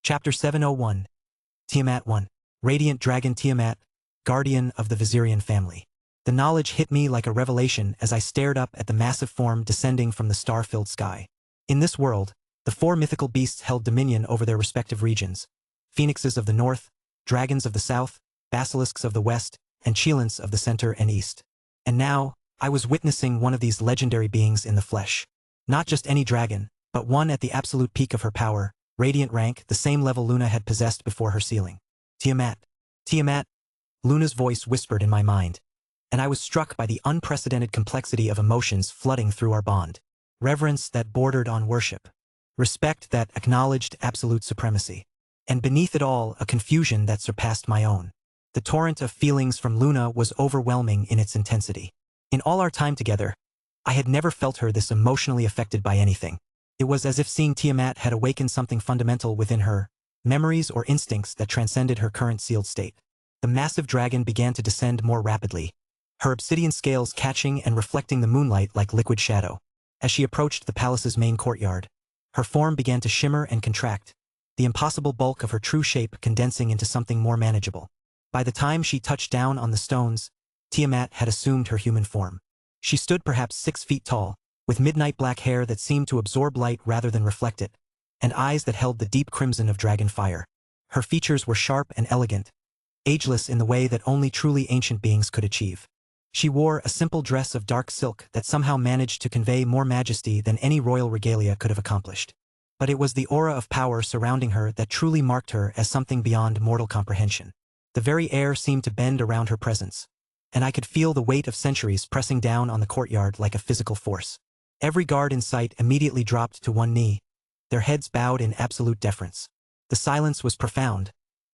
Chapter 701. Tiamat 1. Radiant Dragon Tiamat, Guardian of the Vizirian Family. The knowledge hit me like a revelation as I stared up at the massive form descending from the star-filled sky. In this world, the four mythical beasts held dominion over their respective regions: phoenixes of the north, dragons of the south, basilisks of the west, and cheilants of the center and east. And now, I was witnessing one of these legendary beings in the flesh. Not just any dragon, but one at the absolute peak of her power, radiant rank, the same level Luna had possessed before her sealing. Tiamat. Tiamat. Luna's voice whispered in my mind, and I was struck by the unprecedented complexity of emotions flooding through our bond. Reverence that bordered on worship. Respect that acknowledged absolute supremacy. And beneath it all, a confusion that surpassed my own. The torrent of feelings from Luna was overwhelming in its intensity. In all our time together, I had never felt her this emotionally affected by anything. It was as if seeing Tiamat had awakened something fundamental within her, memories or instincts that transcended her current sealed state. The massive dragon began to descend more rapidly, her obsidian scales catching and reflecting the moonlight like liquid shadow. As she approached the palace's main courtyard, her form began to shimmer and contract, the impossible bulk of her true shape condensing into something more manageable. By the time she touched down on the stones, Tiamat had assumed her human form. She stood perhaps 6 feet tall, with midnight black hair that seemed to absorb light rather than reflect it, and eyes that held the deep crimson of dragon fire. Her features were sharp and elegant, ageless in the way that only truly ancient beings could achieve. She wore a simple dress of dark silk that somehow managed to convey more majesty than any royal regalia could have accomplished. But it was the aura of power surrounding her that truly marked her as something beyond mortal comprehension. The very air seemed to bend around her presence, and I could feel the weight of centuries pressing down on the courtyard like a physical force. Every guard in sight immediately dropped to one knee, their heads bowed in absolute deference. The silence was profound,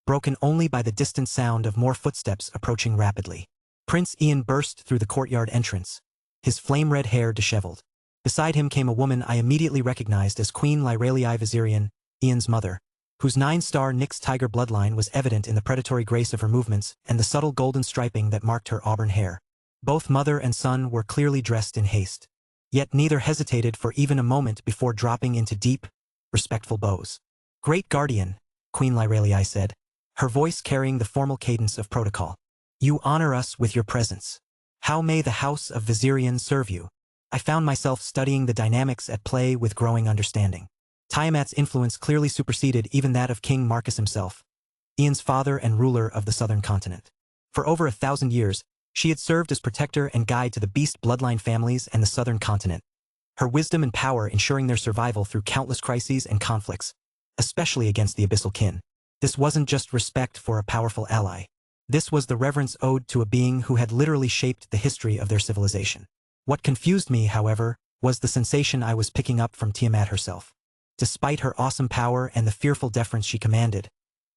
broken only by the distant sound of more footsteps approaching rapidly. Prince Ian burst through the courtyard entrance, his flame-red hair disheveled. Beside him came a woman I immediately recognized as Queen Lyralii Vizirian, Ian's mother, whose 9-star Nyx tiger bloodline was evident in the predatory grace of her movements and the subtle golden striping that marked her auburn hair. Both mother and son were clearly dressed in haste, yet neither hesitated for even a moment before dropping into deep, respectful bows. "Great Guardian," Queen Lyralii said, her voice carrying the formal cadence of protocol. "You honor us with your presence. How may the House of Vizirian serve you?" I found myself studying the dynamics at play with growing understanding. Tiamat's influence clearly superseded even that of King Marcus himself, Ian's father and ruler of the southern continent. For over 1,000 years, she had served as protector and guide to the beast bloodline families and the southern continent, her wisdom and power ensuring their survival through countless crises and conflicts, especially against the abyssal kin. This wasn't just respect for a powerful ally. This was the reverence owed to a being who had literally shaped the history of their civilization. What confused me, however, was the sensation I was picking up from Tiamat herself. Despite her awesome power and the fearful deference she commanded,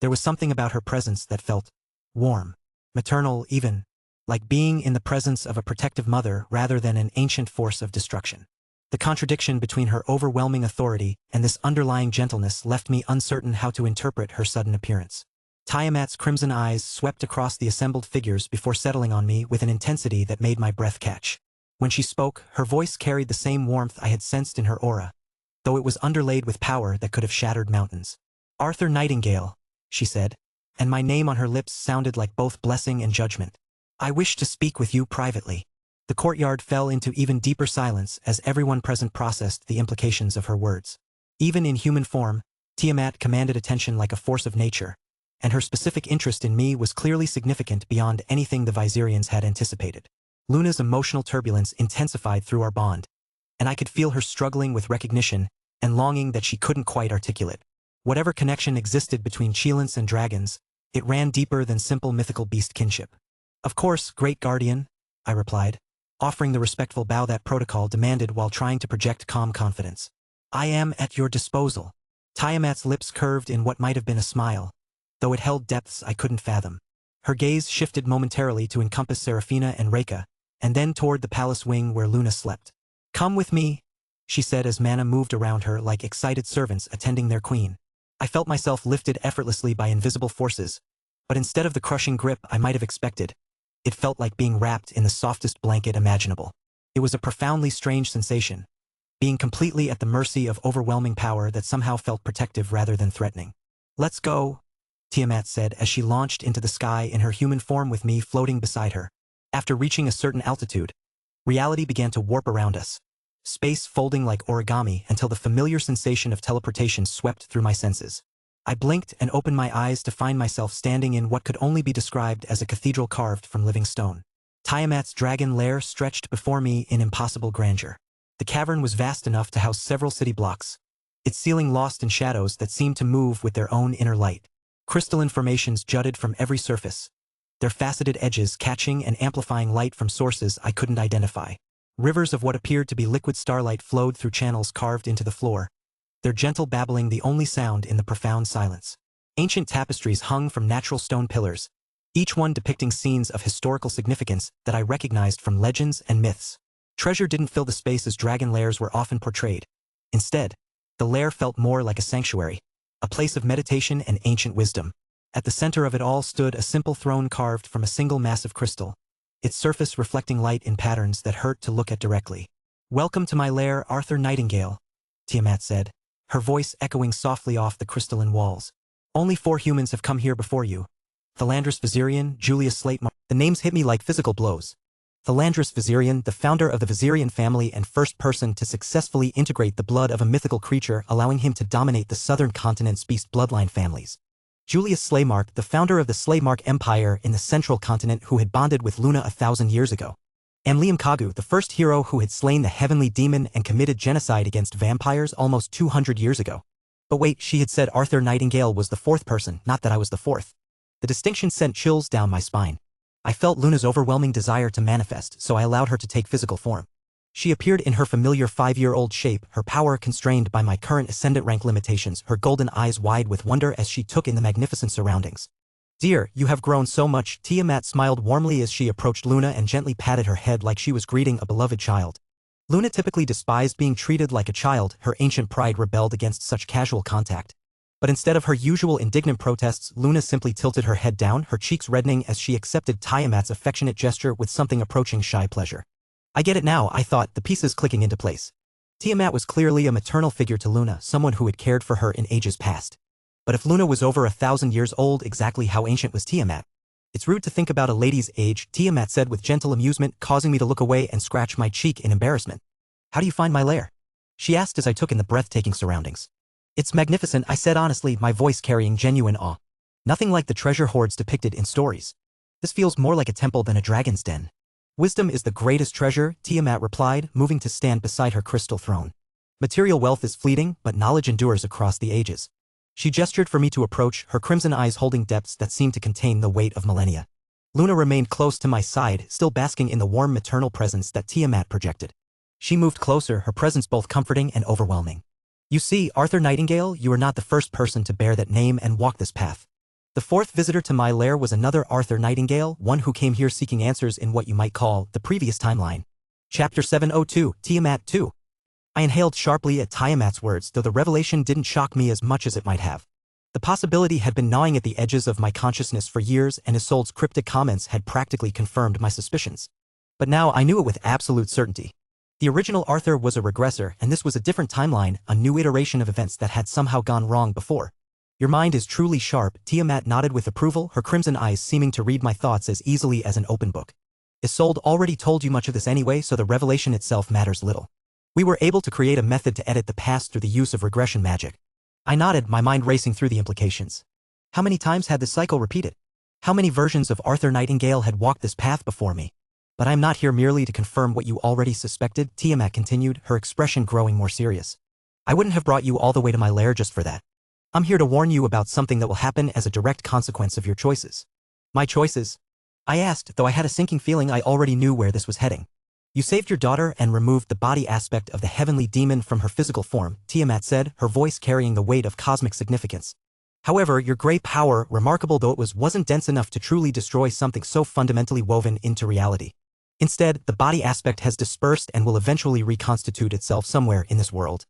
there was something about her presence that felt warm, maternal even, like being in the presence of a protective mother rather than an ancient force of destruction. The contradiction between her overwhelming authority and this underlying gentleness left me uncertain how to interpret her sudden appearance. Tiamat's crimson eyes swept across the assembled figures before settling on me with an intensity that made my breath catch. When she spoke, her voice carried the same warmth I had sensed in her aura, though it was underlaid with power that could have shattered mountains. "Arthur Nightingale," she said, and my name on her lips sounded like both blessing and judgment. "I wish to speak with you privately." The courtyard fell into even deeper silence as everyone present processed the implications of her words. Even in human form, Tiamat commanded attention like a force of nature, and her specific interest in me was clearly significant beyond anything the Vizirians had anticipated. Luna's emotional turbulence intensified through our bond, and I could feel her struggling with recognition and longing that she couldn't quite articulate. Whatever connection existed between cheilants and dragons, it ran deeper than simple mythical beast kinship. "Of course, Great Guardian," I replied, offering the respectful bow that protocol demanded while trying to project calm confidence. "I am at your disposal." Tiamat's lips curved in what might have been a smile, though it held depths I couldn't fathom. Her gaze shifted momentarily to encompass Seraphina and Reka, and then toward the palace wing where Luna slept. "Come with me," she said as Mana moved around her like excited servants attending their queen. I felt myself lifted effortlessly by invisible forces, but instead of the crushing grip I might have expected, it felt like being wrapped in the softest blanket imaginable. It was a profoundly strange sensation, being completely at the mercy of overwhelming power that somehow felt protective rather than threatening. Let's go, Tiamat said as she launched into the sky in her human form with me floating beside her. After reaching a certain altitude, reality began to warp around us, space folding like origami until the familiar sensation of teleportation swept through my senses. I blinked and opened my eyes to find myself standing in what could only be described as a cathedral carved from living stone. Tiamat's dragon lair stretched before me in impossible grandeur. The cavern was vast enough to house several city blocks, its ceiling lost in shadows that seemed to move with their own inner light. Crystalline formations jutted from every surface, their faceted edges catching and amplifying light from sources I couldn't identify. Rivers of what appeared to be liquid starlight flowed through channels carved into the floor, their gentle babbling the only sound in the profound silence. Ancient tapestries hung from natural stone pillars, each one depicting scenes of historical significance that I recognized from legends and myths. Treasure didn't fill the space as dragon lairs were often portrayed. Instead, the lair felt more like a sanctuary, a place of meditation and ancient wisdom. At the center of it all stood a simple throne carved from a single massive crystal, its surface reflecting light in patterns that hurt to look at directly. "Welcome to my lair, Arthur Nightingale," Tiamat said, her voice echoing softly off the crystalline walls. "Only 4 humans have come here before you. Thalandrus Vizirian, Julius Slatemark." The names hit me like physical blows. Thalandrus Vizirian, the founder of the Vizirian family and first person to successfully integrate the blood of a mythical creature, allowing him to dominate the southern continent's beast bloodline families. Julius Slamark, the founder of the Slamark Empire in the central continent who had bonded with Luna 1,000 years ago. And Liam Kagu, the first hero who had slain the heavenly demon and committed genocide against vampires almost 200 years ago. But wait, she had said Arthur Nightingale was the 4th person, not that I was the 4th. The distinction sent chills down my spine. I felt Luna's overwhelming desire to manifest, so I allowed her to take physical form. She appeared in her familiar 5-year-old shape, her power constrained by my current ascendant rank limitations, her golden eyes wide with wonder as she took in the magnificent surroundings. "Dear, you have grown so much," Tiamat smiled warmly as she approached Luna and gently patted her head like she was greeting a beloved child. Luna typically despised being treated like a child, her ancient pride rebelled against such casual contact. But instead of her usual indignant protests, Luna simply tilted her head down, her cheeks reddening as she accepted Tiamat's affectionate gesture with something approaching shy pleasure. "I get it now," I thought, the pieces clicking into place. Tiamat was clearly a maternal figure to Luna, someone who had cared for her in ages past. But if Luna was over 1,000 years old, exactly how ancient was Tiamat? "It's rude to think about a lady's age," Tiamat said with gentle amusement, causing me to look away and scratch my cheek in embarrassment. "How do you find my lair?" she asked as I took in the breathtaking surroundings. "It's magnificent," I said honestly, my voice carrying genuine awe. "Nothing like the treasure hoards depicted in stories. This feels more like a temple than a dragon's den." "Wisdom is the greatest treasure," Tiamat replied, moving to stand beside her crystal throne. "Material wealth is fleeting, but knowledge endures across the ages." She gestured for me to approach, her crimson eyes holding depths that seemed to contain the weight of millennia. Luna remained close to my side, still basking in the warm maternal presence that Tiamat projected. She moved closer, her presence both comforting and overwhelming. "You see, Arthur Nightingale, you are not the first person to bear that name and walk this path. The 4th visitor to my lair was another Arthur Nightingale, one who came here seeking answers in what you might call the previous timeline." Chapter 702, Tiamat 2. I inhaled sharply at Tiamat's words, though the revelation didn't shock me as much as it might have. The possibility had been gnawing at the edges of my consciousness for years, and Isolde's cryptic comments had practically confirmed my suspicions. But now I knew it with absolute certainty. The original Arthur was a regressor, and this was a different timeline, a new iteration of events that had somehow gone wrong before. "Your mind is truly sharp," Tiamat nodded with approval, her crimson eyes seeming to read my thoughts as easily as an open book. "Isolde already told you much of this anyway, so the revelation itself matters little. We were able to create a method to edit the past through the use of regression magic." I nodded, my mind racing through the implications. How many times had this cycle repeated? How many versions of Arthur Nightingale had walked this path before me? "But I'm not here merely to confirm what you already suspected," Tiamat continued, her expression growing more serious. "I wouldn't have brought you all the way to my lair just for that. I'm here to warn you about something that will happen as a direct consequence of your choices." "My choices?" I asked, though I had a sinking feeling I already knew where this was heading. "You saved your daughter and removed the body aspect of the heavenly demon from her physical form," Tiamat said, her voice carrying the weight of cosmic significance. "However, your gray power, remarkable though it was, wasn't dense enough to truly destroy something so fundamentally woven into reality. Instead, the body aspect has dispersed and will eventually reconstitute itself somewhere in this world."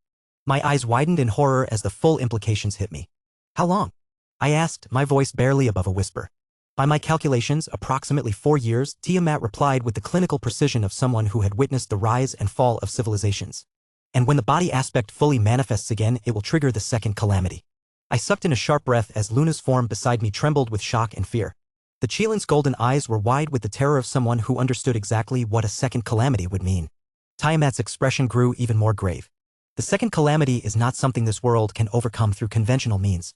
My eyes widened in horror as the full implications hit me. "How long?" I asked, my voice barely above a whisper. "By my calculations, approximately 4 years," Tiamat replied with the clinical precision of someone who had witnessed the rise and fall of civilizations. "And when the body aspect fully manifests again, it will trigger the second calamity." I sucked in a sharp breath as Luna's form beside me trembled with shock and fear. The Cheelin's golden eyes were wide with the terror of someone who understood exactly what a second calamity would mean. Tiamat's expression grew even more grave. The second calamity is not something this world can overcome through conventional means.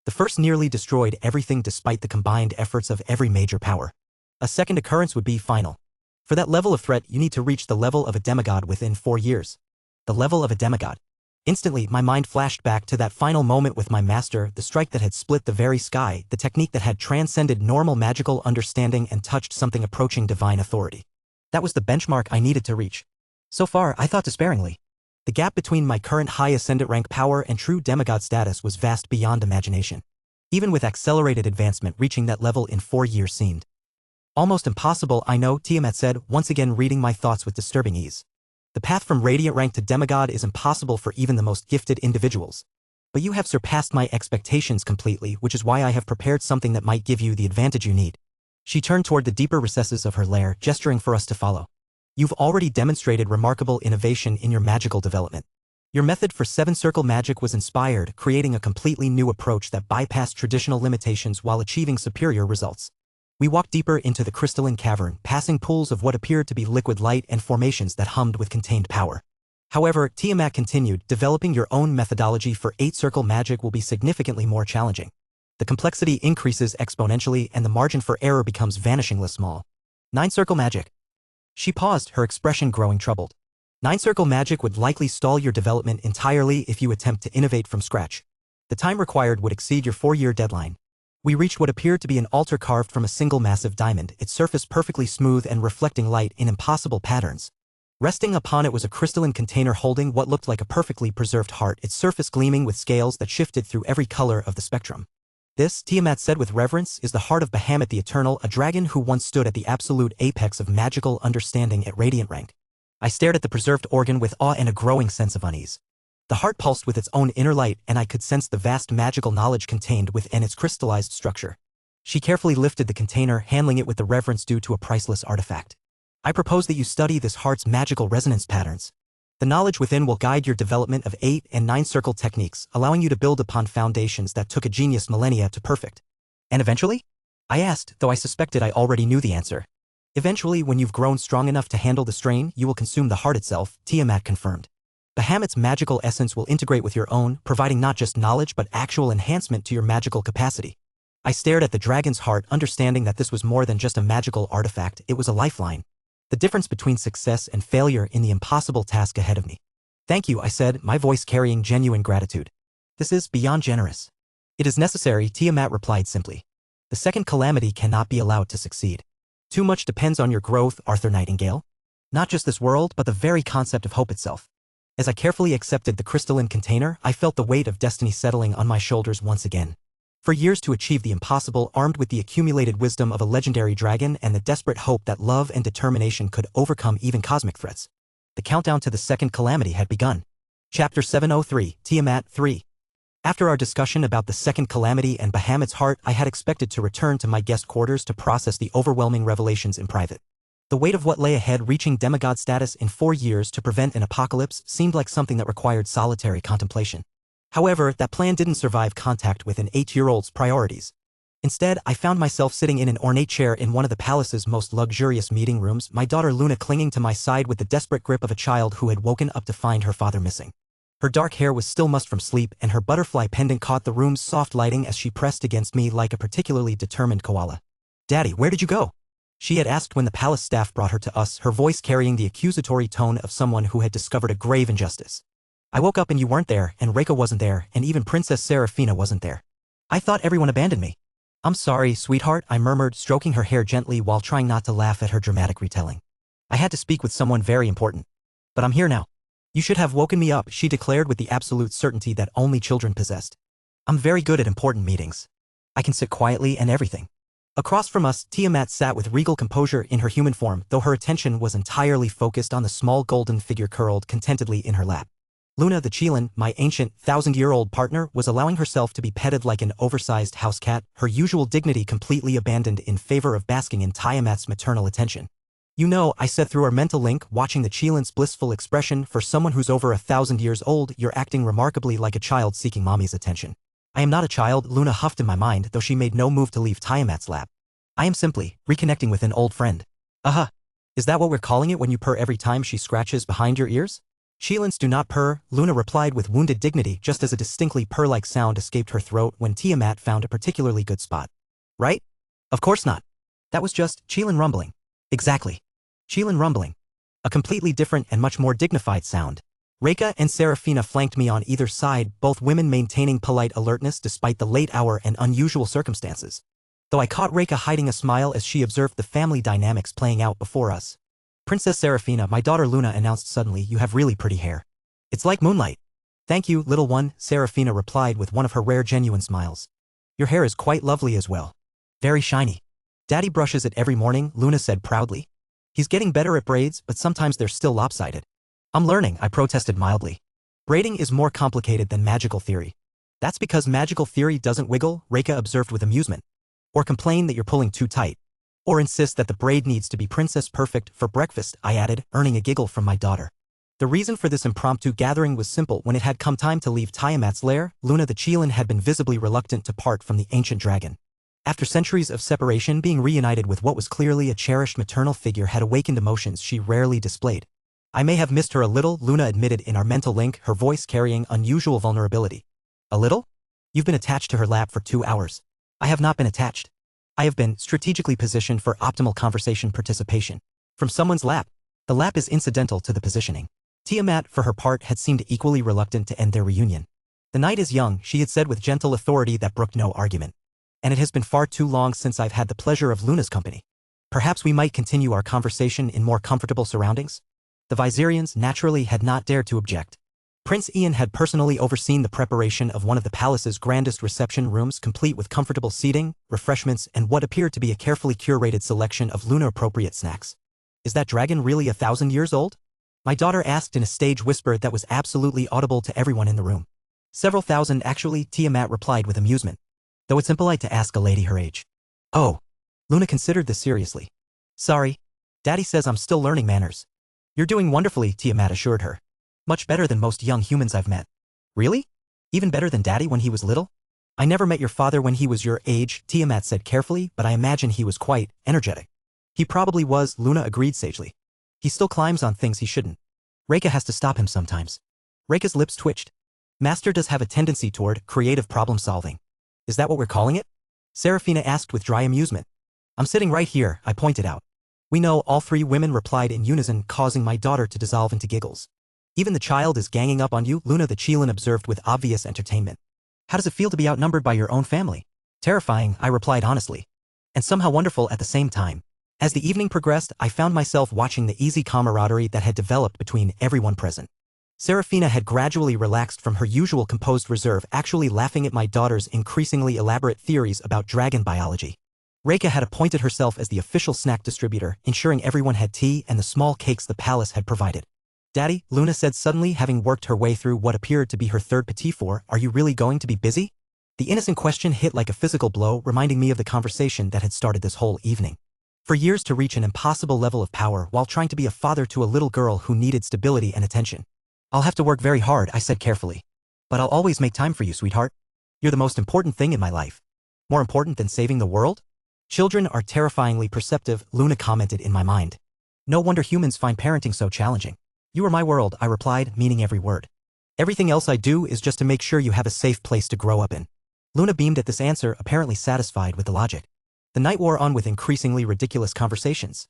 The first nearly destroyed everything despite the combined efforts of every major power. A second occurrence would be final. For that level of threat, you need to reach the level of a demigod within 4 years. The level of a demigod. Instantly, my mind flashed back to that final moment with my master, the strike that had split the very sky, the technique that had transcended normal magical understanding and touched something approaching divine authority. That was the benchmark I needed to reach. So far, I thought despairingly. The gap between my current high ascendant rank power and true demigod status was vast beyond imagination. Even with accelerated advancement, reaching that level in 4 years seemed almost impossible. I know, Tiamat said, once again reading my thoughts with disturbing ease. The path from radiant rank to demigod is impossible for even the most gifted individuals. But you have surpassed my expectations completely, which is why I have prepared something that might give you the advantage you need. She turned toward the deeper recesses of her lair, gesturing for us to follow. You've already demonstrated remarkable innovation in your magical development. Your method for 7-circle magic was inspired, creating a completely new approach that bypassed traditional limitations while achieving superior results. We walked deeper into the crystalline cavern, passing pools of what appeared to be liquid light and formations that hummed with contained power. However, Tiamat continued, developing your own methodology for 8-circle magic will be significantly more challenging. The complexity increases exponentially and the margin for error becomes vanishingly small. 9-circle magic. She paused, her expression growing troubled. 9-circle magic would likely stall your development entirely if you attempt to innovate from scratch. The time required would exceed your 4-year deadline. We reached what appeared to be an altar carved from a single massive diamond, its surface perfectly smooth and reflecting light in impossible patterns. Resting upon it was a crystalline container holding what looked like a perfectly preserved heart, its surface gleaming with scales that shifted through every color of the spectrum. This, Tiamat said with reverence, is the heart of Bahamut the Eternal, a dragon who once stood at the absolute apex of magical understanding at radiant rank. I stared at the preserved organ with awe and a growing sense of unease. The heart pulsed with its own inner light, and I could sense the vast magical knowledge contained within its crystallized structure. She carefully lifted the container, handling it with the reverence due to a priceless artifact. I propose that you study this heart's magical resonance patterns. The knowledge within will guide your development of 8 and 9-circle techniques, allowing you to build upon foundations that took a genius millennia to perfect. And eventually? I asked, though I suspected I already knew the answer. Eventually, when you've grown strong enough to handle the strain, you will consume the heart itself, Tiamat confirmed. Bahamut's magical essence will integrate with your own, providing not just knowledge but actual enhancement to your magical capacity. I stared at the dragon's heart, understanding that this was more than just a magical artifact, it was a lifeline. The difference between success and failure in the impossible task ahead of me. Thank you, I said, my voice carrying genuine gratitude. This is beyond generous. It is necessary, Tiamat replied simply. The second calamity cannot be allowed to succeed. Too much depends on your growth, Arthur Nightingale. Not just this world, but the very concept of hope itself. As I carefully accepted the crystalline container, I felt the weight of destiny settling on my shoulders once again. For years to achieve the impossible, armed with the accumulated wisdom of a legendary dragon and the desperate hope that love and determination could overcome even cosmic threats. The countdown to the second calamity had begun. Chapter 703, Tiamat 3. After our discussion about the second calamity and Bahamut's heart, I had expected to return to my guest quarters to process the overwhelming revelations in private. The weight of what lay ahead, reaching demigod status in 4 years to prevent an apocalypse, seemed like something that required solitary contemplation. However, that plan didn't survive contact with an 8-year-old's priorities. Instead, I found myself sitting in an ornate chair in one of the palace's most luxurious meeting rooms, my daughter Luna clinging to my side with the desperate grip of a child who had woken up to find her father missing. Her dark hair was still mussed from sleep, and her butterfly pendant caught the room's soft lighting as she pressed against me like a particularly determined koala. "Daddy, where did you go?" she had asked when the palace staff brought her to us, her voice carrying the accusatory tone of someone who had discovered a grave injustice. "I woke up and you weren't there, and Reiko wasn't there, and even Princess Serafina wasn't there. I thought everyone abandoned me." "I'm sorry, sweetheart," I murmured, stroking her hair gently while trying not to laugh at her dramatic retelling. "I had to speak with someone very important. But I'm here now." "You should have woken me up," she declared with the absolute certainty that only children possessed. "I'm very good at important meetings. I can sit quietly and everything." Across from us, Tiamat sat with regal composure in her human form, though her attention was entirely focused on the small golden figure curled contentedly in her lap. Luna the Cheelin, my ancient, 1,000-year-old partner, was allowing herself to be petted like an oversized house cat, her usual dignity completely abandoned in favor of basking in Tiamat's maternal attention. "You know," I said through our mental link, watching the Cheelin's blissful expression, "for someone who's over 1,000 years old, you're acting remarkably like a child seeking mommy's attention." I am not a child, Luna huffed in my mind, though she made no move to leave Tiamat's lap. I am simply reconnecting with an old friend. Aha. Is that what we're calling it when you purr every time she scratches behind your ears? Cheelans do not purr, Luna replied with wounded dignity just as a distinctly purr-like sound escaped her throat when Tiamat found a particularly good spot. Right? Of course not. That was just Cheelan rumbling. Exactly. Cheelan rumbling. A completely different and much more dignified sound. Reika and Serafina flanked me on either side, both women maintaining polite alertness despite the late hour and unusual circumstances. Though I caught Reika hiding a smile as she observed the family dynamics playing out before us. Princess Serafina, my daughter Luna announced suddenly, you have really pretty hair. It's like moonlight. Thank you, little one, Serafina replied with one of her rare genuine smiles. Your hair is quite lovely as well. Very shiny. Daddy brushes it every morning, Luna said proudly. He's getting better at braids, but sometimes they're still lopsided. I'm learning, I protested mildly. Braiding is more complicated than magical theory. That's because magical theory doesn't wiggle, Reika observed with amusement. Or complain that you're pulling too tight. Or insist that the braid needs to be princess perfect for breakfast, I added, earning a giggle from my daughter. The reason for this impromptu gathering was simple. When it had come time to leave Tiamat's lair, Luna the Cheelan had been visibly reluctant to part from the ancient dragon. After centuries of separation, being reunited with what was clearly a cherished maternal figure had awakened emotions she rarely displayed. I may have missed her a little, Luna admitted in our mental link, her voice carrying unusual vulnerability. A little? You've been attached to her lap for 2 hours. I have not been attached. I have been strategically positioned for optimal conversation participation. From someone's lap. The lap is incidental to the positioning. Tiamat, for her part, had seemed equally reluctant to end their reunion. The night is young, she had said with gentle authority that brooked no argument. And it has been far too long since I've had the pleasure of Luna's company. Perhaps we might continue our conversation in more comfortable surroundings? The Viserians naturally had not dared to object. Prince Ian had personally overseen the preparation of one of the palace's grandest reception rooms, complete with comfortable seating, refreshments, and what appeared to be a carefully curated selection of Luna-appropriate snacks. Is that dragon really 1,000 years old? My daughter asked in a stage whisper that was absolutely audible to everyone in the room. Several thousand actually, Tiamat replied with amusement. Though it's impolite to ask a lady her age. Oh. Luna considered this seriously. Sorry. Daddy says I'm still learning manners. You're doing wonderfully, Tiamat assured her. Much better than most young humans I've met. Really? Even better than Daddy when he was little? I never met your father when he was your age, Tiamat said carefully, but I imagine he was quite energetic. He probably was, Luna agreed sagely. He still climbs on things he shouldn't. Reika has to stop him sometimes. Reika's lips twitched. Master does have a tendency toward creative problem solving. Is that what we're calling it? Serafina asked with dry amusement. I'm sitting right here, I pointed out. We know, all three women replied in unison, causing my daughter to dissolve into giggles. Even the child is ganging up on you, Luna the Cheelan observed with obvious entertainment. How does it feel to be outnumbered by your own family? Terrifying, I replied honestly. And somehow wonderful at the same time. As the evening progressed, I found myself watching the easy camaraderie that had developed between everyone present. Serafina had gradually relaxed from her usual composed reserve, actually laughing at my daughter's increasingly elaborate theories about dragon biology. Reika had appointed herself as the official snack distributor, ensuring everyone had tea and the small cakes the palace had provided. Daddy, Luna said suddenly, having worked her way through what appeared to be her third petit four, are you really going to be busy? The innocent question hit like a physical blow, reminding me of the conversation that had started this whole evening. For years to reach an impossible level of power while trying to be a father to a little girl who needed stability and attention. I'll have to work very hard, I said carefully. But I'll always make time for you, sweetheart. You're the most important thing in my life. More important than saving the world? Children are terrifyingly perceptive, Luna commented in my mind. No wonder humans find parenting so challenging. You are my world, I replied, meaning every word. Everything else I do is just to make sure you have a safe place to grow up in. Luna beamed at this answer, apparently satisfied with the logic. The night wore on with increasingly ridiculous conversations.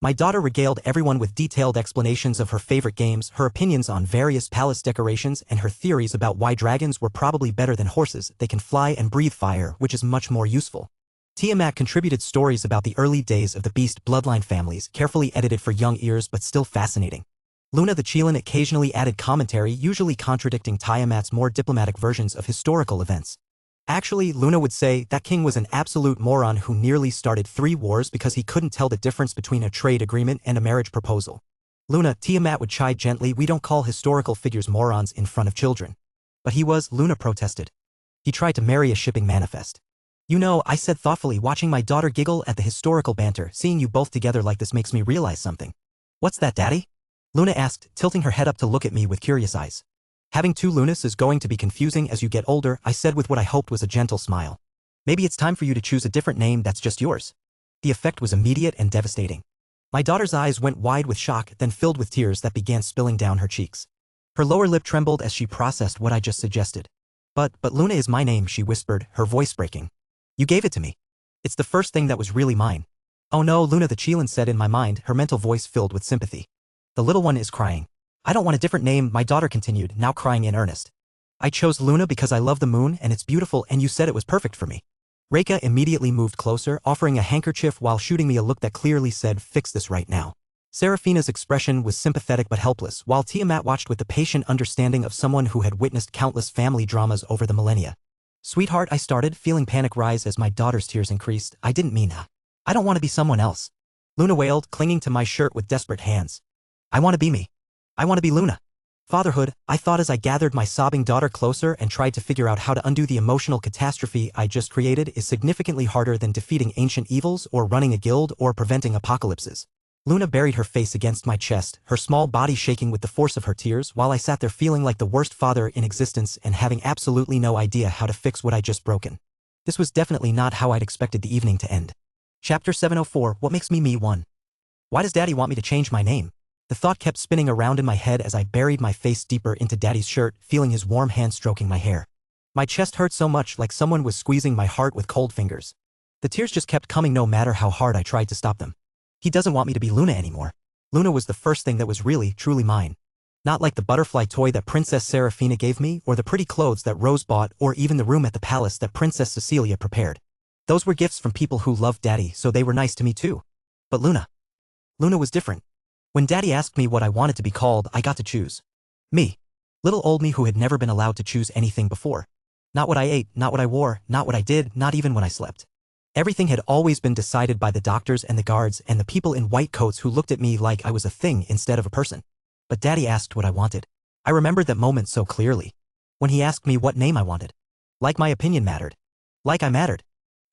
My daughter regaled everyone with detailed explanations of her favorite games, her opinions on various palace decorations, and her theories about why dragons were probably better than horses. They can fly and breathe fire, which is much more useful. Tiamat contributed stories about the early days of the beast bloodline families, carefully edited for young ears but still fascinating. Luna the Cheelan occasionally added commentary, usually contradicting Tiamat's more diplomatic versions of historical events. Actually, Luna would say that king was an absolute moron who nearly started 3 wars because he couldn't tell the difference between a trade agreement and a marriage proposal. Luna, Tiamat would chide gently, we don't call historical figures morons in front of children. But he was, Luna protested. He tried to marry a shipping manifest. You know, I said thoughtfully, watching my daughter giggle at the historical banter, seeing you both together like this makes me realize something. What's that, Daddy? Luna asked, tilting her head up to look at me with curious eyes. Having two Lunas is going to be confusing as you get older, I said with what I hoped was a gentle smile. Maybe it's time for you to choose a different name that's just yours. The effect was immediate and devastating. My daughter's eyes went wide with shock, then filled with tears that began spilling down her cheeks. Her lower lip trembled as she processed what I just suggested. But Luna is my name, she whispered, her voice breaking. You gave it to me. It's the first thing that was really mine. Oh no, Luna, the Chilan said in my mind, her mental voice filled with sympathy. The little one is crying. I don't want a different name, my daughter continued, now crying in earnest. I chose Luna because I love the moon and it's beautiful and you said it was perfect for me. Reika immediately moved closer, offering a handkerchief while shooting me a look that clearly said, fix this right now. Serafina's expression was sympathetic but helpless, while Tiamat watched with the patient understanding of someone who had witnessed countless family dramas over the millennia. Sweetheart, I started, feeling panic rise as my daughter's tears increased. I didn't mean that. I don't want to be someone else. Luna wailed, clinging to my shirt with desperate hands. I want to be me. I want to be Luna. Fatherhood, I thought as I gathered my sobbing daughter closer and tried to figure out how to undo the emotional catastrophe I just created, is significantly harder than defeating ancient evils or running a guild or preventing apocalypses. Luna buried her face against my chest, her small body shaking with the force of her tears, while I sat there feeling like the worst father in existence and having absolutely no idea how to fix what I'd just broken. This was definitely not how I'd expected the evening to end. Chapter 704, What Makes Me Me 1. Why does Daddy want me to change my name? The thought kept spinning around in my head as I buried my face deeper into Daddy's shirt, feeling his warm hand stroking my hair. My chest hurt so much, like someone was squeezing my heart with cold fingers. The tears just kept coming no matter how hard I tried to stop them. He doesn't want me to be Luna anymore. Luna was the first thing that was really, truly mine. Not like the butterfly toy that Princess Serafina gave me, or the pretty clothes that Rose bought, or even the room at the palace that Princess Cecilia prepared. Those were gifts from people who loved Daddy, so they were nice to me too. But Luna was different. When Daddy asked me what I wanted to be called, I got to choose. Me. Little old me who had never been allowed to choose anything before. Not what I ate, not what I wore, not what I did, not even when I slept. Everything had always been decided by the doctors and the guards and the people in white coats who looked at me like I was a thing instead of a person. But Daddy asked what I wanted. I remembered that moment so clearly. When he asked me what name I wanted. Like my opinion mattered. Like I mattered.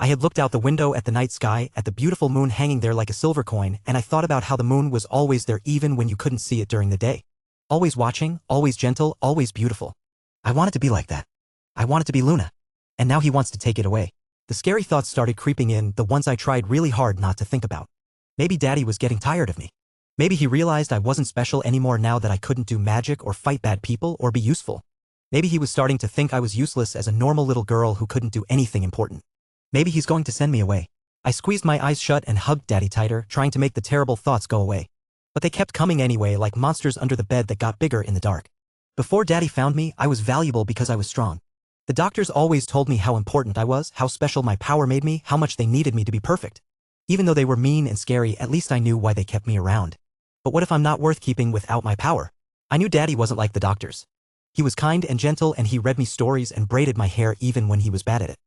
I had looked out the window at the night sky, at the beautiful moon hanging there like a silver coin, and I thought about how the moon was always there even when you couldn't see it during the day. Always watching, always gentle, always beautiful. I wanted to be like that. I wanted to be Luna. And now he wants to take it away. The scary thoughts started creeping in, the ones I tried really hard not to think about. Maybe Daddy was getting tired of me. Maybe he realized I wasn't special anymore now that I couldn't do magic or fight bad people or be useful. Maybe he was starting to think I was useless as a normal little girl who couldn't do anything important. Maybe he's going to send me away. I squeezed my eyes shut and hugged Daddy tighter, trying to make the terrible thoughts go away. But they kept coming anyway, like monsters under the bed that got bigger in the dark. Before Daddy found me, I was valuable because I was strong. The doctors always told me how important I was, how special my power made me, how much they needed me to be perfect. Even though they were mean and scary, at least I knew why they kept me around. But what if I'm not worth keeping without my power? I knew Daddy wasn't like the doctors. He was kind and gentle, and he read me stories and braided my hair even when he was bad at it.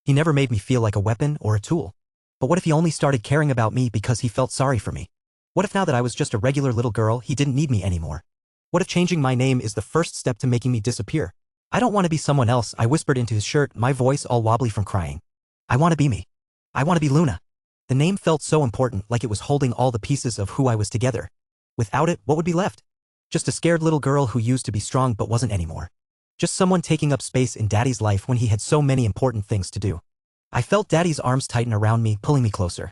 He never made me feel like a weapon or a tool. But what if he only started caring about me because he felt sorry for me? What if now that I was just a regular little girl, he didn't need me anymore? What if changing my name is the first step to making me disappear? I don't want to be someone else, I whispered into his shirt, my voice all wobbly from crying. I want to be me. I want to be Luna. The name felt so important, like it was holding all the pieces of who I was together. Without it, what would be left? Just a scared little girl who used to be strong but wasn't anymore. Just someone taking up space in Daddy's life when he had so many important things to do. I felt Daddy's arms tighten around me, pulling me closer.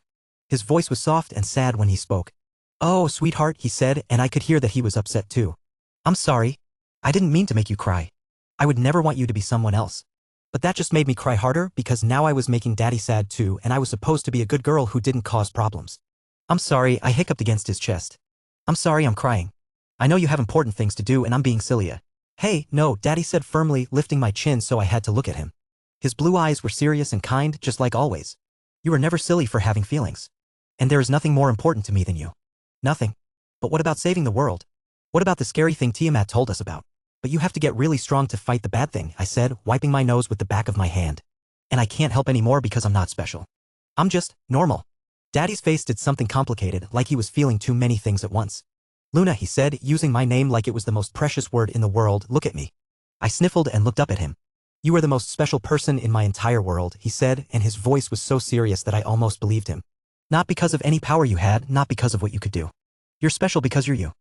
His voice was soft and sad when he spoke. Oh, sweetheart, he said, and I could hear that he was upset too. I'm sorry. I didn't mean to make you cry. I would never want you to be someone else. But that just made me cry harder because now I was making Daddy sad too, and I was supposed to be a good girl who didn't cause problems. I'm sorry, I hiccuped against his chest. I'm sorry I'm crying. I know you have important things to do and I'm being silly. Hey, no, Daddy said firmly, lifting my chin so I had to look at him. His blue eyes were serious and kind, just like always. You were never silly for having feelings. And there is nothing more important to me than you. Nothing. But what about saving the world? What about the scary thing Tiamat told us about? But you have to get really strong to fight the bad thing, I said, wiping my nose with the back of my hand. And I can't help anymore because I'm not special. I'm just normal. Daddy's face did something complicated, like he was feeling too many things at once. Luna, he said, using my name like it was the most precious word in the world, look at me. I sniffled and looked up at him. You are the most special person in my entire world, he said, and his voice was so serious that I almost believed him. Not because of any power you had, not because of what you could do. You're special because you're you.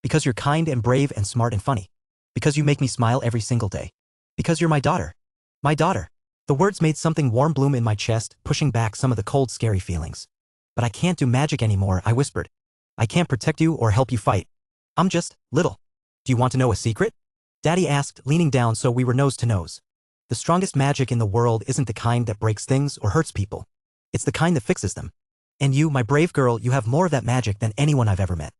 Because you're kind and brave and smart and funny. Because you make me smile every single day. Because you're my daughter. My daughter. The words made something warm bloom in my chest, pushing back some of the cold, scary feelings. But I can't do magic anymore, I whispered. I can't protect you or help you fight. I'm just little. Do you want to know a secret? Daddy asked, leaning down so we were nose to nose. The strongest magic in the world isn't the kind that breaks things or hurts people. It's the kind that fixes them. And you, my brave girl, you have more of that magic than anyone I've ever met.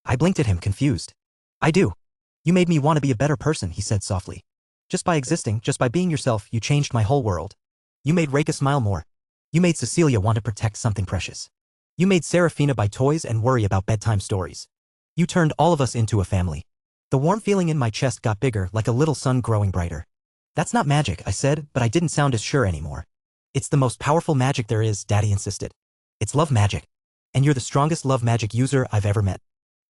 I blinked at him, confused. I do. You made me want to be a better person, he said softly. Just by existing, just by being yourself, you changed my whole world. You made Reika smile more. You made Cecilia want to protect something precious. You made Serafina buy toys and worry about bedtime stories. You turned all of us into a family. The warm feeling in my chest got bigger, like a little sun growing brighter. That's not magic, I said, but I didn't sound as sure anymore. It's the most powerful magic there is, Daddy insisted. It's love magic. And you're the strongest love magic user I've ever met.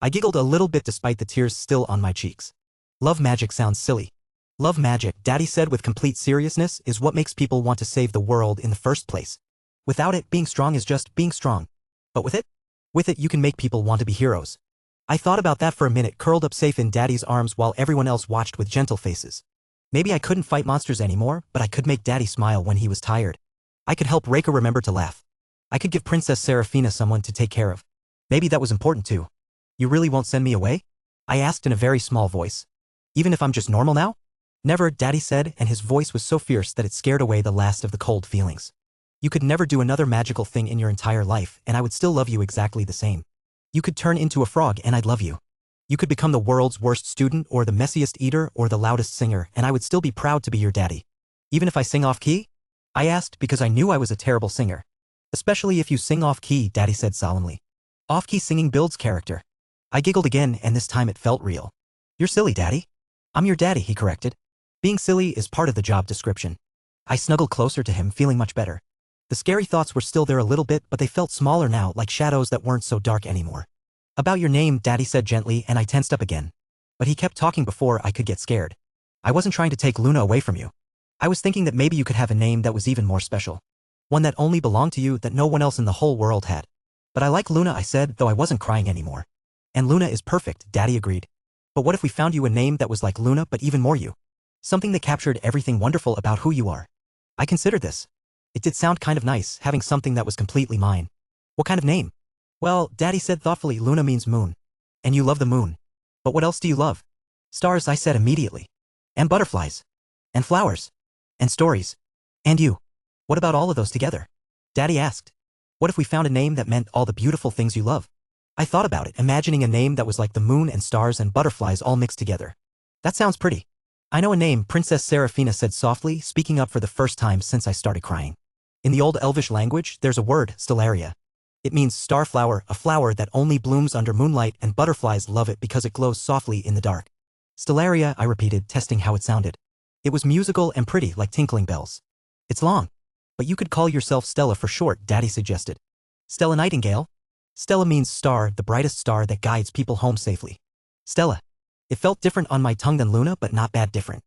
I giggled a little bit despite the tears still on my cheeks. Love magic sounds silly. Love magic, Daddy said with complete seriousness, is what makes people want to save the world in the first place. Without it, being strong is just being strong. But with it you can make people want to be heroes. I thought about that for a minute, curled up safe in Daddy's arms while everyone else watched with gentle faces. Maybe I couldn't fight monsters anymore, but I could make Daddy smile when he was tired. I could help Reika remember to laugh. I could give Princess Serafina someone to take care of. Maybe that was important too. You really won't send me away? I asked in a very small voice. Even if I'm just normal now? Never, Daddy said, and his voice was so fierce that it scared away the last of the cold feelings. You could never do another magical thing in your entire life, and I would still love you exactly the same. You could turn into a frog and I'd love you. You could become the world's worst student or the messiest eater or the loudest singer, and I would still be proud to be your daddy. Even if I sing off-key? I asked because I knew I was a terrible singer. Especially if you sing off-key, Daddy said solemnly. Off-key singing builds character. I giggled again, and this time it felt real. You're silly, Daddy. I'm your daddy, he corrected. Being silly is part of the job description. I snuggled closer to him, feeling much better. The scary thoughts were still there a little bit, but they felt smaller now, like shadows that weren't so dark anymore. About your name, Daddy said gently, and I tensed up again. But he kept talking before I could get scared. I wasn't trying to take Luna away from you. I was thinking that maybe you could have a name that was even more special. One that only belonged to you, that no one else in the whole world had. But I like Luna, I said, though I wasn't crying anymore. And Luna is perfect, Daddy agreed. But what if we found you a name that was like Luna but even more you? Something that captured everything wonderful about who you are. I considered this. It did sound kind of nice, having something that was completely mine. What kind of name? Well, Daddy said thoughtfully, Luna means moon. And you love the moon. But what else do you love? Stars, I said immediately. And butterflies. And flowers. And stories. And you. What about all of those together? Daddy asked. What if we found a name that meant all the beautiful things you love? I thought about it, imagining a name that was like the moon and stars and butterflies all mixed together. That sounds pretty. I know a name, Princess Serafina said softly, speaking up for the first time since I started crying. In the old Elvish language, there's a word, stellaria. It means starflower, a flower that only blooms under moonlight, and butterflies love it because it glows softly in the dark. Stellaria, I repeated, testing how it sounded. It was musical and pretty, like tinkling bells. It's long. But you could call yourself Stella for short, Daddy suggested. Stella Nightingale? Stella means star, the brightest star that guides people home safely. Stella. It felt different on my tongue than Luna, but not bad different.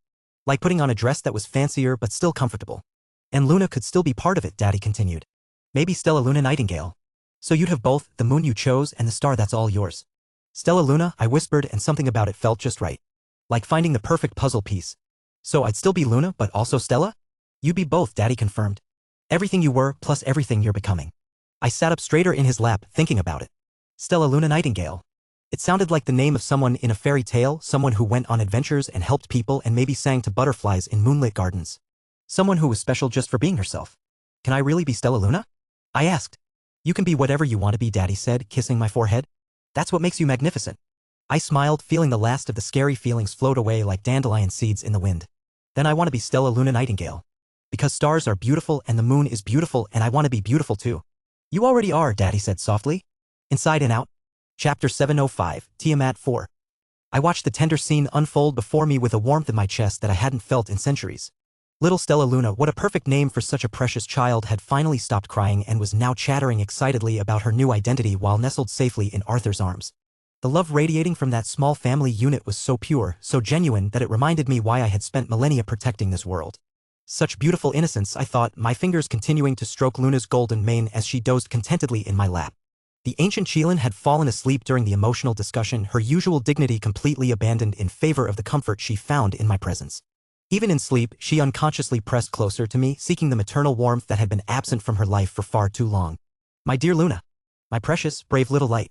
Like putting on a dress that was fancier but still comfortable. And Luna could still be part of it, Daddy continued. Maybe Stella Luna Nightingale. So you'd have both, the moon you chose and the star that's all yours. Stella Luna, I whispered, and something about it felt just right. Like finding the perfect puzzle piece. So I'd still be Luna, but also Stella? You'd be both, Daddy confirmed. Everything you were, plus everything you're becoming. I sat up straighter in his lap, thinking about it. Stella Luna Nightingale. It sounded like the name of someone in a fairy tale, someone who went on adventures and helped people and maybe sang to butterflies in moonlit gardens. Someone who was special just for being herself. Can I really be Stella Luna? I asked. You can be whatever you want to be, Daddy said, kissing my forehead. That's what makes you magnificent. I smiled, feeling the last of the scary feelings float away like dandelion seeds in the wind. Then I want to be Stella Luna Nightingale. Because stars are beautiful and the moon is beautiful, and I want to be beautiful too. You already are, Daddy said softly. Inside and Out. Chapter 705, Tiamat 4. I watched the tender scene unfold before me with a warmth in my chest that I hadn't felt in centuries. Little Stella Luna, what a perfect name for such a precious child, had finally stopped crying and was now chattering excitedly about her new identity while nestled safely in Arthur's arms. The love radiating from that small family unit was so pure, so genuine, that it reminded me why I had spent millennia protecting this world. Such beautiful innocence, I thought, my fingers continuing to stroke Luna's golden mane as she dozed contentedly in my lap. The ancient Chelan had fallen asleep during the emotional discussion, her usual dignity completely abandoned in favor of the comfort she found in my presence. Even in sleep, she unconsciously pressed closer to me, seeking the maternal warmth that had been absent from her life for far too long. My dear Luna. My precious, brave little light.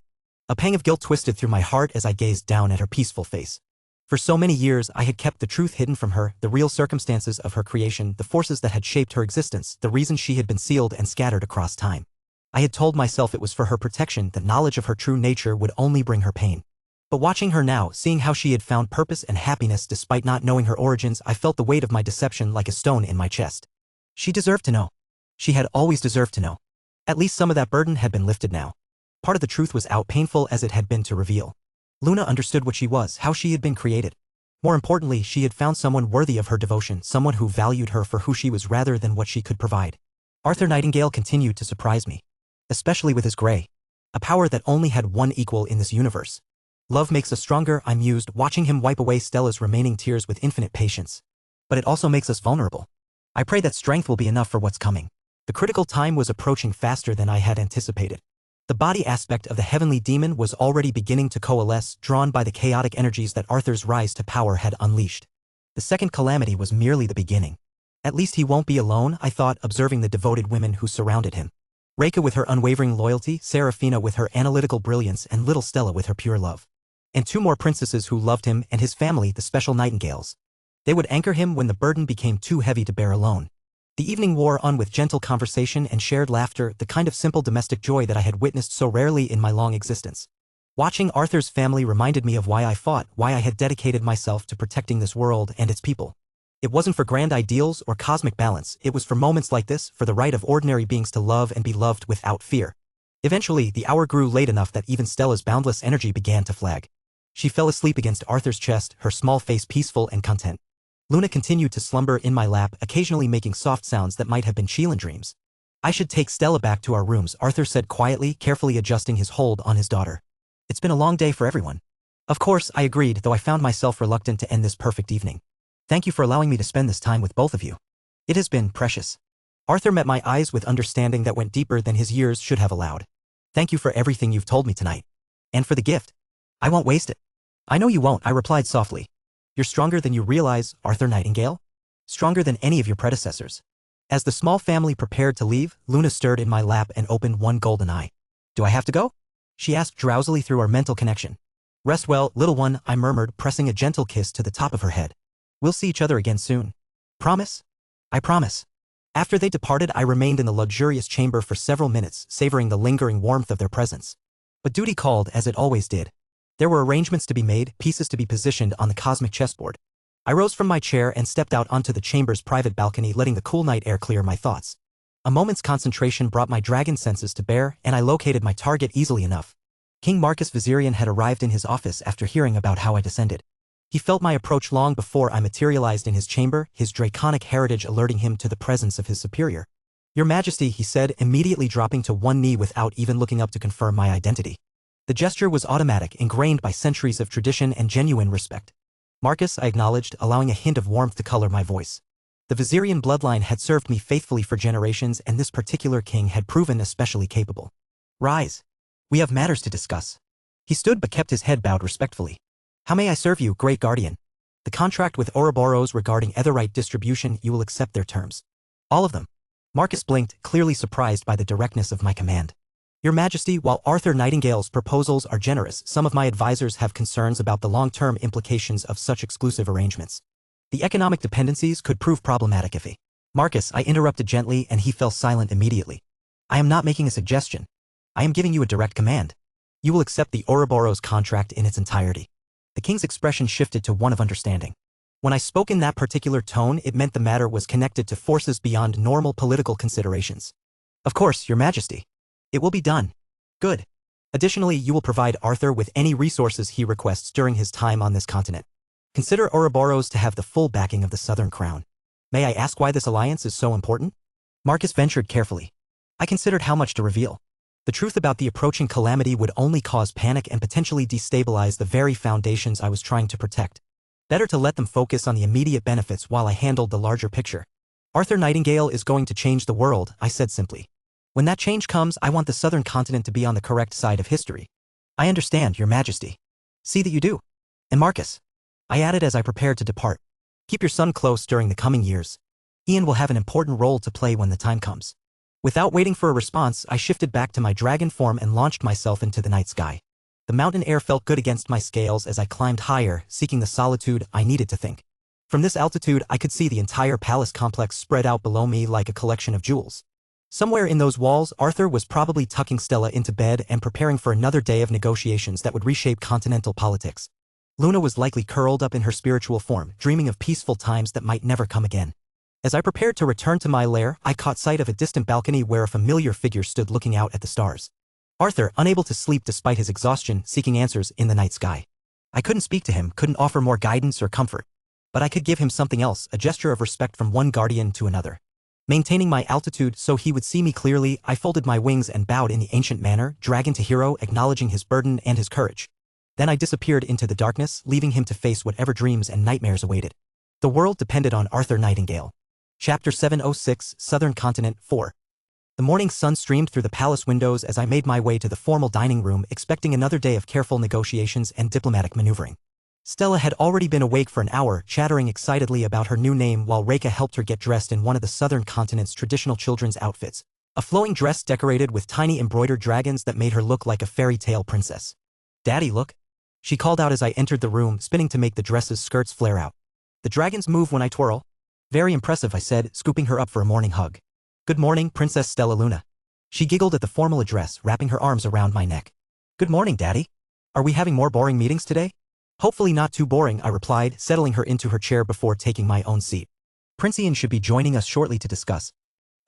A pang of guilt twisted through my heart as I gazed down at her peaceful face. For so many years I had kept the truth hidden from her, the real circumstances of her creation, the forces that had shaped her existence, the reason she had been sealed and scattered across time. I had told myself it was for her protection, that knowledge of her true nature would only bring her pain. But watching her now, seeing how she had found purpose and happiness despite not knowing her origins, I felt the weight of my deception like a stone in my chest. She deserved to know. She had always deserved to know. At least some of that burden had been lifted now. Part of the truth was out, painful as it had been to reveal. Luna understood what she was, how she had been created. More importantly, she had found someone worthy of her devotion, someone who valued her for who she was rather than what she could provide. Arthur Nightingale continued to surprise me. Especially with his gray. A power that only had one equal in this universe. Love makes us stronger, I mused, watching him wipe away Stella's remaining tears with infinite patience. But it also makes us vulnerable. I pray that strength will be enough for what's coming. The critical time was approaching faster than I had anticipated. The body aspect of the heavenly demon was already beginning to coalesce, drawn by the chaotic energies that Arthur's rise to power had unleashed. The second calamity was merely the beginning. At least he won't be alone, I thought, observing the devoted women who surrounded him. Reka with her unwavering loyalty, Seraphina with her analytical brilliance, and little Stella with her pure love. And two more princesses who loved him and his family, the special Nightingales. They would anchor him when the burden became too heavy to bear alone. The evening wore on with gentle conversation and shared laughter, the kind of simple domestic joy that I had witnessed so rarely in my long existence. Watching Arthur's family reminded me of why I fought, why I had dedicated myself to protecting this world and its people. It wasn't for grand ideals or cosmic balance, it was for moments like this, for the right of ordinary beings to love and be loved without fear. Eventually, the hour grew late enough that even Stella's boundless energy began to flag. She fell asleep against Arthur's chest, her small face peaceful and content. Luna continued to slumber in my lap, occasionally making soft sounds that might have been Chelan dreams. I should take Stella back to our rooms, Arthur said quietly, carefully adjusting his hold on his daughter. It's been a long day for everyone. Of course, I agreed, though I found myself reluctant to end this perfect evening. Thank you for allowing me to spend this time with both of you. It has been precious. Arthur met my eyes with understanding that went deeper than his years should have allowed. Thank you for everything you've told me tonight. And for the gift. I won't waste it. I know you won't, I replied softly. You're stronger than you realize, Arthur Nightingale. Stronger than any of your predecessors. As the small family prepared to leave, Luna stirred in my lap and opened one golden eye. Do I have to go? She asked drowsily through our mental connection. Rest well, little one, I murmured, pressing a gentle kiss to the top of her head. We'll see each other again soon. Promise? I promise. After they departed, I remained in the luxurious chamber for several minutes, savoring the lingering warmth of their presence. But duty called, as it always did. There were arrangements to be made, pieces to be positioned on the cosmic chessboard. I rose from my chair and stepped out onto the chamber's private balcony, letting the cool night air clear my thoughts. A moment's concentration brought my dragon senses to bear, and I located my target easily enough. King Marcus Viserion had arrived in his office after hearing about how I descended. He felt my approach long before I materialized in his chamber, his draconic heritage alerting him to the presence of his superior. Your Majesty, he said, immediately dropping to one knee without even looking up to confirm my identity. The gesture was automatic, ingrained by centuries of tradition and genuine respect. Marcus, I acknowledged, allowing a hint of warmth to color my voice. The Viserion bloodline had served me faithfully for generations, and this particular king had proven especially capable. Rise. We have matters to discuss. He stood but kept his head bowed respectfully. How may I serve you, great guardian? The contract with Ouroboros regarding etherite distribution, you will accept their terms. All of them. Marcus blinked, clearly surprised by the directness of my command. Your Majesty, while Arthur Nightingale's proposals are generous, some of my advisors have concerns about the long-term implications of such exclusive arrangements. The economic dependencies could prove problematic if Marcus, I interrupted gently, and he fell silent immediately. I am not making a suggestion. I am giving you a direct command. You will accept the Ouroboros contract in its entirety. The king's expression shifted to one of understanding. When I spoke in that particular tone, it meant the matter was connected to forces beyond normal political considerations. Of course, Your Majesty. It will be done. Good. Additionally, you will provide Arthur with any resources he requests during his time on this continent. Consider Ouroboros to have the full backing of the Southern Crown. May I ask why this alliance is so important? Marcus ventured carefully. I considered how much to reveal. The truth about the approaching calamity would only cause panic and potentially destabilize the very foundations I was trying to protect. Better to let them focus on the immediate benefits while I handled the larger picture. Arthur Nightingale is going to change the world, I said simply. When that change comes, I want the southern continent to be on the correct side of history. I understand, Your Majesty. See that you do. And Marcus, I added as I prepared to depart, keep your son close during the coming years. Ian will have an important role to play when the time comes. Without waiting for a response, I shifted back to my dragon form and launched myself into the night sky. The mountain air felt good against my scales as I climbed higher, seeking the solitude I needed to think. From this altitude, I could see the entire palace complex spread out below me like a collection of jewels. Somewhere in those walls, Arthur was probably tucking Stella into bed and preparing for another day of negotiations that would reshape continental politics. Luna was likely curled up in her spiritual form, dreaming of peaceful times that might never come again. As I prepared to return to my lair, I caught sight of a distant balcony where a familiar figure stood looking out at the stars. Arthur, unable to sleep despite his exhaustion, seeking answers in the night sky. I couldn't speak to him, couldn't offer more guidance or comfort. But I could give him something else, a gesture of respect from one guardian to another. Maintaining my altitude so he would see me clearly, I folded my wings and bowed in the ancient manner, dragon to hero, acknowledging his burden and his courage. Then I disappeared into the darkness, leaving him to face whatever dreams and nightmares awaited. The world depended on Arthur Nightingale. Chapter 706, Southern Continent 4. The morning sun streamed through the palace windows as I made my way to the formal dining room, expecting another day of careful negotiations and diplomatic maneuvering. Stella had already been awake for an hour, chattering excitedly about her new name while Reka helped her get dressed in one of the southern continent's traditional children's outfits, a flowing dress decorated with tiny embroidered dragons that made her look like a fairy tale princess. "Daddy, look," she called out as I entered the room, spinning to make the dress's skirts flare out. "The dragons move when I twirl." "Very impressive," I said, scooping her up for a morning hug. "Good morning, Princess Stella Luna." She giggled at the formal address, wrapping her arms around my neck. "Good morning, Daddy. Are we having more boring meetings today?" "Hopefully not too boring," I replied, settling her into her chair before taking my own seat. "Prince Ian should be joining us shortly to discuss."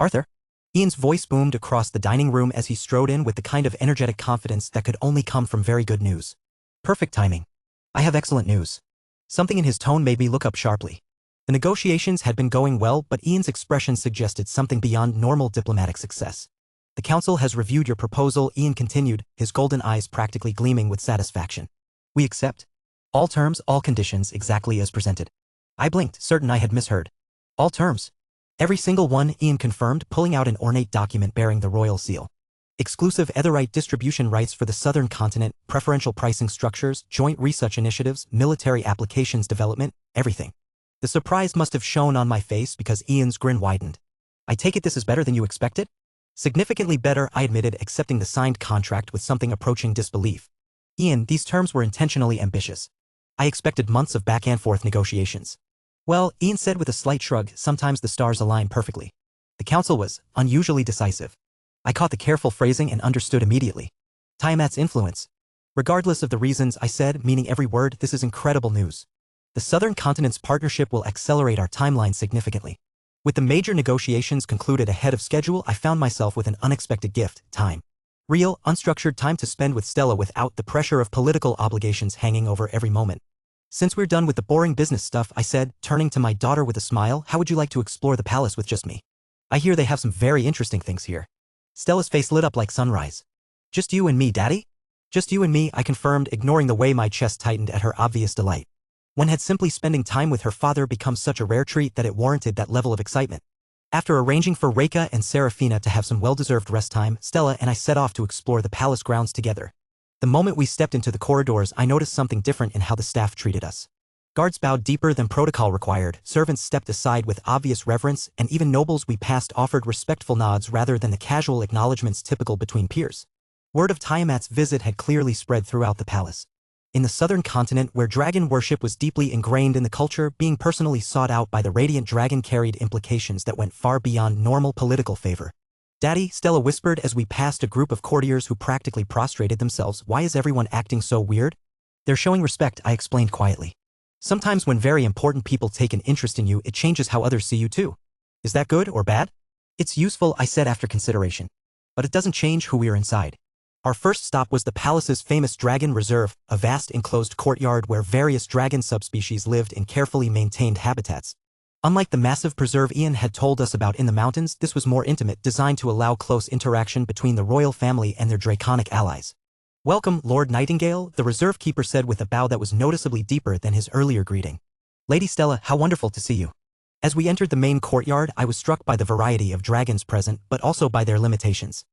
"Arthur?" Ian's voice boomed across the dining room as he strode in with the kind of energetic confidence that could only come from very good news. Perfect timing. I have excellent news. Something in his tone made me look up sharply. The negotiations had been going well, but Ian's expression suggested something beyond normal diplomatic success. "The council has reviewed your proposal," Ian continued, his golden eyes practically gleaming with satisfaction. "We accept. All terms, all conditions, exactly as presented." I blinked, certain I had misheard. "All terms?" "Every single one," Ian confirmed, pulling out an ornate document bearing the royal seal. "Exclusive etherite distribution rights for the southern continent, preferential pricing structures, joint research initiatives, military applications development, everything." The surprise must have shown on my face because Ian's grin widened. "I take it this is better than you expected?" "Significantly better," I admitted, accepting the signed contract with something approaching disbelief. "Ian, these terms were intentionally ambitious. I expected months of back-and-forth negotiations." "Well," Ian said with a slight shrug, "sometimes the stars align perfectly." The council was unusually decisive. I caught the careful phrasing and understood immediately. Tiamat's influence. "Regardless of the reasons," I said, meaning every word, "this is incredible news. The southern continent's partnership will accelerate our timeline significantly." With the major negotiations concluded ahead of schedule, I found myself with an unexpected gift: time. Real, unstructured time to spend with Stella without the pressure of political obligations hanging over every moment. "Since we're done with the boring business stuff," I said, turning to my daughter with a smile, "how would you like to explore the palace with just me? I hear they have some very interesting things here." Stella's face lit up like sunrise. "Just you and me, Daddy?" "Just you and me," I confirmed, ignoring the way my chest tightened at her obvious delight. When had simply spending time with her father become such a rare treat that it warranted that level of excitement? After arranging for Reka and Serafina to have some well-deserved rest time, Stella and I set off to explore the palace grounds together. The moment we stepped into the corridors, I noticed something different in how the staff treated us. Guards bowed deeper than protocol required, servants stepped aside with obvious reverence, and even nobles we passed offered respectful nods rather than the casual acknowledgments typical between peers. Word of Tiamat's visit had clearly spread throughout the palace. In the southern continent, where dragon worship was deeply ingrained in the culture, being personally sought out by the radiant dragon carried implications that went far beyond normal political favor. "Daddy," Stella whispered as we passed a group of courtiers who practically prostrated themselves, "why is everyone acting so weird?" "They're showing respect," I explained quietly. "Sometimes when very important people take an interest in you, it changes how others see you too. Is that good or bad?" "It's useful," I said after consideration. "But it doesn't change who we are inside." Our first stop was the palace's famous Dragon Reserve, a vast enclosed courtyard where various dragon subspecies lived in carefully maintained habitats. Unlike the massive preserve Ian had told us about in the mountains, this was more intimate, designed to allow close interaction between the royal family and their draconic allies. "Welcome, Lord Nightingale," the reserve keeper said with a bow that was noticeably deeper than his earlier greeting. "Lady Stella, how wonderful to see you." As we entered the main courtyard, I was struck by the variety of dragons present, but also by their limitations.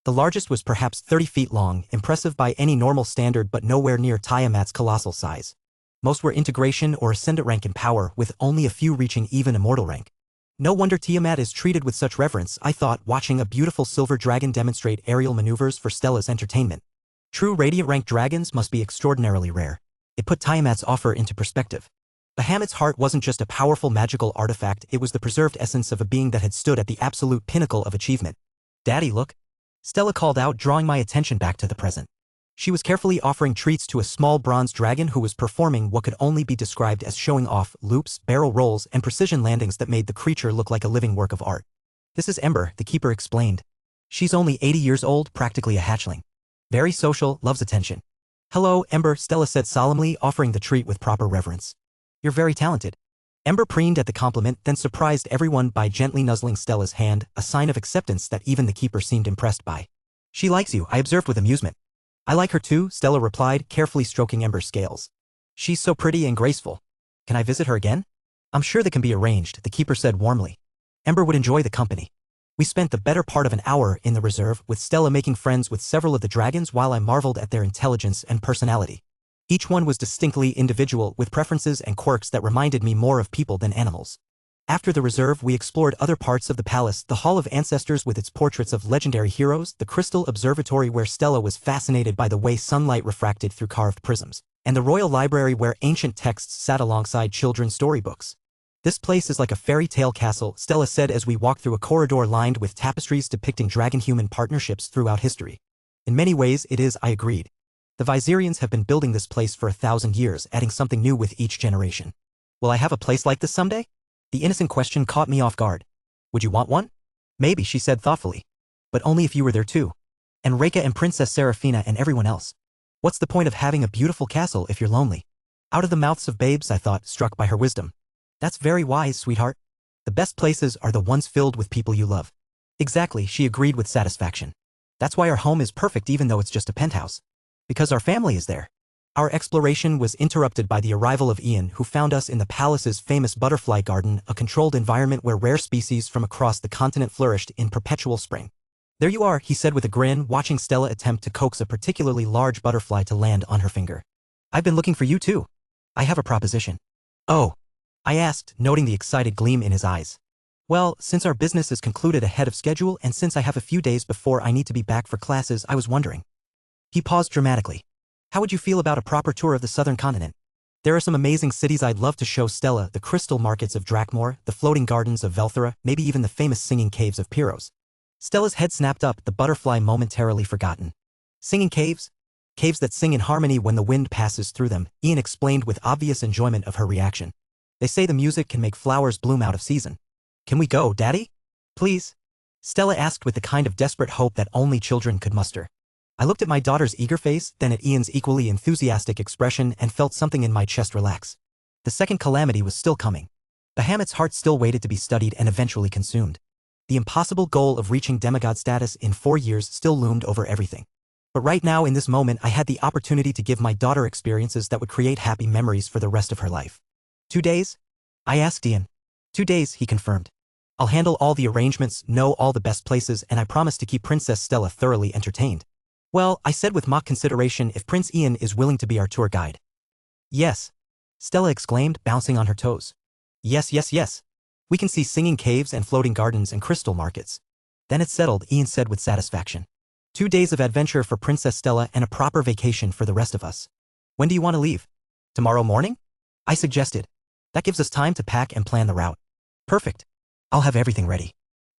The largest was perhaps 30 feet long, impressive by any normal standard but nowhere near Tiamat's colossal size. Most were integration or ascendant rank in power, with only a few reaching even immortal rank. No wonder Tiamat is treated with such reverence, I thought, watching a beautiful silver dragon demonstrate aerial maneuvers for Stella's entertainment. True radiant rank dragons must be extraordinarily rare. It put Tiamat's offer into perspective. Bahamut's heart wasn't just a powerful magical artifact, it was the preserved essence of a being that had stood at the absolute pinnacle of achievement. Daddy, look! Stella called out, drawing my attention back to the present. She was carefully offering treats to a small bronze dragon who was performing what could only be described as showing off loops, barrel rolls, and precision landings that made the creature look like a living work of art. This is Ember, the keeper explained. She's only 80 years old, practically a hatchling. Very social, loves attention. Hello, Ember, Stella said solemnly, offering the treat with proper reverence. You're very talented. Ember preened at the compliment, then surprised everyone by gently nuzzling Stella's hand, a sign of acceptance that even the keeper seemed impressed by. She likes you, I observed with amusement. I like her too, Stella replied, carefully stroking Ember's scales. She's so pretty and graceful. Can I visit her again? I'm sure that can be arranged, the keeper said warmly. Ember would enjoy the company. We spent the better part of an hour in the reserve, with Stella making friends with several of the dragons while I marveled at their intelligence and personality. Each one was distinctly individual, with preferences and quirks that reminded me more of people than animals. After the reserve, we explored other parts of the palace, the Hall of Ancestors with its portraits of legendary heroes, the Crystal Observatory where Stella was fascinated by the way sunlight refracted through carved prisms, and the Royal Library where ancient texts sat alongside children's storybooks. This place is like a fairy tale castle, Stella said as we walked through a corridor lined with tapestries depicting dragon-human partnerships throughout history. In many ways it is, I agreed. The Viserians have been building this place for 1,000 years, adding something new with each generation. Will I have a place like this someday? The innocent question caught me off guard. Would you want one? Maybe, she said thoughtfully. But only if you were there too. And Reika and Princess Serafina and everyone else. What's the point of having a beautiful castle if you're lonely? Out of the mouths of babes, I thought, struck by her wisdom. That's very wise, sweetheart. The best places are the ones filled with people you love. Exactly, she agreed with satisfaction. That's why our home is perfect even though it's just a penthouse. Because our family is there. Our exploration was interrupted by the arrival of Ian, who found us in the palace's famous butterfly garden, a controlled environment where rare species from across the continent flourished in perpetual spring. There you are, he said with a grin, watching Stella attempt to coax a particularly large butterfly to land on her finger. I've been looking for you too. I have a proposition. Oh, I asked, noting the excited gleam in his eyes. Well, since our business is concluded ahead of schedule and since I have a few days before I need to be back for classes, I was wondering. He paused dramatically. How would you feel about a proper tour of the southern continent? There are some amazing cities I'd love to show Stella, the crystal markets of Drakmor, the floating gardens of Velthera, maybe even the famous singing caves of Pyros. Stella's head snapped up, the butterfly momentarily forgotten. Singing caves? Caves that sing in harmony when the wind passes through them, Ian explained with obvious enjoyment of her reaction. They say the music can make flowers bloom out of season. Can we go, Daddy? Please? Stella asked with the kind of desperate hope that only children could muster. I looked at my daughter's eager face, then at Ian's equally enthusiastic expression and felt something in my chest relax. The second calamity was still coming. Bahamut's heart still waited to be studied and eventually consumed. The impossible goal of reaching demigod status in 4 years still loomed over everything. But right now in this moment I had the opportunity to give my daughter experiences that would create happy memories for the rest of her life. 2 days? I asked Ian. 2 days, he confirmed. I'll handle all the arrangements, know all the best places, and I promise to keep Princess Stella thoroughly entertained. Well, I said with mock consideration, if Prince Ian is willing to be our tour guide. Yes. Stella exclaimed, bouncing on her toes. Yes, yes, yes. We can see singing caves and floating gardens and crystal markets. Then it's settled, Ian said with satisfaction. 2 days of adventure for Princess Stella and a proper vacation for the rest of us. When do you want to leave? Tomorrow morning? I suggested. That gives us time to pack and plan the route. Perfect. I'll have everything ready.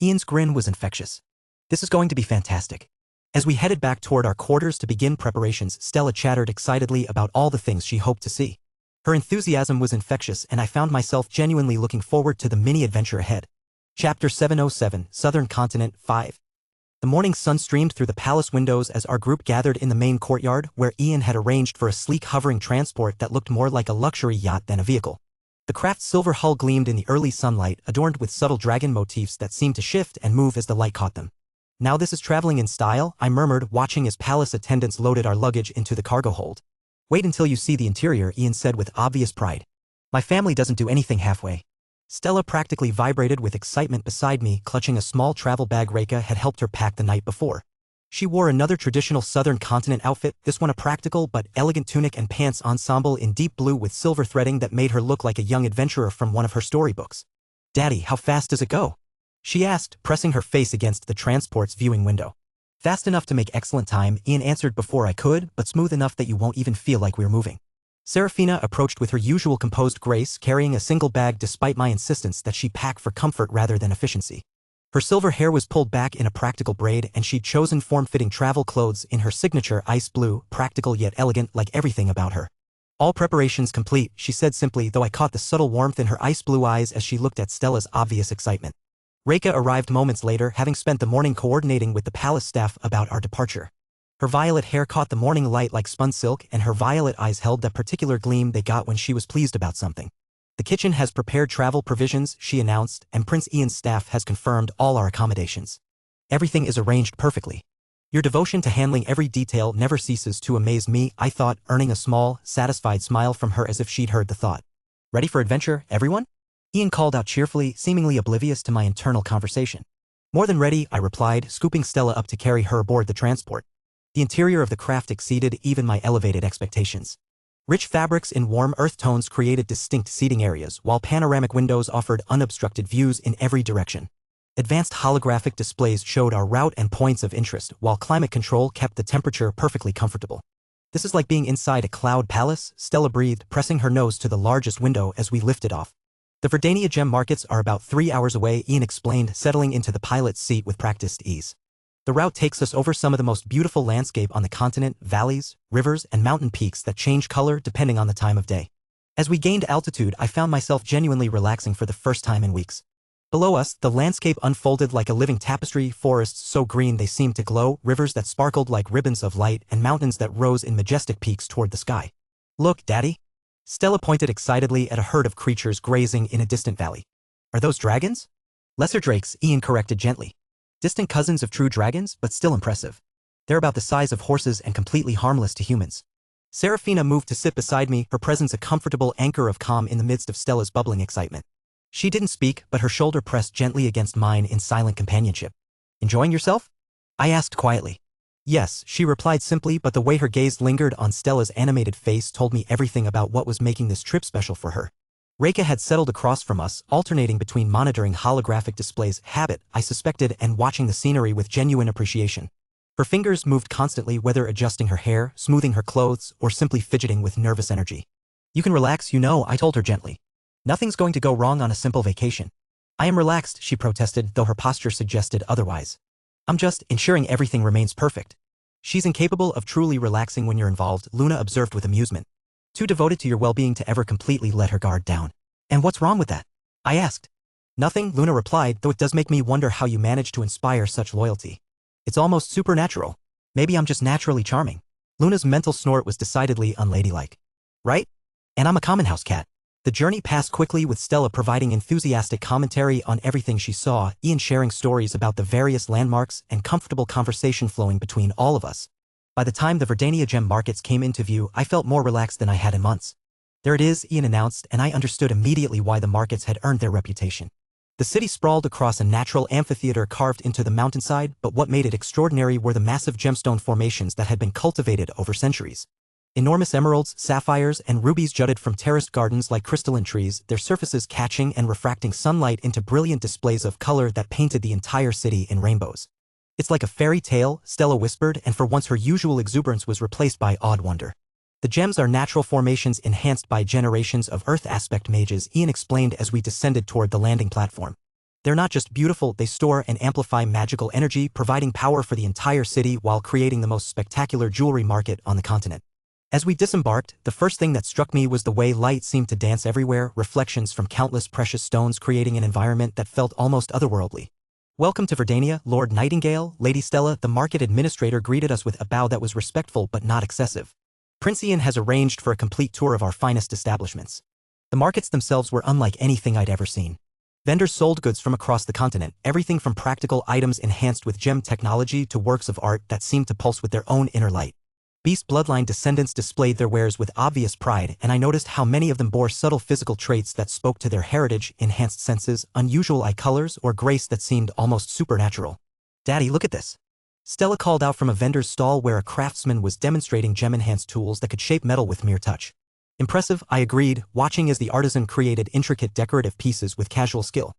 Ian's grin was infectious. This is going to be fantastic. As we headed back toward our quarters to begin preparations, Stella chattered excitedly about all the things she hoped to see. Her enthusiasm was infectious and I found myself genuinely looking forward to the mini-adventure ahead. Chapter 707, Southern Continent 5. The morning sun streamed through the palace windows as our group gathered in the main courtyard where Ian had arranged for a sleek hovering transport that looked more like a luxury yacht than a vehicle. The craft's silver hull gleamed in the early sunlight, adorned with subtle dragon motifs that seemed to shift and move as the light caught them. Now this is traveling in style, I murmured, watching as palace attendants loaded our luggage into the cargo hold. Wait until you see the interior, Ian said with obvious pride. My family doesn't do anything halfway. Stella practically vibrated with excitement beside me, clutching a small travel bag Reika had helped her pack the night before. She wore another traditional southern continent outfit, this one a practical but elegant tunic and pants ensemble in deep blue with silver threading that made her look like a young adventurer from one of her storybooks. "Daddy, how fast does it go?" she asked, pressing her face against the transport's viewing window. "Fast enough to make excellent time," Ian answered before I could, "but smooth enough that you won't even feel like we're moving." Serafina approached with her usual composed grace, carrying a single bag despite my insistence that she pack for comfort rather than efficiency. Her silver hair was pulled back in a practical braid and she'd chosen form-fitting travel clothes in her signature ice blue, practical yet elegant like everything about her. "All preparations complete," she said simply, though I caught the subtle warmth in her ice blue eyes as she looked at Stella's obvious excitement. Reika arrived moments later, having spent the morning coordinating with the palace staff about our departure. Her violet hair caught the morning light like spun silk and her violet eyes held that particular gleam they got when she was pleased about something. "The kitchen has prepared travel provisions," she announced, "and Prince Ian's staff has confirmed all our accommodations. Everything is arranged perfectly. Your devotion to handling every detail never ceases to amaze me," I thought, earning a small, satisfied smile from her as if she'd heard the thought. "Ready for adventure, everyone?" Ian called out cheerfully, seemingly oblivious to my internal conversation. "More than ready," I replied, scooping Stella up to carry her aboard the transport. The interior of the craft exceeded even my elevated expectations. Rich fabrics in warm earth tones created distinct seating areas, while panoramic windows offered unobstructed views in every direction. Advanced holographic displays showed our route and points of interest, while climate control kept the temperature perfectly comfortable. "This is like being inside a cloud palace," Stella breathed, pressing her nose to the largest window as we lifted off. "The Verdania gem markets are about 3 hours away," Ian explained, settling into the pilot's seat with practiced ease. "The route takes us over some of the most beautiful landscape on the continent, valleys, rivers, and mountain peaks that change color depending on the time of day." As we gained altitude, I found myself genuinely relaxing for the first time in weeks. Below us, the landscape unfolded like a living tapestry, forests so green they seemed to glow, rivers that sparkled like ribbons of light, and mountains that rose in majestic peaks toward the sky. "Look, Daddy." Stella pointed excitedly at a herd of creatures grazing in a distant valley. "Are those dragons?" "Lesser drakes," Ian corrected gently. "Distant cousins of true dragons, but still impressive. They're about the size of horses and completely harmless to humans." Serafina moved to sit beside me, her presence a comfortable anchor of calm in the midst of Stella's bubbling excitement. She didn't speak, but her shoulder pressed gently against mine in silent companionship. "Enjoying yourself?" I asked quietly. "Yes," she replied simply, but the way her gaze lingered on Stella's animated face told me everything about what was making this trip special for her. Reika had settled across from us, alternating between monitoring holographic displays, habit, I suspected, and watching the scenery with genuine appreciation. Her fingers moved constantly, whether adjusting her hair, smoothing her clothes, or simply fidgeting with nervous energy. "You can relax, you know," I told her gently. "Nothing's going to go wrong on a simple vacation." "I am relaxed," she protested, though her posture suggested otherwise. "I'm just ensuring everything remains perfect." "She's incapable of truly relaxing when you're involved," Luna observed with amusement. "Too devoted to your well-being to ever completely let her guard down." "And what's wrong with that?" I asked. "Nothing," Luna replied, "though it does make me wonder how you manage to inspire such loyalty. It's almost supernatural. Maybe I'm just naturally charming." Luna's mental snort was decidedly unladylike. "Right? And I'm a common house cat." The journey passed quickly, with Stella providing enthusiastic commentary on everything she saw, Ian sharing stories about the various landmarks, and comfortable conversation flowing between all of us. By the time the Verdania gem markets came into view, I felt more relaxed than I had in months. "There it is," Ian announced, and I understood immediately why the markets had earned their reputation. The city sprawled across a natural amphitheater carved into the mountainside, but what made it extraordinary were the massive gemstone formations that had been cultivated over centuries. Enormous emeralds, sapphires, and rubies jutted from terraced gardens like crystalline trees, their surfaces catching and refracting sunlight into brilliant displays of color that painted the entire city in rainbows. "It's like a fairy tale," Stella whispered, and for once her usual exuberance was replaced by awed wonder. "The gems are natural formations enhanced by generations of Earth aspect mages," Ian explained as we descended toward the landing platform. "They're not just beautiful, they store and amplify magical energy, providing power for the entire city while creating the most spectacular jewelry market on the continent." As we disembarked, the first thing that struck me was the way light seemed to dance everywhere, reflections from countless precious stones creating an environment that felt almost otherworldly. "Welcome to Verdania, Lord Nightingale," Lady Stella, the market administrator, greeted us with a bow that was respectful but not excessive. "Prince Ian has arranged for a complete tour of our finest establishments." The markets themselves were unlike anything I'd ever seen. Vendors sold goods from across the continent, everything from practical items enhanced with gem technology to works of art that seemed to pulse with their own inner light. Beast bloodline descendants displayed their wares with obvious pride, and I noticed how many of them bore subtle physical traits that spoke to their heritage, enhanced senses, unusual eye colors, or grace that seemed almost supernatural. "Daddy, look at this." Stella called out from a vendor's stall where a craftsman was demonstrating gem-enhanced tools that could shape metal with mere touch. "Impressive," I agreed, watching as the artisan created intricate decorative pieces with casual skill.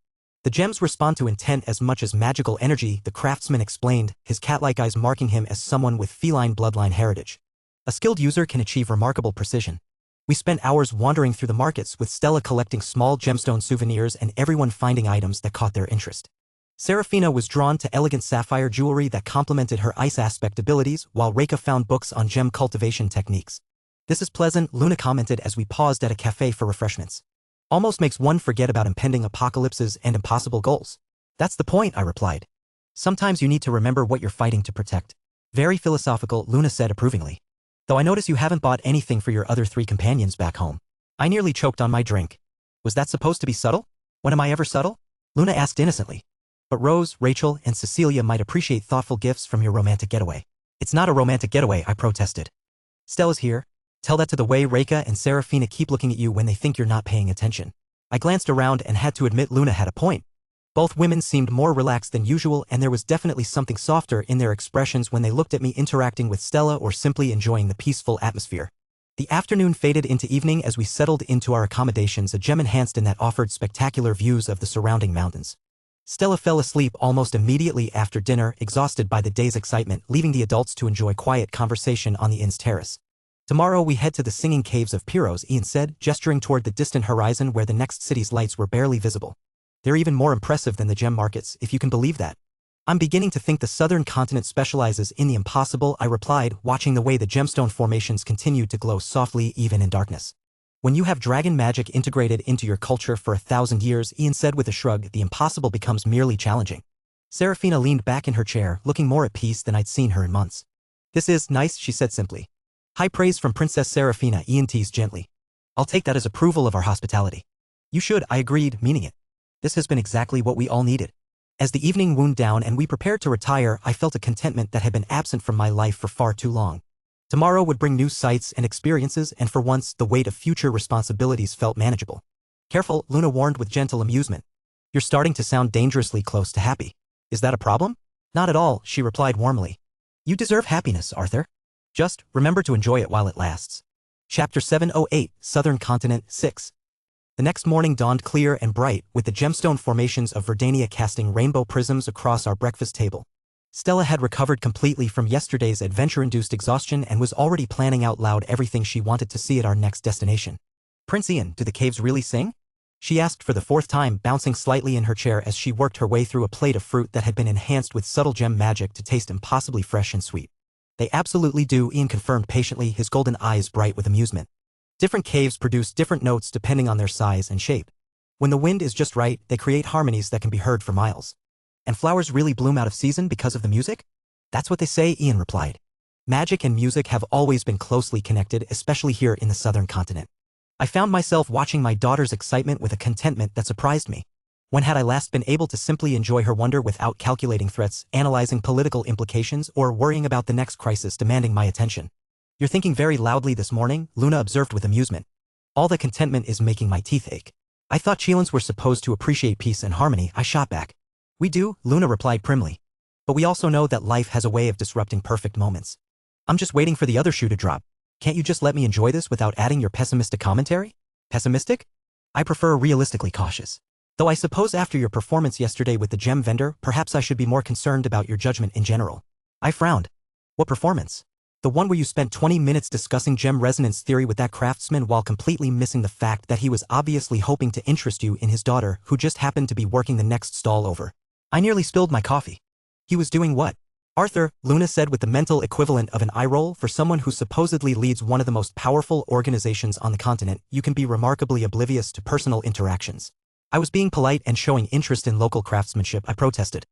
"The gems respond to intent as much as magical energy," the craftsman explained, his cat-like eyes marking him as someone with feline bloodline heritage. "A skilled user can achieve remarkable precision." We spent hours wandering through the markets, with Stella collecting small gemstone souvenirs and everyone finding items that caught their interest. Serafina was drawn to elegant sapphire jewelry that complemented her ice aspect abilities, while Reika found books on gem cultivation techniques. "This is pleasant," Luna commented as we paused at a cafe for refreshments. "Almost makes one forget about impending apocalypses and impossible goals." "That's the point," I replied. "Sometimes you need to remember what you're fighting to protect." "Very philosophical," Luna said approvingly. "Though I notice you haven't bought anything for your other 3 companions back home." I nearly choked on my drink. Was that supposed to be subtle? When am I ever subtle? Luna asked innocently. "But Rose, Rachel, and Cecilia might appreciate thoughtful gifts from your romantic getaway." "It's not a romantic getaway," I protested. "Stella's here. Tell that to the way Reika and Serafina keep looking at you when they think you're not paying attention." I glanced around and had to admit Luna had a point. Both women seemed more relaxed than usual, and there was definitely something softer in their expressions when they looked at me interacting with Stella or simply enjoying the peaceful atmosphere. The afternoon faded into evening as we settled into our accommodations, a gem-enhanced inn that offered spectacular views of the surrounding mountains. Stella fell asleep almost immediately after dinner, exhausted by the day's excitement, leaving the adults to enjoy quiet conversation on the inn's terrace. "Tomorrow we head to the singing caves of Pyros," Ian said, gesturing toward the distant horizon where the next city's lights were barely visible. "They're even more impressive than the gem markets, if you can believe that." "I'm beginning to think the southern continent specializes in the impossible," I replied, watching the way the gemstone formations continued to glow softly even in darkness. "When you have dragon magic integrated into your culture for 1,000 years," Ian said with a shrug, "the impossible becomes merely challenging." Serafina leaned back in her chair, looking more at peace than I'd seen her in months. "This is nice," she said simply. "High praise from Princess Serafina," Ian teased gently. "I'll take that as approval of our hospitality." "You should," I agreed, meaning it. This has been exactly what we all needed. As the evening wound down and we prepared to retire, I felt a contentment that had been absent from my life for far too long. Tomorrow would bring new sights and experiences, and for once, the weight of future responsibilities felt manageable. "Careful," Luna warned with gentle amusement. "You're starting to sound dangerously close to happy." "Is that a problem?" "Not at all," she replied warmly. "You deserve happiness, Arthur. Just remember to enjoy it while it lasts." Chapter 708, Southern Continent 6. The next morning dawned clear and bright, with the gemstone formations of Verdania casting rainbow prisms across our breakfast table. Stella had recovered completely from yesterday's adventure-induced exhaustion and was already planning out loud everything she wanted to see at our next destination. "Prince Ian, do the caves really sing?" she asked for the 4th time, bouncing slightly in her chair as she worked her way through a plate of fruit that had been enhanced with subtle gem magic to taste impossibly fresh and sweet. "They absolutely do," Ian confirmed patiently, his golden eyes bright with amusement. "Different caves produce different notes depending on their size and shape. When the wind is just right, they create harmonies that can be heard for miles." "And flowers really bloom out of season because of the music?" "That's what they say," Ian replied. "Magic and music have always been closely connected, especially here in the southern continent." I found myself watching my daughter's excitement with a contentment that surprised me. When had I last been able to simply enjoy her wonder without calculating threats, analyzing political implications, or worrying about the next crisis demanding my attention? "You're thinking very loudly this morning," Luna observed with amusement. "All the contentment is making my teeth ache." "I thought Cheelans were supposed to appreciate peace and harmony," I shot back. "We do," Luna replied primly. "But we also know that life has a way of disrupting perfect moments." "I'm just waiting for the other shoe to drop. Can't you just let me enjoy this without adding your pessimistic commentary?" "Pessimistic? I prefer realistically cautious. Though I suppose after your performance yesterday with the gem vendor, perhaps I should be more concerned about your judgment in general." I frowned. "What performance?" "The one where you spent 20 minutes discussing gem resonance theory with that craftsman while completely missing the fact that he was obviously hoping to interest you in his daughter, who just happened to be working the next stall over." I nearly spilled my coffee. "He was doing what?" "Arthur," Luna said with the mental equivalent of an eye roll, "for someone who supposedly leads one of the most powerful organizations on the continent, you can be remarkably oblivious to personal interactions." "I was being polite and showing interest in local craftsmanship," I protested.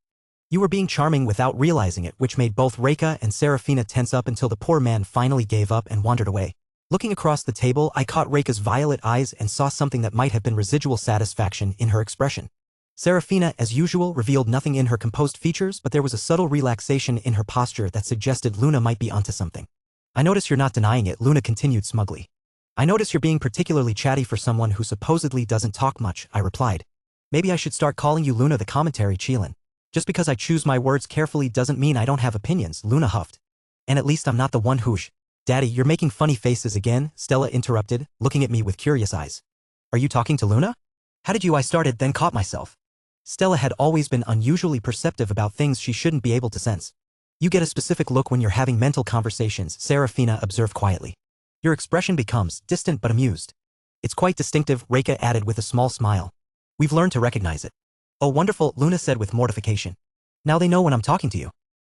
"You were being charming without realizing it," which made both Reika and Serafina tense up until the poor man finally gave up and wandered away. Looking across the table, I caught Reika's violet eyes and saw something that might have been residual satisfaction in her expression. Serafina, as usual, revealed nothing in her composed features, but there was a subtle relaxation in her posture that suggested Luna might be onto something. I notice you're not denying it, Luna continued smugly. I notice you're being particularly chatty for someone who supposedly doesn't talk much, I replied. Maybe I should start calling you Luna the commentary Chilin. Just because I choose my words carefully doesn't mean I don't have opinions, Luna huffed. And at least I'm not the one who's. Daddy, you're making funny faces again, Stella interrupted, looking at me with curious eyes. Are you talking to Luna? How did you? I started, then caught myself. Stella had always been unusually perceptive about things she shouldn't be able to sense. You get a specific look when you're having mental conversations, Serafina observed quietly. Your expression becomes distant but amused. It's quite distinctive, Reika added with a small smile. We've learned to recognize it. Oh, wonderful, Luna said with mortification. Now they know when I'm talking to you.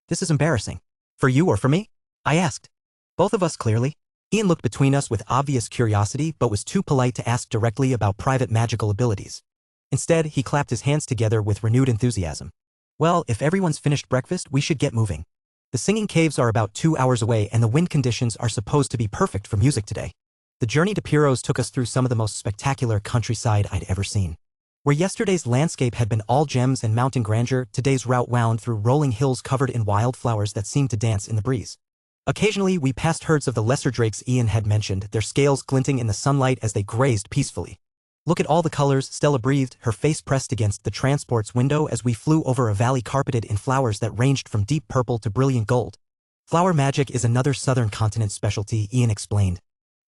This is embarrassing. For you or for me? I asked. Both of us, clearly. Ian looked between us with obvious curiosity but was too polite to ask directly about private magical abilities. Instead, he clapped his hands together with renewed enthusiasm. Well, if everyone's finished breakfast, we should get moving. The singing caves are about 2 hours away and the wind conditions are supposed to be perfect for music today. The journey to Piros took us through some of the most spectacular countryside I'd ever seen. Where yesterday's landscape had been all gems and mountain grandeur, today's route wound through rolling hills covered in wildflowers that seemed to dance in the breeze. Occasionally, we passed herds of the lesser drakes Ian had mentioned, their scales glinting in the sunlight as they grazed peacefully. Look at all the colors, Stella breathed, her face pressed against the transport's window as we flew over a valley carpeted in flowers that ranged from deep purple to brilliant gold. Flower magic is another southern continent specialty, Ian explained.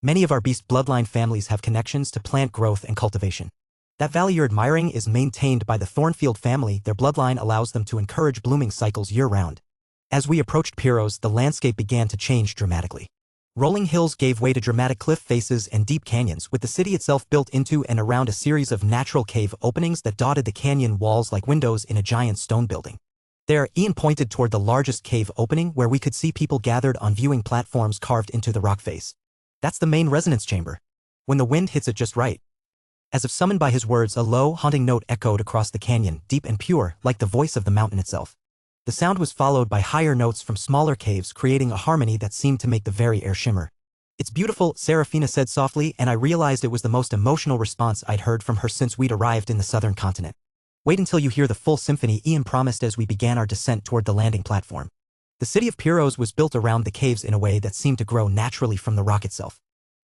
Many of our beast bloodline families have connections to plant growth and cultivation. That valley you're admiring is maintained by the Thornfield family. Their bloodline allows them to encourage blooming cycles year-round. As we approached Piros, the landscape began to change dramatically. Rolling hills gave way to dramatic cliff faces and deep canyons, with the city itself built into and around a series of natural cave openings that dotted the canyon walls like windows in a giant stone building. There, Ian pointed toward the largest cave opening where we could see people gathered on viewing platforms carved into the rock face. That's the main resonance chamber. When the wind hits it just right. As if summoned by his words, a low, haunting note echoed across the canyon, deep and pure, like the voice of the mountain itself. The sound was followed by higher notes from smaller caves, creating a harmony that seemed to make the very air shimmer. It's beautiful, Serafina said softly, and I realized it was the most emotional response I'd heard from her since we'd arrived in the southern continent. Wait until you hear the full symphony, Ian promised as we began our descent toward the landing platform. The city of Piros was built around the caves in a way that seemed to grow naturally from the rock itself.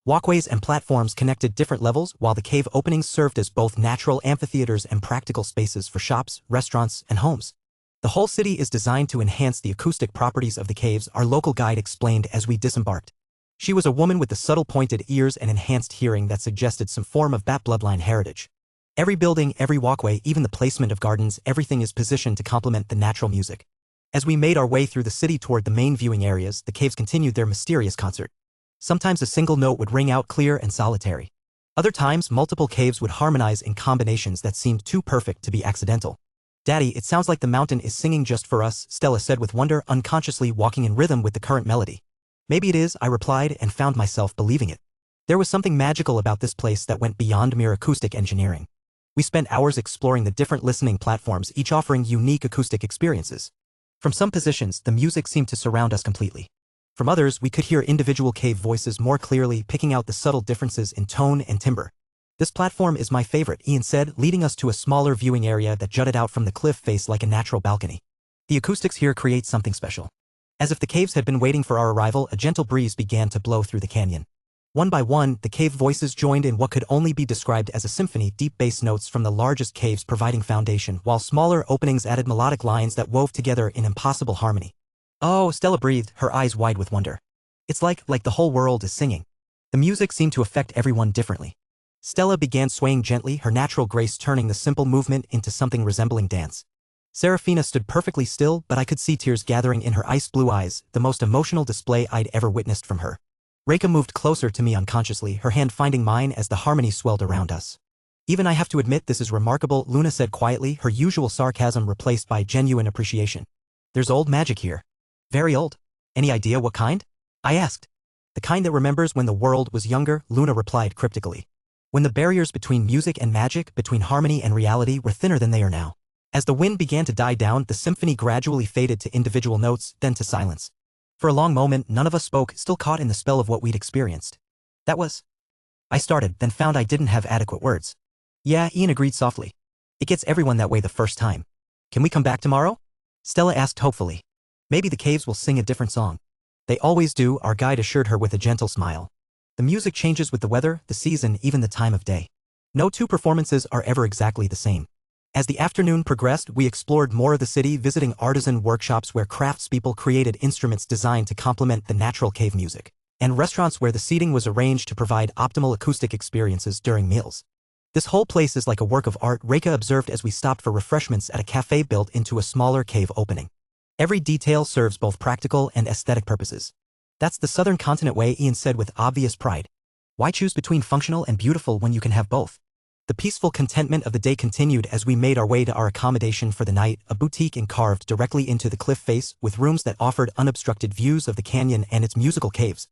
Walkways and platforms connected different levels, while the cave openings served as both natural amphitheaters and practical spaces for shops, restaurants, and homes. The whole city is designed to enhance the acoustic properties of the caves, our local guide explained as we disembarked. She was a woman with the subtle pointed ears and enhanced hearing that suggested some form of Bat bloodline heritage. Every building, every walkway, even the placement of gardens, everything is positioned to complement the natural music. As we made our way through the city toward the main viewing areas, the caves continued their mysterious concert. Sometimes a single note would ring out clear and solitary. Other times, multiple caves would harmonize in combinations that seemed too perfect to be accidental. Daddy, it sounds like the mountain is singing just for us, Stella said with wonder, unconsciously walking in rhythm with the current melody. Maybe it is, I replied, and found myself believing it. There was something magical about this place that went beyond mere acoustic engineering. We spent hours exploring the different listening platforms, each offering unique acoustic experiences. From some positions, the music seemed to surround us completely. From others, we could hear individual cave voices more clearly, picking out the subtle differences in tone and timbre. This platform is my favorite, Ian said, leading us to a smaller viewing area that jutted out from the cliff face like a natural balcony. The acoustics here create something special. As if the caves had been waiting for our arrival, a gentle breeze began to blow through the canyon. One by one, the cave voices joined in what could only be described as a symphony, deep bass notes from the largest caves providing foundation, while smaller openings added melodic lines that wove together in impossible harmony. Oh, Stella breathed, her eyes wide with wonder. It's like the whole world is singing. The music seemed to affect everyone differently. Stella began swaying gently, her natural grace turning the simple movement into something resembling dance. Serafina stood perfectly still, but I could see tears gathering in her ice-blue eyes, the most emotional display I'd ever witnessed from her. Reika moved closer to me unconsciously, her hand finding mine as the harmony swelled around us. Even I have to admit this is remarkable, Luna said quietly, her usual sarcasm replaced by genuine appreciation. There's old magic here. Very old. Any idea what kind? I asked. The kind that remembers when the world was younger, Luna replied cryptically. When the barriers between music and magic, between harmony and reality, were thinner than they are now. As the wind began to die down, the symphony gradually faded to individual notes, then to silence. For a long moment, none of us spoke, still caught in the spell of what we'd experienced. That was... I started, then found I didn't have adequate words. Yeah, Ian agreed softly. It gets everyone that way the first time. Can we come back tomorrow? Stella asked hopefully. Maybe the caves will sing a different song. They always do, our guide assured her with a gentle smile. The music changes with the weather, the season, even the time of day. No two performances are ever exactly the same. As the afternoon progressed, we explored more of the city, visiting artisan workshops where craftspeople created instruments designed to complement the natural cave music, and restaurants where the seating was arranged to provide optimal acoustic experiences during meals. This whole place is like a work of art, Reika observed as we stopped for refreshments at a cafe built into a smaller cave opening. Every detail serves both practical and aesthetic purposes. That's the Southern Continent way, Ian said with obvious pride. Why choose between functional and beautiful when you can have both? The peaceful contentment of the day continued as we made our way to our accommodation for the night, a boutique carved directly into the cliff face with rooms that offered unobstructed views of the canyon and its musical caves.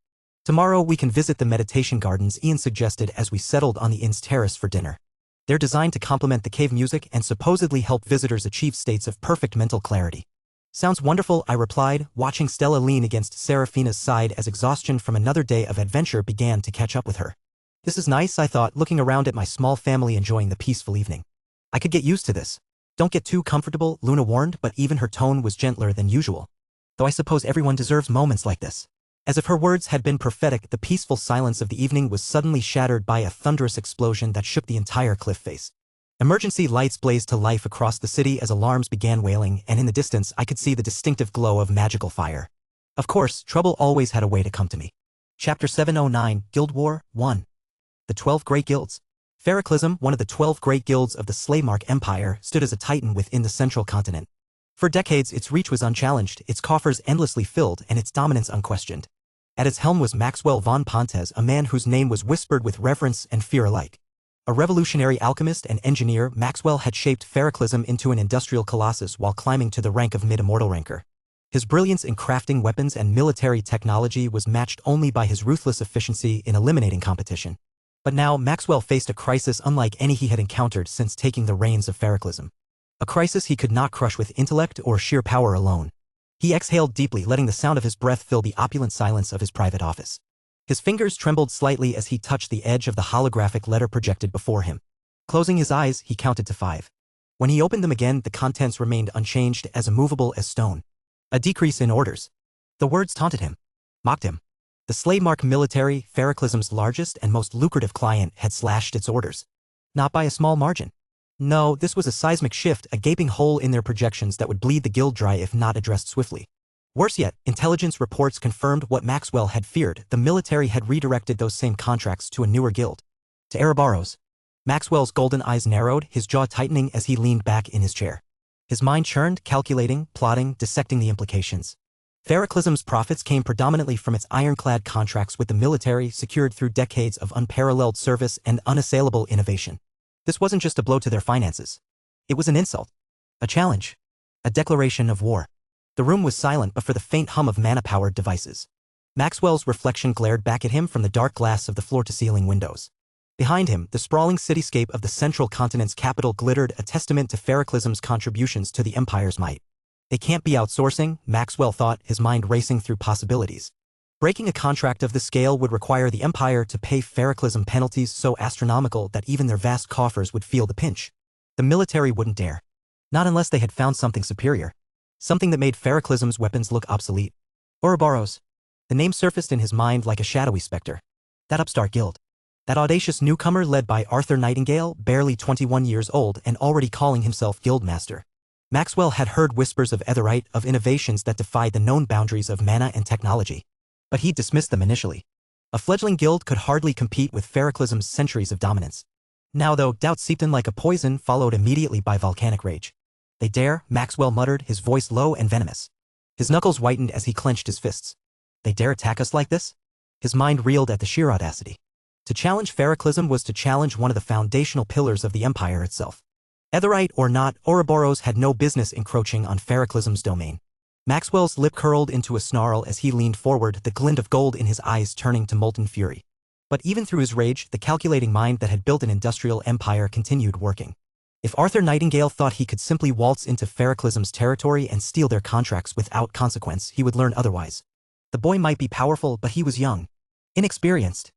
Tomorrow we can visit the meditation gardens, Ian suggested as we settled on the inn's terrace for dinner. They're designed to complement the cave music and supposedly help visitors achieve states of perfect mental clarity. Sounds wonderful, I replied, watching Stella lean against Serafina's side as exhaustion from another day of adventure began to catch up with her. This is nice, I thought, looking around at my small family enjoying the peaceful evening. I could get used to this. Don't get too comfortable, Luna warned, but even her tone was gentler than usual. Though I suppose everyone deserves moments like this. As if her words had been prophetic, the peaceful silence of the evening was suddenly shattered by a thunderous explosion that shook the entire cliff face. Emergency lights blazed to life across the city as alarms began wailing, and in the distance I could see the distinctive glow of magical fire. Of course, trouble always had a way to come to me. Chapter 709, Guild War 1. The 12 Great Guilds. Feroclism, one of the 12 great guilds of the Slaymark Empire, stood as a titan within the central continent. For decades its reach was unchallenged, its coffers endlessly filled, and its dominance unquestioned. At its helm was Maxwell von Pontes, a man whose name was whispered with reverence and fear alike. A revolutionary alchemist and engineer, Maxwell had shaped feroclism into an industrial colossus while climbing to the rank of mid-immortal ranker. His brilliance in crafting weapons and military technology was matched only by his ruthless efficiency in eliminating competition. But now Maxwell faced a crisis unlike any he had encountered since taking the reins of feroclism. A crisis he could not crush with intellect or sheer power alone. He exhaled deeply, letting the sound of his breath fill the opulent silence of his private office. His fingers trembled slightly as he touched the edge of the holographic letter projected before him. Closing his eyes, he counted to 5. When he opened them again, the contents remained unchanged, as immovable as stone. A decrease in orders. The words taunted him, mocked him. The Slaymark military, feroclism's largest and most lucrative client, had slashed its orders. Not by a small margin. No, this was a seismic shift, a gaping hole in their projections that would bleed the guild dry if not addressed swiftly. Worse yet, intelligence reports confirmed what Maxwell had feared. The military had redirected those same contracts to a newer guild. To Ouroboros. Maxwell's golden eyes narrowed, his jaw tightening as he leaned back in his chair. His mind churned, calculating, plotting, dissecting the implications. Feroclism's profits came predominantly from its ironclad contracts with the military, secured through decades of unparalleled service and unassailable innovation. This wasn't just a blow to their finances. It was an insult. A challenge. A declaration of war. The room was silent but for the faint hum of mana-powered devices. Maxwell's reflection glared back at him from the dark glass of the floor-to-ceiling windows. Behind him, the sprawling cityscape of the central continent's capital glittered, a testament to feroclism's contributions to the Empire's might. They can't be outsourcing, Maxwell thought, his mind racing through possibilities. Breaking a contract of this scale would require the Empire to pay feroclism penalties so astronomical that even their vast coffers would feel the pinch. The military wouldn't dare. Not unless they had found something superior. Something that made feroclism's weapons look obsolete. Ouroboros. The name surfaced in his mind like a shadowy specter. That upstart guild. That audacious newcomer led by Arthur Nightingale, barely 21 years old and already calling himself guildmaster. Maxwell had heard whispers of Etherite, of innovations that defied the known boundaries of mana and technology. But he dismissed them initially. A fledgling guild could hardly compete with feroclism's centuries of dominance. Now though, doubt seeped in like a poison, followed immediately by volcanic rage. They dare, Maxwell muttered, his voice low and venomous. His knuckles whitened as he clenched his fists. They dare attack us like this? His mind reeled at the sheer audacity. To challenge feroclism was to challenge one of the foundational pillars of the Empire itself. Etherite or not, Ouroboros had no business encroaching on feroclism's domain. Maxwell's lip curled into a snarl as he leaned forward, the glint of gold in his eyes turning to molten fury. But even through his rage, the calculating mind that had built an industrial empire continued working. If Arthur Nightingale thought he could simply waltz into feroclism's territory and steal their contracts without consequence, he would learn otherwise. The boy might be powerful, but he was young. Inexperienced.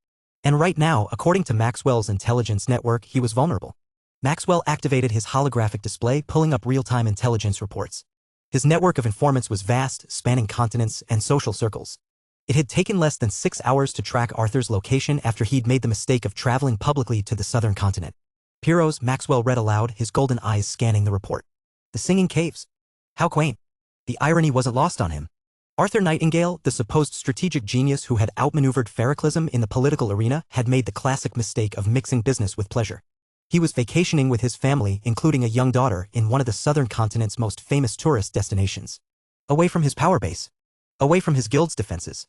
And right now, according to Maxwell's intelligence network, he was vulnerable. Maxwell activated his holographic display, pulling up real-time intelligence reports. His network of informants was vast, spanning continents and social circles. It had taken less than 6 hours to track Arthur's location after he'd made the mistake of traveling publicly to the southern continent. Piros, Maxwell read aloud, his golden eyes scanning the report. The singing caves. How quaint. The irony wasn't lost on him. Arthur Nightingale, the supposed strategic genius who had outmaneuvered Feroclism in the political arena, had made the classic mistake of mixing business with pleasure. He was vacationing with his family, including a young daughter, in one of the southern continent's most famous tourist destinations. Away from his power base. Away from his guild's defenses.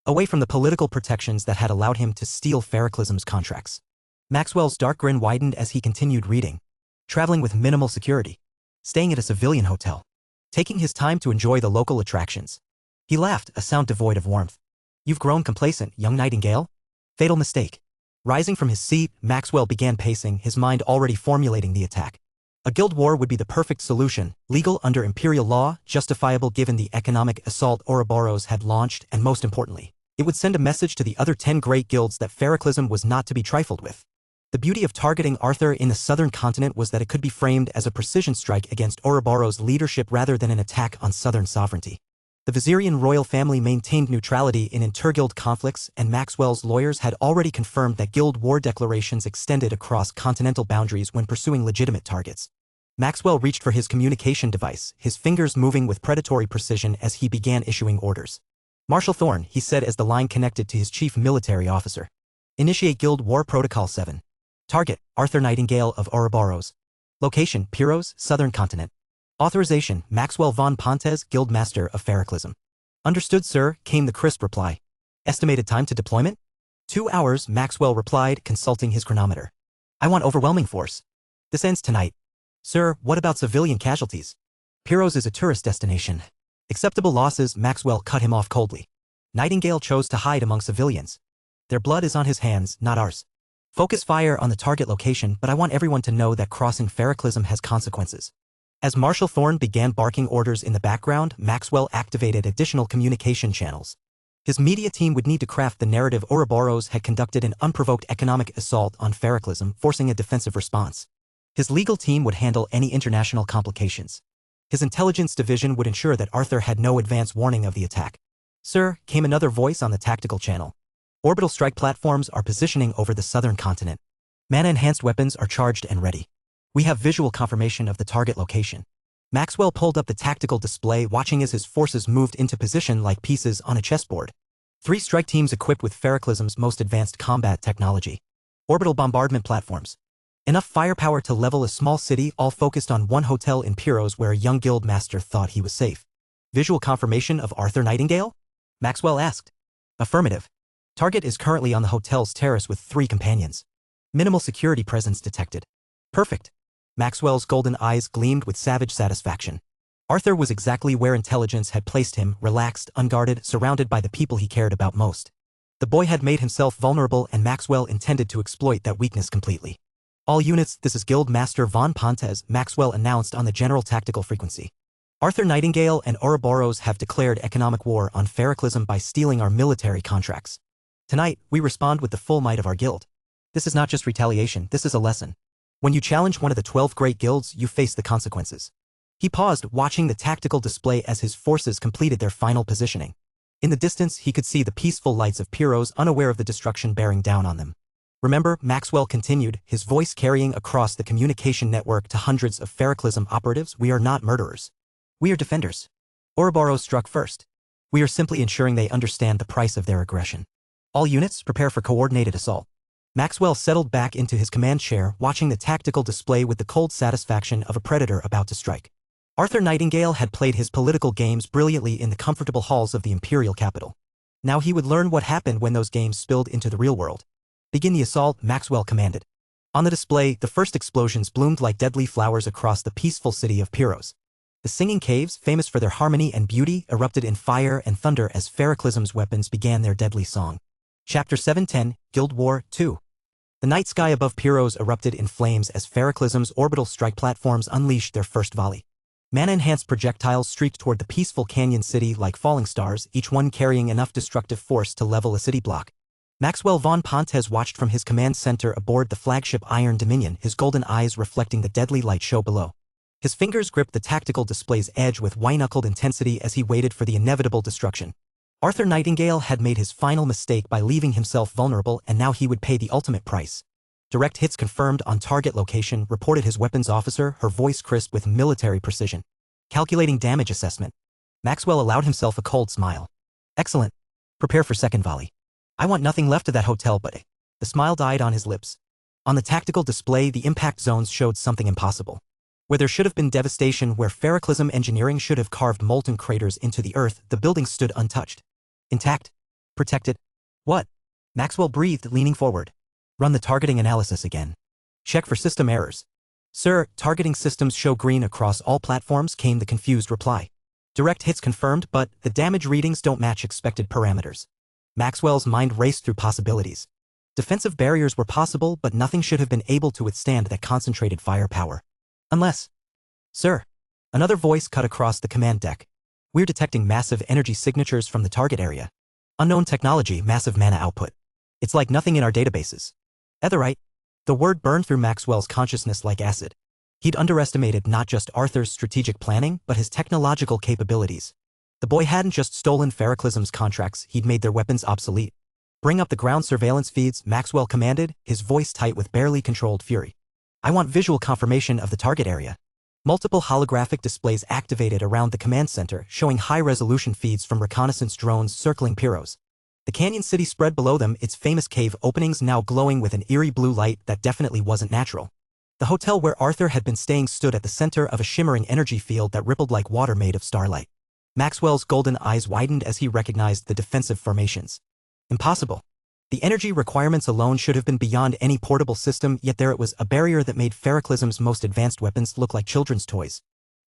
Away from the political protections that had allowed him to steal Feroclism's contracts. Maxwell's dark grin widened as he continued reading. Traveling with minimal security. Staying at a civilian hotel. Taking his time to enjoy the local attractions. He laughed, a sound devoid of warmth. You've grown complacent, young Nightingale? Fatal mistake. Rising from his seat, Maxwell began pacing, his mind already formulating the attack. A guild war would be the perfect solution, legal under imperial law, justifiable given the economic assault Ouroboros had launched, and most importantly, it would send a message to the other 10 great guilds that Feroclism was not to be trifled with. The beauty of targeting Arthur in the southern continent was that it could be framed as a precision strike against Ouroboros' leadership rather than an attack on southern sovereignty. The Vizirian royal family maintained neutrality in interguild conflicts, and Maxwell's lawyers had already confirmed that guild war declarations extended across continental boundaries when pursuing legitimate targets. Maxwell reached for his communication device, his fingers moving with predatory precision as he began issuing orders. Marshal Thorne, he said as the line connected to his chief military officer. Initiate Guild War Protocol 7. Target, Arthur Nightingale of Ouroboros. Location, Piros, Southern Continent. Authorization, Maxwell von Pontes, Guildmaster of Feroclism. Understood, sir, came the crisp reply. Estimated time to deployment? 2 hours, Maxwell replied, consulting his chronometer. I want overwhelming force. This ends tonight. Sir, what about civilian casualties? Piros is a tourist destination. Acceptable losses, Maxwell cut him off coldly. Nightingale chose to hide among civilians. Their blood is on his hands, not ours. Focus fire on the target location, but I want everyone to know that crossing Feroclism has consequences. As Marshal Thorne began barking orders in the background, Maxwell activated additional communication channels. His media team would need to craft the narrative Ouroboros had conducted an unprovoked economic assault on Feroclism, forcing a defensive response. His legal team would handle any international complications. His intelligence division would ensure that Arthur had no advance warning of the attack. Sir, came another voice on the tactical channel. Orbital strike platforms are positioning over the southern continent. Mana-enhanced weapons are charged and ready. We have visual confirmation of the target location. Maxwell pulled up the tactical display, watching as his forces moved into position like pieces on a chessboard. 3 strike teams equipped with Feroclism's most advanced combat technology. Orbital bombardment platforms. Enough firepower to level a small city, all focused on one hotel in Piros where a young guild master thought he was safe. Visual confirmation of Arthur Nightingale? Maxwell asked. Affirmative. Target is currently on the hotel's terrace with 3 companions. Minimal security presence detected. Perfect. Maxwell's golden eyes gleamed with savage satisfaction. Arthur was exactly where intelligence had placed him, relaxed, unguarded, surrounded by the people he cared about most. The boy had made himself vulnerable, and Maxwell intended to exploit that weakness completely. All units, this is Guild Master von Pontes, Maxwell announced on the general tactical frequency. Arthur Nightingale and Ouroboros have declared economic war on Feroclism by stealing our military contracts. Tonight, we respond with the full might of our guild. This is not just retaliation, this is a lesson. When you challenge one of the 12 great guilds, you face the consequences. He paused, watching the tactical display as his forces completed their final positioning. In the distance, he could see the peaceful lights of Piros, unaware of the destruction bearing down on them. Remember, Maxwell continued, his voice carrying across the communication network to hundreds of Feroclism operatives, we are not murderers. We are defenders. Ouroboros struck first. We are simply ensuring they understand the price of their aggression. All units, prepare for coordinated assault. Maxwell settled back into his command chair, watching the tactical display with the cold satisfaction of a predator about to strike. Arthur Nightingale had played his political games brilliantly in the comfortable halls of the imperial capital. Now he would learn what happened when those games spilled into the real world. Begin the assault, Maxwell commanded. On the display, the first explosions bloomed like deadly flowers across the peaceful city of Piros. The singing caves, famous for their harmony and beauty, erupted in fire and thunder as Feroclism's weapons began their deadly song. Chapter 710, Guild War 2. The night sky above Piros erupted in flames as Feroclism's orbital strike platforms unleashed their first volley. Mana-enhanced projectiles streaked toward the peaceful canyon city like falling stars, each one carrying enough destructive force to level a city block. Maxwell von Pontes watched from his command center aboard the flagship Iron Dominion, his golden eyes reflecting the deadly light show below. His fingers gripped the tactical display's edge with white-knuckled intensity as he waited for the inevitable destruction. Arthur Nightingale had made his final mistake by leaving himself vulnerable, and now he would pay the ultimate price. Direct hits confirmed on target location, reported his weapons officer, her voice crisp with military precision. Calculating damage assessment. Maxwell allowed himself a cold smile. Excellent. Prepare for second volley. I want nothing left of that hotel but... The smile died on his lips. On the tactical display, the impact zones showed something impossible. Where there should have been devastation, where ferroclasm engineering should have carved molten craters into the earth, the building stood untouched. Intact. Protected. What? Maxwell breathed, leaning forward. Run the targeting analysis again. Check for system errors. Sir, targeting systems show green across all platforms, came the confused reply. Direct hits confirmed, but the damage readings don't match expected parameters. Maxwell's mind raced through possibilities. Defensive barriers were possible, but nothing should have been able to withstand that concentrated firepower. Unless... Sir. Another voice cut across the command deck. We're detecting massive energy signatures from the target area. Unknown technology, massive mana output. It's like nothing in our databases. Etherite. The word burned through Maxwell's consciousness like acid. He'd underestimated not just Arthur's strategic planning, but his technological capabilities. The boy hadn't just stolen ferroclasm's contracts, he'd made their weapons obsolete. Bring up the ground surveillance feeds, Maxwell commanded, his voice tight with barely controlled fury. I want visual confirmation of the target area. Multiple holographic displays activated around the command center, showing high-resolution feeds from reconnaissance drones circling Pyros. The canyon city spread below them, its famous cave openings now glowing with an eerie blue light that definitely wasn't natural. The hotel where Arthur had been staying stood at the center of a shimmering energy field that rippled like water made of starlight. Maxwell's golden eyes widened as he recognized the defensive formations. Impossible. The energy requirements alone should have been beyond any portable system, yet there it was, a barrier that made ferroclasm's most advanced weapons look like children's toys.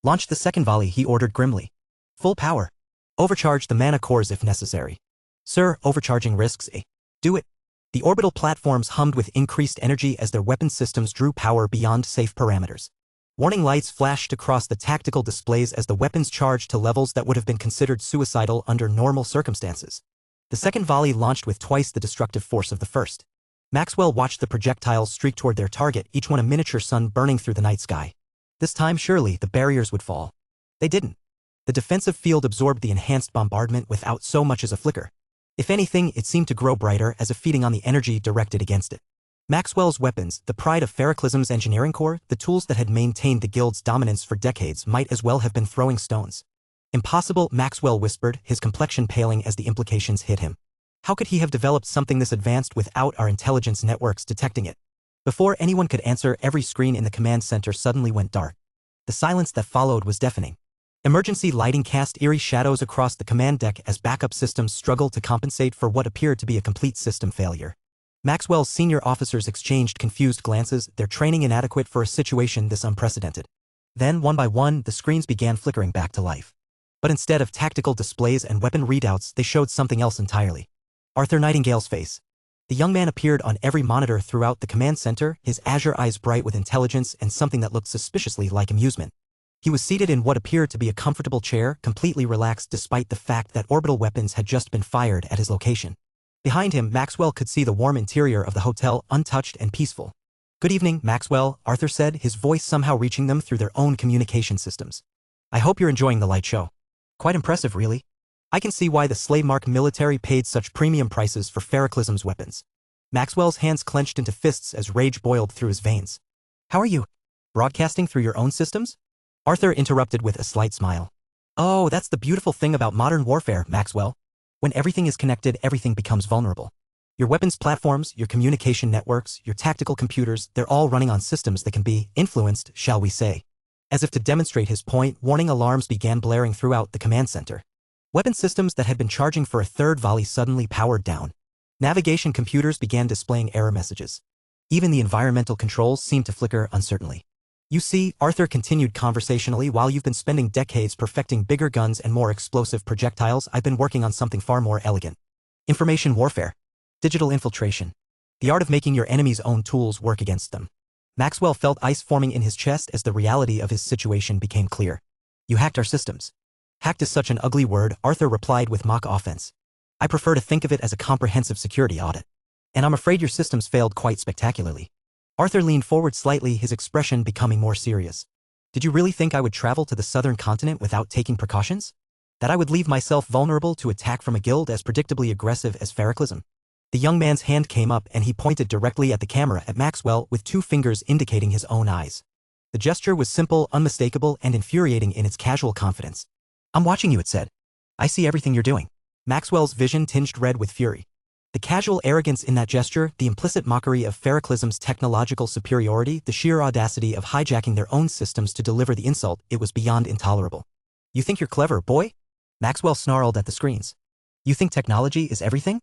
Launch the second volley, he ordered grimly. Full power. Overcharge the mana cores if necessary. Sir, overcharging risks a... Do it. The orbital platforms hummed with increased energy as their weapon systems drew power beyond safe parameters. Warning lights flashed across the tactical displays as the weapons charged to levels that would have been considered suicidal under normal circumstances. The second volley launched with twice the destructive force of the first. Maxwell watched the projectiles streak toward their target, each one a miniature sun burning through the night sky. This time, surely, the barriers would fall. They didn't. The defensive field absorbed the enhanced bombardment without so much as a flicker. If anything, it seemed to grow brighter as if feeding on the energy directed against it. Maxwell's weapons, the pride of ferroclasm's engineering corps, the tools that had maintained the guild's dominance for decades, might as well have been throwing stones. Impossible, Maxwell whispered, his complexion paling as the implications hit him. How could he have developed something this advanced without our intelligence networks detecting it? Before anyone could answer, every screen in the command center suddenly went dark. The silence that followed was deafening. Emergency lighting cast eerie shadows across the command deck as backup systems struggled to compensate for what appeared to be a complete system failure. Maxwell's senior officers exchanged confused glances, their training inadequate for a situation this unprecedented. Then, one by one, the screens began flickering back to life. But instead of tactical displays and weapon readouts, they showed something else entirely. Arthur Nightingale's face. The young man appeared on every monitor throughout the command center, his azure eyes bright with intelligence and something that looked suspiciously like amusement. He was seated in what appeared to be a comfortable chair, completely relaxed despite the fact that orbital weapons had just been fired at his location. Behind him, Maxwell could see the warm interior of the hotel, untouched and peaceful. Good evening, Maxwell, Arthur said, his voice somehow reaching them through their own communication systems. I hope you're enjoying the light show. Quite impressive, really. I can see why the slave-mark military paid such premium prices for ferroclasm's weapons. Maxwell's hands clenched into fists as rage boiled through his veins. How are you? Broadcasting through your own systems? Arthur interrupted with a slight smile. Oh, that's the beautiful thing about modern warfare, Maxwell. When everything is connected, everything becomes vulnerable. Your weapons platforms, your communication networks, your tactical computers, they're all running on systems that can be influenced, shall we say. As if to demonstrate his point, warning alarms began blaring throughout the command center. Weapon systems that had been charging for a third volley suddenly powered down. Navigation computers began displaying error messages. Even the environmental controls seemed to flicker uncertainly. You see, Arthur continued conversationally, while you've been spending decades perfecting bigger guns and more explosive projectiles, I've been working on something far more elegant. Information warfare. Digital infiltration. The art of making your enemy's own tools work against them. Maxwell felt ice forming in his chest as the reality of his situation became clear. You hacked our systems. Hacked is such an ugly word, Arthur replied with mock offense. I prefer to think of it as a comprehensive security audit. And I'm afraid your systems failed quite spectacularly. Arthur leaned forward slightly, his expression becoming more serious. Did you really think I would travel to the southern continent without taking precautions? That I would leave myself vulnerable to attack from a guild as predictably aggressive as Feroclism? The young man's hand came up and he pointed directly at the camera at Maxwell with 2 fingers indicating his own eyes. The gesture was simple, unmistakable, and infuriating in its casual confidence. "I'm watching you," it said. "I see everything you're doing." Maxwell's vision tinged red with fury. The casual arrogance in that gesture, the implicit mockery of Feroclism's technological superiority, the sheer audacity of hijacking their own systems to deliver the insult, it was beyond intolerable. "You think you're clever, boy?" Maxwell snarled at the screens. "You think technology is everything?"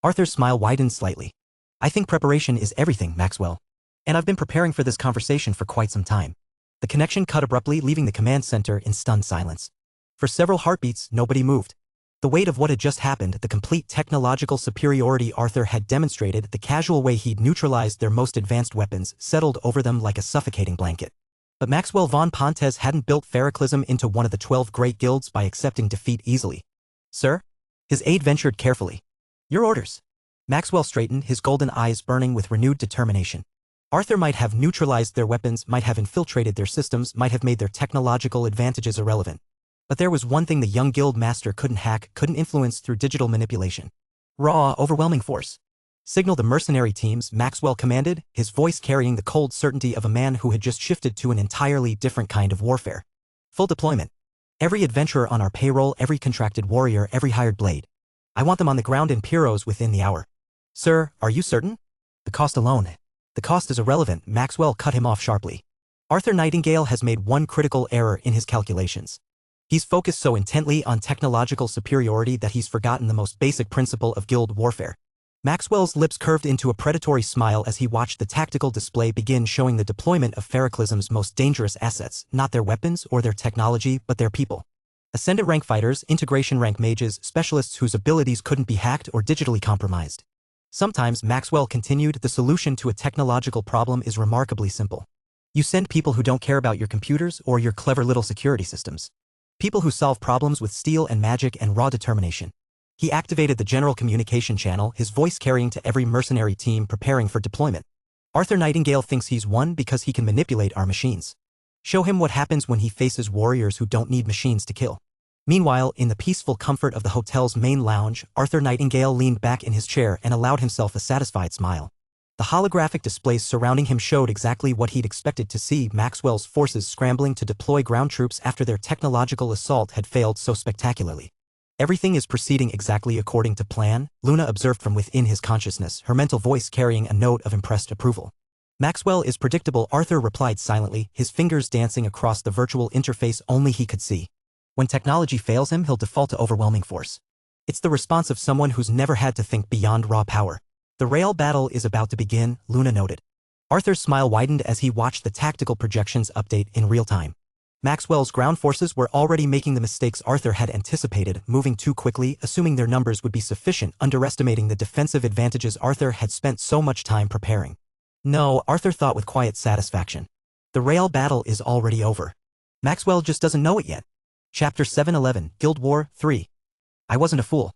Arthur's smile widened slightly. "I think preparation is everything, Maxwell. And I've been preparing for this conversation for quite some time." The connection cut abruptly, leaving the command center in stunned silence. For several heartbeats, nobody moved. The weight of what had just happened, the complete technological superiority Arthur had demonstrated, the casual way he'd neutralized their most advanced weapons, settled over them like a suffocating blanket. But Maxwell von Pontes hadn't built Feroclism into one of the 12 great guilds by accepting defeat easily. "Sir?" His aide ventured carefully. "Your orders." Maxwell straightened, his golden eyes burning with renewed determination. Arthur might have neutralized their weapons, might have infiltrated their systems, might have made their technological advantages irrelevant. But there was one thing the young guild master couldn't hack, couldn't influence through digital manipulation. Raw, overwhelming force. "Signal the mercenary teams," Maxwell commanded, his voice carrying the cold certainty of a man who had just shifted to an entirely different kind of warfare. "Full deployment. Every adventurer on our payroll, every contracted warrior, every hired blade. I want them on the ground in Pyros within the hour." "Sir, are you certain?" "The cost alone." "The cost is irrelevant," Maxwell cut him off sharply. "Arthur Nightingale has made one critical error in his calculations. He's focused so intently on technological superiority that he's forgotten the most basic principle of guild warfare." Maxwell's lips curved into a predatory smile as he watched the tactical display begin, showing the deployment of Feroclism's most dangerous assets, not their weapons or their technology, but their people. Ascendant rank fighters, integration rank mages, specialists whose abilities couldn't be hacked or digitally compromised. Sometimes, Maxwell continued, the solution to a technological problem is remarkably simple. You send people who don't care about your computers or your clever little security systems. People who solve problems with steel and magic and raw determination. He activated the general communication channel, his voice carrying to every mercenary team preparing for deployment. "Arthur Nightingale thinks he's won because he can manipulate our machines. Show him what happens when he faces warriors who don't need machines to kill." Meanwhile, in the peaceful comfort of the hotel's main lounge, Arthur Nightingale leaned back in his chair and allowed himself a satisfied smile. The holographic displays surrounding him showed exactly what he'd expected to see: Maxwell's forces scrambling to deploy ground troops after their technological assault had failed so spectacularly. "Everything is proceeding exactly according to plan," Luna observed from within his consciousness, her mental voice carrying a note of impressed approval. "Maxwell is predictable," Arthur replied silently, his fingers dancing across the virtual interface only he could see. "When technology fails him, he'll default to overwhelming force. It's the response of someone who's never had to think beyond raw power." "The real battle is about to begin," Luna noted. Arthur's smile widened as he watched the tactical projections update in real time. Maxwell's ground forces were already making the mistakes Arthur had anticipated, moving too quickly, assuming their numbers would be sufficient, underestimating the defensive advantages Arthur had spent so much time preparing. "No," Arthur thought with quiet satisfaction. "The real battle is already over. Maxwell just doesn't know it yet." Chapter 711, Guild War 3. I wasn't a fool.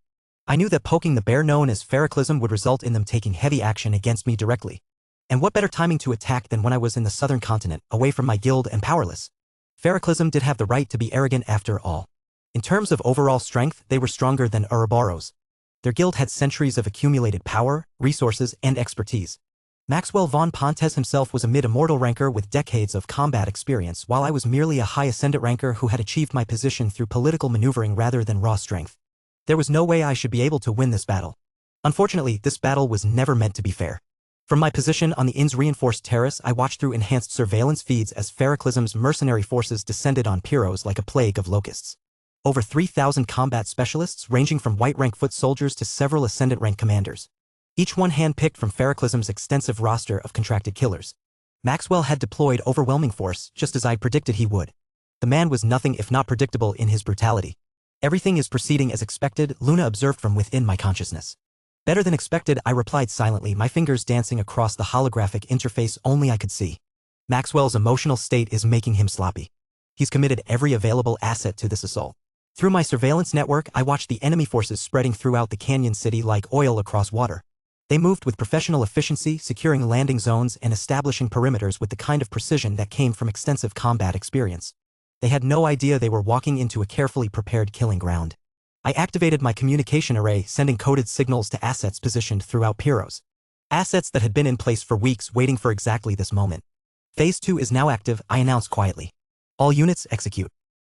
I knew that poking the bear known as Feroclism would result in them taking heavy action against me directly. And what better timing to attack than when I was in the southern continent, away from my guild and powerless? Feroclism did have the right to be arrogant after all. In terms of overall strength, they were stronger than Ouroboros. Their guild had centuries of accumulated power, resources, and expertise. Maxwell von Pontes himself was a mid-immortal ranker with decades of combat experience, while I was merely a high ascendant ranker who had achieved my position through political maneuvering rather than raw strength. There was no way I should be able to win this battle. Unfortunately, this battle was never meant to be fair. From my position on the inn's reinforced terrace, I watched through enhanced surveillance feeds as Feroclism's mercenary forces descended on Pyros like a plague of locusts. Over 3,000 combat specialists, ranging from white-rank foot soldiers to several ascendant-rank commanders. Each one hand-picked from Feroclism's extensive roster of contracted killers. Maxwell had deployed overwhelming force, just as I'd predicted he would. The man was nothing if not predictable in his brutality. "Everything is proceeding as expected," Luna observed from within my consciousness. "Better than expected," I replied silently, my fingers dancing across the holographic interface only I could see. Maxwell's emotional state is making him sloppy. He's committed every available asset to this assault. Through my surveillance network, I watched the enemy forces spreading throughout the canyon city like oil across water. They moved with professional efficiency, securing landing zones and establishing perimeters with the kind of precision that came from extensive combat experience. They had no idea they were walking into a carefully prepared killing ground. I activated my communication array, sending coded signals to assets positioned throughout Pyros. Assets that had been in place for weeks, waiting for exactly this moment. Phase 2 is now active, I announced quietly. All units execute.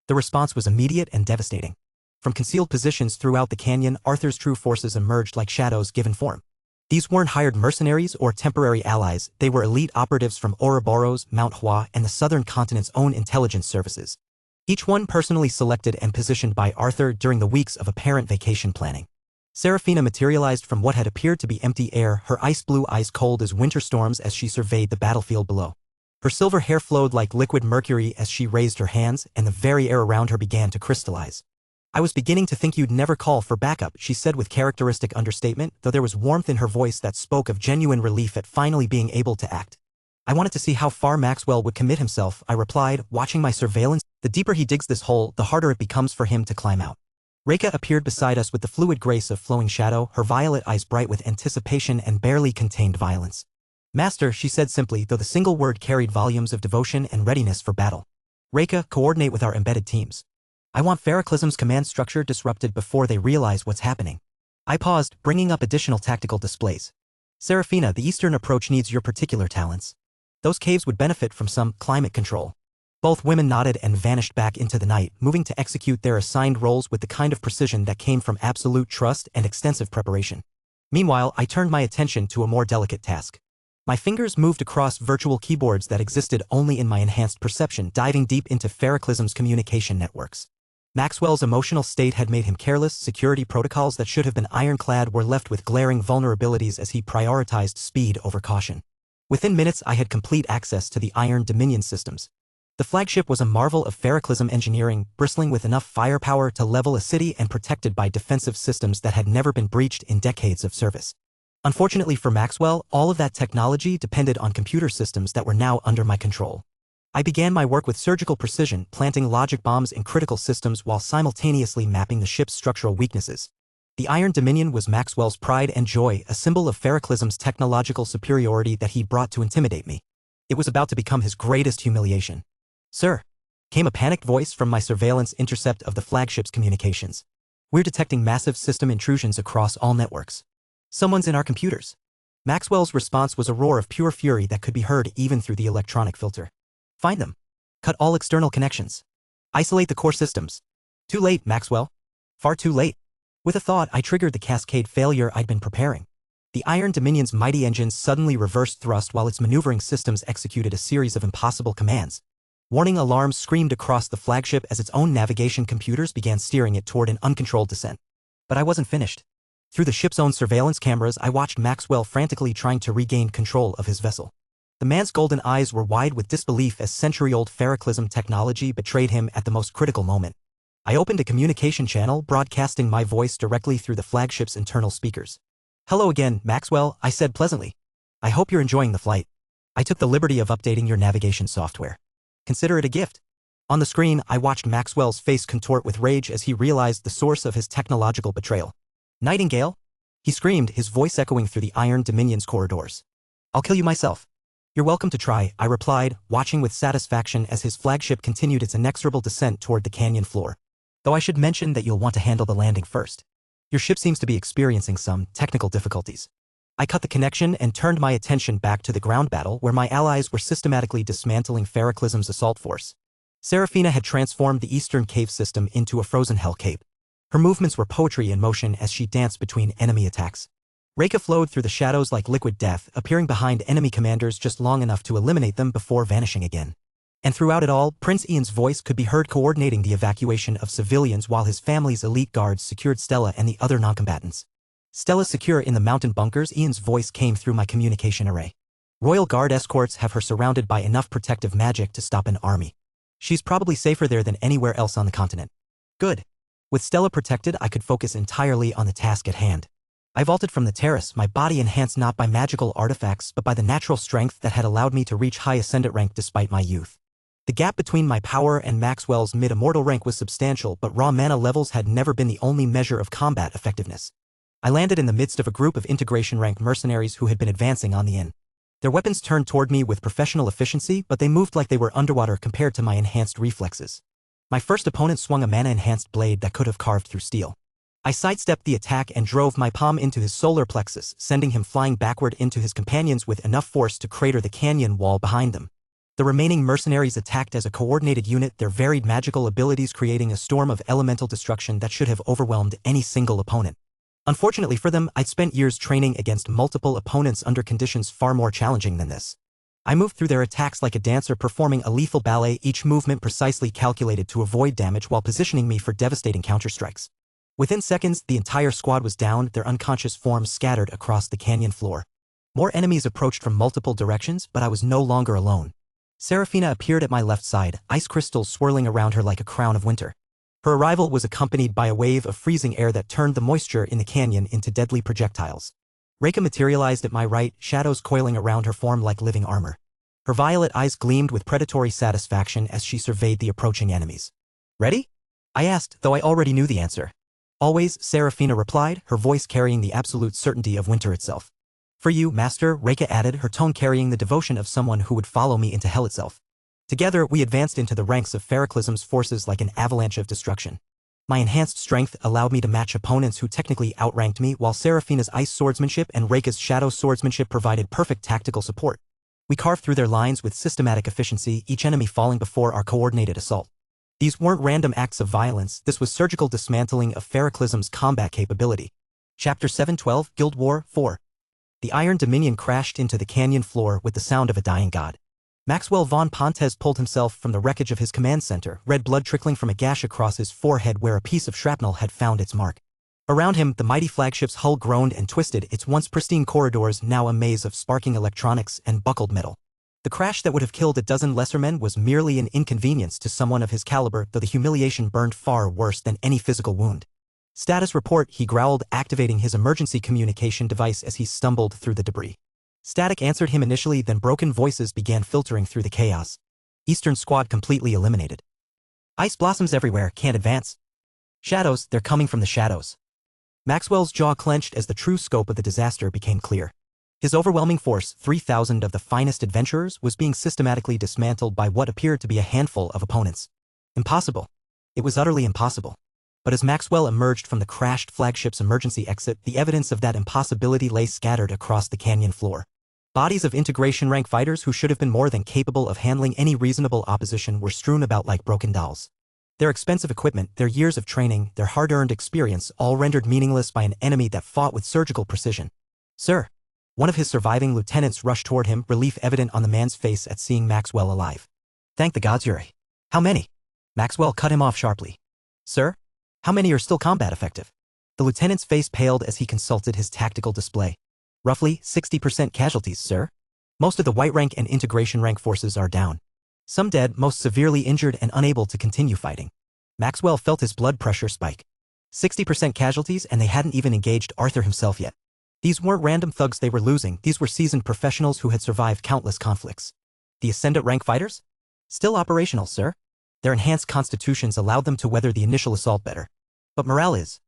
The response was immediate and devastating. From concealed positions throughout the canyon, Arthur's true forces emerged like shadows given form. These weren't hired mercenaries or temporary allies, they were elite operatives from Ouroboros, Mount Hua, and the southern continent's own intelligence services. Each one personally selected and positioned by Arthur during the weeks of apparent vacation planning. Serafina materialized from what had appeared to be empty air, her ice-blue eyes cold as winter storms as she surveyed the battlefield below. Her silver hair flowed like liquid mercury as she raised her hands, and the very air around her began to crystallize. "I was beginning to think you'd never call for backup," she said with characteristic understatement, though there was warmth in her voice that spoke of genuine relief at finally being able to act. "I wanted to see how far Maxwell would commit himself," I replied, watching my surveillance. "The deeper he digs this hole, the harder it becomes for him to climb out." Reika appeared beside us with the fluid grace of flowing shadow, her violet eyes bright with anticipation and barely contained violence. "Master," she said simply, though the single word carried volumes of devotion and readiness for battle. "Reika, coordinate with our embedded teams. I want Feroclism's command structure disrupted before they realize what's happening." I paused, bringing up additional tactical displays. "Serafina, the eastern approach needs your particular talents. Those caves would benefit from some climate control." Both women nodded and vanished back into the night, moving to execute their assigned roles with the kind of precision that came from absolute trust and extensive preparation. Meanwhile, I turned my attention to a more delicate task. My fingers moved across virtual keyboards that existed only in my enhanced perception, diving deep into Feroclism's communication networks. Maxwell's emotional state had made him careless. Security protocols that should have been ironclad were left with glaring vulnerabilities as he prioritized speed over caution. Within minutes, I had complete access to the Iron Dominion systems. The flagship was a marvel of Feroclism engineering, bristling with enough firepower to level a city and protected by defensive systems that had never been breached in decades of service. Unfortunately for Maxwell, all of that technology depended on computer systems that were now under my control. I began my work with surgical precision, planting logic bombs in critical systems while simultaneously mapping the ship's structural weaknesses. The Iron Dominion was Maxwell's pride and joy, a symbol of Feroclism's technological superiority that he brought to intimidate me. It was about to become his greatest humiliation. "Sir," came a panicked voice from my surveillance intercept of the flagship's communications. "We're detecting massive system intrusions across all networks. Someone's in our computers." Maxwell's response was a roar of pure fury that could be heard even through the electronic filter. "Find them. Cut all external connections. Isolate the core systems." "Too late, Maxwell. Far too late." With a thought, I triggered the cascade failure I'd been preparing. The Iron Dominion's mighty engines suddenly reversed thrust while its maneuvering systems executed a series of impossible commands. Warning alarms screamed across the flagship as its own navigation computers began steering it toward an uncontrolled descent. But I wasn't finished. Through the ship's own surveillance cameras, I watched Maxwell frantically trying to regain control of his vessel. The man's golden eyes were wide with disbelief as century-old Feroclism technology betrayed him at the most critical moment. I opened a communication channel, broadcasting my voice directly through the flagship's internal speakers. "Hello again, Maxwell," I said pleasantly. "I hope you're enjoying the flight. I took the liberty of updating your navigation software. Consider it a gift." On the screen, I watched Maxwell's face contort with rage as he realized the source of his technological betrayal. "Nightingale?" he screamed, his voice echoing through the Iron Dominion's corridors. "I'll kill you myself." "You're welcome to try," I replied, watching with satisfaction as his flagship continued its inexorable descent toward the canyon floor. "Though I should mention that you'll want to handle the landing first. Your ship seems to be experiencing some technical difficulties." I cut the connection and turned my attention back to the ground battle where my allies were systematically dismantling Feroclism's assault force. Serafina had transformed the eastern cave system into a frozen hell cape. Her movements were poetry in motion as she danced between enemy attacks. Reika flowed through the shadows like liquid death, appearing behind enemy commanders just long enough to eliminate them before vanishing again. And throughout it all, Prince Ian's voice could be heard coordinating the evacuation of civilians while his family's elite guards secured Stella and the other noncombatants. Stella secure in the mountain bunkers, Ian's voice came through my communication array. "Royal Guard escorts have her surrounded by enough protective magic to stop an army. She's probably safer there than anywhere else on the continent." "Good." With Stella protected, I could focus entirely on the task at hand. I vaulted from the terrace, my body enhanced not by magical artifacts but by the natural strength that had allowed me to reach high ascendant rank despite my youth. The gap between my power and Maxwell's mid-immortal rank was substantial, but raw mana levels had never been the only measure of combat effectiveness. I landed in the midst of a group of integration-ranked mercenaries who had been advancing on the inn. Their weapons turned toward me with professional efficiency, but they moved like they were underwater compared to my enhanced reflexes. My first opponent swung a mana-enhanced blade that could have carved through steel. I sidestepped the attack and drove my palm into his solar plexus, sending him flying backward into his companions with enough force to crater the canyon wall behind them. The remaining mercenaries attacked as a coordinated unit, their varied magical abilities creating a storm of elemental destruction that should have overwhelmed any single opponent. Unfortunately for them, I'd spent years training against multiple opponents under conditions far more challenging than this. I moved through their attacks like a dancer performing a lethal ballet, each movement precisely calculated to avoid damage while positioning me for devastating counterstrikes. Within seconds, the entire squad was down, their unconscious forms scattered across the canyon floor. More enemies approached from multiple directions, but I was no longer alone. Serafina appeared at my left side, ice crystals swirling around her like a crown of winter. Her arrival was accompanied by a wave of freezing air that turned the moisture in the canyon into deadly projectiles. Reika materialized at my right, shadows coiling around her form like living armor. Her violet eyes gleamed with predatory satisfaction as she surveyed the approaching enemies. "Ready?" I asked, though I already knew the answer. "Always," Serafina replied, her voice carrying the absolute certainty of winter itself. "For you, Master," Reika added, her tone carrying the devotion of someone who would follow me into hell itself. Together, we advanced into the ranks of Feroclism's forces like an avalanche of destruction. My enhanced strength allowed me to match opponents who technically outranked me, while Serafina's ice swordsmanship and Reika's shadow swordsmanship provided perfect tactical support. We carved through their lines with systematic efficiency, each enemy falling before our coordinated assault. These weren't random acts of violence, this was surgical dismantling of Feroclism's combat capability. Chapter 712, Guild War 4. The Iron Dominion crashed into the canyon floor with the sound of a dying god. Maxwell von Pontes pulled himself from the wreckage of his command center, red blood trickling from a gash across his forehead where a piece of shrapnel had found its mark. Around him, the mighty flagship's hull groaned and twisted, its once pristine corridors now a maze of sparking electronics and buckled metal. The crash that would have killed a dozen lesser men was merely an inconvenience to someone of his caliber, though the humiliation burned far worse than any physical wound. "Status report," he growled, activating his emergency communication device as he stumbled through the debris. Static answered him initially, then broken voices began filtering through the chaos. "Eastern squad completely eliminated. Ice blossoms everywhere, can't advance. Shadows, they're coming from the shadows." Maxwell's jaw clenched as the true scope of the disaster became clear. His overwhelming force, 3,000 of the finest adventurers, was being systematically dismantled by what appeared to be a handful of opponents. Impossible. It was utterly impossible. But as Maxwell emerged from the crashed flagship's emergency exit, the evidence of that impossibility lay scattered across the canyon floor. Bodies of integration rank fighters who should have been more than capable of handling any reasonable opposition were strewn about like broken dolls. Their expensive equipment, their years of training, their hard-earned experience, all rendered meaningless by an enemy that fought with surgical precision. "Sir." One of his surviving lieutenants rushed toward him, relief evident on the man's face at seeing Maxwell alive. "Thank the gods, Yuri." "How many?" Maxwell cut him off sharply. "Sir? How many are still combat effective?" The lieutenant's face paled as he consulted his tactical display. "Roughly 60% casualties, sir. Most of the white rank and integration rank forces are down. Some dead, most severely injured and unable to continue fighting." Maxwell felt his blood pressure spike. 60% casualties, and they hadn't even engaged Arthur himself yet. These weren't random thugs they were losing, these were seasoned professionals who had survived countless conflicts. "The Ascendant rank fighters?" "Still operational, sir. Their enhanced constitutions allowed them to weather the initial assault better. But morale is..."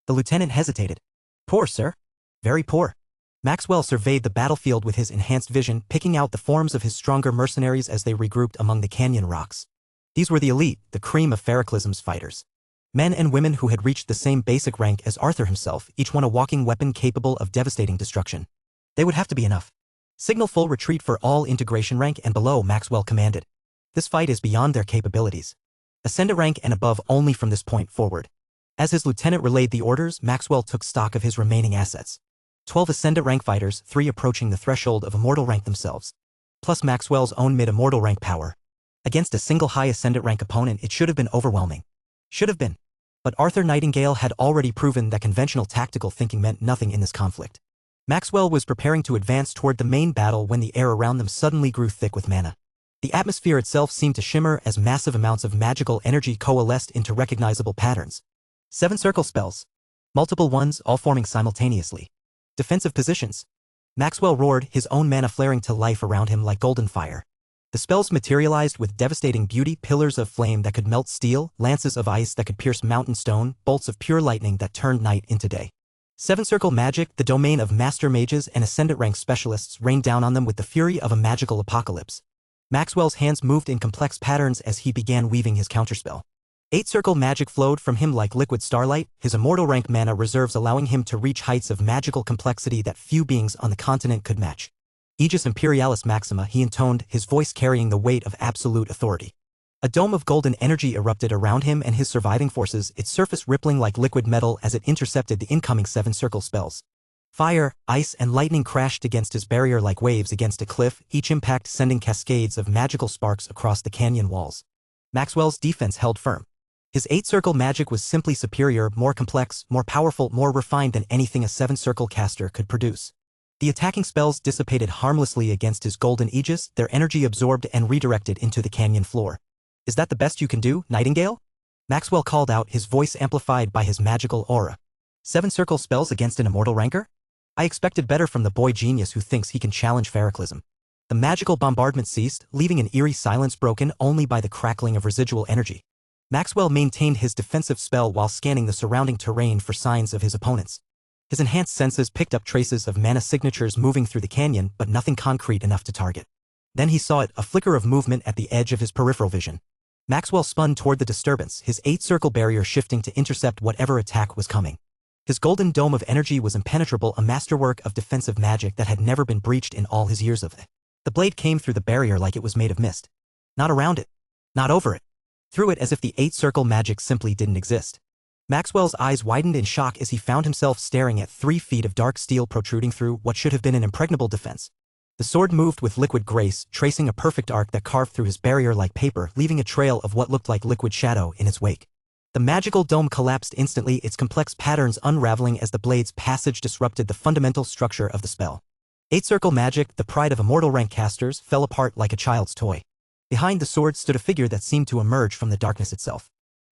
The lieutenant hesitated. "Poor, sir. Very poor." Maxwell surveyed the battlefield with his enhanced vision, picking out the forms of his stronger mercenaries as they regrouped among the canyon rocks. These were the elite, the cream of Feroclism's fighters. Men and women who had reached the same basic rank as Arthur himself, each one a walking weapon capable of devastating destruction. They would have to be enough. "Signal full retreat for all integration rank and below," Maxwell commanded. "This fight is beyond their capabilities. Ascendant rank and above only from this point forward." As his lieutenant relayed the orders, Maxwell took stock of his remaining assets. 12 Ascendant rank fighters, 3 approaching the threshold of Immortal rank themselves. Plus Maxwell's own mid-Immortal rank power. Against a single high Ascendant rank opponent, it should have been overwhelming. Should have been. But Arthur Nightingale had already proven that conventional tactical thinking meant nothing in this conflict. Maxwell was preparing to advance toward the main battle when the air around them suddenly grew thick with mana. The atmosphere itself seemed to shimmer as massive amounts of magical energy coalesced into recognizable patterns. 7 circle spells. Multiple ones, all forming simultaneously. Defensive positions. Maxwell roared, his own mana flaring to life around him like golden fire. The spells materialized with devastating beauty, pillars of flame that could melt steel, lances of ice that could pierce mountain stone, bolts of pure lightning that turned night into day. 7 circle magic, the domain of master mages and ascendant rank specialists, rained down on them with the fury of a magical apocalypse. Maxwell's hands moved in complex patterns as he began weaving his counterspell. Eight-circle magic flowed from him like liquid starlight, his immortal rank mana reserves allowing him to reach heights of magical complexity that few beings on the continent could match. Aegis Imperialis Maxima, he intoned, his voice carrying the weight of absolute authority. A dome of golden energy erupted around him and his surviving forces, its surface rippling like liquid metal as it intercepted the incoming 7-circle spells. Fire, ice, and lightning crashed against his barrier like waves against a cliff, each impact sending cascades of magical sparks across the canyon walls. Maxwell's defense held firm. His 8-circle magic was simply superior, more complex, more powerful, more refined than anything a 7-circle caster could produce. The attacking spells dissipated harmlessly against his golden aegis, their energy absorbed and redirected into the canyon floor. "Is that the best you can do, Nightingale?" Maxwell called out, his voice amplified by his magical aura. 7-circle spells against an immortal ranker? I expected better from the boy genius who thinks he can challenge Feroclism. The magical bombardment ceased, leaving an eerie silence broken only by the crackling of residual energy. Maxwell maintained his defensive spell while scanning the surrounding terrain for signs of his opponents. His enhanced senses picked up traces of mana signatures moving through the canyon, but nothing concrete enough to target. Then he saw it, a flicker of movement at the edge of his peripheral vision. Maxwell spun toward the disturbance, his 8-circle barrier shifting to intercept whatever attack was coming. His golden dome of energy was impenetrable, a masterwork of defensive magic that had never been breached in all his years of it. The blade came through the barrier like it was made of mist. Not around it. Not over it. Through it as if the 8-circle magic simply didn't exist. Maxwell's eyes widened in shock as he found himself staring at 3 feet of dark steel protruding through what should have been an impregnable defense. The sword moved with liquid grace, tracing a perfect arc that carved through his barrier like paper, leaving a trail of what looked like liquid shadow in its wake. The magical dome collapsed instantly, its complex patterns unraveling as the blade's passage disrupted the fundamental structure of the spell. 8-circle magic, the pride of immortal rank casters, fell apart like a child's toy. Behind the sword stood a figure that seemed to emerge from the darkness itself.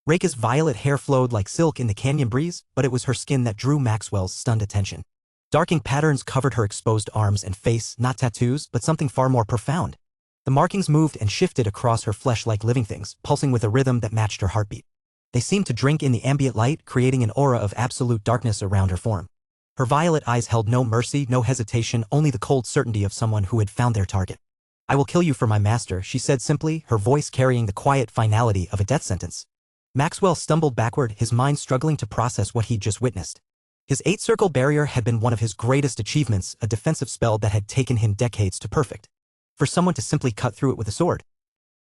Reika's violet hair flowed like silk in the canyon breeze, but it was her skin that drew Maxwell's stunned attention. Dark ink patterns covered her exposed arms and face, not tattoos, but something far more profound. The markings moved and shifted across her flesh like living things, pulsing with a rhythm that matched her heartbeat. They seemed to drink in the ambient light, creating an aura of absolute darkness around her form. Her violet eyes held no mercy, no hesitation, only the cold certainty of someone who had found their target. "I will kill you for my master," she said simply, her voice carrying the quiet finality of a death sentence. Maxwell stumbled backward, his mind struggling to process what he'd just witnessed. His 8-circle barrier had been one of his greatest achievements, a defensive spell that had taken him decades to perfect. For someone to simply cut through it with a sword.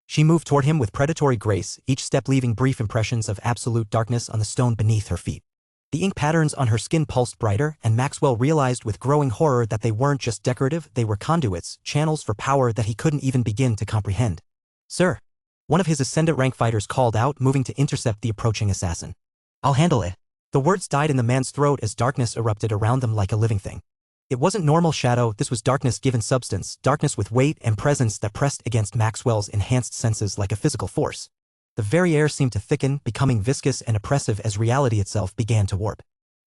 She moved toward him with predatory grace, each step leaving brief impressions of absolute darkness on the stone beneath her feet. The ink patterns on her skin pulsed brighter, and Maxwell realized with growing horror that they weren't just decorative, they were conduits, channels for power that he couldn't even begin to comprehend. "Sir." One of his ascendant rank fighters called out, moving to intercept the approaching assassin. "I'll handle it." The words died in the man's throat as darkness erupted around them like a living thing. It wasn't normal shadow, this was darkness given substance, darkness with weight and presence that pressed against Maxwell's enhanced senses like a physical force. The very air seemed to thicken, becoming viscous and oppressive as reality itself began to warp.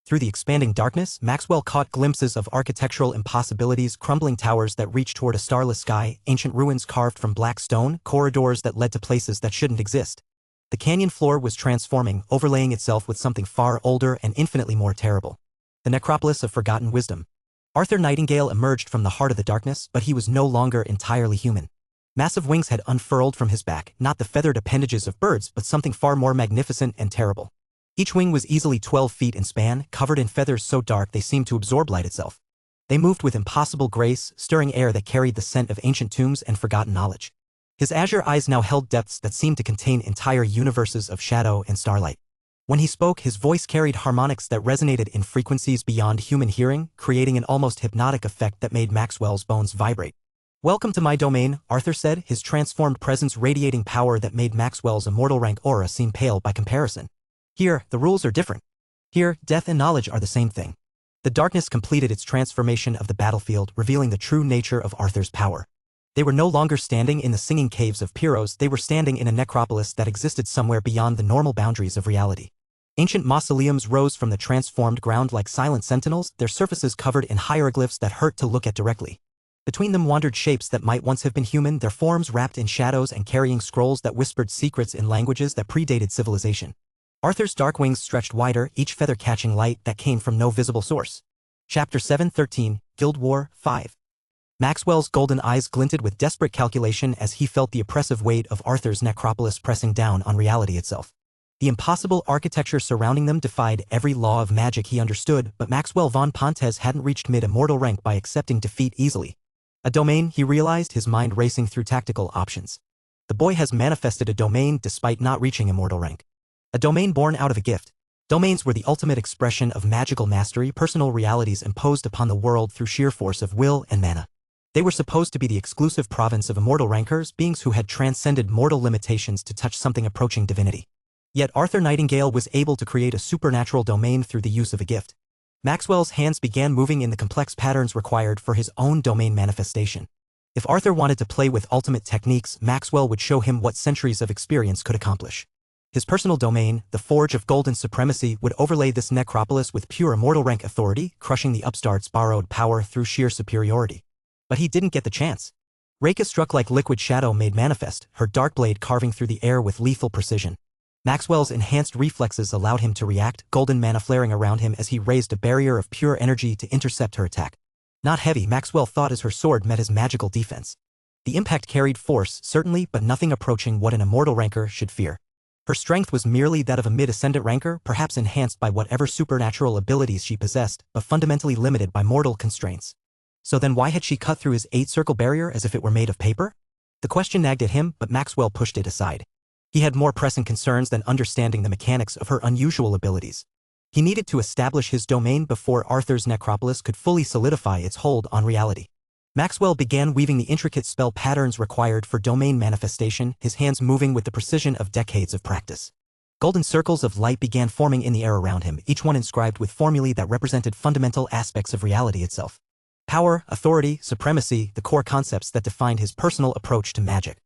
Through the expanding darkness, Maxwell caught glimpses of architectural impossibilities, crumbling towers that reached toward a starless sky, ancient ruins carved from black stone, corridors that led to places that shouldn't exist. The canyon floor was transforming, overlaying itself with something far older and infinitely more terrible. The necropolis of forgotten wisdom. Arthur Nightingale emerged from the heart of the darkness, but he was no longer entirely human. Massive wings had unfurled from his back, not the feathered appendages of birds, but something far more magnificent and terrible. Each wing was easily 12 feet in span, covered in feathers so dark they seemed to absorb light itself. They moved with impossible grace, stirring air that carried the scent of ancient tombs and forgotten knowledge. His azure eyes now held depths that seemed to contain entire universes of shadow and starlight. When he spoke, his voice carried harmonics that resonated in frequencies beyond human hearing, creating an almost hypnotic effect that made Maxwell's bones vibrate. "Welcome to my domain," Arthur said, his transformed presence radiating power that made Maxwell's immortal rank aura seem pale by comparison. "Here, the rules are different. Here, death and knowledge are the same thing." The darkness completed its transformation of the battlefield, revealing the true nature of Arthur's power. They were no longer standing in the singing caves of Pyros, they were standing in a necropolis that existed somewhere beyond the normal boundaries of reality. Ancient mausoleums rose from the transformed ground like silent sentinels, their surfaces covered in hieroglyphs that hurt to look at directly. Between them wandered shapes that might once have been human, their forms wrapped in shadows and carrying scrolls that whispered secrets in languages that predated civilization. Arthur's dark wings stretched wider, each feather catching light that came from no visible source. Chapter 713, Guild War 5. Maxwell's golden eyes glinted with desperate calculation as he felt the oppressive weight of Arthur's necropolis pressing down on reality itself. The impossible architecture surrounding them defied every law of magic he understood, but Maxwell von Pontes hadn't reached mid-immortal rank by accepting defeat easily. A domain, he realized, his mind racing through tactical options. The boy has manifested a domain despite not reaching immortal rank. A domain born out of a gift. Domains were the ultimate expression of magical mastery, personal realities imposed upon the world through sheer force of will and mana. They were supposed to be the exclusive province of immortal rankers, beings who had transcended mortal limitations to touch something approaching divinity. Yet Arthur Nightingale was able to create a supernatural domain through the use of a gift. Maxwell's hands began moving in the complex patterns required for his own domain manifestation. If Arthur wanted to play with ultimate techniques, Maxwell would show him what centuries of experience could accomplish. His personal domain, the Forge of Golden Supremacy, would overlay this necropolis with pure immortal rank authority, crushing the upstart's borrowed power through sheer superiority. But he didn't get the chance. Reika struck like liquid shadow made manifest, her dark blade carving through the air with lethal precision. Maxwell's enhanced reflexes allowed him to react, golden mana flaring around him as he raised a barrier of pure energy to intercept her attack. Not heavy, Maxwell thought, as her sword met his magical defense. The impact carried force, certainly, but nothing approaching what an immortal ranker should fear. Her strength was merely that of a mid-ascendant ranker, perhaps enhanced by whatever supernatural abilities she possessed, but fundamentally limited by mortal constraints. So then why had she cut through his 8-circle barrier as if it were made of paper? The question nagged at him, but Maxwell pushed it aside. He had more pressing concerns than understanding the mechanics of her unusual abilities. He needed to establish his domain before Arthur's necropolis could fully solidify its hold on reality. Maxwell began weaving the intricate spell patterns required for domain manifestation, his hands moving with the precision of decades of practice. Golden circles of light began forming in the air around him, each one inscribed with formulae that represented fundamental aspects of reality itself. Power, authority, supremacy, the core concepts that defined his personal approach to magic.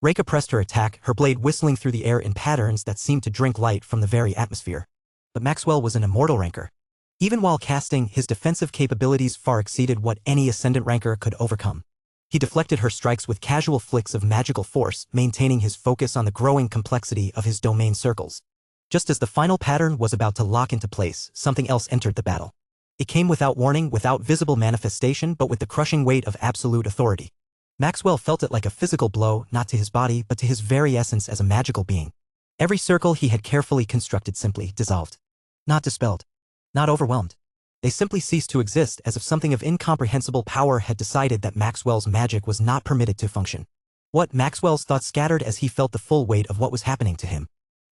Reika pressed her attack, her blade whistling through the air in patterns that seemed to drink light from the very atmosphere. But Maxwell was an immortal ranker. Even while casting, his defensive capabilities far exceeded what any ascendant ranker could overcome. He deflected her strikes with casual flicks of magical force, maintaining his focus on the growing complexity of his domain circles. Just as the final pattern was about to lock into place, something else entered the battle. It came without warning, without visible manifestation, but with the crushing weight of absolute authority. Maxwell felt it like a physical blow, not to his body, but to his very essence as a magical being. Every circle he had carefully constructed simply dissolved. Not dispelled. Not overwhelmed. They simply ceased to exist, as if something of incomprehensible power had decided that Maxwell's magic was not permitted to function. Maxwell's thoughts scattered as he felt the full weight of what was happening to him.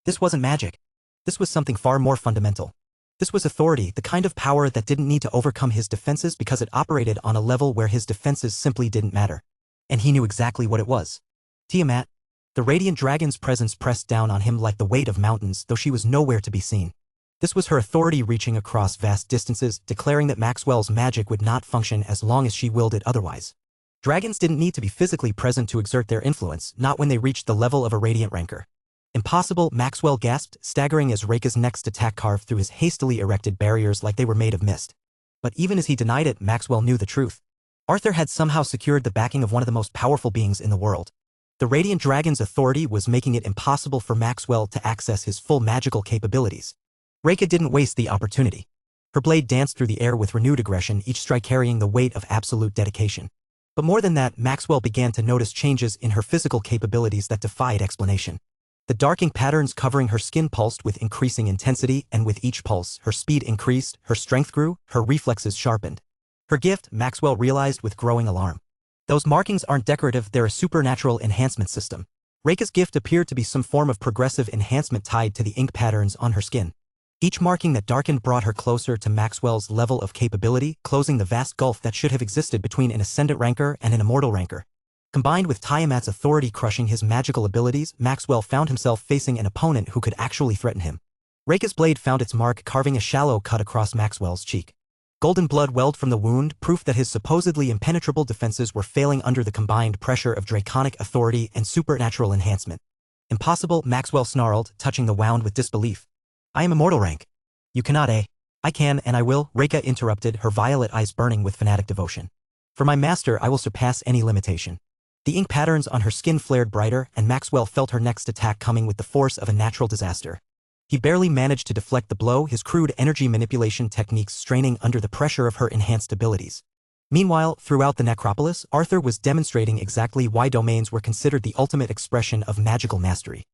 This wasn't magic. This was something far more fundamental. This was authority, the kind of power that didn't need to overcome his defenses because it operated on a level where his defenses simply didn't matter. And he knew exactly what it was. Tiamat. The radiant dragon's presence pressed down on him like the weight of mountains, though she was nowhere to be seen. This was her authority reaching across vast distances, declaring that Maxwell's magic would not function as long as she willed it otherwise. Dragons didn't need to be physically present to exert their influence, not when they reached the level of a radiant ranker. Impossible, Maxwell gasped, staggering as Reika's next attack carved through his hastily erected barriers like they were made of mist. But even as he denied it, Maxwell knew the truth. Arthur had somehow secured the backing of one of the most powerful beings in the world. The radiant dragon's authority was making it impossible for Maxwell to access his full magical capabilities. Reika didn't waste the opportunity. Her blade danced through the air with renewed aggression, each strike carrying the weight of absolute dedication. But more than that, Maxwell began to notice changes in her physical capabilities that defied explanation. The dark ink patterns covering her skin pulsed with increasing intensity, and with each pulse, her speed increased, her strength grew, her reflexes sharpened. Her gift, Maxwell realized with growing alarm. Those markings aren't decorative, they're a supernatural enhancement system. Reika's gift appeared to be some form of progressive enhancement tied to the ink patterns on her skin. Each marking that darkened brought her closer to Maxwell's level of capability, closing the vast gulf that should have existed between an ascendant ranker and an immortal ranker. Combined with Tiamat's authority crushing his magical abilities, Maxwell found himself facing an opponent who could actually threaten him. Reika's blade found its mark, carving a shallow cut across Maxwell's cheek. Golden blood welled from the wound, proof that his supposedly impenetrable defenses were failing under the combined pressure of draconic authority and supernatural enhancement. Impossible, Maxwell snarled, touching the wound with disbelief. I am immortal rank. You cannot, eh? I can, and I will, Reika interrupted, her violet eyes burning with fanatic devotion. For my master, I will surpass any limitation. The ink patterns on her skin flared brighter, and Maxwell felt her next attack coming with the force of a natural disaster. He barely managed to deflect the blow, his crude energy manipulation techniques straining under the pressure of her enhanced abilities. Meanwhile, throughout the necropolis, Arthur was demonstrating exactly why domains were considered the ultimate expression of magical mastery.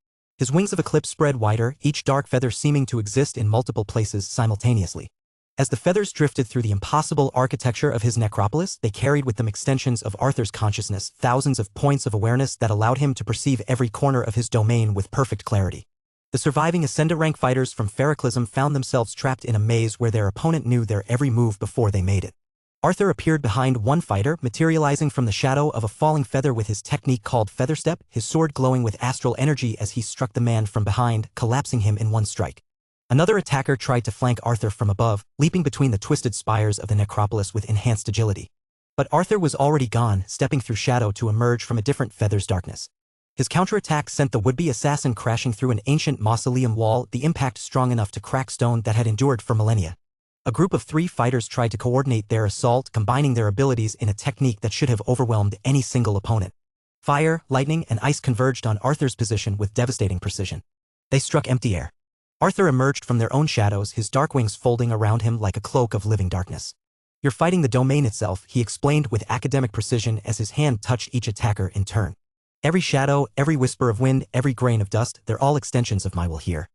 His wings of eclipse spread wider, each dark feather seeming to exist in multiple places simultaneously. As the feathers drifted through the impossible architecture of his necropolis, they carried with them extensions of Arthur's consciousness, thousands of points of awareness that allowed him to perceive every corner of his domain with perfect clarity. The surviving Ascendant rank fighters from Feroclism found themselves trapped in a maze where their opponent knew their every move before they made it. Arthur appeared behind one fighter, materializing from the shadow of a falling feather with his technique called Featherstep, his sword glowing with astral energy as he struck the man from behind, collapsing him in one strike. Another attacker tried to flank Arthur from above, leaping between the twisted spires of the necropolis with enhanced agility. But Arthur was already gone, stepping through shadow to emerge from a different feather's darkness. His counterattack sent the would-be assassin crashing through an ancient mausoleum wall, the impact strong enough to crack stone that had endured for millennia. A group of 3 fighters tried to coordinate their assault, combining their abilities in a technique that should have overwhelmed any single opponent. Fire, lightning, and ice converged on Arthur's position with devastating precision. They struck empty air. Arthur emerged from their own shadows, his dark wings folding around him like a cloak of living darkness. "You're fighting the domain itself," he explained with academic precision as his hand touched each attacker in turn. "Every shadow, every whisper of wind, every grain of dust, they're all extensions of my will here."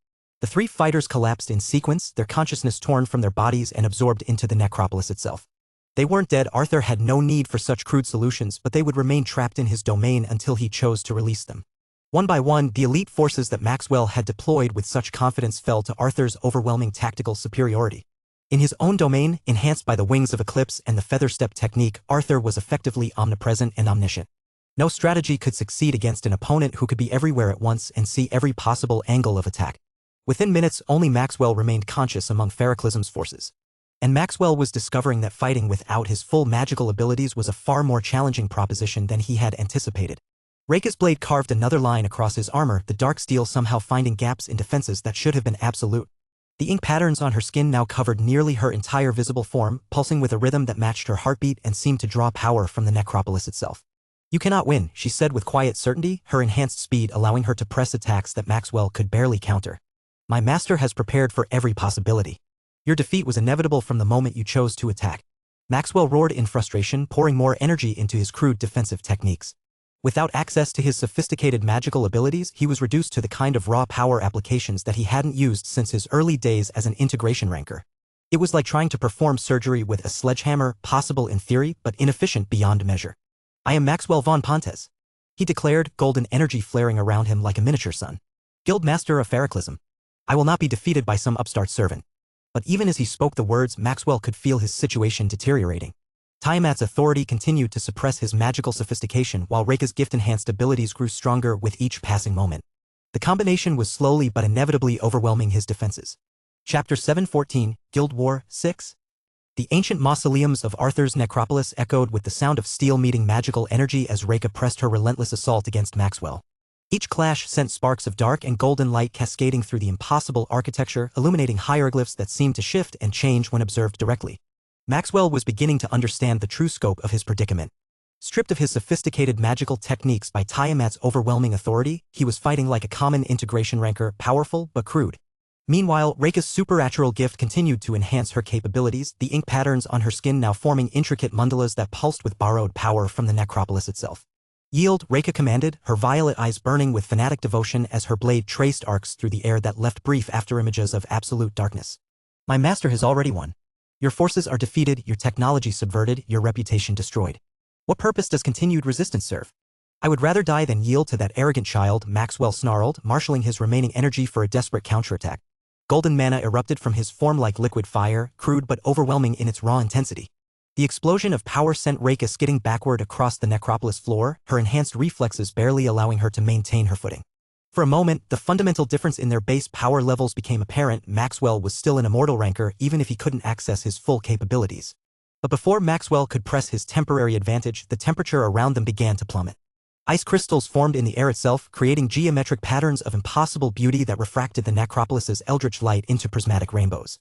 The 3 fighters collapsed in sequence, their consciousness torn from their bodies and absorbed into the necropolis itself. They weren't dead. Arthur had no need for such crude solutions, but they would remain trapped in his domain until he chose to release them. One by one, the elite forces that Maxwell had deployed with such confidence fell to Arthur's overwhelming tactical superiority. In his own domain, enhanced by the wings of eclipse and the feather-step technique, Arthur was effectively omnipresent and omniscient. No strategy could succeed against an opponent who could be everywhere at once and see every possible angle of attack. Within minutes, only Maxwell remained conscious among Feroclism's forces. And Maxwell was discovering that fighting without his full magical abilities was a far more challenging proposition than he had anticipated. Reika's blade carved another line across his armor, the dark steel somehow finding gaps in defenses that should have been absolute. The ink patterns on her skin now covered nearly her entire visible form, pulsing with a rhythm that matched her heartbeat and seemed to draw power from the necropolis itself. "You cannot win," she said with quiet certainty, her enhanced speed allowing her to press attacks that Maxwell could barely counter. "My master has prepared for every possibility. Your defeat was inevitable from the moment you chose to attack." Maxwell roared in frustration, pouring more energy into his crude defensive techniques. Without access to his sophisticated magical abilities, he was reduced to the kind of raw power applications that he hadn't used since his early days as an integration ranker. It was like trying to perform surgery with a sledgehammer, possible in theory, but inefficient beyond measure. "I am Maxwell von Pontes," he declared, golden energy flaring around him like a miniature sun. "Guild Master of Feroclism. I will not be defeated by some upstart servant." But even as he spoke the words, Maxwell could feel his situation deteriorating. Tiamat's authority continued to suppress his magical sophistication while Reika's gift-enhanced abilities grew stronger with each passing moment. The combination was slowly but inevitably overwhelming his defenses. Chapter 714, Guild War 6. The ancient mausoleums of Arthur's necropolis echoed with the sound of steel meeting magical energy as Reika pressed her relentless assault against Maxwell. Each clash sent sparks of dark and golden light cascading through the impossible architecture, illuminating hieroglyphs that seemed to shift and change when observed directly. Maxwell was beginning to understand the true scope of his predicament. Stripped of his sophisticated magical techniques by Tiamat's overwhelming authority, he was fighting like a common integration ranker, powerful but crude. Meanwhile, Reika's supernatural gift continued to enhance her capabilities, the ink patterns on her skin now forming intricate mandalas that pulsed with borrowed power from the necropolis itself. "Yield," Reika commanded, her violet eyes burning with fanatic devotion as her blade traced arcs through the air that left brief afterimages of absolute darkness. "My master has already won. Your forces are defeated, your technology subverted, your reputation destroyed. What purpose does continued resistance serve? I would rather die than yield to that arrogant child," Maxwell snarled, marshalling his remaining energy for a desperate counterattack. Golden mana erupted from his form like liquid fire, crude but overwhelming in its raw intensity. The explosion of power sent Reika skidding backward across the necropolis floor, her enhanced reflexes barely allowing her to maintain her footing. For a moment, the fundamental difference in their base power levels became apparent. Maxwell was still an immortal ranker even if he couldn't access his full capabilities. But before Maxwell could press his temporary advantage, the temperature around them began to plummet. Ice crystals formed in the air itself, creating geometric patterns of impossible beauty that refracted the necropolis's eldritch light into prismatic rainbows.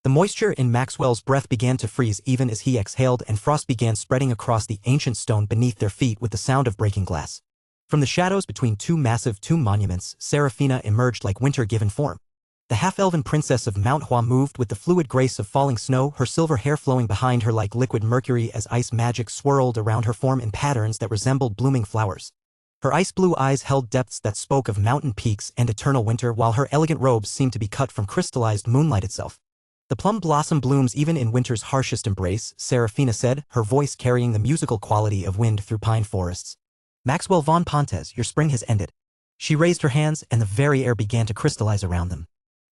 The moisture in Maxwell's breath began to freeze even as he exhaled, and frost began spreading across the ancient stone beneath their feet with the sound of breaking glass. From the shadows between 2 massive tomb monuments, Seraphina emerged like winter given form. The half-elven princess of Mount Hua moved with the fluid grace of falling snow, her silver hair flowing behind her like liquid mercury as ice magic swirled around her form in patterns that resembled blooming flowers. Her ice-blue eyes held depths that spoke of mountain peaks and eternal winter, while her elegant robes seemed to be cut from crystallized moonlight itself. The plum blossom blooms even in winter's harshest embrace, Serafina said, her voice carrying the musical quality of wind through pine forests. Maxwell von Pontes, your spring has ended. She raised her hands, and the very air began to crystallize around them.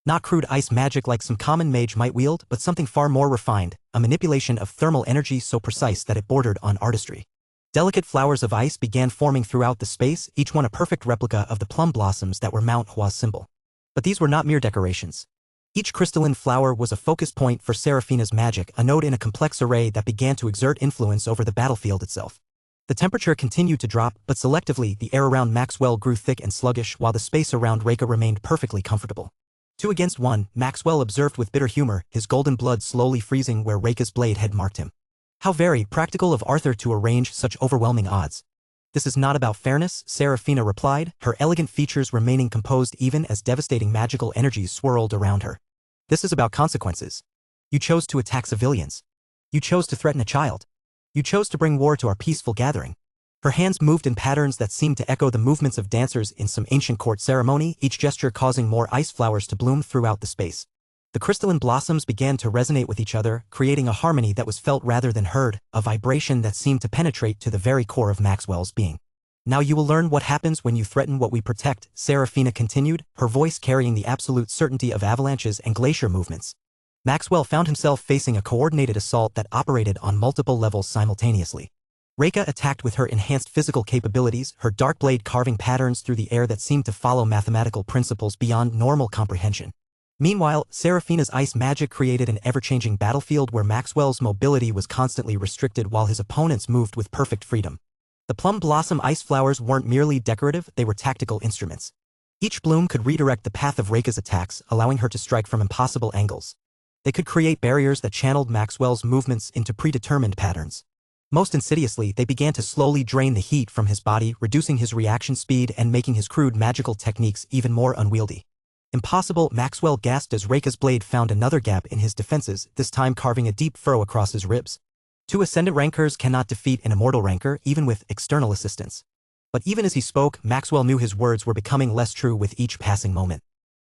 Not crude ice magic like some common mage might wield, but something far more refined, a manipulation of thermal energy so precise that it bordered on artistry. Delicate flowers of ice began forming throughout the space, each one a perfect replica of the plum blossoms that were Mount Hua's symbol. But these were not mere decorations. Each crystalline flower was a focus point for Serafina's magic, a node in a complex array that began to exert influence over the battlefield itself. The temperature continued to drop, but selectively the air around Maxwell grew thick and sluggish, while the space around Reika remained perfectly comfortable. 2 against 1, Maxwell observed with bitter humor, his golden blood slowly freezing where Reika's blade had marked him. How very practical of Arthur to arrange such overwhelming odds. This is not about fairness, Serafina replied, her elegant features remaining composed even as devastating magical energies swirled around her. This is about consequences. You chose to attack civilians. You chose to threaten a child. You chose to bring war to our peaceful gathering. Her hands moved in patterns that seemed to echo the movements of dancers in some ancient court ceremony, each gesture causing more ice flowers to bloom throughout the space. The crystalline blossoms began to resonate with each other, creating a harmony that was felt rather than heard, a vibration that seemed to penetrate to the very core of Maxwell's being. Now you will learn what happens when you threaten what we protect, Serafina continued, her voice carrying the absolute certainty of avalanches and glacier movements. Maxwell found himself facing a coordinated assault that operated on multiple levels simultaneously. Reika attacked with her enhanced physical capabilities, her dark blade carving patterns through the air that seemed to follow mathematical principles beyond normal comprehension. Meanwhile, Serafina's ice magic created an ever-changing battlefield where Maxwell's mobility was constantly restricted while his opponents moved with perfect freedom. The plum blossom ice flowers weren't merely decorative, they were tactical instruments. Each bloom could redirect the path of Reika's attacks, allowing her to strike from impossible angles. They could create barriers that channeled Maxwell's movements into predetermined patterns. Most insidiously, they began to slowly drain the heat from his body, reducing his reaction speed and making his crude magical techniques even more unwieldy. Impossible, Maxwell gasped as Reika's blade found another gap in his defenses, this time carving a deep furrow across his ribs. 2 ascendant rankers cannot defeat an immortal ranker, even with external assistance. But even as he spoke, Maxwell knew his words were becoming less true with each passing moment.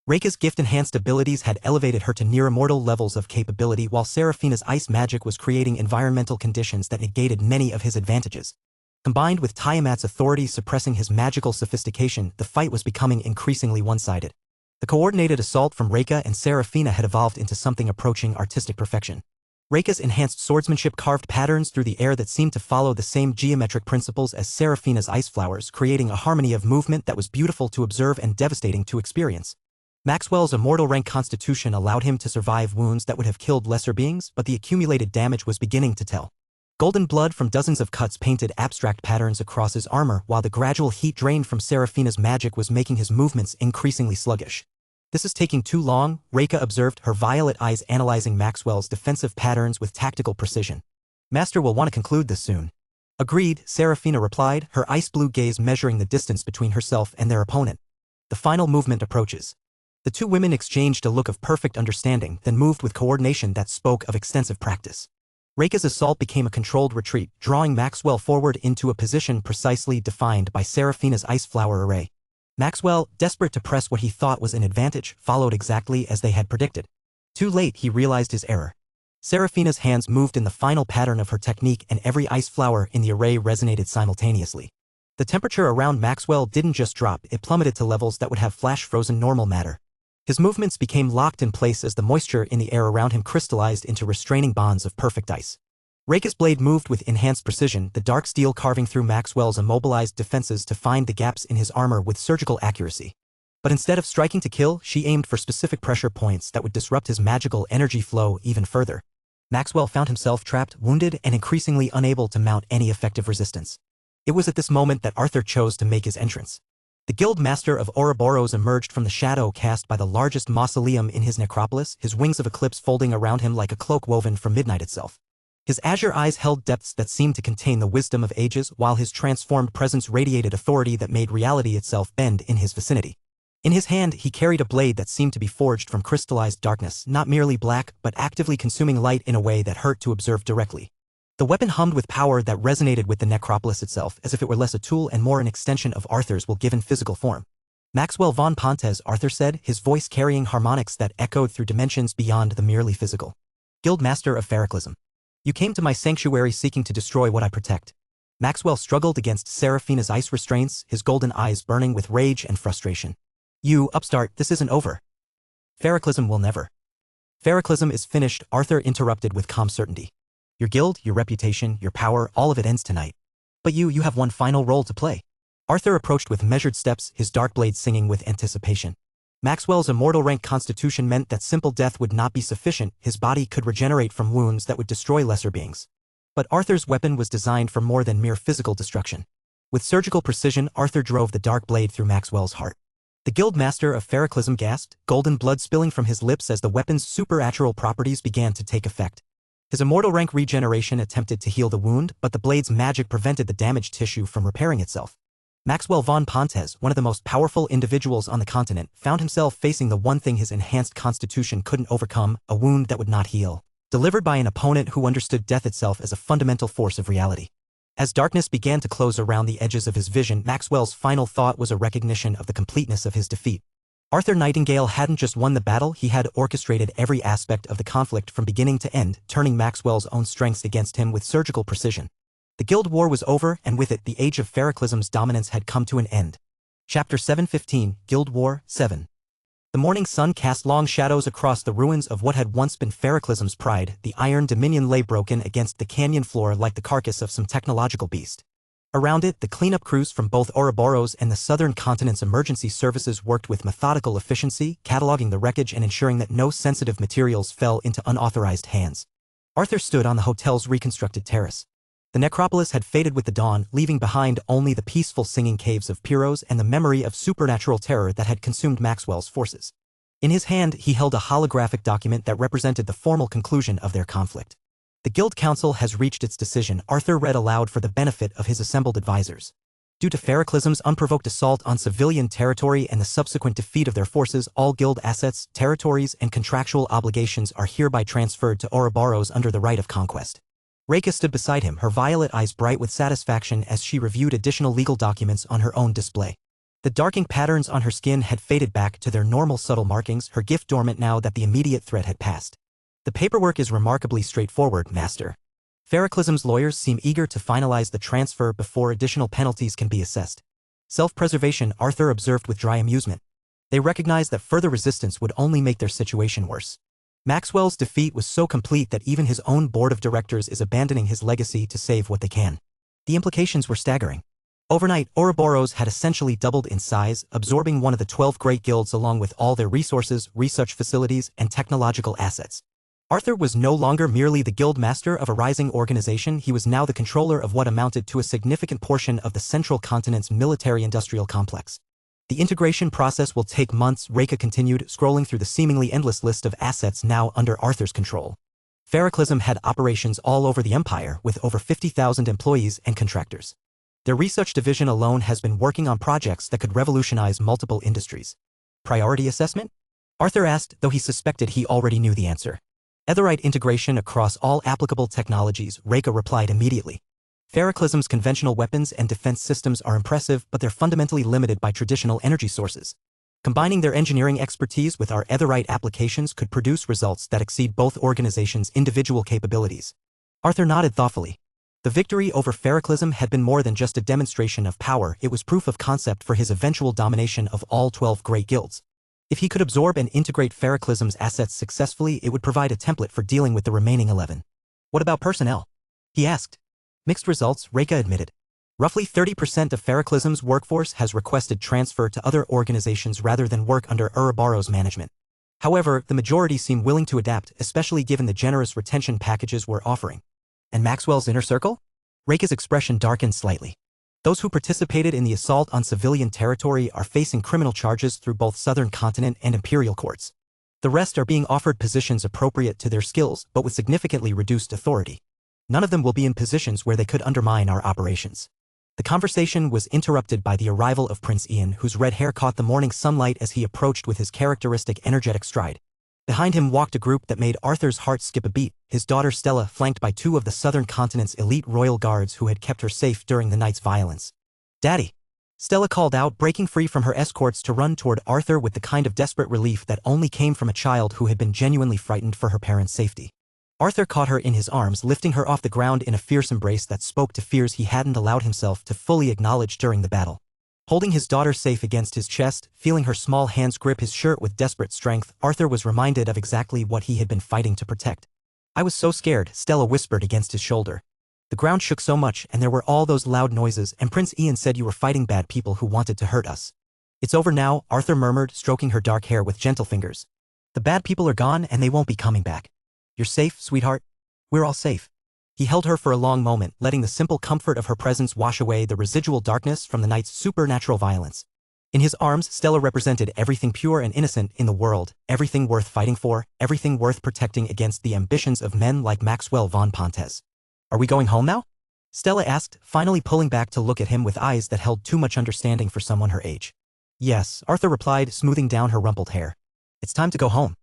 Reika's gift-enhanced abilities had elevated her to near-immortal levels of capability, while Serafina's ice magic was creating environmental conditions that negated many of his advantages. Combined with Tiamat's authority suppressing his magical sophistication, the fight was becoming increasingly one-sided. The coordinated assault from Reika and Serafina had evolved into something approaching artistic perfection. Reika's enhanced swordsmanship carved patterns through the air that seemed to follow the same geometric principles as Serafina's ice flowers, creating a harmony of movement that was beautiful to observe and devastating to experience. Maxwell's immortal rank constitution allowed him to survive wounds that would have killed lesser beings, but the accumulated damage was beginning to tell. Golden blood from dozens of cuts painted abstract patterns across his armor, while the gradual heat drain from Serafina's magic was making his movements increasingly sluggish. This is taking too long, Reika observed, her violet eyes analyzing Maxwell's defensive patterns with tactical precision. Master will want to conclude this soon. Agreed, Serafina replied, her ice-blue gaze measuring the distance between herself and their opponent. The final movement approaches. The 2 women exchanged a look of perfect understanding, then moved with coordination that spoke of extensive practice. Reika's assault became a controlled retreat, drawing Maxwell forward into a position precisely defined by Serafina's ice flower array. Maxwell, desperate to press what he thought was an advantage, followed exactly as they had predicted. Too late, he realized his error. Serafina's hands moved in the final pattern of her technique, and every ice flower in the array resonated simultaneously. The temperature around Maxwell didn't just drop, it plummeted to levels that would have flash-frozen normal matter. His movements became locked in place as the moisture in the air around him crystallized into restraining bonds of perfect ice. Reika's blade moved with enhanced precision, the dark steel carving through Maxwell's immobilized defenses to find the gaps in his armor with surgical accuracy. But instead of striking to kill, she aimed for specific pressure points that would disrupt his magical energy flow even further. Maxwell found himself trapped, wounded, and increasingly unable to mount any effective resistance. It was at this moment that Arthur chose to make his entrance. The guild master of Ouroboros emerged from the shadow cast by the largest mausoleum in his necropolis, his wings of eclipse folding around him like a cloak woven from midnight itself. His azure eyes held depths that seemed to contain the wisdom of ages, while his transformed presence radiated authority that made reality itself bend in his vicinity. In his hand, he carried a blade that seemed to be forged from crystallized darkness, not merely black, but actively consuming light in a way that hurt to observe directly. The weapon hummed with power that resonated with the necropolis itself, as if it were less a tool and more an extension of Arthur's will given physical form. Maxwell von Pontes, Arthur said, his voice carrying harmonics that echoed through dimensions beyond the merely physical. Guildmaster of Feroclism. You came to my sanctuary seeking to destroy what I protect. Maxwell struggled against Seraphina's ice restraints, his golden eyes burning with rage and frustration. You, upstart, this isn't over. Feroclism will never. Feroclism is finished, Arthur interrupted with calm certainty. Your guild, your reputation, your power, all of it ends tonight. But you have one final role to play. Arthur approached with measured steps, his dark blade singing with anticipation. Maxwell's immortal rank constitution meant that simple death would not be sufficient, his body could regenerate from wounds that would destroy lesser beings. But Arthur's weapon was designed for more than mere physical destruction. With surgical precision, Arthur drove the dark blade through Maxwell's heart. The Guildmaster of Feroclism gasped, golden blood spilling from his lips as the weapon's supernatural properties began to take effect. His immortal rank regeneration attempted to heal the wound, but the blade's magic prevented the damaged tissue from repairing itself. Maxwell von Pontes, one of the most powerful individuals on the continent, found himself facing the one thing his enhanced constitution couldn't overcome, a wound that would not heal, delivered by an opponent who understood death itself as a fundamental force of reality. As darkness began to close around the edges of his vision, Maxwell's final thought was a recognition of the completeness of his defeat. Arthur Nightingale hadn't just won the battle, he had orchestrated every aspect of the conflict from beginning to end, turning Maxwell's own strengths against him with surgical precision. The Guild War was over, and with it, the age of Feroclism's dominance had come to an end. Chapter 715, Guild War 7. The morning sun cast long shadows across the ruins of what had once been Feroclism's pride. The iron dominion lay broken against the canyon floor like the carcass of some technological beast. Around it, the cleanup crews from both Ouroboros and the southern continent's emergency services worked with methodical efficiency, cataloging the wreckage and ensuring that no sensitive materials fell into unauthorized hands. Arthur stood on the hotel's reconstructed terrace. The necropolis had faded with the dawn, leaving behind only the peaceful singing caves of Pyros and the memory of supernatural terror that had consumed Maxwell's forces. In his hand, he held a holographic document that represented the formal conclusion of their conflict. The Guild Council has reached its decision, Arthur read aloud for the benefit of his assembled advisors. Due to Feroclism's unprovoked assault on civilian territory and the subsequent defeat of their forces, all Guild assets, territories, and contractual obligations are hereby transferred to Ouroboros under the right of conquest. Reika stood beside him, her violet eyes bright with satisfaction as she reviewed additional legal documents on her own display. The darking patterns on her skin had faded back to their normal subtle markings, her gift dormant now that the immediate threat had passed. The paperwork is remarkably straightforward, Master. Feroclism's lawyers seem eager to finalize the transfer before additional penalties can be assessed. Self-preservation, Arthur observed with dry amusement. They recognized that further resistance would only make their situation worse. Maxwell's defeat was so complete that even his own board of directors is abandoning his legacy to save what they can. The implications were staggering. Overnight, Ouroboros had essentially doubled in size, absorbing one of the 12 great guilds along with all their resources, research facilities, and technological assets. Arthur was no longer merely the guild master of a rising organization, he was now the controller of what amounted to a significant portion of the central continent's military-industrial complex. The integration process will take months, Reika continued, scrolling through the seemingly endless list of assets now under Arthur's control. Feroclism had operations all over the empire, with over 50,000 employees and contractors. Their research division alone has been working on projects that could revolutionize multiple industries. Priority assessment? Arthur asked, though he suspected he already knew the answer. Etherite integration across all applicable technologies, Reika replied immediately. Feroclism's conventional weapons and defense systems are impressive, but they're fundamentally limited by traditional energy sources. Combining their engineering expertise with our Etherite applications could produce results that exceed both organizations' individual capabilities. Arthur nodded thoughtfully. The victory over Feroclism had been more than just a demonstration of power, it was proof of concept for his eventual domination of all 12 great guilds. If he could absorb and integrate Feroclism's assets successfully, it would provide a template for dealing with the remaining 11. What about personnel? He asked. Mixed results, Reika admitted. Roughly 30% of Feroclism's workforce has requested transfer to other organizations rather than work under Ouroboros management. However, the majority seem willing to adapt, especially given the generous retention packages we're offering. And Maxwell's inner circle? Reika's expression darkened slightly. Those who participated in the assault on civilian territory are facing criminal charges through both Southern Continent and Imperial courts. The rest are being offered positions appropriate to their skills, but with significantly reduced authority. None of them will be in positions where they could undermine our operations. The conversation was interrupted by the arrival of Prince Ian, whose red hair caught the morning sunlight as he approached with his characteristic energetic stride. Behind him walked a group that made Arthur's heart skip a beat, his daughter Stella flanked by two of the southern continent's elite royal guards who had kept her safe during the night's violence. "Daddy!" Stella called out, breaking free from her escorts to run toward Arthur with the kind of desperate relief that only came from a child who had been genuinely frightened for her parents' safety. Arthur caught her in his arms, lifting her off the ground in a fierce embrace that spoke to fears he hadn't allowed himself to fully acknowledge during the battle. Holding his daughter safe against his chest, feeling her small hands grip his shirt with desperate strength, Arthur was reminded of exactly what he had been fighting to protect. "I was so scared," Stella whispered against his shoulder. "The ground shook so much and there were all those loud noises, and Prince Ian said you were fighting bad people who wanted to hurt us." "It's over now," Arthur murmured, stroking her dark hair with gentle fingers. "The bad people are gone and they won't be coming back. You're safe, sweetheart. We're all safe." He held her for a long moment, letting the simple comfort of her presence wash away the residual darkness from the night's supernatural violence. In his arms, Stella represented everything pure and innocent in the world, everything worth fighting for, everything worth protecting against the ambitions of men like Maxwell von Pontes. "Are we going home now?" Stella asked, finally pulling back to look at him with eyes that held too much understanding for someone her age. "Yes," Arthur replied, smoothing down her rumpled hair. "It's time to go home."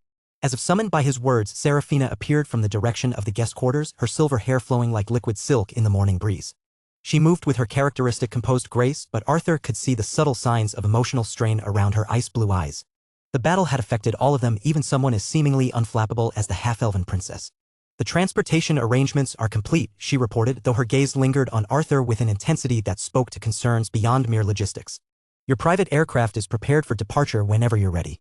As if summoned by his words, Serafina appeared from the direction of the guest quarters, her silver hair flowing like liquid silk in the morning breeze. She moved with her characteristic composed grace, but Arthur could see the subtle signs of emotional strain around her ice-blue eyes. The battle had affected all of them, even someone as seemingly unflappable as the half-elven princess. "The transportation arrangements are complete," she reported, though her gaze lingered on Arthur with an intensity that spoke to concerns beyond mere logistics. "Your private aircraft is prepared for departure whenever you're ready."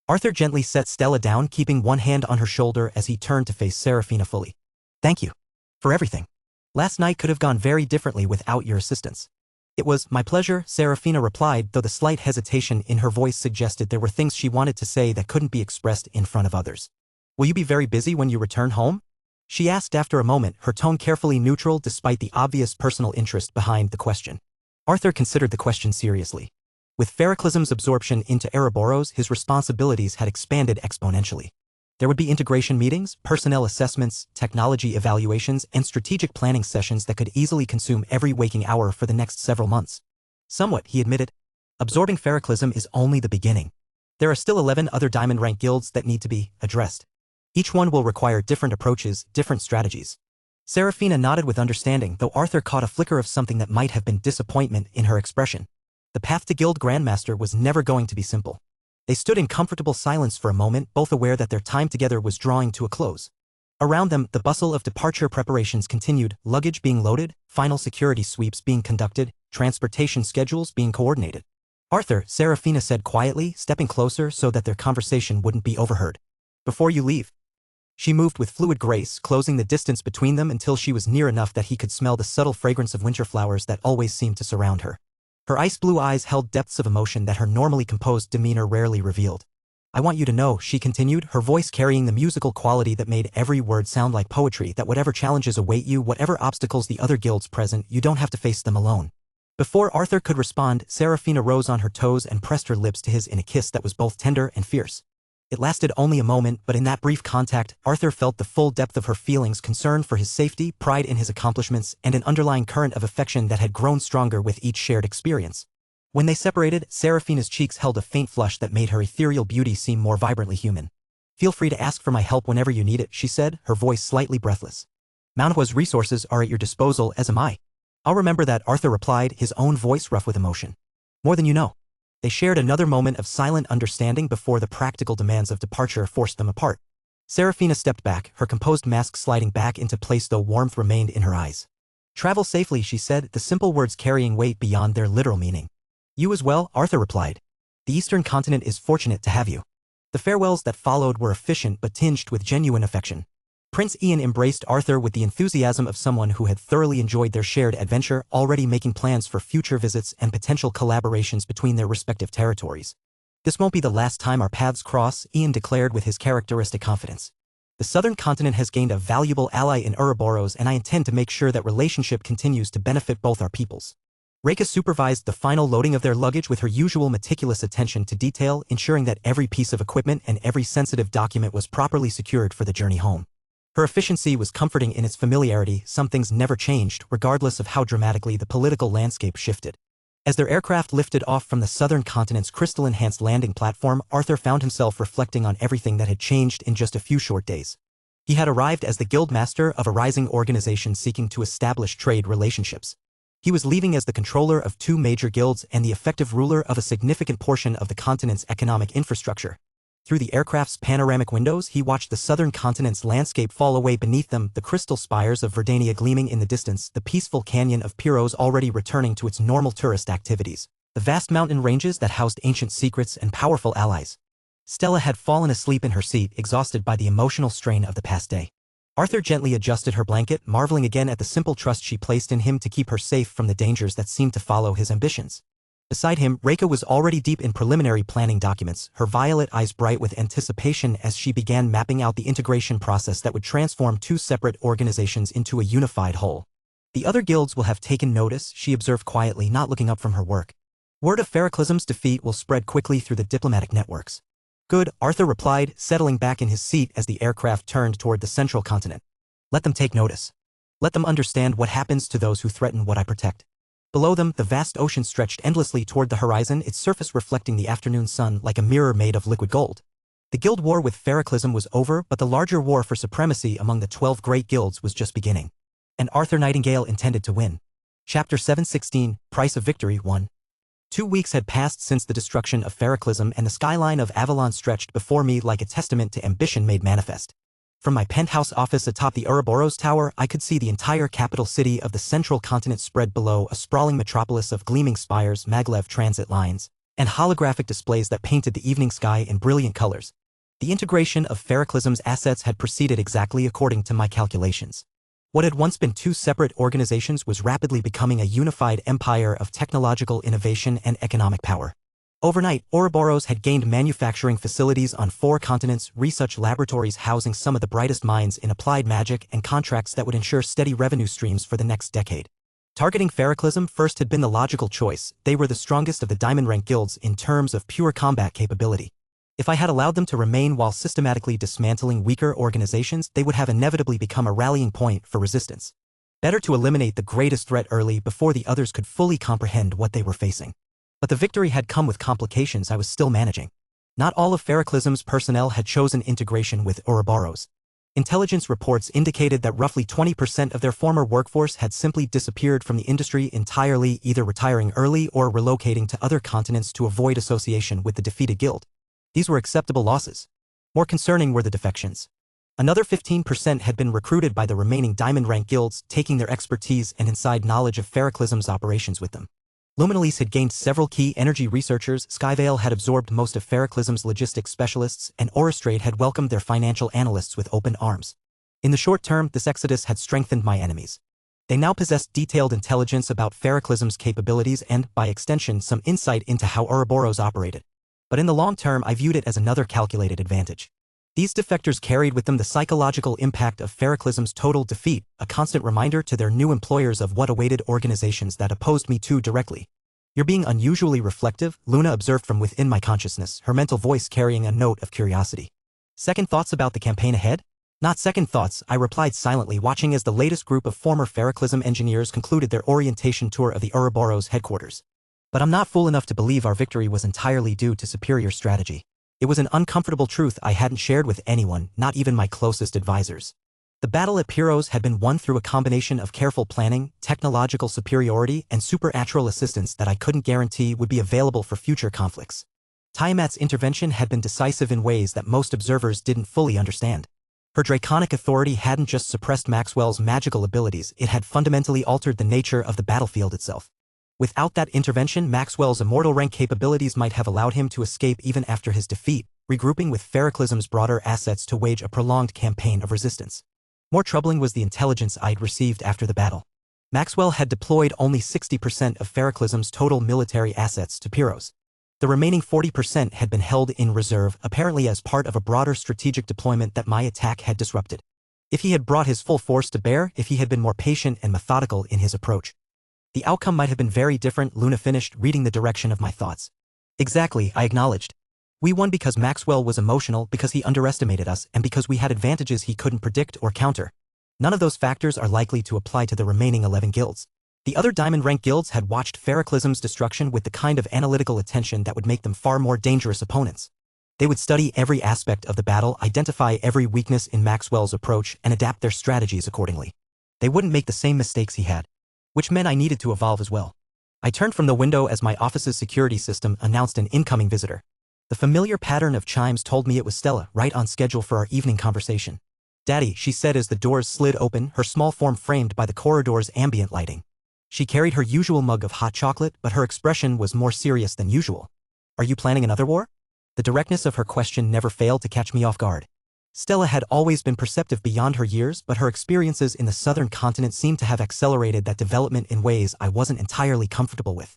Arthur gently set Stella down, keeping one hand on her shoulder as he turned to face Serafina fully. "Thank you. For everything. Last night could have gone very differently without your assistance." "It was my pleasure," Serafina replied, though the slight hesitation in her voice suggested there were things she wanted to say that couldn't be expressed in front of others. "Will you be very busy when you return home?" she asked after a moment, her tone carefully neutral despite the obvious personal interest behind the question. Arthur considered the question seriously. With Ferroclism's absorption into Ouroboros, his responsibilities had expanded exponentially. There would be integration meetings, personnel assessments, technology evaluations, and strategic planning sessions that could easily consume every waking hour for the next several months. "Somewhat," he admitted. "Absorbing Ferroclism is only the beginning. There are still 11 other diamond-rank guilds that need to be addressed. Each one will require different approaches, different strategies." Serafina nodded with understanding, though Arthur caught a flicker of something that might have been disappointment in her expression. The path to Guild Grandmaster was never going to be simple. They stood in comfortable silence for a moment, both aware that their time together was drawing to a close. Around them, the bustle of departure preparations continued, luggage being loaded, final security sweeps being conducted, transportation schedules being coordinated. "Arthur," Serafina said quietly, stepping closer so that their conversation wouldn't be overheard. "Before you leave." She moved with fluid grace, closing the distance between them until she was near enough that he could smell the subtle fragrance of winter flowers that always seemed to surround her. Her ice-blue eyes held depths of emotion that her normally composed demeanor rarely revealed. "I want you to know," she continued, her voice carrying the musical quality that made every word sound like poetry, "that whatever challenges await you, whatever obstacles the other guilds present, you don't have to face them alone." Before Arthur could respond, Serafina rose on her toes and pressed her lips to his in a kiss that was both tender and fierce. It lasted only a moment, but in that brief contact, Arthur felt the full depth of her feelings, concern for his safety, pride in his accomplishments, and an underlying current of affection that had grown stronger with each shared experience. When they separated, Serafina's cheeks held a faint flush that made her ethereal beauty seem more vibrantly human. "Feel free to ask for my help whenever you need it," she said, her voice slightly breathless. "Manhua's resources are at your disposal, as am I." "I'll remember that," Arthur replied, his own voice rough with emotion. "More than you know." They shared another moment of silent understanding before the practical demands of departure forced them apart. Serafina stepped back, her composed mask sliding back into place though warmth remained in her eyes. "Travel safely," she said, the simple words carrying weight beyond their literal meaning. "You as well," Arthur replied. "The Eastern continent is fortunate to have you." The farewells that followed were efficient but tinged with genuine affection. Prince Ian embraced Arthur with the enthusiasm of someone who had thoroughly enjoyed their shared adventure, already making plans for future visits and potential collaborations between their respective territories. "This won't be the last time our paths cross," Ian declared with his characteristic confidence. "The southern continent has gained a valuable ally in Ouroboros, and I intend to make sure that relationship continues to benefit both our peoples." Reika supervised the final loading of their luggage with her usual meticulous attention to detail, ensuring that every piece of equipment and every sensitive document was properly secured for the journey home. Her efficiency was comforting in its familiarity. Some things never changed, regardless of how dramatically the political landscape shifted. As their aircraft lifted off from the southern continent's crystal-enhanced landing platform, Arthur found himself reflecting on everything that had changed in just a few short days. He had arrived as the guildmaster of a rising organization seeking to establish trade relationships. He was leaving as the controller of 2 major guilds and the effective ruler of a significant portion of the continent's economic infrastructure. Through the aircraft's panoramic windows, he watched the southern continent's landscape fall away beneath them, the crystal spires of Verdania gleaming in the distance, the peaceful canyon of Pyros already returning to its normal tourist activities, the vast mountain ranges that housed ancient secrets and powerful allies. Stella had fallen asleep in her seat, exhausted by the emotional strain of the past day. Arthur gently adjusted her blanket, marveling again at the simple trust she placed in him to keep her safe from the dangers that seemed to follow his ambitions. Beside him, Reika was already deep in preliminary planning documents, her violet eyes bright with anticipation as she began mapping out the integration process that would transform 2 separate organizations into a unified whole. The other guilds will have taken notice, she observed quietly, not looking up from her work. Word of Feroclism's defeat will spread quickly through the diplomatic networks. Good, Arthur replied, settling back in his seat as the aircraft turned toward the central continent. Let them take notice. Let them understand what happens to those who threaten what I protect. Below them, the vast ocean stretched endlessly toward the horizon, its surface reflecting the afternoon sun like a mirror made of liquid gold. The guild war with Feroclism was over, but the larger war for supremacy among the 12 great guilds was just beginning. And Arthur Nightingale intended to win. Chapter 716, Price of Victory 1. 2 weeks had passed since the destruction of Feroclism, and the skyline of Avalon stretched before me like a testament to ambition made manifest. From my penthouse office atop the Ouroboros Tower, I could see the entire capital city of the central continent spread below, a sprawling metropolis of gleaming spires, maglev transit lines, and holographic displays that painted the evening sky in brilliant colors. The integration of Feroclism's assets had proceeded exactly according to my calculations. What had once been 2 separate organizations was rapidly becoming a unified empire of technological innovation and economic power. Overnight, Ouroboros had gained manufacturing facilities on 4 continents, research laboratories housing some of the brightest minds in applied magic, and contracts that would ensure steady revenue streams for the next decade. Targeting Feroclism first had been the logical choice. They were the strongest of the diamond-rank guilds in terms of pure combat capability. If I had allowed them to remain while systematically dismantling weaker organizations, they would have inevitably become a rallying point for resistance. Better to eliminate the greatest threat early before the others could fully comprehend what they were facing. But the victory had come with complications I was still managing. Not all of Feroclism's personnel had chosen integration with Ouroboros. Intelligence reports indicated that roughly 20% of their former workforce had simply disappeared from the industry entirely, either retiring early or relocating to other continents to avoid association with the defeated guild. These were acceptable losses. More concerning were the defections. Another 15% had been recruited by the remaining diamond-rank guilds, taking their expertise and inside knowledge of Feroclism's operations with them. Luminalise had gained several key energy researchers, Skyvale had absorbed most of Feroclism's logistics specialists, and Auristrade had welcomed their financial analysts with open arms. In the short term, this exodus had strengthened my enemies. They now possessed detailed intelligence about Feroclism's capabilities and, by extension, some insight into how Ouroboros operated. But in the long term, I viewed it as another calculated advantage. These defectors carried with them the psychological impact of Feroclism's total defeat, a constant reminder to their new employers of what awaited organizations that opposed me too directly. You're being unusually reflective, Luna observed from within my consciousness, her mental voice carrying a note of curiosity. Second thoughts about the campaign ahead? Not second thoughts, I replied silently, watching as the latest group of former Feroclism engineers concluded their orientation tour of the Ouroboros headquarters. But I'm not fool enough to believe our victory was entirely due to superior strategy. It was an uncomfortable truth I hadn't shared with anyone, not even my closest advisors. The battle at Pyros had been won through a combination of careful planning, technological superiority, and supernatural assistance that I couldn't guarantee would be available for future conflicts. Tiamat's intervention had been decisive in ways that most observers didn't fully understand. Her draconic authority hadn't just suppressed Maxwell's magical abilities, it had fundamentally altered the nature of the battlefield itself. Without that intervention, Maxwell's immortal rank capabilities might have allowed him to escape even after his defeat, regrouping with Feroclism's broader assets to wage a prolonged campaign of resistance. More troubling was the intelligence I'd received after the battle. Maxwell had deployed only 60% of Feroclism's total military assets to Pyros. The remaining 40% had been held in reserve, apparently as part of a broader strategic deployment that my attack had disrupted. If he had brought his full force to bear, if he had been more patient and methodical in his approach, the outcome might have been very different, Luna finished, reading the direction of my thoughts. Exactly, I acknowledged. We won because Maxwell was emotional, because he underestimated us, and because we had advantages he couldn't predict or counter. None of those factors are likely to apply to the remaining 11 guilds. The other diamond-rank guilds had watched Feroclysm's destruction with the kind of analytical attention that would make them far more dangerous opponents. They would study every aspect of the battle, identify every weakness in Maxwell's approach, and adapt their strategies accordingly. They wouldn't make the same mistakes he had, which meant I needed to evolve as well. I turned from the window as my office's security system announced an incoming visitor. The familiar pattern of chimes told me it was Stella, right on schedule for our evening conversation. "Daddy," she said as the doors slid open, her small form framed by the corridor's ambient lighting. She carried her usual mug of hot chocolate, but her expression was more serious than usual. "Are you planning another war?" The directness of her question never failed to catch me off guard. Stella had always been perceptive beyond her years, but her experiences in the southern continent seemed to have accelerated that development in ways I wasn't entirely comfortable with.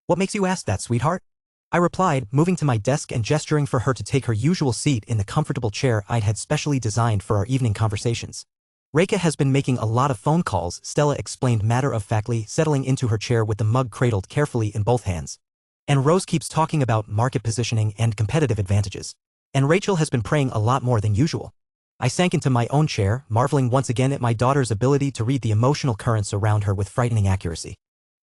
"What makes you ask that, sweetheart?" I replied, moving to my desk and gesturing for her to take her usual seat in the comfortable chair I'd had specially designed for our evening conversations. "Reika has been making a lot of phone calls," Stella explained matter-of-factly, settling into her chair with the mug cradled carefully in both hands. "And Rose keeps talking about market positioning and competitive advantages. And Rachel has been praying a lot more than usual." I sank into my own chair, marveling once again at my daughter's ability to read the emotional currents around her with frightening accuracy.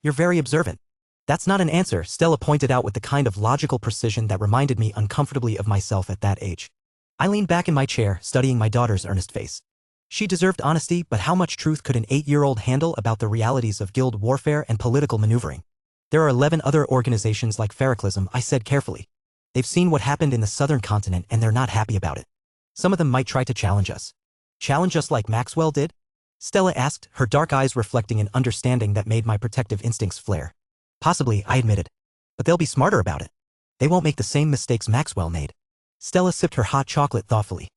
"You're very observant." "That's not an answer," Stella pointed out with the kind of logical precision that reminded me uncomfortably of myself at that age. I leaned back in my chair, studying my daughter's earnest face. She deserved honesty, but how much truth could an 8-year-old handle about the realities of guild warfare and political maneuvering? "There are 11 other organizations like Feroclysm," I said carefully. "They've seen what happened in the southern continent and they're not happy about it. Some of them might try to challenge us." "Challenge us like Maxwell did?" Stella asked, her dark eyes reflecting an understanding that made my protective instincts flare. "Possibly," I admitted. "But they'll be smarter about it. They won't make the same mistakes Maxwell made." Stella sipped her hot chocolate thoughtfully.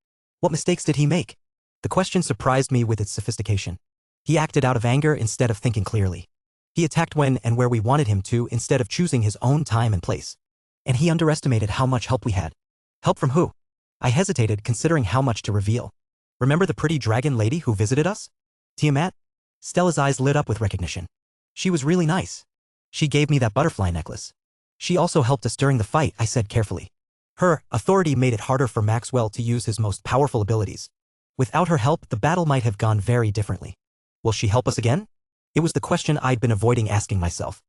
"What mistakes did he make?" The question surprised me with its sophistication. "He acted out of anger instead of thinking clearly. He attacked when and where we wanted him to instead of choosing his own time and place. And he underestimated how much help we had." "Help from who?" I hesitated, considering how much to reveal. "Remember the pretty dragon lady who visited us? Tiamat?" Stella's eyes lit up with recognition. "She was really nice. She gave me that butterfly necklace. She also helped us during the fight," I said carefully. "Her authority made it harder for Maxwell to use his most powerful abilities. Without her help, the battle might have gone very differently." "Will she help us again?" It was the question I'd been avoiding asking myself.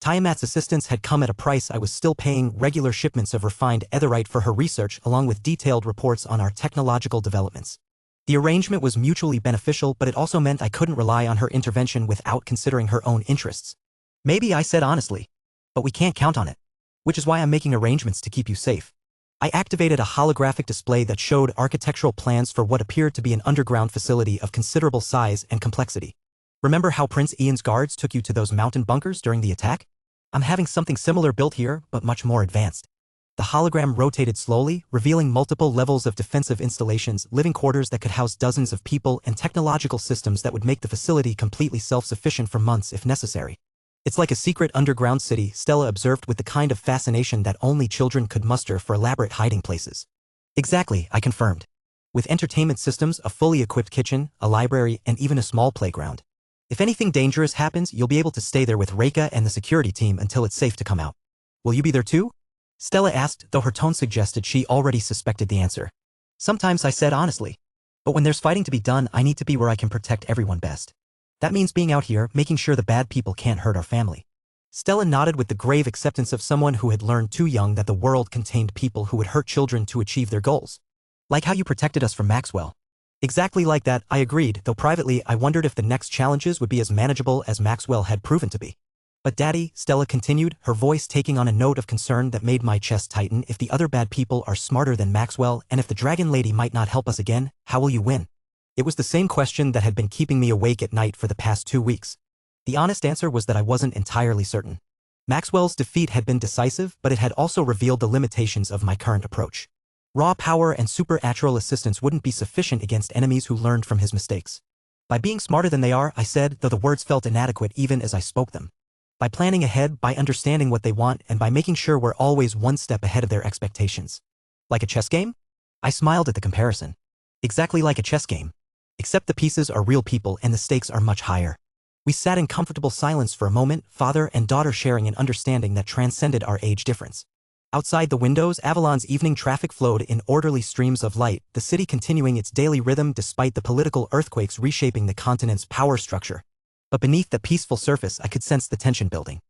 Tiamat's assistance had come at a price. I was still paying regular shipments of refined etherite for her research along with detailed reports on our technological developments. The arrangement was mutually beneficial, but it also meant I couldn't rely on her intervention without considering her own interests. "Maybe," I said honestly. "But we can't count on it. Which is why I'm making arrangements to keep you safe." I activated a holographic display that showed architectural plans for what appeared to be an underground facility of considerable size and complexity. "Remember how Prince Ian's guards took you to those mountain bunkers during the attack? I'm having something similar built here, but much more advanced." The hologram rotated slowly, revealing multiple levels of defensive installations, living quarters that could house dozens of people, and technological systems that would make the facility completely self-sufficient for months if necessary. "It's like a secret underground city," Stella observed with the kind of fascination that only children could muster for elaborate hiding places. "Exactly," I confirmed. "With entertainment systems, a fully equipped kitchen, a library, and even a small playground. If anything dangerous happens, you'll be able to stay there with Reika and the security team until it's safe to come out." "Will you be there too?" Stella asked, though her tone suggested she already suspected the answer. "Sometimes," I said honestly. "But when there's fighting to be done, I need to be where I can protect everyone best. That means being out here, making sure the bad people can't hurt our family." Stella nodded with the grave acceptance of someone who had learned too young that the world contained people who would hurt children to achieve their goals. "Like how you protected us from Maxwell." "Exactly like that," I agreed, though privately I wondered if the next challenges would be as manageable as Maxwell had proven to be. "But Daddy," Stella continued, her voice taking on a note of concern that made my chest tighten, "if the other bad people are smarter than Maxwell, and if the dragon lady might not help us again, how will you win?" It was the same question that had been keeping me awake at night for the past 2 weeks. The honest answer was that I wasn't entirely certain. Maxwell's defeat had been decisive, but it had also revealed the limitations of my current approach. Raw power and supernatural assistance wouldn't be sufficient against enemies who learned from his mistakes. "By being smarter than they are," I said, though the words felt inadequate even as I spoke them. "By planning ahead, by understanding what they want, and by making sure we're always one step ahead of their expectations." "Like a chess game?" I smiled at the comparison. "Exactly like a chess game. Except the pieces are real people and the stakes are much higher." We sat in comfortable silence for a moment, father and daughter sharing an understanding that transcended our age difference. Outside the windows, Avalon's evening traffic flowed in orderly streams of light, the city continuing its daily rhythm despite the political earthquakes reshaping the continent's power structure. But beneath the peaceful surface I could sense the tension building.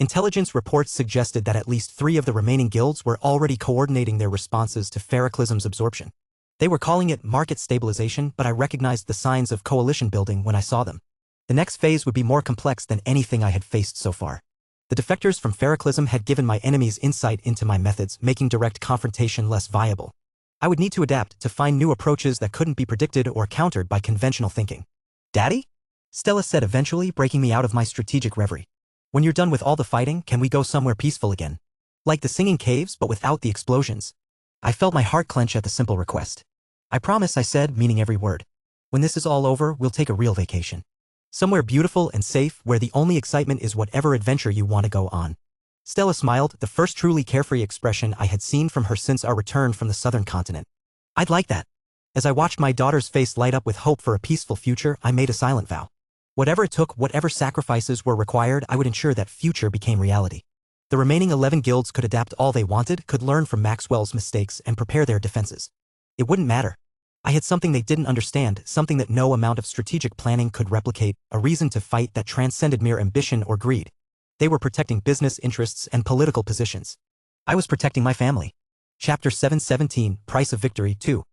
Intelligence reports suggested that at least 3 of the remaining guilds were already coordinating their responses to Ferroclism's absorption. They were calling it market stabilization, but I recognized the signs of coalition building when I saw them. The next phase would be more complex than anything I had faced so far. The defectors from Ferroclism had given my enemies insight into my methods, making direct confrontation less viable. I would need to adapt to find new approaches that couldn't be predicted or countered by conventional thinking. "Daddy?" Stella said eventually, breaking me out of my strategic reverie. "When you're done with all the fighting, can we go somewhere peaceful again? Like the singing caves, but without the explosions?" I felt my heart clench at the simple request. "I promise," I said, meaning every word. "When this is all over, we'll take a real vacation. Somewhere beautiful and safe where the only excitement is whatever adventure you want to go on." Stella smiled, the first truly carefree expression I had seen from her since our return from the southern continent. "I'd like that." As I watched my daughter's face light up with hope for a peaceful future, I made a silent vow. Whatever it took, whatever sacrifices were required, I would ensure that future became reality. The remaining 11 guilds could adapt all they wanted, could learn from Maxwell's mistakes and prepare their defenses. It wouldn't matter. I had something they didn't understand, something that no amount of strategic planning could replicate, a reason to fight that transcended mere ambition or greed. They were protecting business interests and political positions. I was protecting my family. Chapter 717, Price of Victory 2.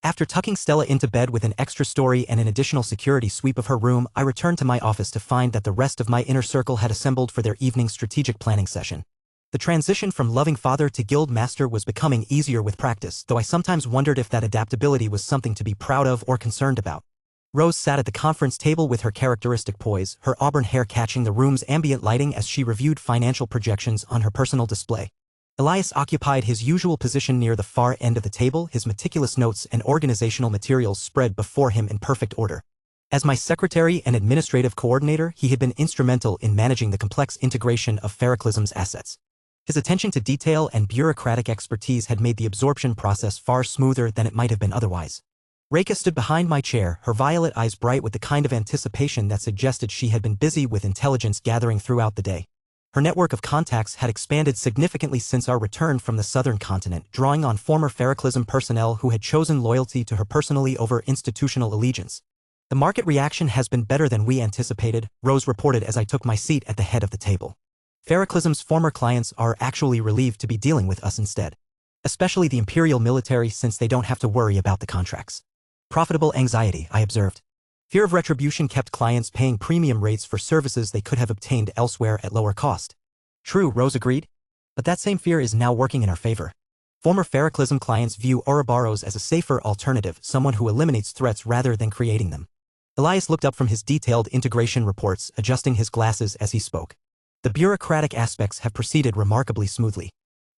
After tucking Stella into bed with an extra story and an additional security sweep of her room, I returned to my office to find that the rest of my inner circle had assembled for their evening strategic planning session. The transition from loving father to guild master was becoming easier with practice, though I sometimes wondered if that adaptability was something to be proud of or concerned about. Rose sat at the conference table with her characteristic poise, her auburn hair catching the room's ambient lighting as she reviewed financial projections on her personal display. Elias occupied his usual position near the far end of the table, his meticulous notes and organizational materials spread before him in perfect order. As my secretary and administrative coordinator, he had been instrumental in managing the complex integration of Ferroclism's assets. His attention to detail and bureaucratic expertise had made the absorption process far smoother than it might have been otherwise. Reka stood behind my chair, her violet eyes bright with the kind of anticipation that suggested she had been busy with intelligence gathering throughout the day. Her network of contacts had expanded significantly since our return from the southern continent, drawing on former Ferroclism personnel who had chosen loyalty to her personally over institutional allegiance. "The market reaction has been better than we anticipated," Rose reported as I took my seat at the head of the table. "Ferroclism's former clients are actually relieved to be dealing with us instead. Especially the Imperial military, since they don't have to worry about the contracts." "Profitable anxiety," I observed. Fear of retribution kept clients paying premium rates for services they could have obtained elsewhere at lower cost. "True," Rose agreed. "But that same fear is now working in our favor. Former Ferroclism clients view Ouroboros as a safer alternative, someone who eliminates threats rather than creating them." Elias looked up from his detailed integration reports, adjusting his glasses as he spoke. "The bureaucratic aspects have proceeded remarkably smoothly.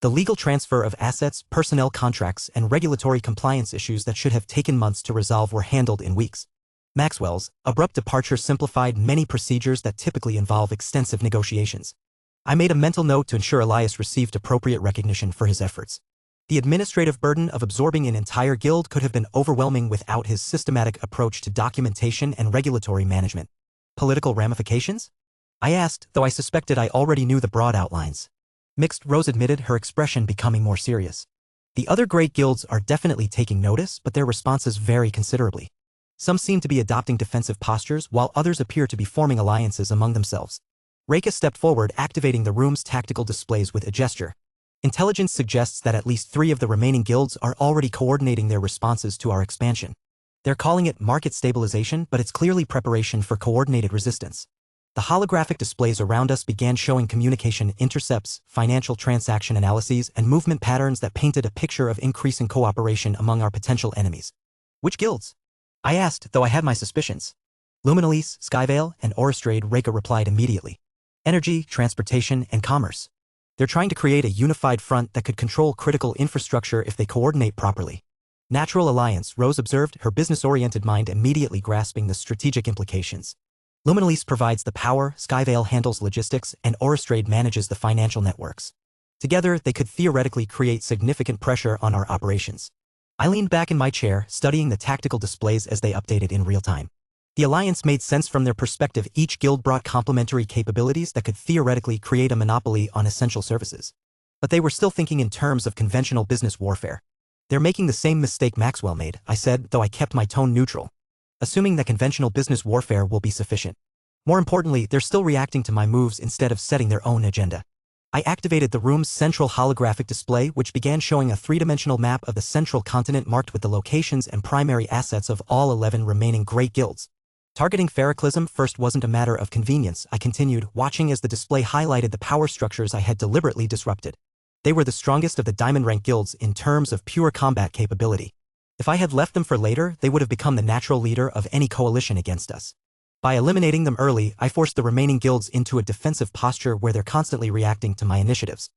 The legal transfer of assets, personnel contracts, and regulatory compliance issues that should have taken months to resolve were handled in weeks. Maxwell's abrupt departure simplified many procedures that typically involve extensive negotiations." I made a mental note to ensure Elias received appropriate recognition for his efforts. The administrative burden of absorbing an entire guild could have been overwhelming without his systematic approach to documentation and regulatory management. "Political ramifications?" I asked, though I suspected I already knew the broad outlines. "Mixed," Rose admitted, her expression becoming more serious. "The other great guilds are definitely taking notice, but their responses vary considerably. Some seem to be adopting defensive postures, while others appear to be forming alliances among themselves." Reka stepped forward, activating the room's tactical displays with a gesture. "Intelligence suggests that at least 3 of the remaining guilds are already coordinating their responses to our expansion. They're calling it market stabilization, but it's clearly preparation for coordinated resistance." The holographic displays around us began showing communication intercepts, financial transaction analyses, and movement patterns that painted a picture of increasing cooperation among our potential enemies. "Which guilds?" I asked, though I had my suspicions. "Luminalise, Skyvale, and Oristrade," Reka replied immediately. "Energy, transportation, and commerce. They're trying to create a unified front that could control critical infrastructure if they coordinate properly." "Natural alliance," Rose observed, her business-oriented mind immediately grasping the strategic implications. "Luminalise provides the power, Skyvale handles logistics, and Oristrade manages the financial networks. Together, they could theoretically create significant pressure on our operations." I leaned back in my chair, studying the tactical displays as they updated in real time. The alliance made sense from their perspective. Each guild brought complementary capabilities that could theoretically create a monopoly on essential services. But they were still thinking in terms of conventional business warfare. "They're making the same mistake Maxwell made," I said, though I kept my tone neutral. "Assuming that conventional business warfare will be sufficient." More importantly, they're still reacting to my moves instead of setting their own agenda. I activated the room's central holographic display, which began showing a three-dimensional map of the central continent marked with the locations and primary assets of all 11 remaining great guilds. Targeting Feroclism first wasn't a matter of convenience. I continued, watching as the display highlighted the power structures I had deliberately disrupted. They were the strongest of the diamond-rank guilds in terms of pure combat capability. If I had left them for later, they would have become the natural leader of any coalition against us. By eliminating them early, I forced the remaining guilds into a defensive posture where they're constantly reacting to my initiatives.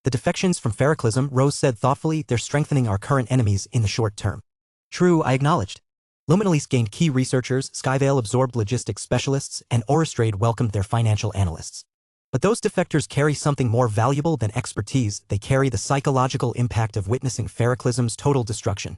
The defections from Feroclism, Rose said thoughtfully, they're strengthening our current enemies in the short term. True, I acknowledged. Luminalise gained key researchers, Skyvale absorbed logistics specialists, and Auristrade welcomed their financial analysts. But those defectors carry something more valuable than expertise. They carry the psychological impact of witnessing Feroclism's total destruction.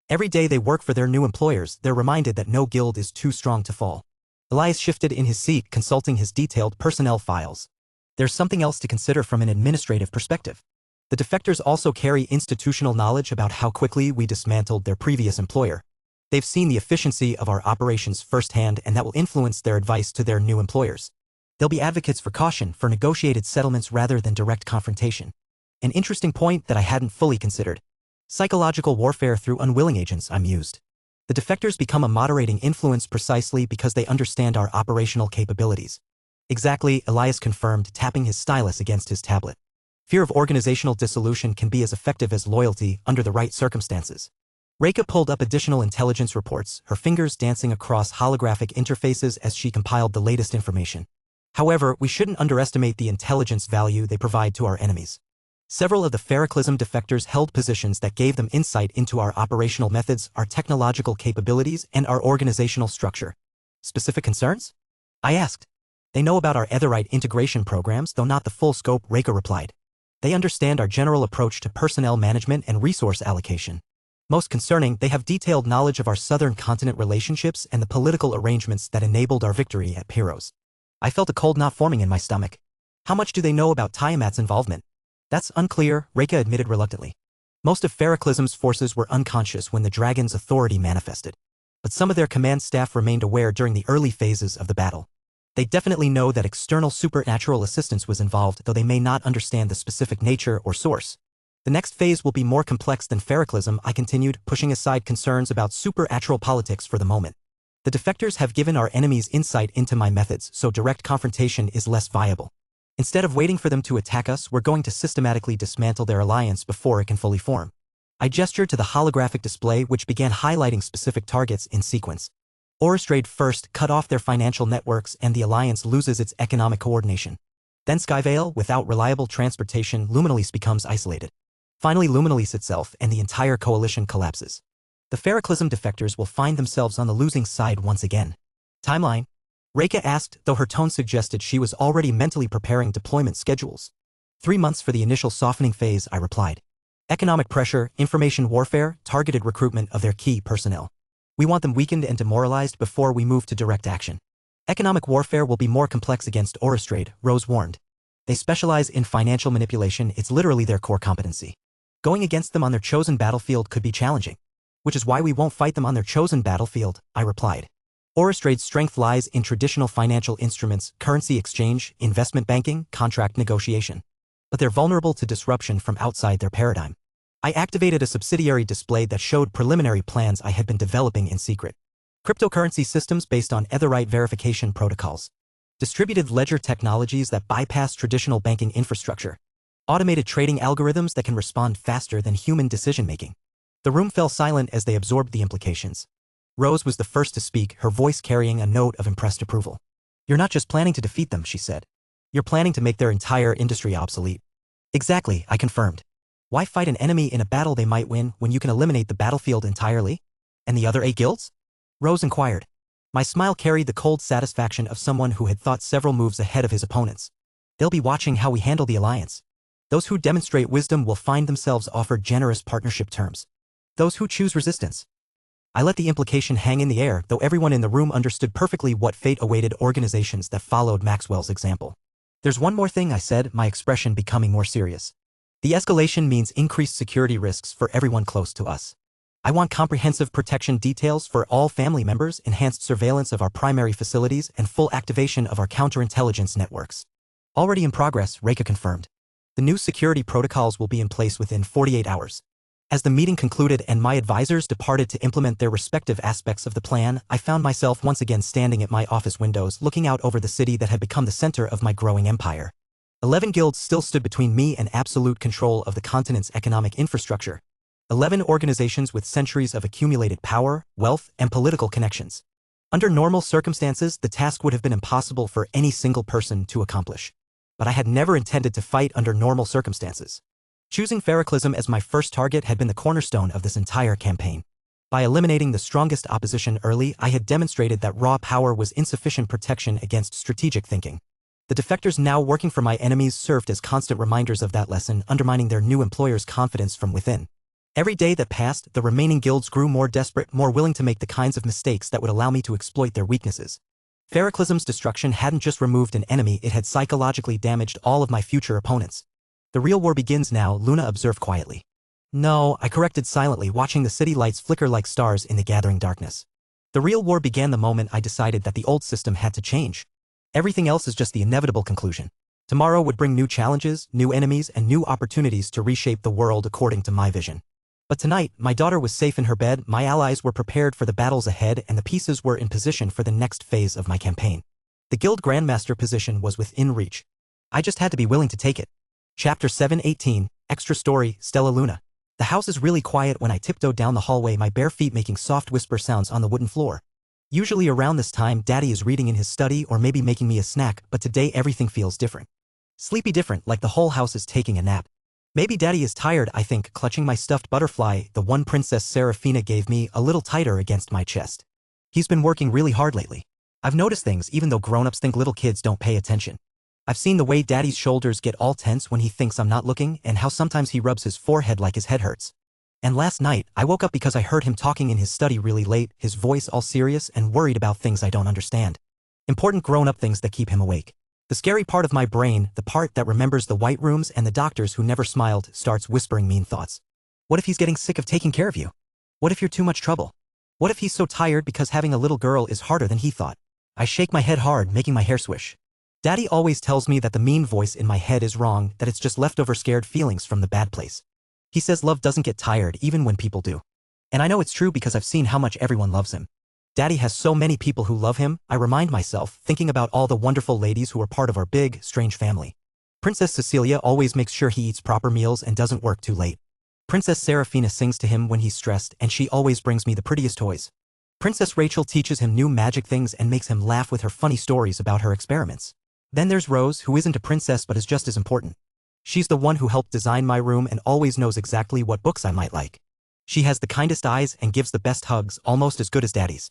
Every day they work for their new employers, they're reminded that no guild is too strong to fall. Elias shifted in his seat, consulting his detailed personnel files. There's something else to consider from an administrative perspective. The defectors also carry institutional knowledge about how quickly we dismantled their previous employer. They've seen the efficiency of our operations firsthand, and that will influence their advice to their new employers. They'll be advocates for caution, for negotiated settlements rather than direct confrontation. An interesting point that I hadn't fully considered. Psychological warfare through unwilling agents, I mused. The defectors become a moderating influence precisely because they understand our operational capabilities. Exactly, Elias confirmed, tapping his stylus against his tablet. Fear of organizational dissolution can be as effective as loyalty under the right circumstances. Reika pulled up additional intelligence reports, her fingers dancing across holographic interfaces as she compiled the latest information. However, we shouldn't underestimate the intelligence value they provide to our enemies. Several of the Feroclism defectors held positions that gave them insight into our operational methods, our technological capabilities, and our organizational structure. Specific concerns? I asked. They know about our Etherite integration programs, though not the full scope, Reika replied. They understand our general approach to personnel management and resource allocation. Most concerning, they have detailed knowledge of our southern continent relationships and the political arrangements that enabled our victory at Pyros. I felt a cold knot forming in my stomach. How much do they know about Tiamat's involvement? That's unclear, Reika admitted reluctantly. Most of Feroclism's forces were unconscious when the dragon's authority manifested. But some of their command staff remained aware during the early phases of the battle. They definitely know that external supernatural assistance was involved, though they may not understand the specific nature or source. The next phase will be more complex than Feroclism, I continued, pushing aside concerns about supernatural politics for the moment. The defectors have given our enemies insight into my methods, so direct confrontation is less viable. Instead of waiting for them to attack us, we're going to systematically dismantle their alliance before it can fully form. I gestured to the holographic display, which began highlighting specific targets in sequence. Auristrade first, cut off their financial networks and the alliance loses its economic coordination. Then Skyvale, without reliable transportation, Luminalise becomes isolated. Finally Luminalise itself and the entire coalition collapses. The Feroclism defectors will find themselves on the losing side once again. Timeline? Reika asked, though her tone suggested she was already mentally preparing deployment schedules. 3 months for the initial softening phase, I replied. Economic pressure, information warfare, targeted recruitment of their key personnel. We want them weakened and demoralized before we move to direct action. Economic warfare will be more complex against Auristrade, Rose warned. They specialize in financial manipulation, it's literally their core competency. Going against them on their chosen battlefield could be challenging. Which is why we won't fight them on their chosen battlefield, I replied. Auristrade's strength lies in traditional financial instruments, currency exchange, investment banking, contract negotiation. But they're vulnerable to disruption from outside their paradigm. I activated a subsidiary display that showed preliminary plans I had been developing in secret. Cryptocurrency systems based on Etherite verification protocols. Distributed ledger technologies that bypass traditional banking infrastructure. Automated trading algorithms that can respond faster than human decision-making. The room fell silent as they absorbed the implications. Rose was the first to speak, her voice carrying a note of impressed approval. You're not just planning to defeat them, she said. You're planning to make their entire industry obsolete. Exactly, I confirmed. Why fight an enemy in a battle they might win when you can eliminate the battlefield entirely? And the other 8 guilds? Rose inquired. My smile carried the cold satisfaction of someone who had thought several moves ahead of his opponents. They'll be watching how we handle the alliance. Those who demonstrate wisdom will find themselves offered generous partnership terms. Those who choose resistance. I let the implication hang in the air, though everyone in the room understood perfectly what fate awaited organizations that followed Maxwell's example. There's one more thing, I said, my expression becoming more serious. The escalation means increased security risks for everyone close to us. I want comprehensive protection details for all family members, enhanced surveillance of our primary facilities, and full activation of our counterintelligence networks. Already in progress, Reika confirmed. The new security protocols will be in place within 48 hours. As the meeting concluded and my advisors departed to implement their respective aspects of the plan, I found myself once again standing at my office windows looking out over the city that had become the center of my growing empire. 11 guilds still stood between me and absolute control of the continent's economic infrastructure. 11 organizations with centuries of accumulated power, wealth, and political connections. Under normal circumstances, the task would have been impossible for any single person to accomplish. But I had never intended to fight under normal circumstances. Choosing Feroclism as my first target had been the cornerstone of this entire campaign. By eliminating the strongest opposition early, I had demonstrated that raw power was insufficient protection against strategic thinking. The defectors now working for my enemies served as constant reminders of that lesson, undermining their new employers' confidence from within. Every day that passed, the remaining guilds grew more desperate, more willing to make the kinds of mistakes that would allow me to exploit their weaknesses. Feroclism's destruction hadn't just removed an enemy, it had psychologically damaged all of my future opponents. The real war begins now, Luna observed quietly. No, I corrected silently, watching the city lights flicker like stars in the gathering darkness. The real war began the moment I decided that the old system had to change. Everything else is just the inevitable conclusion. Tomorrow would bring new challenges, new enemies, and new opportunities to reshape the world according to my vision. But tonight, my daughter was safe in her bed, my allies were prepared for the battles ahead, and the pieces were in position for the next phase of my campaign. The Guild Grandmaster position was within reach. I just had to be willing to take it. Chapter 7:18, Extra Story, Stella Luna. The house is really quiet when I tiptoed down the hallway, my bare feet making soft whisper sounds on the wooden floor. Usually around this time, Daddy is reading in his study or maybe making me a snack, but today everything feels different. Sleepy different, like the whole house is taking a nap. Maybe Daddy is tired, I think, clutching my stuffed butterfly, the one Princess Serafina gave me, a little tighter against my chest. He's been working really hard lately. I've noticed things even though grown-ups think little kids don't pay attention. I've seen the way Daddy's shoulders get all tense when he thinks I'm not looking, and how sometimes he rubs his forehead like his head hurts. And last night, I woke up because I heard him talking in his study really late, his voice all serious and worried about things I don't understand. Important grown-up things that keep him awake. The scary part of my brain, the part that remembers the white rooms and the doctors who never smiled, starts whispering mean thoughts. What if he's getting sick of taking care of you? What if you're too much trouble? What if he's so tired because having a little girl is harder than he thought? I shake my head hard, making my hair swish. Daddy always tells me that the mean voice in my head is wrong, that it's just leftover scared feelings from the bad place. He says love doesn't get tired even when people do. And I know it's true because I've seen how much everyone loves him. Daddy has so many people who love him, I remind myself, thinking about all the wonderful ladies who are part of our big, strange family. Princess Cecilia always makes sure he eats proper meals and doesn't work too late. Princess Serafina sings to him when he's stressed, and she always brings me the prettiest toys. Princess Rachel teaches him new magic things and makes him laugh with her funny stories about her experiments. Then there's Rose, who isn't a princess but is just as important. She's the one who helped design my room and always knows exactly what books I might like. She has the kindest eyes and gives the best hugs, almost as good as Daddy's.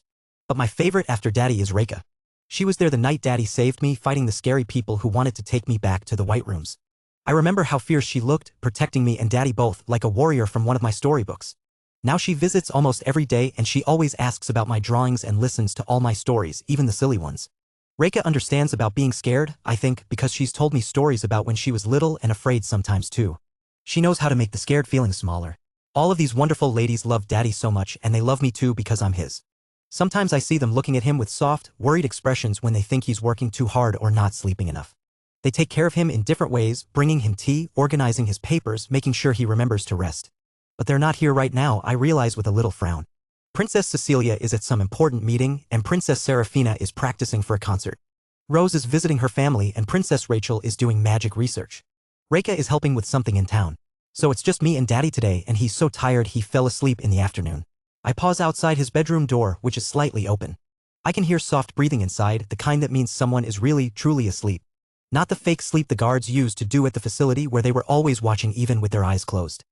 But my favorite after Daddy is Reika. She was there the night Daddy saved me, fighting the scary people who wanted to take me back to the White Rooms. I remember how fierce she looked, protecting me and Daddy both, like a warrior from one of my storybooks. Now she visits almost every day and she always asks about my drawings and listens to all my stories, even the silly ones. Reika understands about being scared, I think, because she's told me stories about when she was little and afraid sometimes too. She knows how to make the scared feeling smaller. All of these wonderful ladies love Daddy so much, and they love me too because I'm his. Sometimes I see them looking at him with soft, worried expressions when they think he's working too hard or not sleeping enough. They take care of him in different ways, bringing him tea, organizing his papers, making sure he remembers to rest. But they're not here right now, I realize with a little frown. Princess Cecilia is at some important meeting, and Princess Serafina is practicing for a concert. Rose is visiting her family, and Princess Rachel is doing magic research. Reika is helping with something in town. So it's just me and Daddy today, and he's so tired he fell asleep in the afternoon. I pause outside his bedroom door, which is slightly open. I can hear soft breathing inside, the kind that means someone is really, truly asleep. Not the fake sleep the guards used to do at the facility where they were always watching even with their eyes closed.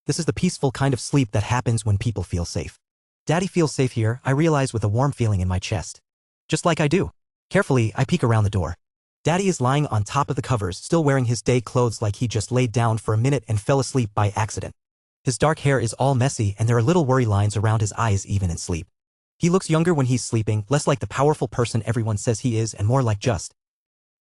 This is the peaceful kind of sleep that happens when people feel safe. Daddy feels safe here, I realize with a warm feeling in my chest. Just like I do. Carefully, I peek around the door. Daddy is lying on top of the covers, still wearing his day clothes like he just laid down for a minute and fell asleep by accident. His dark hair is all messy and there are little worry lines around his eyes even in sleep. He looks younger when he's sleeping, less like the powerful person everyone says he is and more like just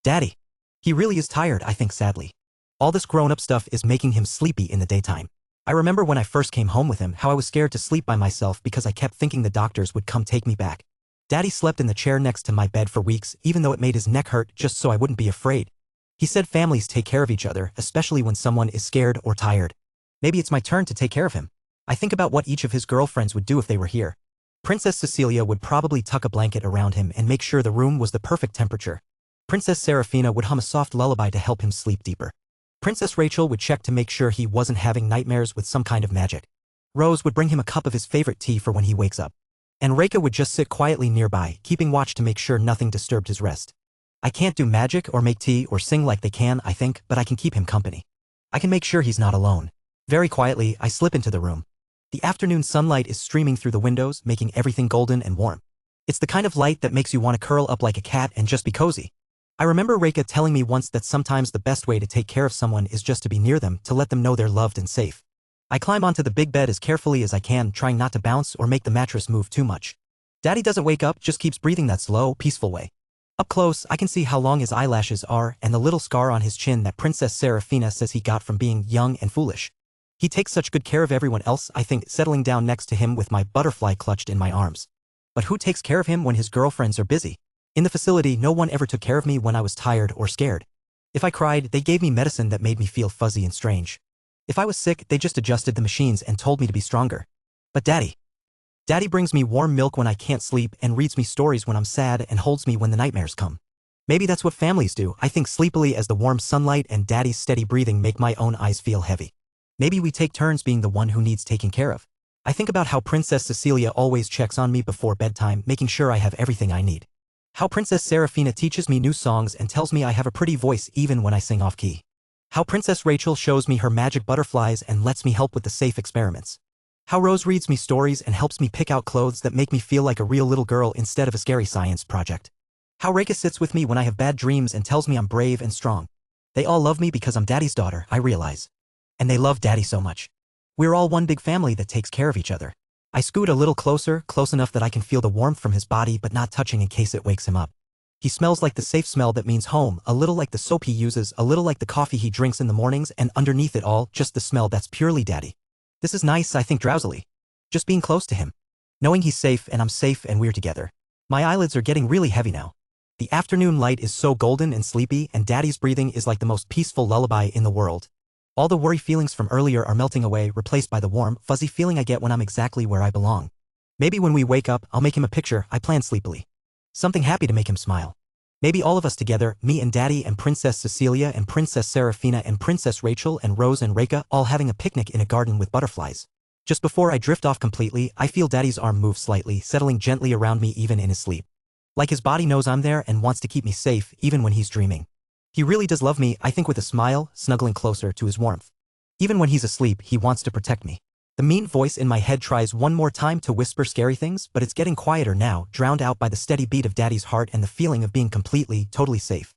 Daddy. He really is tired, I think sadly. All this grown-up stuff is making him sleepy in the daytime. I remember when I first came home with him how I was scared to sleep by myself because I kept thinking the doctors would come take me back. Daddy slept in the chair next to my bed for weeks, even though it made his neck hurt just so I wouldn't be afraid. He said families take care of each other, especially when someone is scared or tired. Maybe it's my turn to take care of him. I think about what each of his girlfriends would do if they were here. Princess Cecilia would probably tuck a blanket around him and make sure the room was the perfect temperature. Princess Serafina would hum a soft lullaby to help him sleep deeper. Princess Rachel would check to make sure he wasn't having nightmares with some kind of magic. Rose would bring him a cup of his favorite tea for when he wakes up. And Reika would just sit quietly nearby, keeping watch to make sure nothing disturbed his rest. I can't do magic or make tea or sing like they can, I think, but I can keep him company. I can make sure he's not alone. Very quietly, I slip into the room. The afternoon sunlight is streaming through the windows, making everything golden and warm. It's the kind of light that makes you want to curl up like a cat and just be cozy. I remember Reika telling me once that sometimes the best way to take care of someone is just to be near them, to let them know they're loved and safe. I climb onto the big bed as carefully as I can, trying not to bounce or make the mattress move too much. Daddy doesn't wake up, just keeps breathing that slow, peaceful way. Up close, I can see how long his eyelashes are and the little scar on his chin that Princess Serafina says he got from being young and foolish. He takes such good care of everyone else, I think, settling down next to him with my butterfly clutched in my arms. But who takes care of him when his girlfriends are busy? In the facility, no one ever took care of me when I was tired or scared. If I cried, they gave me medicine that made me feel fuzzy and strange. If I was sick, they just adjusted the machines and told me to be stronger. But Daddy brings me warm milk when I can't sleep and reads me stories when I'm sad and holds me when the nightmares come. Maybe that's what families do, I think sleepily as the warm sunlight and Daddy's steady breathing make my own eyes feel heavy. Maybe we take turns being the one who needs taking care of. I think about how Princess Cecilia always checks on me before bedtime, making sure I have everything I need. How Princess Serafina teaches me new songs and tells me I have a pretty voice even when I sing off-key. How Princess Rachel shows me her magic butterflies and lets me help with the safe experiments. How Rose reads me stories and helps me pick out clothes that make me feel like a real little girl instead of a scary science project. How Reika sits with me when I have bad dreams and tells me I'm brave and strong. They all love me because I'm Daddy's daughter, I realize. And they love Daddy so much. We're all one big family that takes care of each other. I scoot a little closer, close enough that I can feel the warmth from his body but not touching in case it wakes him up. He smells like the safe smell that means home, a little like the soap he uses, a little like the coffee he drinks in the mornings, and underneath it all, just the smell that's purely Daddy. This is nice, I think drowsily. Just being close to him. Knowing he's safe and I'm safe and we're together. My eyelids are getting really heavy now. The afternoon light is so golden and sleepy and Daddy's breathing is like the most peaceful lullaby in the world. All the worry feelings from earlier are melting away, replaced by the warm, fuzzy feeling I get when I'm exactly where I belong. Maybe when we wake up, I'll make him a picture I plan sleepily. Something happy to make him smile. Maybe all of us together, me and Daddy and Princess Cecilia and Princess Serafina and Princess Rachel and Rose and Reika, all having a picnic in a garden with butterflies. Just before I drift off completely, I feel Daddy's arm move slightly, settling gently around me even in his sleep. Like his body knows I'm there and wants to keep me safe even when he's dreaming. He really does love me, I think, with a smile, snuggling closer to his warmth. Even when he's asleep, he wants to protect me. The mean voice in my head tries one more time to whisper scary things, but it's getting quieter now, drowned out by the steady beat of Daddy's heart and the feeling of being completely, totally safe.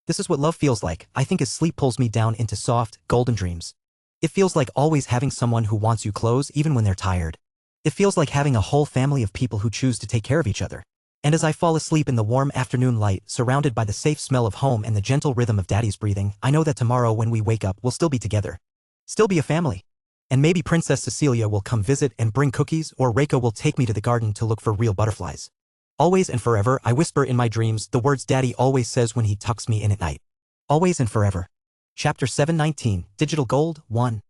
This is what love feels like, I think, as sleep pulls me down into soft, golden dreams. It feels like always having someone who wants you close even when they're tired. It feels like having a whole family of people who choose to take care of each other. And as I fall asleep in the warm afternoon light, surrounded by the safe smell of home and the gentle rhythm of Daddy's breathing, I know that tomorrow when we wake up we'll still be together. Still be a family. And maybe Princess Cecilia will come visit and bring cookies, or Reika will take me to the garden to look for real butterflies. Always and forever, I whisper in my dreams the words Daddy always says when he tucks me in at night. Always and forever. Chapter 719, Digital Gold, 1.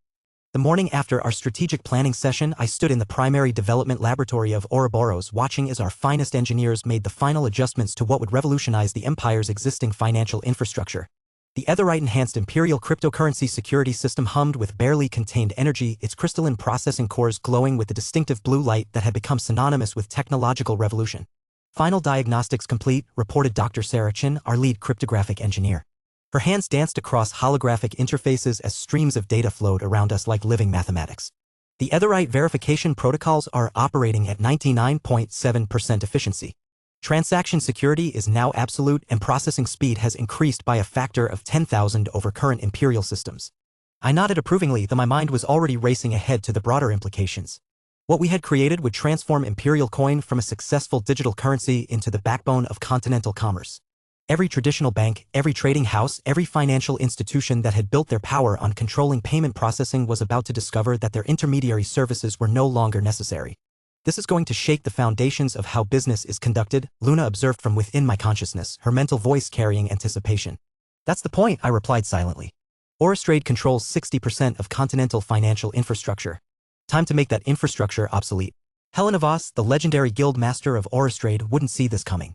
The morning after our strategic planning session, I stood in the primary development laboratory of Ouroboros watching as our finest engineers made the final adjustments to what would revolutionize the Empire's existing financial infrastructure. The Etherite-enhanced Imperial cryptocurrency security system hummed with barely contained energy, its crystalline processing cores glowing with the distinctive blue light that had become synonymous with technological revolution. Final diagnostics complete, reported Dr. Sarah Chin, our lead cryptographic engineer. Her hands danced across holographic interfaces as streams of data flowed around us like living mathematics. The Etherite verification protocols are operating at 99.7% efficiency. Transaction security is now absolute and processing speed has increased by a factor of 10,000 over current Imperial systems. I nodded approvingly, though my mind was already racing ahead to the broader implications. What we had created would transform Imperial coin from a successful digital currency into the backbone of continental commerce. Every traditional bank, every trading house, every financial institution that had built their power on controlling payment processing was about to discover that their intermediary services were no longer necessary. This is going to shake the foundations of how business is conducted, Luna observed from within my consciousness, her mental voice carrying anticipation. That's the point, I replied silently. Audistrade controls 60% of continental financial infrastructure. Time to make that infrastructure obsolete. Helena Voss, the legendary guild master of Audistrade, wouldn't see this coming.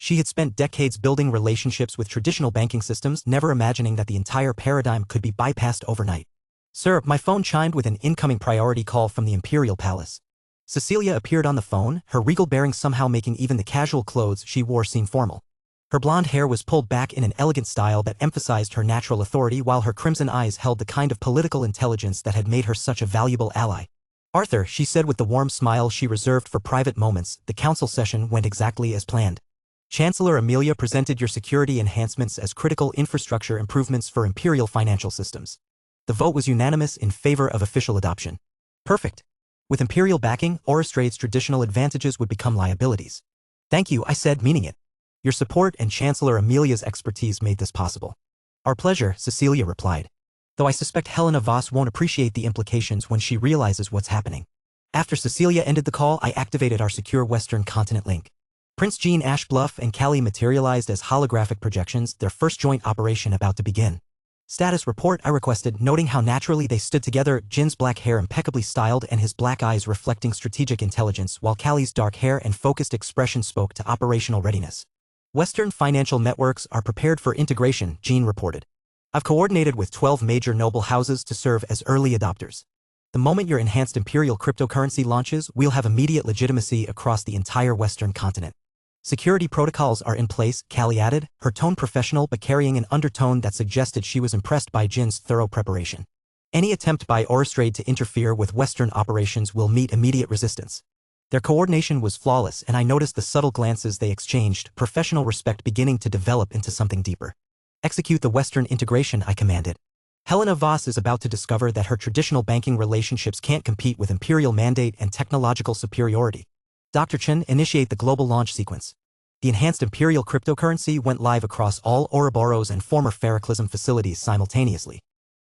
She had spent decades building relationships with traditional banking systems, never imagining that the entire paradigm could be bypassed overnight. Sir, my phone chimed with an incoming priority call from the Imperial Palace. Cecilia appeared on the phone, her regal bearing somehow making even the casual clothes she wore seem formal. Her blonde hair was pulled back in an elegant style that emphasized her natural authority, while her crimson eyes held the kind of political intelligence that had made her such a valuable ally. Arthur, she said with the warm smile she reserved for private moments, the council session went exactly as planned. Chancellor Amelia presented your security enhancements as critical infrastructure improvements for imperial financial systems. The vote was unanimous in favor of official adoption. Perfect. With imperial backing, Audistrade's traditional advantages would become liabilities. Thank you, I said, meaning it. Your support and Chancellor Amelia's expertise made this possible. Our pleasure, Cecilia replied. Though I suspect Helena Voss won't appreciate the implications when she realizes what's happening. After Cecilia ended the call, I activated our secure Western Continent link. Prince Jean Ashbluff and Callie materialized as holographic projections, their first joint operation about to begin. Status report, I requested, noting how naturally they stood together, Jin's black hair impeccably styled and his black eyes reflecting strategic intelligence, while Callie's dark hair and focused expression spoke to operational readiness. Western financial networks are prepared for integration, Jean reported. I've coordinated with 12 major noble houses to serve as early adopters. The moment your enhanced imperial cryptocurrency launches, we'll have immediate legitimacy across the entire Western continent. Security protocols are in place, Callie added, her tone professional but carrying an undertone that suggested she was impressed by Jin's thorough preparation. Any attempt by Audistrade to interfere with Western operations will meet immediate resistance. Their coordination was flawless, and I noticed the subtle glances they exchanged, professional respect beginning to develop into something deeper. Execute the Western integration, I commanded. Helena Voss is about to discover that her traditional banking relationships can't compete with imperial mandate and technological superiority. Dr. Chen, initiate the global launch sequence. The enhanced imperial cryptocurrency went live across all Ouroboros and former Ferroclism facilities simultaneously.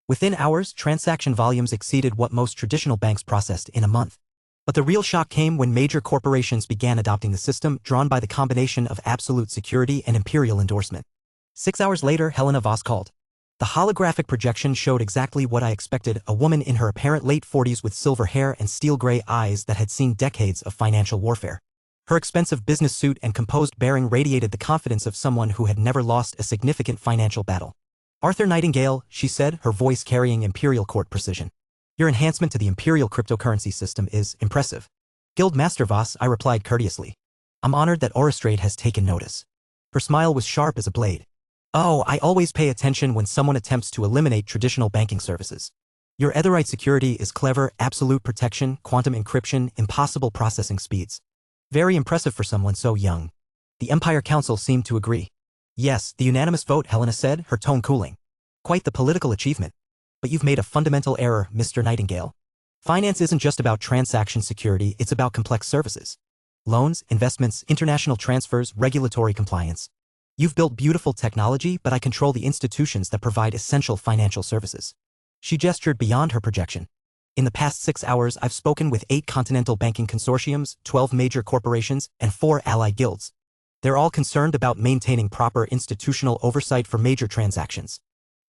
Within hours, transaction volumes exceeded what most traditional banks processed in a month. But the real shock came when major corporations began adopting the system, drawn by the combination of absolute security and imperial endorsement. 6 hours later, Helena Voss called. The holographic projection showed exactly what I expected, a woman in her apparent late 40s with silver hair and steel-gray eyes that had seen decades of financial warfare. Her expensive business suit and composed bearing radiated the confidence of someone who had never lost a significant financial battle. Arthur Nightingale, she said, her voice carrying imperial court precision. Your enhancement to the imperial cryptocurrency system is impressive. Guild Master Voss, I replied courteously. I'm honored that Audistrade has taken notice. Her smile was sharp as a blade. Oh, I always pay attention when someone attempts to eliminate traditional banking services. Your Etherite security is clever, absolute protection, quantum encryption, impossible processing speeds. Very impressive for someone so young. The Empire Council seemed to agree. Yes, the unanimous vote, Helena said, her tone cooling. Quite the political achievement. But you've made a fundamental error, Mr. Nightingale. Finance isn't just about transaction security, it's about complex services. Loans, investments, international transfers, regulatory compliance. You've built beautiful technology, but I control the institutions that provide essential financial services. She gestured beyond her projection. In the past 6 hours, I've spoken with 8 continental banking consortiums, 12 major corporations, and 4 allied guilds. They're all concerned about maintaining proper institutional oversight for major transactions.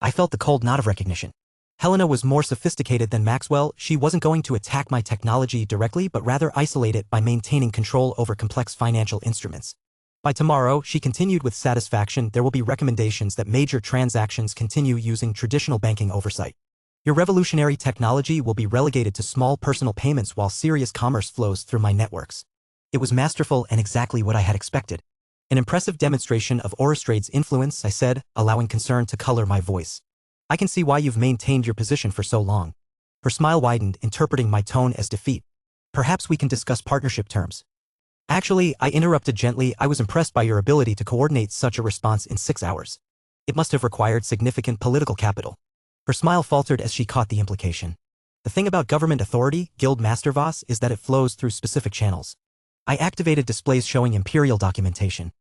I felt the cold nod of recognition. Helena was more sophisticated than Maxwell. She wasn't going to attack my technology directly, but rather isolate it by maintaining control over complex financial instruments. By tomorrow, she continued with satisfaction, there will be recommendations that major transactions continue using traditional banking oversight. Your revolutionary technology will be relegated to small personal payments while serious commerce flows through my networks. It was masterful and exactly what I had expected. An impressive demonstration of Audistrade's influence, I said, allowing concern to color my voice. I can see why you've maintained your position for so long. Her smile widened, interpreting my tone as defeat. Perhaps we can discuss partnership terms. Actually, I interrupted gently, I was impressed by your ability to coordinate such a response in 6 hours. It must have required significant political capital. Her smile faltered as she caught the implication. The thing about government authority, Guild Master Voss, is that it flows through specific channels. I activated displays showing imperial documentation.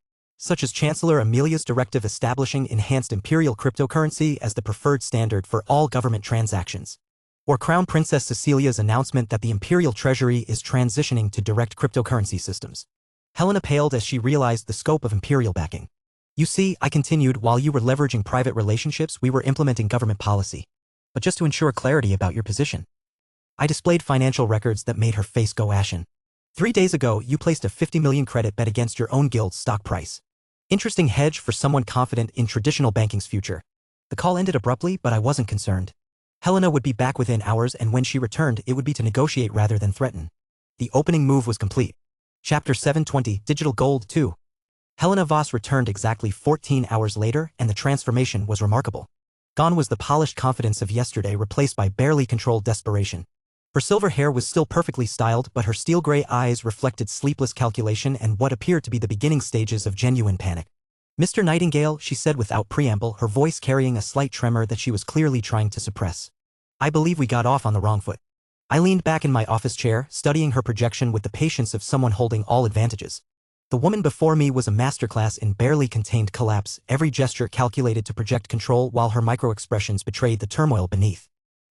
such as Chancellor Amelia's directive establishing enhanced imperial cryptocurrency as the preferred standard for all government transactions, or Crown Princess Cecilia's announcement that the imperial treasury is transitioning to direct cryptocurrency systems. Helena paled as she realized the scope of imperial backing. You see, I continued, while you were leveraging private relationships, we were implementing government policy. But just to ensure clarity about your position. I displayed financial records that made her face go ashen. 3 days ago, you placed a 50 million credit bet against your own guild's stock price. Interesting hedge for someone confident in traditional banking's future. The call ended abruptly, but I wasn't concerned. Helena would be back within hours, and when she returned, it would be to negotiate rather than threaten. The opening move was complete. Chapter 720, Digital Gold 2. Helena Voss returned exactly 14 hours later, and the transformation was remarkable. Gone was the polished confidence of yesterday, replaced by barely controlled desperation. Her silver hair was still perfectly styled, but her steel-gray eyes reflected sleepless calculation and what appeared to be the beginning stages of genuine panic. "Mr. Nightingale," she said without preamble, her voice carrying a slight tremor that she was clearly trying to suppress. "I believe we got off on the wrong foot." I leaned back in my office chair, studying her projection with the patience of someone holding all advantages. The woman before me was a masterclass in barely contained collapse, every gesture calculated to project control while her micro-expressions betrayed the turmoil beneath.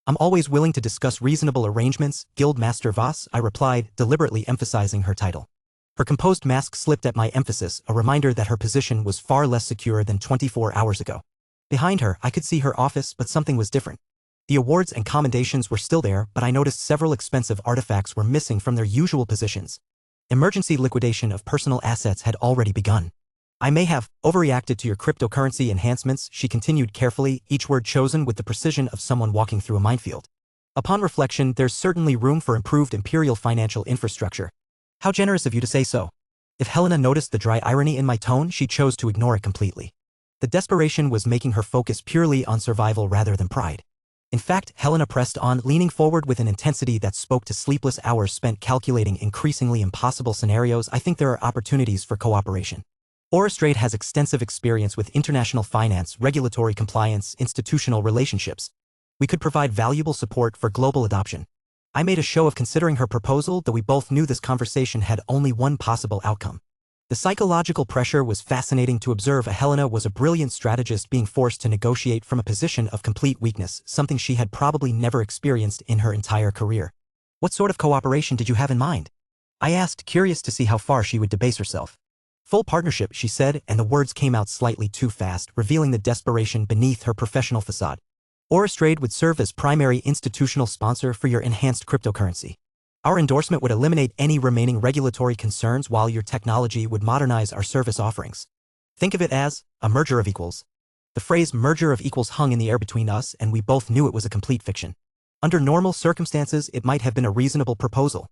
"I'm always willing to discuss reasonable arrangements, Guild Master Voss," I replied, deliberately emphasizing her title. Her composed mask slipped at my emphasis, a reminder that her position was far less secure than 24 hours ago. Behind her, I could see her office, but something was different. The awards and commendations were still there, but I noticed several expensive artifacts were missing from their usual positions. Emergency liquidation of personal assets had already begun. "I may have overreacted to your cryptocurrency enhancements," she continued carefully, each word chosen with the precision of someone walking through a minefield. "Upon reflection, there's certainly room for improved imperial financial infrastructure." "How generous of you to say so." If Helena noticed the dry irony in my tone, she chose to ignore it completely. The desperation was making her focus purely on survival rather than pride. In fact, Helena pressed on, leaning forward with an intensity that spoke to sleepless hours spent calculating increasingly impossible scenarios. "I think there are opportunities for cooperation. Audible has extensive experience with international finance, regulatory compliance, institutional relationships. We could provide valuable support for global adoption." I made a show of considering her proposal, though we both knew this conversation had only one possible outcome. The psychological pressure was fascinating to observe. Helena was a brilliant strategist being forced to negotiate from a position of complete weakness, something she had probably never experienced in her entire career. "What sort of cooperation did you have in mind?" I asked, curious to see how far she would debase herself. "Full partnership," she said, and the words came out slightly too fast, revealing the desperation beneath her professional facade. "Audible would serve as primary institutional sponsor for your enhanced cryptocurrency. Our endorsement would eliminate any remaining regulatory concerns, while your technology would modernize our service offerings. Think of it as a merger of equals." The phrase merger of equals hung in the air between us, and we both knew it was a complete fiction. Under normal circumstances, it might have been a reasonable proposal.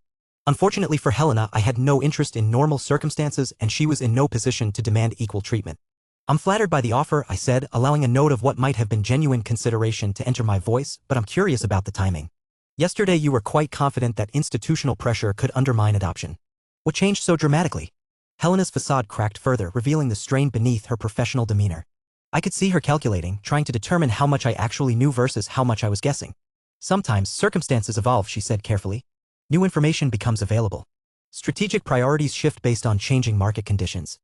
Unfortunately for Helena, I had no interest in normal circumstances, and she was in no position to demand equal treatment. "I'm flattered by the offer," I said, allowing a note of what might have been genuine consideration to enter my voice, "but I'm curious about the timing. Yesterday you were quite confident that institutional pressure could undermine adoption. What changed so dramatically?" Helena's facade cracked further, revealing the strain beneath her professional demeanor. I could see her calculating, trying to determine how much I actually knew versus how much I was guessing. "Sometimes circumstances evolve," she said carefully. "New information becomes available. Strategic priorities shift based on changing market conditions."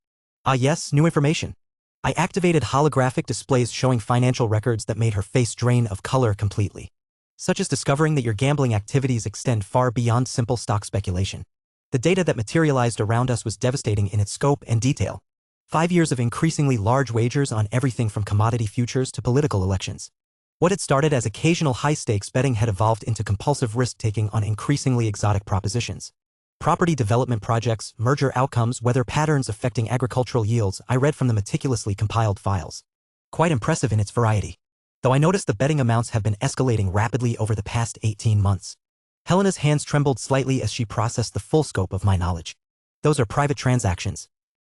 "Ah yes, new information." I activated holographic displays showing financial records that made her face drain of color completely. "Such as discovering that your gambling activities extend far beyond simple stock speculation. The data that materialized around us was devastating in its scope and detail. 5 years of increasingly large wagers on everything from commodity futures to political elections. What had started as occasional high-stakes betting had evolved into compulsive risk-taking on increasingly exotic propositions. Property development projects, merger outcomes, weather patterns affecting agricultural yields. I read from the meticulously compiled files. Quite impressive in its variety. Though I noticed the betting amounts have been escalating rapidly over the past 18 months. Helena's hands trembled slightly as she processed the full scope of my knowledge. "Those are private transactions.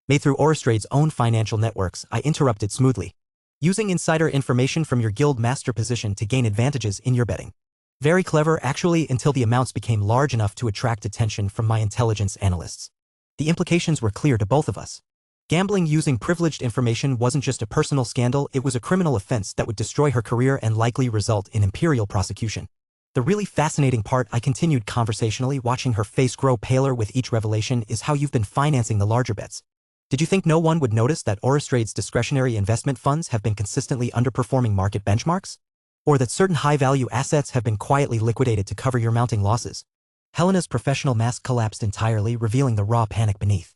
Made through Audible's own financial networks," I interrupted smoothly. "Using insider information from your guild master position to gain advantages in your betting. Very clever, actually, until the amounts became large enough to attract attention from my intelligence analysts. The implications were clear to both of us. Gambling using privileged information wasn't just a personal scandal, it was a criminal offense that would destroy her career and likely result in imperial prosecution. The really fascinating part," I continued conversationally, watching her face grow paler with each revelation, "is how you've been financing the larger bets. Did you think no one would notice that Audistrade's discretionary investment funds have been consistently underperforming market benchmarks? Or that certain high-value assets have been quietly liquidated to cover your mounting losses? Helena's professional mask collapsed entirely, revealing the raw panic beneath.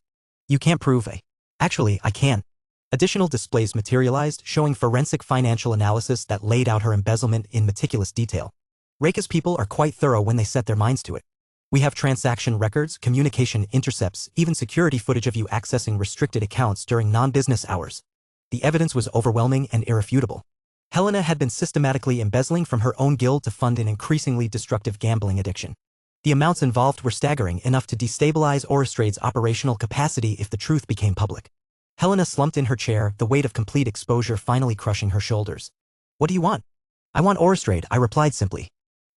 You can't prove a. Actually, I can. Additional displays materialized, showing forensic financial analysis that laid out her embezzlement in meticulous detail. Reika's people are quite thorough when they set their minds to it. We have transaction records, communication intercepts, even security footage of you accessing restricted accounts during non-business hours. The evidence was overwhelming and irrefutable. Helena had been systematically embezzling from her own guild to fund an increasingly destructive gambling addiction. The amounts involved were staggering, enough to destabilize Audistrade's operational capacity if the truth became public. Helena slumped in her chair, the weight of complete exposure finally crushing her shoulders. What do you want? I want Audistrade, I replied simply.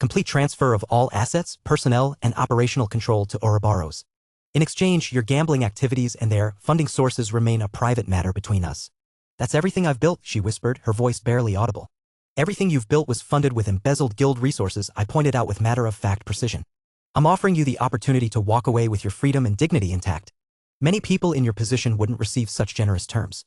Complete transfer of all assets, personnel, and operational control to Ouroboros. In exchange, your gambling activities and their funding sources remain a private matter between us. That's everything I've built, she whispered, her voice barely audible. Everything you've built was funded with embezzled guild resources, I pointed out with matter-of-fact precision. I'm offering you the opportunity to walk away with your freedom and dignity intact. Many people in your position wouldn't receive such generous terms.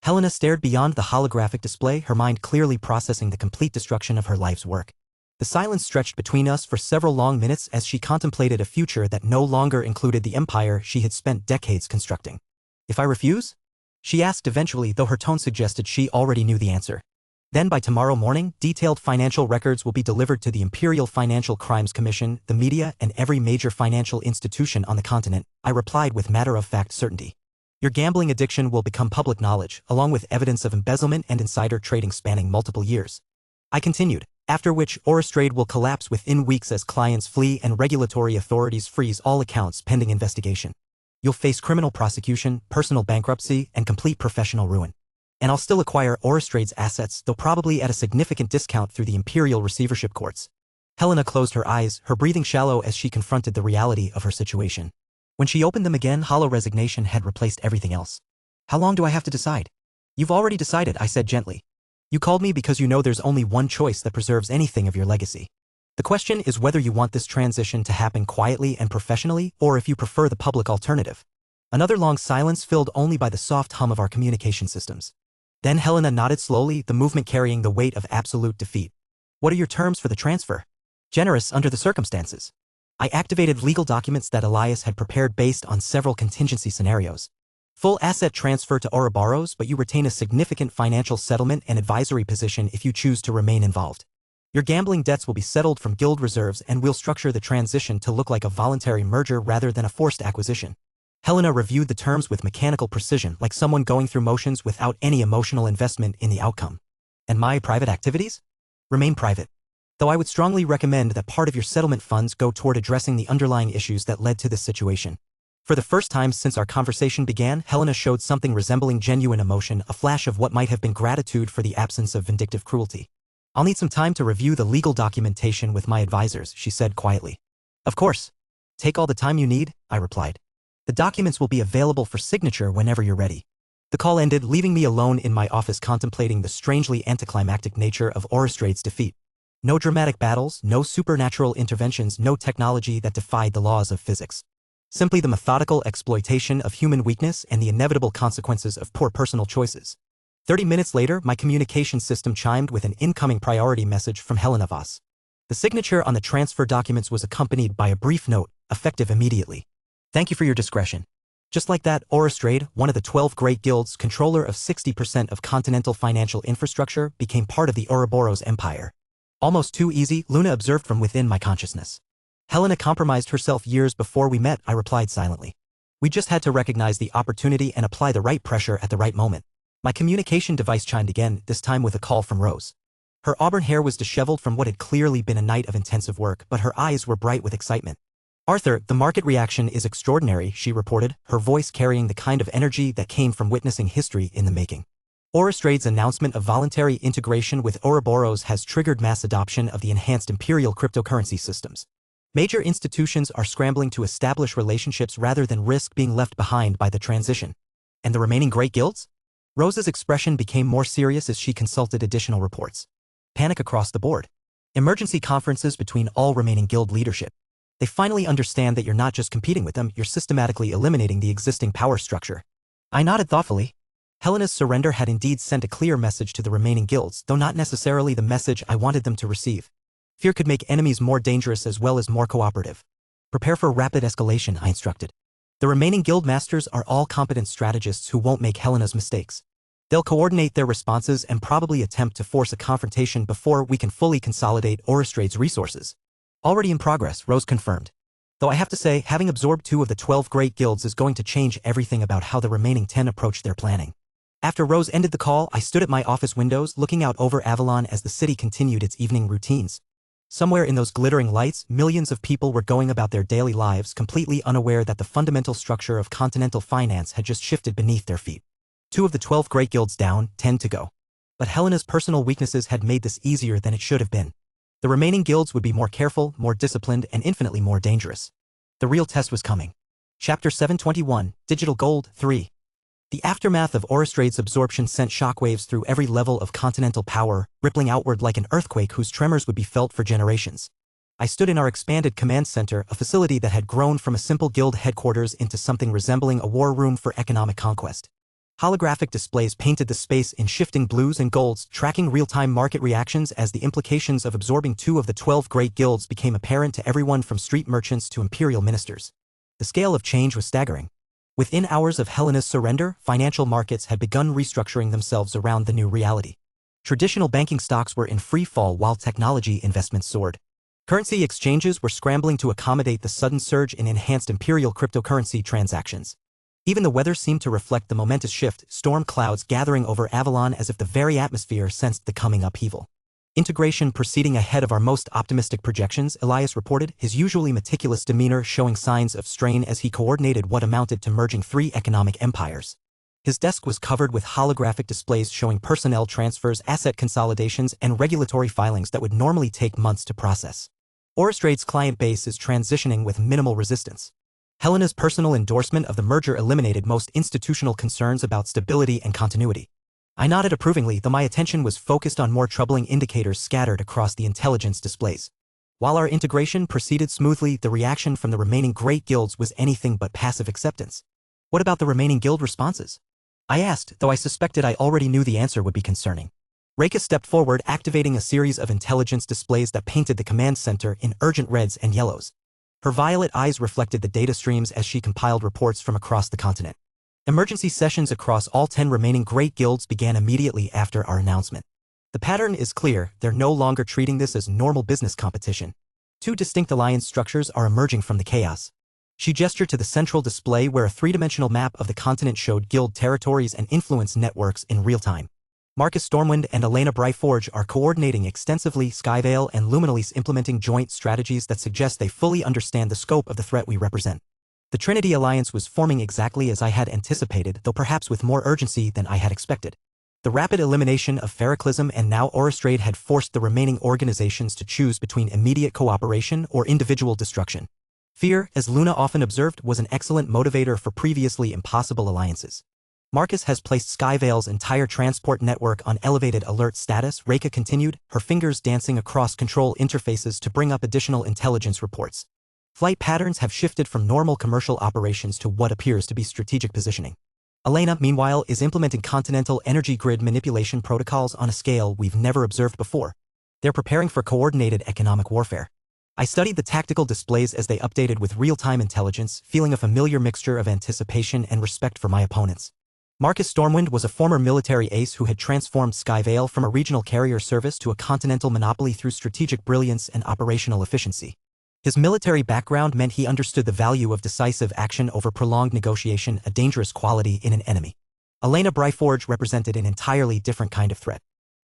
Helena stared beyond the holographic display, her mind clearly processing the complete destruction of her life's work. The silence stretched between us for several long minutes as she contemplated a future that no longer included the empire she had spent decades constructing. If I refuse? She asked eventually, though her tone suggested she already knew the answer. Then by tomorrow morning, detailed financial records will be delivered to the Imperial Financial Crimes Commission, the media, and every major financial institution on the continent, I replied with matter-of-fact certainty. Your gambling addiction will become public knowledge, along with evidence of embezzlement and insider trading spanning multiple years. I continued, after which Audistrade will collapse within weeks as clients flee and regulatory authorities freeze all accounts pending investigation. You'll face criminal prosecution, personal bankruptcy, and complete professional ruin. And I'll still acquire Audistrade's assets, though probably at a significant discount through the Imperial receivership courts. Helena closed her eyes, her breathing shallow as she confronted the reality of her situation. When she opened them again, hollow resignation had replaced everything else. How long do I have to decide? You've already decided, I said gently. You called me because you know there's only one choice that preserves anything of your legacy. The question is whether you want this transition to happen quietly and professionally, or if you prefer the public alternative. Another long silence filled only by the soft hum of our communication systems. Then Helena nodded slowly, the movement carrying the weight of absolute defeat. What are your terms for the transfer? Generous under the circumstances. I activated legal documents that Elias had prepared based on several contingency scenarios. Full asset transfer to Ouroboros, but you retain a significant financial settlement and advisory position if you choose to remain involved. Your gambling debts will be settled from guild reserves, and we'll structure the transition to look like a voluntary merger rather than a forced acquisition. Helena reviewed the terms with mechanical precision, like someone going through motions without any emotional investment in the outcome. And my private activities? Remain private. Though I would strongly recommend that part of your settlement funds go toward addressing the underlying issues that led to this situation. For the first time since our conversation began, Helena showed something resembling genuine emotion, a flash of what might have been gratitude for the absence of vindictive cruelty. I'll need some time to review the legal documentation with my advisors, she said quietly. Of course. Take all the time you need, I replied. The documents will be available for signature whenever you're ready. The call ended, leaving me alone in my office contemplating the strangely anticlimactic nature of Audistrade's defeat. No dramatic battles, no supernatural interventions, no technology that defied the laws of physics. Simply the methodical exploitation of human weakness and the inevitable consequences of poor personal choices. 30 minutes later, my communication system chimed with an incoming priority message from Helena Voss. The signature on the transfer documents was accompanied by a brief note, effective immediately. Thank you for your discretion. Just like that, Audistrade, one of the 12 great guilds, controller of 60% of continental financial infrastructure, became part of the Ouroboros Empire. Almost too easy, Luna observed from within my consciousness. Helena compromised herself years before we met, I replied silently. We just had to recognize the opportunity and apply the right pressure at the right moment. My communication device chimed again, this time with a call from Rose. Her auburn hair was disheveled from what had clearly been a night of intensive work, but her eyes were bright with excitement. Arthur, the market reaction is extraordinary, she reported, her voice carrying the kind of energy that came from witnessing history in the making. Audistrade's announcement of voluntary integration with Ouroboros has triggered mass adoption of the enhanced imperial cryptocurrency systems. Major institutions are scrambling to establish relationships rather than risk being left behind by the transition. And the remaining great guilds? Rose's expression became more serious as she consulted additional reports. Panic across the board. Emergency conferences between all remaining guild leadership. They finally understand that you're not just competing with them, you're systematically eliminating the existing power structure. I nodded thoughtfully. Helena's surrender had indeed sent a clear message to the remaining guilds, though not necessarily the message I wanted them to receive. Fear could make enemies more dangerous as well as more cooperative. Prepare for rapid escalation, I instructed. The remaining guild masters are all competent strategists who won't make Helena's mistakes. They'll coordinate their responses and probably attempt to force a confrontation before we can fully consolidate Oristrade's resources. Already in progress, Rose confirmed. Though I have to say, having absorbed 2 of the 12 great guilds is going to change everything about how the remaining 10 approach their planning. After Rose ended the call, I stood at my office windows looking out over Avalon as the city continued its evening routines. Somewhere in those glittering lights, millions of people were going about their daily lives completely unaware that the fundamental structure of continental finance had just shifted beneath their feet. 2 of the 12 great guilds down, 10 to go. But Helena's personal weaknesses had made this easier than it should have been. The remaining guilds would be more careful, more disciplined, and infinitely more dangerous. The real test was coming. Chapter 721, Digital Gold 3. The aftermath of Oristrade's absorption sent shockwaves through every level of continental power, rippling outward like an earthquake whose tremors would be felt for generations. I stood in our expanded command center, a facility that had grown from a simple guild headquarters into something resembling a war room for economic conquest. Holographic displays painted the space in shifting blues and golds, tracking real-time market reactions as the implications of absorbing 2 of the 12 great guilds became apparent to everyone from street merchants to imperial ministers. The scale of change was staggering. Within hours of Helena's surrender, financial markets had begun restructuring themselves around the new reality. Traditional banking stocks were in free fall while technology investments soared. Currency exchanges were scrambling to accommodate the sudden surge in enhanced imperial cryptocurrency transactions. Even the weather seemed to reflect the momentous shift, storm clouds gathering over Avalon as if the very atmosphere sensed the coming upheaval. Integration proceeding ahead of our most optimistic projections, Elias reported, his usually meticulous demeanor showing signs of strain as he coordinated what amounted to merging 3 economic empires. His desk was covered with holographic displays showing personnel transfers, asset consolidations, and regulatory filings that would normally take months to process. Oristrade's client base is transitioning with minimal resistance. Helena's personal endorsement of the merger eliminated most institutional concerns about stability and continuity. I nodded approvingly, though my attention was focused on more troubling indicators scattered across the intelligence displays. While our integration proceeded smoothly, the reaction from the remaining great guilds was anything but passive acceptance. What about the remaining guild responses? I asked, though I suspected I already knew the answer would be concerning. Reika stepped forward, activating a series of intelligence displays that painted the command center in urgent reds and yellows. Her violet eyes reflected the data streams as she compiled reports from across the continent. Emergency sessions across all 10 remaining great guilds began immediately after our announcement. The pattern is clear, they're no longer treating this as normal business competition. 2 distinct alliance structures are emerging from the chaos. She gestured to the central display where a 3-dimensional map of the continent showed guild territories and influence networks in real time. Marcus Stormwind and Elena Bryforge are coordinating extensively, Skyvale and Luminalise implementing joint strategies that suggest they fully understand the scope of the threat we represent. The Trinity Alliance was forming exactly as I had anticipated, though perhaps with more urgency than I had expected. The rapid elimination of Ferroclism and now Oristrade had forced the remaining organizations to choose between immediate cooperation or individual destruction. Fear, as Luna often observed, was an excellent motivator for previously impossible alliances. Marcus has placed Skyvale's entire transport network on elevated alert status, Reika continued, her fingers dancing across control interfaces to bring up additional intelligence reports. Flight patterns have shifted from normal commercial operations to what appears to be strategic positioning. Elena, meanwhile, is implementing continental energy grid manipulation protocols on a scale we've never observed before. They're preparing for coordinated economic warfare. I studied the tactical displays as they updated with real-time intelligence, feeling a familiar mixture of anticipation and respect for my opponents. Marcus Stormwind was a former military ace who had transformed Skyvale from a regional carrier service to a continental monopoly through strategic brilliance and operational efficiency. His military background meant he understood the value of decisive action over prolonged negotiation, a dangerous quality in an enemy. Elena Bryforge represented an entirely different kind of threat.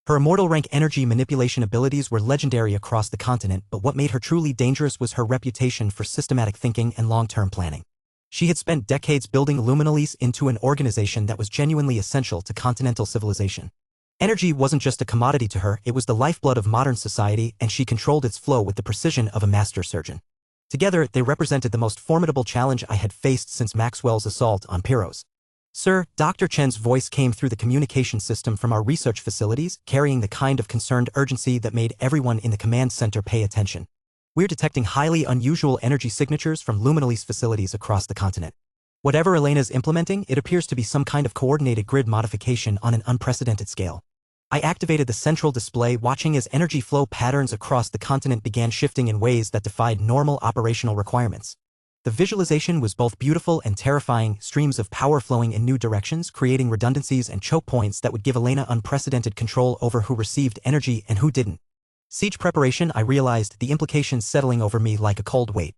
Her immortal rank energy manipulation abilities were legendary across the continent, but what made her truly dangerous was her reputation for systematic thinking and long-term planning. She had spent decades building Luminalise into an organization that was genuinely essential to continental civilization. Energy wasn't just a commodity to her, it was the lifeblood of modern society, and she controlled its flow with the precision of a master surgeon. Together, they represented the most formidable challenge I had faced since Maxwell's assault on Pyros. Sir, Dr. Chen's voice came through the communication system from our research facilities, carrying the kind of concerned urgency that made everyone in the command center pay attention. We're detecting highly unusual energy signatures from Luminalise facilities across the continent. Whatever Elena's implementing, it appears to be some kind of coordinated grid modification on an unprecedented scale. I activated the central display, watching as energy flow patterns across the continent began shifting in ways that defied normal operational requirements. The visualization was both beautiful and terrifying, streams of power flowing in new directions, creating redundancies and choke points that would give Elena unprecedented control over who received energy and who didn't. Siege preparation, I realized, the implications settling over me like a cold weight.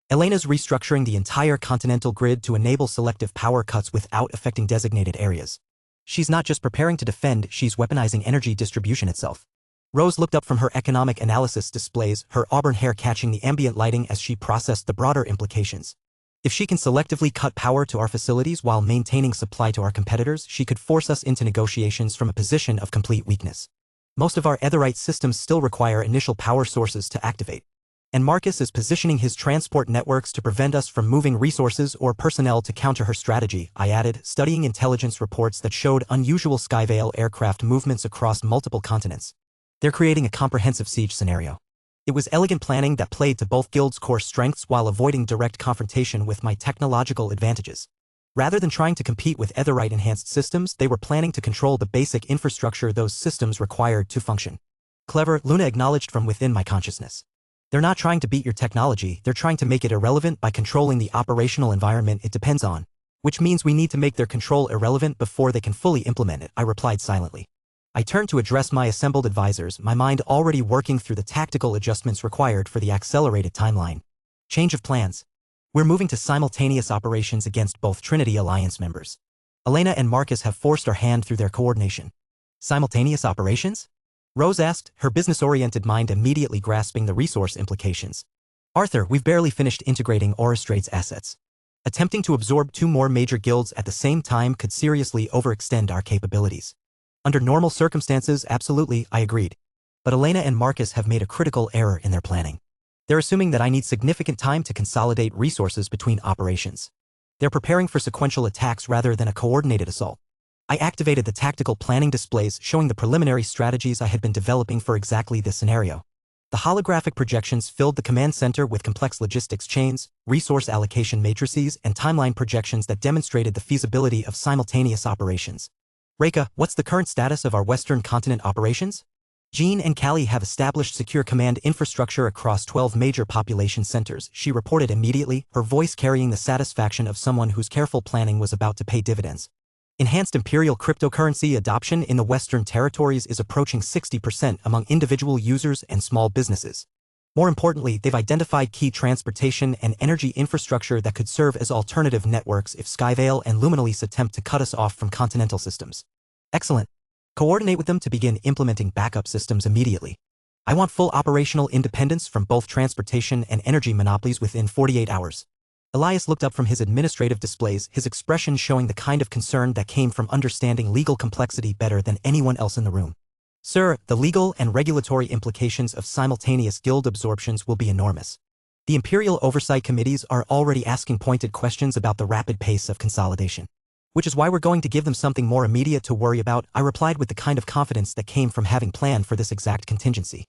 Elena's restructuring the entire continental grid to enable selective power cuts without affecting designated areas. She's not just preparing to defend, she's weaponizing energy distribution itself. Rose looked up from her economic analysis displays, her auburn hair catching the ambient lighting as she processed the broader implications. If she can selectively cut power to our facilities while maintaining supply to our competitors, she could force us into negotiations from a position of complete weakness. Most of our Etherite systems still require initial power sources to activate. And Marcus is positioning his transport networks to prevent us from moving resources or personnel to counter her strategy, I added, studying intelligence reports that showed unusual Skyvale aircraft movements across multiple continents. They're creating a comprehensive siege scenario. It was elegant planning that played to both guilds' core strengths while avoiding direct confrontation with my technological advantages. Rather than trying to compete with Etherite-enhanced systems, they were planning to control the basic infrastructure those systems required to function. Clever, Luna acknowledged from within my consciousness. They're not trying to beat your technology, they're trying to make it irrelevant by controlling the operational environment it depends on, which means we need to make their control irrelevant before they can fully implement it, I replied silently. I turned to address my assembled advisors, my mind already working through the tactical adjustments required for the accelerated timeline. Change of plans. We're moving to simultaneous operations against both Trinity Alliance members. Elena and Marcus have forced our hand through their coordination. Simultaneous operations? Rose asked, her business-oriented mind immediately grasping the resource implications. Arthur, we've barely finished integrating Aurastrade's assets. Attempting to absorb 2 more major guilds at the same time could seriously overextend our capabilities. Under normal circumstances, absolutely, I agreed. But Elena and Marcus have made a critical error in their planning. They're assuming that I need significant time to consolidate resources between operations. They're preparing for sequential attacks rather than a coordinated assault. I activated the tactical planning displays showing the preliminary strategies I had been developing for exactly this scenario. The holographic projections filled the command center with complex logistics chains, resource allocation matrices, and timeline projections that demonstrated the feasibility of simultaneous operations. Reika, what's the current status of our Western continent operations? Jean and Callie have established secure command infrastructure across 12 major population centers, she reported immediately, her voice carrying the satisfaction of someone whose careful planning was about to pay dividends. Enhanced imperial cryptocurrency adoption in the Western territories is approaching 60% among individual users and small businesses. More importantly, they've identified key transportation and energy infrastructure that could serve as alternative networks if Skyvale and Luminolise attempt to cut us off from continental systems. Excellent. Coordinate with them to begin implementing backup systems immediately. I want full operational independence from both transportation and energy monopolies within 48 hours. Elias looked up from his administrative displays, his expression showing the kind of concern that came from understanding legal complexity better than anyone else in the room. Sir, the legal and regulatory implications of simultaneous guild absorptions will be enormous. The Imperial Oversight Committees are already asking pointed questions about the rapid pace of consolidation. Which is why we're going to give them something more immediate to worry about, I replied with the kind of confidence that came from having planned for this exact contingency.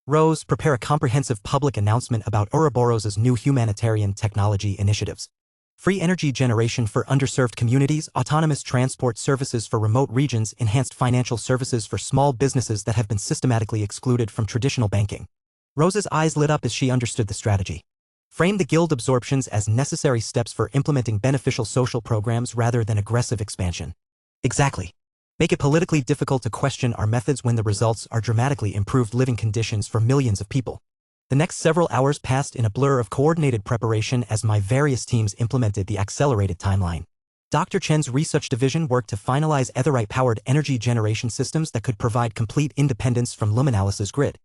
Rose, prepare a comprehensive public announcement about Ouroboros's new humanitarian technology initiatives. Free energy generation for underserved communities, autonomous transport services for remote regions, enhanced financial services for small businesses that have been systematically excluded from traditional banking. Rose's eyes lit up as she understood the strategy. Frame the guild absorptions as necessary steps for implementing beneficial social programs rather than aggressive expansion. Exactly. Make it politically difficult to question our methods when the results are dramatically improved living conditions for millions of people. The next several hours passed in a blur of coordinated preparation as my various teams implemented the accelerated timeline. Dr. Chen's research division worked to finalize Etherite-powered energy generation systems that could provide complete independence from Luminalise's grid.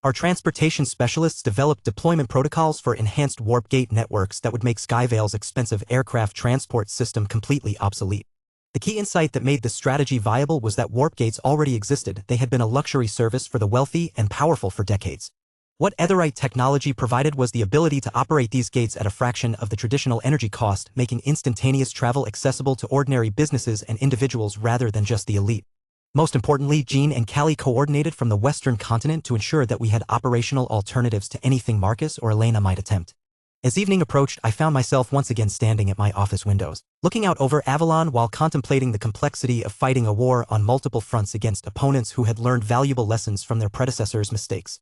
Our transportation specialists developed deployment protocols for enhanced warp gate networks that would make Skyvale's expensive aircraft transport system completely obsolete. The key insight that made this strategy viable was that warp gates already existed. They had been a luxury service for the wealthy and powerful for decades. What Etherite technology provided was the ability to operate these gates at a fraction of the traditional energy cost, making instantaneous travel accessible to ordinary businesses and individuals rather than just the elite. Most importantly, Jean and Callie coordinated from the Western continent to ensure that we had operational alternatives to anything Marcus or Elena might attempt. As evening approached, I found myself once again standing at my office windows, looking out over Avalon while contemplating the complexity of fighting a war on multiple fronts against opponents who had learned valuable lessons from their predecessors' mistakes.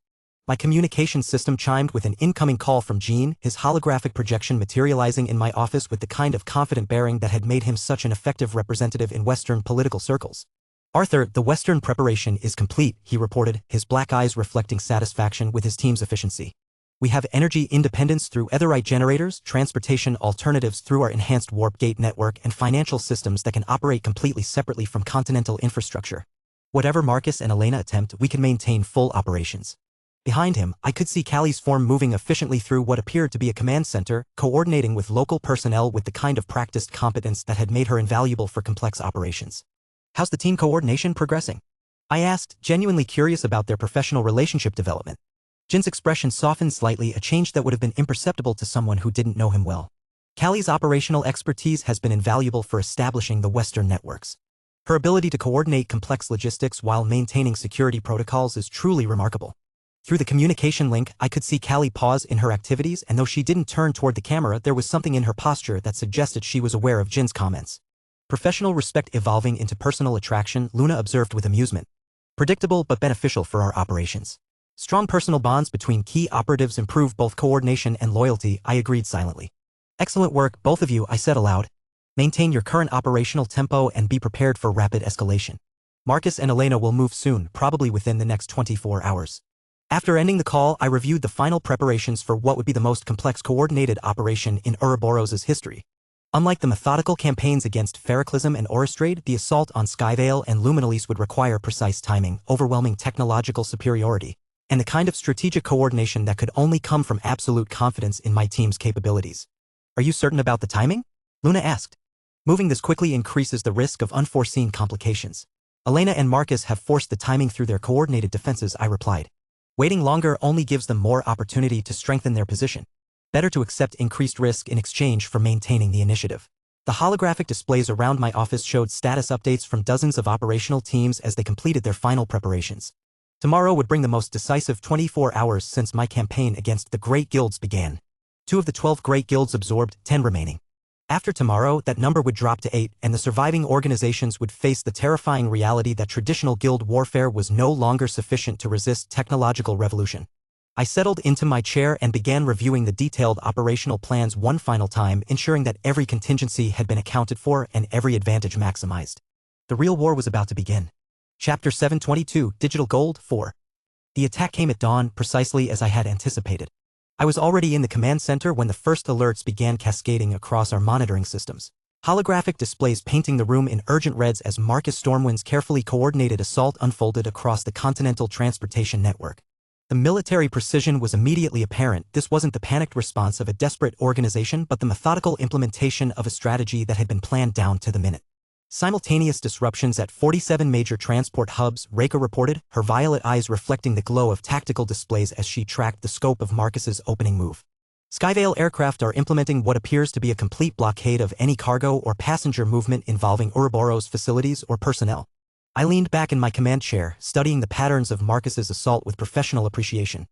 My communication system chimed with an incoming call from Gene, his holographic projection materializing in my office with the kind of confident bearing that had made him such an effective representative in Western political circles. "Arthur, the Western preparation is complete," he reported, his black eyes reflecting satisfaction with his team's efficiency. "We have energy independence through etherite generators, transportation alternatives through our enhanced warp gate network, and financial systems that can operate completely separately from continental infrastructure. Whatever Marcus and Elena attempt, we can maintain full operations." Behind him, I could see Callie's form moving efficiently through what appeared to be a command center, coordinating with local personnel with the kind of practiced competence that had made her invaluable for complex operations. "How's the team coordination progressing?" I asked, genuinely curious about their professional relationship development. Jin's expression softened slightly, a change that would have been imperceptible to someone who didn't know him well. "Callie's operational expertise has been invaluable for establishing the Western networks. Her ability to coordinate complex logistics while maintaining security protocols is truly remarkable." Through the communication link, I could see Callie pause in her activities, and though she didn't turn toward the camera, there was something in her posture that suggested she was aware of Jin's comments. "Professional respect evolving into personal attraction," Luna observed with amusement. "Predictable but beneficial for our operations. Strong personal bonds between key operatives improve both coordination and loyalty," I agreed silently. "Excellent work, both of you," I said aloud. "Maintain your current operational tempo and be prepared for rapid escalation. Marcus and Elena will move soon, probably within the next 24 hours. After ending the call, I reviewed the final preparations for what would be the most complex coordinated operation in Ouroboros' history. Unlike the methodical campaigns against Ferroclism and Oristrade, the assault on Skyvale and Luminalise would require precise timing, overwhelming technological superiority, and the kind of strategic coordination that could only come from absolute confidence in my team's capabilities. "Are you certain about the timing?" Luna asked. "Moving this quickly increases the risk of unforeseen complications. Elena and Marcus have forced the timing through their coordinated defenses," I replied. "Waiting longer only gives them more opportunity to strengthen their position. Better to accept increased risk in exchange for maintaining the initiative." The holographic displays around my office showed status updates from dozens of operational teams as they completed their final preparations. Tomorrow would bring the most decisive 24 hours since my campaign against the Great Guilds began. 2 of the 12 Great Guilds absorbed, 10 remaining. After tomorrow, that number would drop to 8, and the surviving organizations would face the terrifying reality that traditional guild warfare was no longer sufficient to resist technological revolution. I settled into my chair and began reviewing the detailed operational plans one final time, ensuring that every contingency had been accounted for and every advantage maximized. The real war was about to begin. Chapter 722, Digital Gold 4. The attack came at dawn, precisely as I had anticipated. I was already in the command center when the first alerts began cascading across our monitoring systems. Holographic displays painting the room in urgent reds as Marcus Stormwind's carefully coordinated assault unfolded across the continental transportation network. The military precision was immediately apparent. This wasn't the panicked response of a desperate organization, but the methodical implementation of a strategy that had been planned down to the minute. Simultaneous disruptions at 47 major transport hubs, Reika reported, her violet eyes reflecting the glow of tactical displays as she tracked the scope of Marcus's opening move. Skyvale aircraft are implementing what appears to be a complete blockade of any cargo or passenger movement involving Ouroboros facilities or personnel. I leaned back in my command chair, studying the patterns of Marcus's assault with professional appreciation.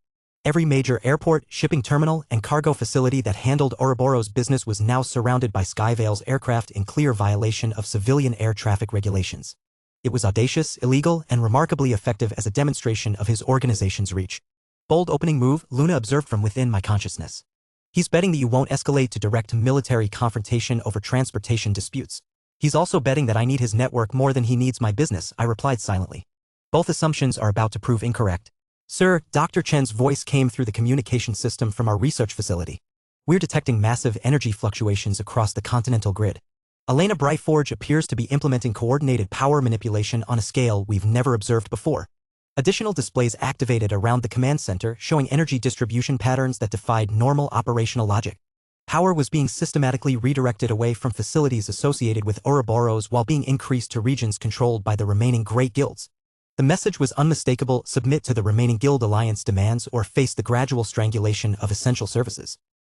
Every major airport, shipping terminal, and cargo facility that handled Ouroboros' business was now surrounded by Skyvale's aircraft in clear violation of civilian air traffic regulations. It was audacious, illegal, and remarkably effective as a demonstration of his organization's reach. "Bold opening move," Luna observed from within my consciousness. "He's betting that you won't escalate to direct military confrontation over transportation disputes. He's also betting that I need his network more than he needs my business," I replied silently. "Both assumptions are about to prove incorrect." "Sir," Dr. Chen's voice came through the communication system from our research facility. "We're detecting massive energy fluctuations across the continental grid. Elena Brightforge appears to be implementing coordinated power manipulation on a scale we've never observed before." Additional displays activated around the command center, showing energy distribution patterns that defied normal operational logic. Power was being systematically redirected away from facilities associated with Ouroboros while being increased to regions controlled by the remaining Great Guilds. The message was unmistakable: submit to the remaining Guild Alliance demands or face the gradual strangulation of essential services.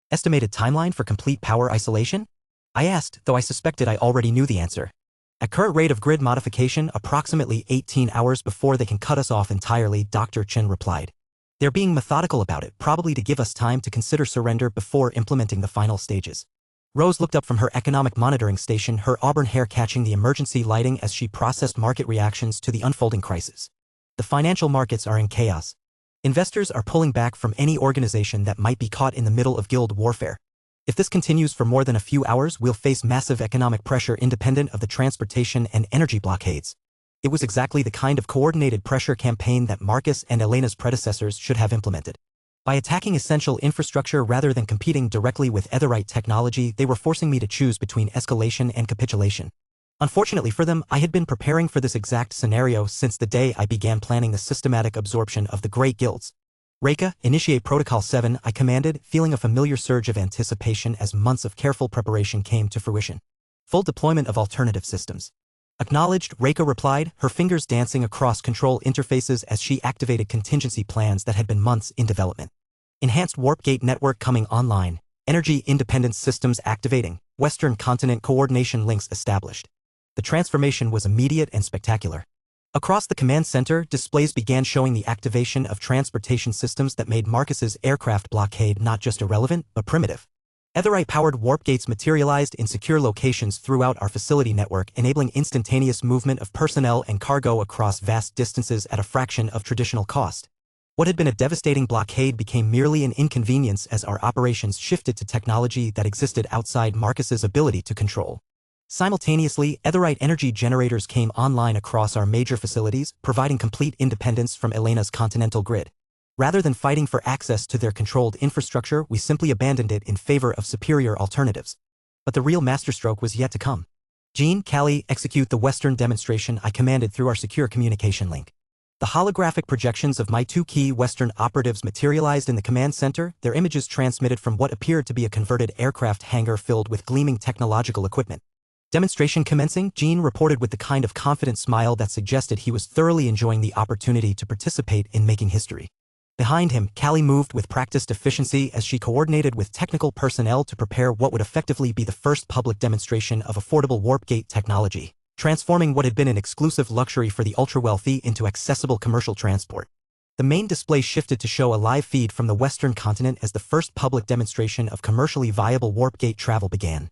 "Estimated timeline for complete power isolation?" I asked, though I suspected I already knew the answer. "At current rate of grid modification, approximately 18 hours before they can cut us off entirely," Dr. Chen replied. They're being methodical about it, probably to give us time to consider surrender before implementing the final stages. Rose looked up from her economic monitoring station, her auburn hair catching the emergency lighting as she processed market reactions to the unfolding crisis. The financial markets are in chaos. Investors are pulling back from any organization that might be caught in the middle of guild warfare. If this continues for more than a few hours, we'll face massive economic pressure independent of the transportation and energy blockades. It was exactly the kind of coordinated pressure campaign that Marcus and Elena's predecessors should have implemented. By attacking essential infrastructure rather than competing directly with Etherite technology, they were forcing me to choose between escalation and capitulation. Unfortunately for them, I had been preparing for this exact scenario since the day I began planning the systematic absorption of the Great Guilds. Reika, initiate Protocol 7, I commanded, feeling a familiar surge of anticipation as months of careful preparation came to fruition. Full deployment of alternative systems. Acknowledged, Reika replied, her fingers dancing across control interfaces as she activated contingency plans that had been months in development. Enhanced Warp Gate network coming online. Energy independence systems activating. Western continent coordination links established. The transformation was immediate and spectacular. Across the command center, displays began showing the activation of transportation systems that made Marcus's aircraft blockade not just irrelevant, but primitive. Etherite-powered warp gates materialized in secure locations throughout our facility network, enabling instantaneous movement of personnel and cargo across vast distances at a fraction of traditional cost. What had been a devastating blockade became merely an inconvenience as our operations shifted to technology that existed outside Marcus's ability to control. Simultaneously, Etherite energy generators came online across our major facilities, providing complete independence from Elena's continental grid. Rather than fighting for access to their controlled infrastructure, we simply abandoned it in favor of superior alternatives. But the real masterstroke was yet to come. Jean, Callie, execute the Western demonstration, I commanded through our secure communication link. The holographic projections of my two key Western operatives materialized in the command center, their images transmitted from what appeared to be a converted aircraft hangar filled with gleaming technological equipment. Demonstration commencing, Jean reported with the kind of confident smile that suggested he was thoroughly enjoying the opportunity to participate in making history. Behind him, Callie moved with practiced efficiency as she coordinated with technical personnel to prepare what would effectively be the first public demonstration of affordable warp gate technology, transforming what had been an exclusive luxury for the ultra-wealthy into accessible commercial transport. The main display shifted to show a live feed from the Western continent as the first public demonstration of commercially viable warp gate travel began.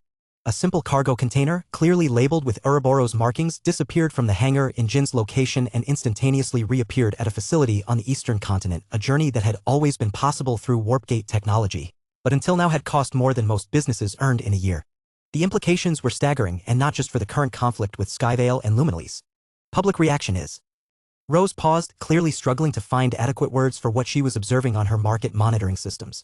A simple cargo container, clearly labeled with Ouroboros markings, disappeared from the hangar in Jin's location and instantaneously reappeared at a facility on the eastern continent, a journey that had always been possible through warp gate technology, but until now had cost more than most businesses earned in a year. The implications were staggering, and not just for the current conflict with Skyvale and Luminalise. Public reaction is. Rose paused, clearly struggling to find adequate words for what she was observing on her market monitoring systems.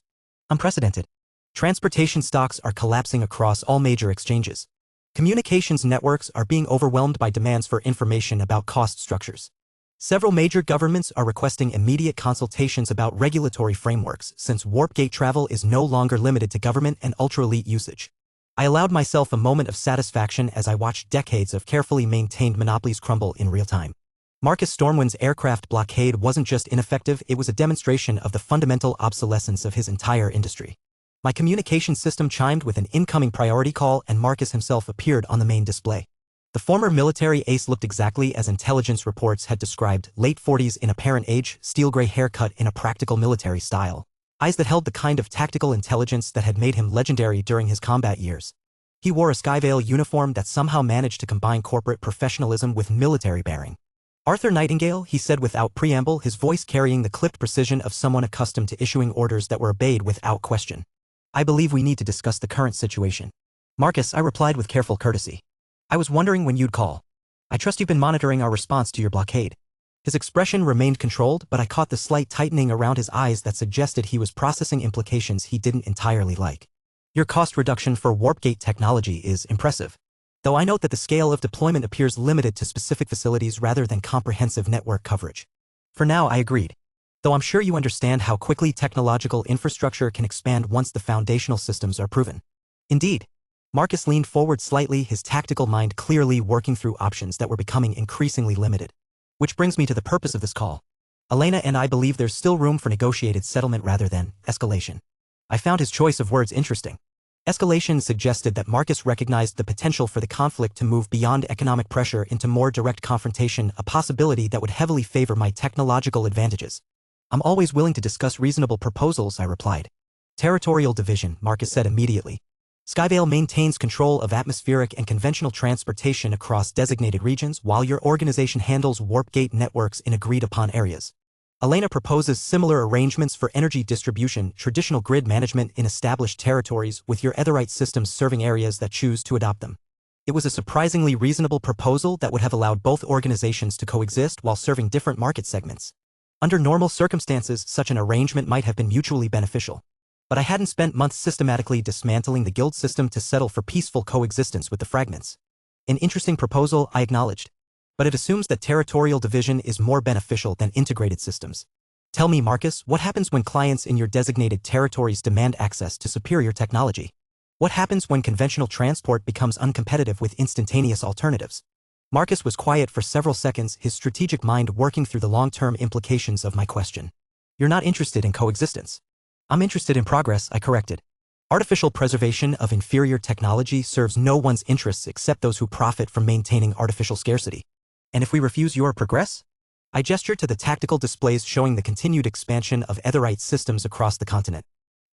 Unprecedented. Transportation stocks are collapsing across all major exchanges. Communications networks are being overwhelmed by demands for information about cost structures. Several major governments are requesting immediate consultations about regulatory frameworks since warp gate travel is no longer limited to government and ultra-elite usage. I allowed myself a moment of satisfaction as I watched decades of carefully maintained monopolies crumble in real time. Marcus Stormwind's aircraft blockade wasn't just ineffective, it was a demonstration of the fundamental obsolescence of his entire industry. My communication system chimed with an incoming priority call and Marcus himself appeared on the main display. The former military ace looked exactly as intelligence reports had described, late 40s in apparent age, steel gray haircut in a practical military style. Eyes that held the kind of tactical intelligence that had made him legendary during his combat years. He wore a Skyvale uniform that somehow managed to combine corporate professionalism with military bearing. Arthur Nightingale, he said without preamble, his voice carrying the clipped precision of someone accustomed to issuing orders that were obeyed without question. I believe we need to discuss the current situation. Marcus, I replied with careful courtesy. I was wondering when you'd call. I trust you've been monitoring our response to your blockade. His expression remained controlled, but I caught the slight tightening around his eyes that suggested he was processing implications he didn't entirely like. Your cost reduction for warp gate technology is impressive. Though I note that the scale of deployment appears limited to specific facilities rather than comprehensive network coverage. For now, I agreed. Though I'm sure you understand how quickly technological infrastructure can expand once the foundational systems are proven. Indeed. Marcus leaned forward slightly, his tactical mind clearly working through options that were becoming increasingly limited. Which brings me to the purpose of this call. Elena and I believe there's still room for negotiated settlement rather than escalation. I found his choice of words interesting. Escalation suggested that Marcus recognized the potential for the conflict to move beyond economic pressure into more direct confrontation, a possibility that would heavily favor my technological advantages. I'm always willing to discuss reasonable proposals, I replied. Territorial division, Marcus said immediately. Skyvale maintains control of atmospheric and conventional transportation across designated regions while your organization handles warp gate networks in agreed-upon areas. Elena proposes similar arrangements for energy distribution, traditional grid management in established territories with your Etherite systems serving areas that choose to adopt them. It was a surprisingly reasonable proposal that would have allowed both organizations to coexist while serving different market segments. Under normal circumstances, such an arrangement might have been mutually beneficial. But I hadn't spent months systematically dismantling the guild system to settle for peaceful coexistence with the fragments. An interesting proposal, I acknowledged. But it assumes that territorial division is more beneficial than integrated systems. Tell me, Marcus, what happens when clients in your designated territories demand access to superior technology? What happens when conventional transport becomes uncompetitive with instantaneous alternatives? Marcus was quiet for several seconds, his strategic mind working through the long-term implications of my question. You're not interested in coexistence. I'm interested in progress, I corrected. Artificial preservation of inferior technology serves no one's interests except those who profit from maintaining artificial scarcity. And if we refuse your progress? I gestured to the tactical displays showing the continued expansion of Etherite systems across the continent.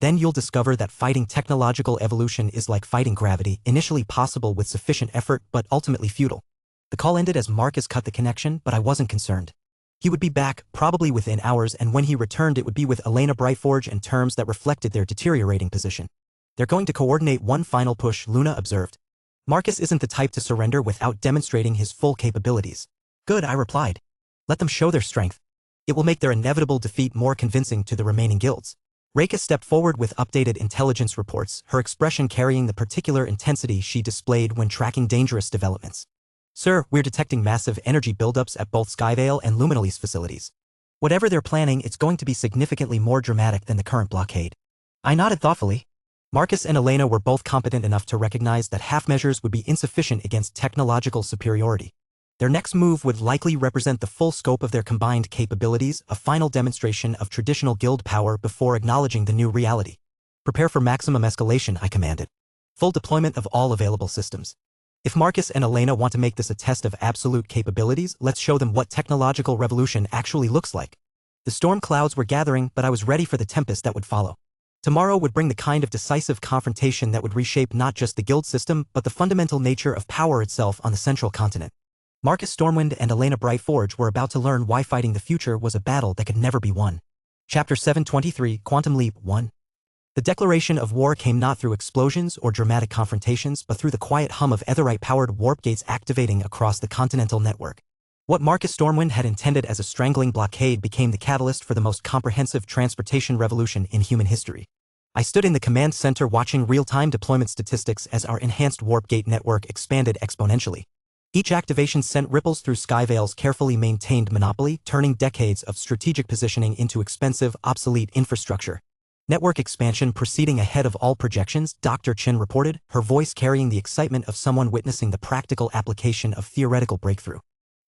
Then you'll discover that fighting technological evolution is like fighting gravity, initially possible with sufficient effort but ultimately futile. The call ended as Marcus cut the connection, but I wasn't concerned. He would be back, probably within hours, and when he returned it would be with Elena Brightforge and terms that reflected their deteriorating position. They're going to coordinate one final push, Luna observed. Marcus isn't the type to surrender without demonstrating his full capabilities. Good, I replied. Let them show their strength. It will make their inevitable defeat more convincing to the remaining guilds. Reika stepped forward with updated intelligence reports, her expression carrying the particular intensity she displayed when tracking dangerous developments. Sir, we're detecting massive energy buildups at both Skyvale and Luminalise facilities. Whatever they're planning, it's going to be significantly more dramatic than the current blockade. I nodded thoughtfully. Marcus and Elena were both competent enough to recognize that half measures would be insufficient against technological superiority. Their next move would likely represent the full scope of their combined capabilities, a final demonstration of traditional guild power before acknowledging the new reality. Prepare for maximum escalation, I commanded. Full deployment of all available systems. If Marcus and Elena want to make this a test of absolute capabilities, let's show them what technological revolution actually looks like. The storm clouds were gathering, but I was ready for the tempest that would follow. Tomorrow would bring the kind of decisive confrontation that would reshape not just the guild system, but the fundamental nature of power itself on the central continent. Marcus Stormwind and Elena Brightforge were about to learn why fighting the future was a battle that could never be won. Chapter 723, Quantum Leap 1. The declaration of war came not through explosions or dramatic confrontations, but through the quiet hum of Etherite-powered warp gates activating across the continental network. What Marcus Stormwind had intended as a strangling blockade became the catalyst for the most comprehensive transportation revolution in human history. I stood in the command center watching real-time deployment statistics as our enhanced warp gate network expanded exponentially. Each activation sent ripples through Skyvale's carefully maintained monopoly, turning decades of strategic positioning into expensive, obsolete infrastructure. Network expansion proceeding ahead of all projections, Dr. Chin reported, her voice carrying the excitement of someone witnessing the practical application of theoretical breakthrough.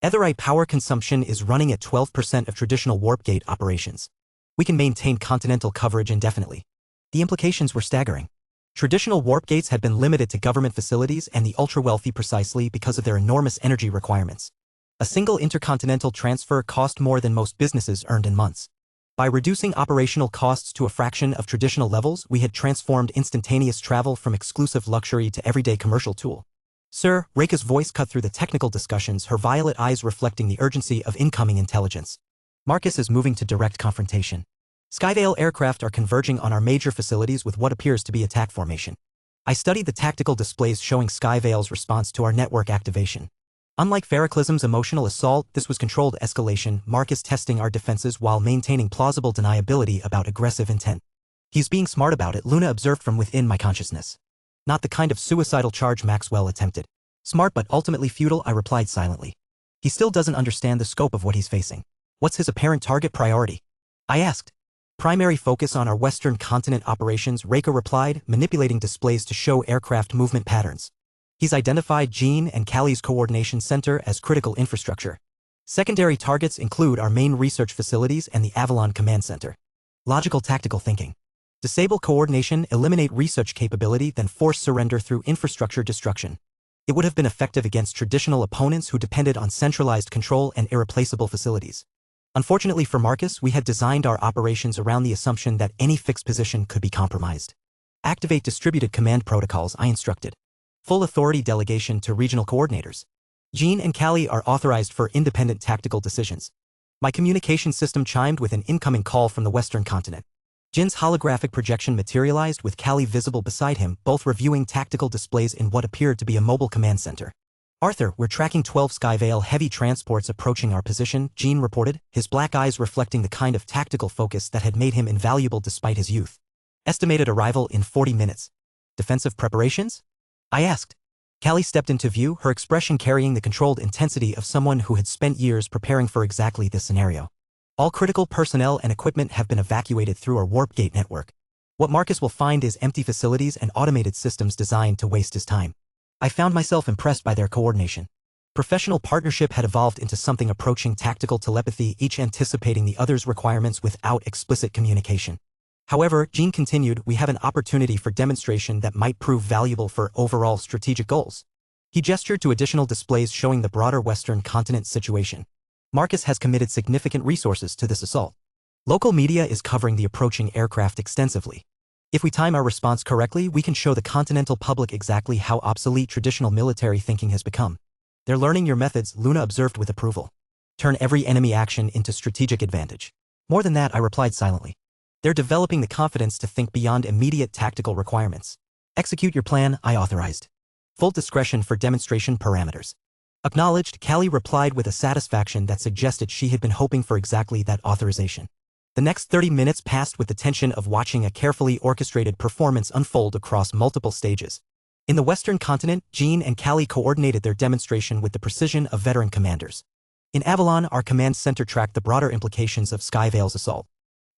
Etherite power consumption is running at 12% of traditional warp gate operations. We can maintain continental coverage indefinitely. The implications were staggering. Traditional warp gates had been limited to government facilities and the ultra-wealthy precisely because of their enormous energy requirements. A single intercontinental transfer cost more than most businesses earned in months. By reducing operational costs to a fraction of traditional levels, we had transformed instantaneous travel from exclusive luxury to everyday commercial tool. Sir, Reika's voice cut through the technical discussions, her violet eyes reflecting the urgency of incoming intelligence. Marcus is moving to direct confrontation. Skyvale aircraft are converging on our major facilities with what appears to be attack formation. I studied the tactical displays showing Skyvale's response to our network activation. Unlike Feroclism's emotional assault, this was controlled escalation, Marcus testing our defenses while maintaining plausible deniability about aggressive intent. He's being smart about it, Luna observed from within my consciousness. Not the kind of suicidal charge Maxwell attempted. Smart but ultimately futile, I replied silently. He still doesn't understand the scope of what he's facing. What's his apparent target priority? I asked. Primary focus on our Western continent operations, Reika replied, manipulating displays to show aircraft movement patterns. He's identified Jean and Callie's coordination center as critical infrastructure. Secondary targets include our main research facilities and the Avalon Command Center. Logical tactical thinking. Disable coordination, eliminate research capability, then force surrender through infrastructure destruction. It would have been effective against traditional opponents who depended on centralized control and irreplaceable facilities. Unfortunately for Marcus, we had designed our operations around the assumption that any fixed position could be compromised. Activate distributed command protocols, I instructed. Full authority delegation to regional coordinators. Jean and Callie are authorized for independent tactical decisions. My communication system chimed with an incoming call from the Western continent. Jin's holographic projection materialized with Callie visible beside him, both reviewing tactical displays in what appeared to be a mobile command center. Arthur, we're tracking 12 Skyvale heavy transports approaching our position, Jean reported, his black eyes reflecting the kind of tactical focus that had made him invaluable despite his youth. Estimated arrival in 40 minutes. Defensive preparations? I asked. Callie stepped into view, her expression carrying the controlled intensity of someone who had spent years preparing for exactly this scenario. All critical personnel and equipment have been evacuated through our warp gate network. What Marcus will find is empty facilities and automated systems designed to waste his time. I found myself impressed by their coordination. Professional partnership had evolved into something approaching tactical telepathy, each anticipating the other's requirements without explicit communication. However, Jean continued, we have an opportunity for demonstration that might prove valuable for overall strategic goals. He gestured to additional displays showing the broader Western continent situation. Marcus has committed significant resources to this assault. Local media is covering the approaching aircraft extensively. If we time our response correctly, we can show the continental public exactly how obsolete traditional military thinking has become. They're learning your methods, Luna observed with approval. Turn every enemy action into strategic advantage. More than that, I replied silently. They're developing the confidence to think beyond immediate tactical requirements. Execute your plan, I authorized. Full discretion for demonstration parameters. Acknowledged, Callie replied with a satisfaction that suggested she had been hoping for exactly that authorization. The next 30 minutes passed with the tension of watching a carefully orchestrated performance unfold across multiple stages. In the Western continent, Jean and Callie coordinated their demonstration with the precision of veteran commanders. In Avalon, our command center tracked the broader implications of Skyvale's assault.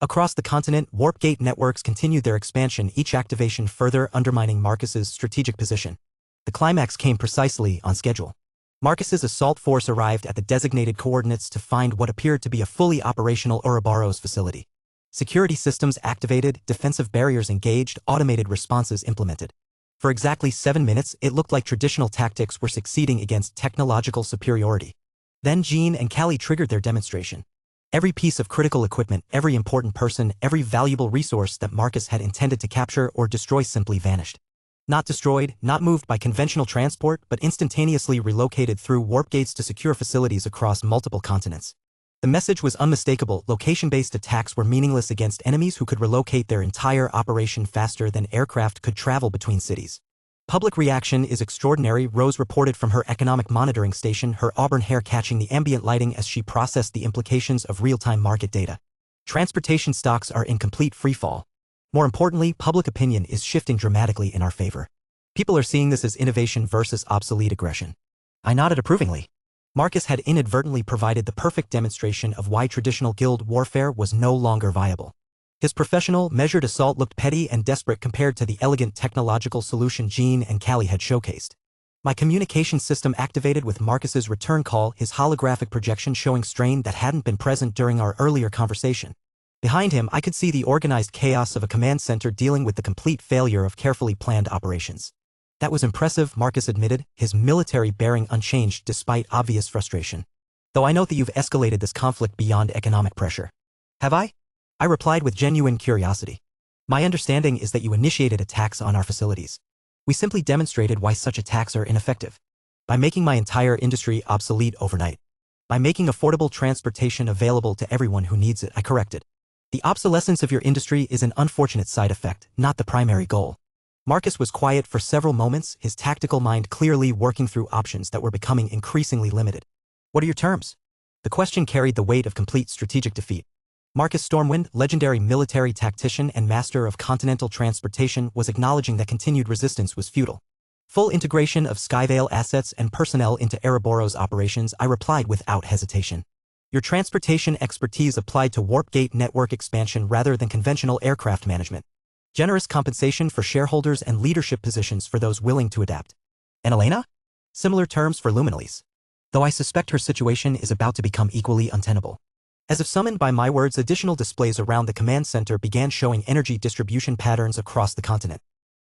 Across the continent, warp gate networks continued their expansion, each activation further undermining Marcus's strategic position. The climax came precisely on schedule. Marcus's assault force arrived at the designated coordinates to find what appeared to be a fully operational Ouroboros facility. Security systems activated, defensive barriers engaged, automated responses implemented. For exactly 7 minutes, it looked like traditional tactics were succeeding against technological superiority. Then Jean and Callie triggered their demonstration. Every piece of critical equipment, every important person, every valuable resource that Marcus had intended to capture or destroy simply vanished. Not destroyed, not moved by conventional transport, but instantaneously relocated through warp gates to secure facilities across multiple continents. The message was unmistakable, location-based attacks were meaningless against enemies who could relocate their entire operation faster than aircraft could travel between cities. Public reaction is extraordinary, Rose reported from her economic monitoring station, her auburn hair catching the ambient lighting as she processed the implications of real-time market data. Transportation stocks are in complete freefall. More importantly, public opinion is shifting dramatically in our favor. People are seeing this as innovation versus obsolete aggression. I nodded approvingly. Marcus had inadvertently provided the perfect demonstration of why traditional guild warfare was no longer viable. His professional, measured assault looked petty and desperate compared to the elegant technological solution Jean and Callie had showcased. My communication system activated with Marcus's return call, his holographic projection showing strain that hadn't been present during our earlier conversation. Behind him, I could see the organized chaos of a command center dealing with the complete failure of carefully planned operations. That was impressive, Marcus admitted, his military bearing unchanged despite obvious frustration. Though I note that you've escalated this conflict beyond economic pressure. Have I? I replied with genuine curiosity. My understanding is that you initiated attacks on our facilities. We simply demonstrated why such attacks are ineffective. By making my entire industry obsolete overnight. By making affordable transportation available to everyone who needs it, I corrected. The obsolescence of your industry is an unfortunate side effect, not the primary goal. Marcus was quiet for several moments, his tactical mind clearly working through options that were becoming increasingly limited. What are your terms? The question carried the weight of complete strategic defeat. Marcus Stormwind, legendary military tactician and master of continental transportation, was acknowledging that continued resistance was futile. Full integration of Skyvale assets and personnel into Ouroboros operations, I replied without hesitation. Your transportation expertise applied to warp gate network expansion rather than conventional aircraft management. Generous compensation for shareholders and leadership positions for those willing to adapt. And Elena? Similar terms for Luminalise. Though I suspect her situation is about to become equally untenable. As if summoned by my words, additional displays around the command center began showing energy distribution patterns across the continent.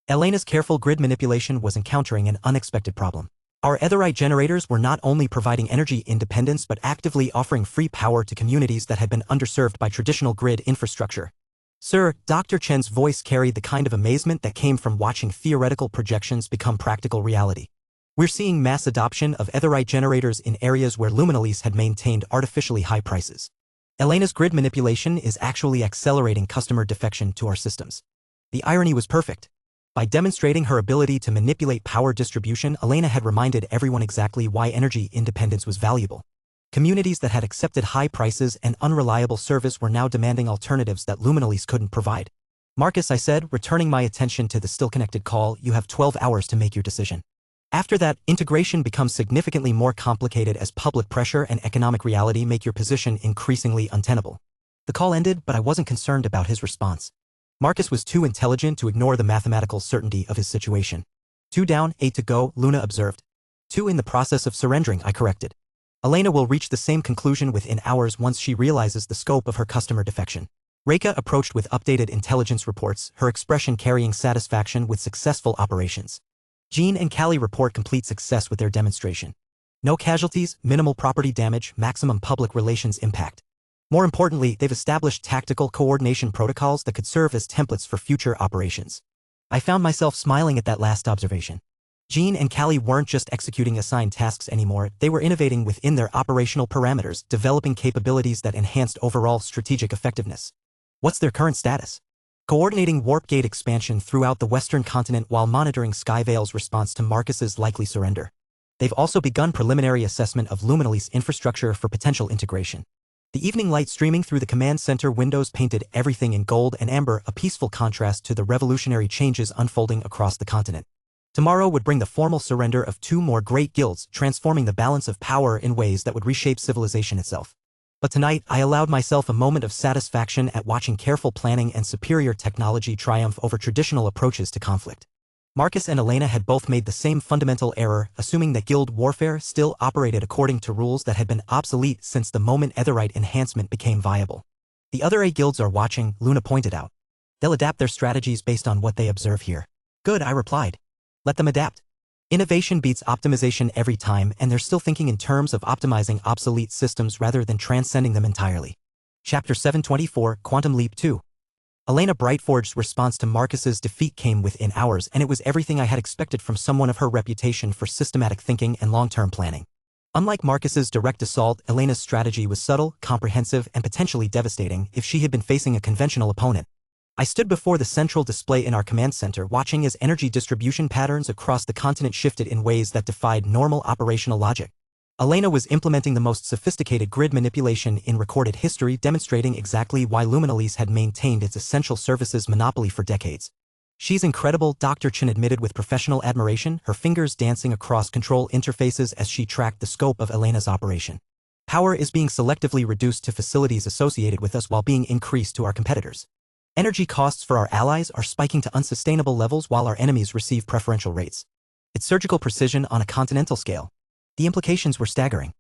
Elena's careful grid manipulation was encountering an unexpected problem. Our etherite generators were not only providing energy independence but actively offering free power to communities that had been underserved by traditional grid infrastructure. Sir, Dr. Chen's voice carried the kind of amazement that came from watching theoretical projections become practical reality. We're seeing mass adoption of etherite generators in areas where Luminalese had maintained artificially high prices. Elena's grid manipulation is actually accelerating customer defection to our systems. The irony was perfect. By demonstrating her ability to manipulate power distribution, Elena had reminded everyone exactly why energy independence was valuable. Communities that had accepted high prices and unreliable service were now demanding alternatives that Luminalese couldn't provide. Marcus, I said, returning my attention to the still-connected call, you have 12 hours to make your decision. After that, integration becomes significantly more complicated as public pressure and economic reality make your position increasingly untenable. The call ended, but I wasn't concerned about his response. Marcus was too intelligent to ignore the mathematical certainty of his situation. 2 down, 8 to go, Luna observed. 2 in the process of surrendering, I corrected. Elena will reach the same conclusion within hours once she realizes the scope of her customer defection. Reika approached with updated intelligence reports, her expression carrying satisfaction with successful operations. Jean and Callie report complete success with their demonstration. No casualties, minimal property damage, maximum public relations impact. More importantly, they've established tactical coordination protocols that could serve as templates for future operations. I found myself smiling at that last observation. Jean and Callie weren't just executing assigned tasks anymore, they were innovating within their operational parameters, developing capabilities that enhanced overall strategic effectiveness. What's their current status? Coordinating warp gate expansion throughout the western continent while monitoring Skyvale's response to Marcus's likely surrender. They've also begun preliminary assessment of Luminalese infrastructure for potential integration. The evening light streaming through the command center windows painted everything in gold and amber, a peaceful contrast to the revolutionary changes unfolding across the continent. Tomorrow would bring the formal surrender of 2 more great guilds, transforming the balance of power in ways that would reshape civilization itself. But tonight, I allowed myself a moment of satisfaction at watching careful planning and superior technology triumph over traditional approaches to conflict. Marcus and Elena had both made the same fundamental error, assuming that guild warfare still operated according to rules that had been obsolete since the moment etherite enhancement became viable. The other 8 guilds are watching, Luna pointed out. They'll adapt their strategies based on what they observe here. Good, I replied. Let them adapt. Innovation beats optimization every time, and they're still thinking in terms of optimizing obsolete systems rather than transcending them entirely. Chapter 724, Quantum Leap 2. Elena Brightforge's response to Marcus's defeat came within hours, and it was everything I had expected from someone of her reputation for systematic thinking and long-term planning. Unlike Marcus's direct assault, Elena's strategy was subtle, comprehensive, and potentially devastating if she had been facing a conventional opponent. I stood before the central display in our command center, watching as energy distribution patterns across the continent shifted in ways that defied normal operational logic. Elena was implementing the most sophisticated grid manipulation in recorded history, demonstrating exactly why Luminalese had maintained its essential services monopoly for decades. She's incredible, Dr. Chen admitted with professional admiration, her fingers dancing across control interfaces as she tracked the scope of Elena's operation. Power is being selectively reduced to facilities associated with us while being increased to our competitors. Energy costs for our allies are spiking to unsustainable levels while our enemies receive preferential rates. It's surgical precision on a continental scale. The implications were staggering.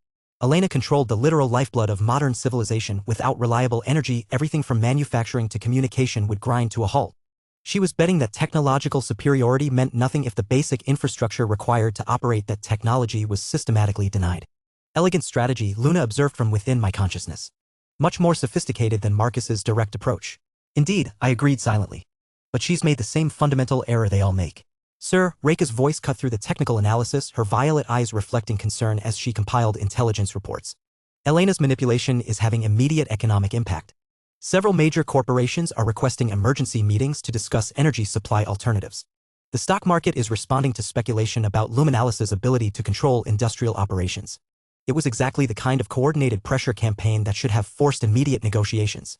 Elena controlled the literal lifeblood of modern civilization. Without reliable energy, everything from manufacturing to communication would grind to a halt. She was betting that technological superiority meant nothing if the basic infrastructure required to operate that technology was systematically denied. Elegant strategy, Luna observed from within my consciousness. Much more sophisticated than Marcus's direct approach. Indeed, I agreed silently. But she's made the same fundamental error they all make. Sir, Reika's voice cut through the technical analysis, her violet eyes reflecting concern as she compiled intelligence reports. Elena's manipulation is having immediate economic impact. Several major corporations are requesting emergency meetings to discuss energy supply alternatives. The stock market is responding to speculation about Luminalise's ability to control industrial operations. It was exactly the kind of coordinated pressure campaign that should have forced immediate negotiations.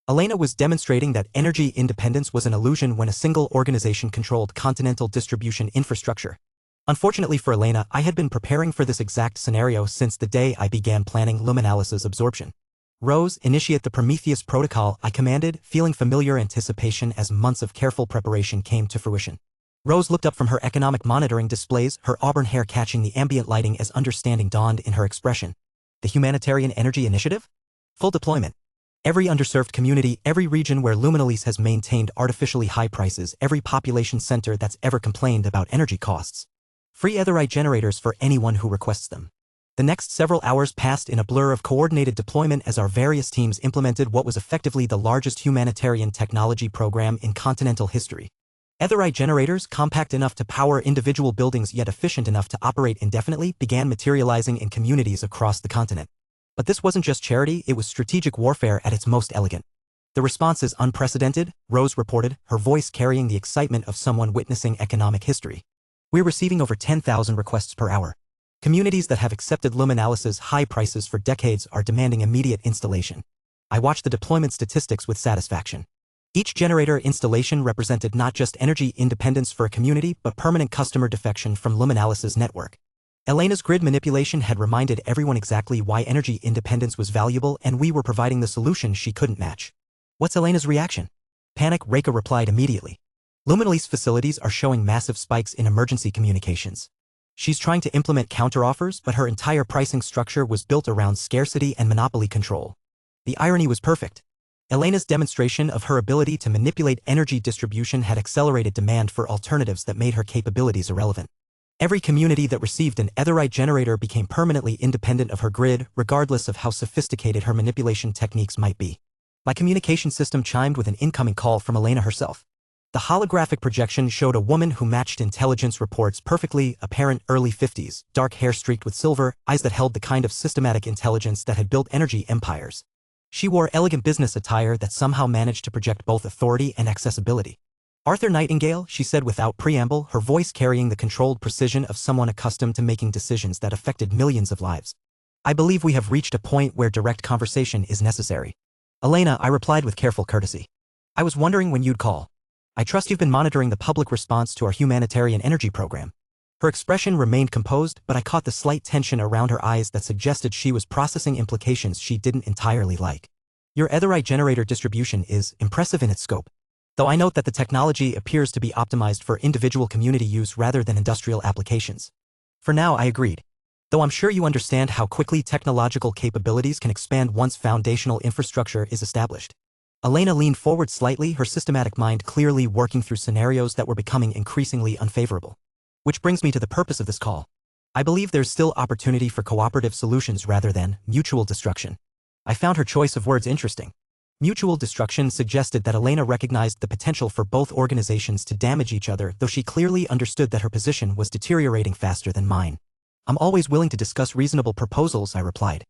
Elena was demonstrating that energy independence was an illusion when a single organization controlled continental distribution infrastructure. Unfortunately for Elena, I had been preparing for this exact scenario since the day I began planning Luminalise's absorption. Rose, initiate the Prometheus protocol, I commanded, feeling familiar anticipation as months of careful preparation came to fruition. Rose looked up from her economic monitoring displays, her auburn hair catching the ambient lighting as understanding dawned in her expression. The Humanitarian Energy Initiative? Full deployment. Every underserved community, every region where Luminalese has maintained artificially high prices, every population center that's ever complained about energy costs. Free etherite generators for anyone who requests them. The next several hours passed in a blur of coordinated deployment as our various teams implemented what was effectively the largest humanitarian technology program in continental history. Etherite generators, compact enough to power individual buildings yet efficient enough to operate indefinitely, began materializing in communities across the continent. But this wasn't just charity, it was strategic warfare at its most elegant. The response is unprecedented, Rose reported, her voice carrying the excitement of someone witnessing economic history. We're receiving over 10,000 requests per hour. Communities that have accepted Luminalis's high prices for decades are demanding immediate installation. I watched the deployment statistics with satisfaction. Each generator installation represented not just energy independence for a community but permanent customer defection from Luminalis's network. Elena's grid manipulation had reminded everyone exactly why energy independence was valuable, and we were providing the solution she couldn't match. What's Elena's reaction? Panic, Reika replied immediately. Luminalist facilities are showing massive spikes in emergency communications. She's trying to implement counteroffers, but her entire pricing structure was built around scarcity and monopoly control. The irony was perfect. Elena's demonstration of her ability to manipulate energy distribution had accelerated demand for alternatives that made her capabilities irrelevant. Every community that received an etherite generator became permanently independent of her grid, regardless of how sophisticated her manipulation techniques might be. My communication system chimed with an incoming call from Elena herself. The holographic projection showed a woman who matched intelligence reports perfectly, apparent early 50s, dark hair streaked with silver, eyes that held the kind of systematic intelligence that had built energy empires. She wore elegant business attire that somehow managed to project both authority and accessibility. Arthur Nightingale, she said without preamble, her voice carrying the controlled precision of someone accustomed to making decisions that affected millions of lives. I believe we have reached a point where direct conversation is necessary. Elena, I replied with careful courtesy. I was wondering when you'd call. I trust you've been monitoring the public response to our humanitarian energy program. Her expression remained composed, but I caught the slight tension around her eyes that suggested she was processing implications she didn't entirely like. Your etherite generator distribution is impressive in its scope, though I note that the technology appears to be optimized for individual community use rather than industrial applications. For now, I agreed. Though I'm sure you understand how quickly technological capabilities can expand once foundational infrastructure is established. Elena leaned forward slightly, her systematic mind clearly working through scenarios that were becoming increasingly unfavorable. Which brings me to the purpose of this call. I believe there's still opportunity for cooperative solutions rather than mutual destruction. I found her choice of words interesting. Mutual destruction suggested that Elena recognized the potential for both organizations to damage each other, though she clearly understood that her position was deteriorating faster than mine. I'm always willing to discuss reasonable proposals, I replied.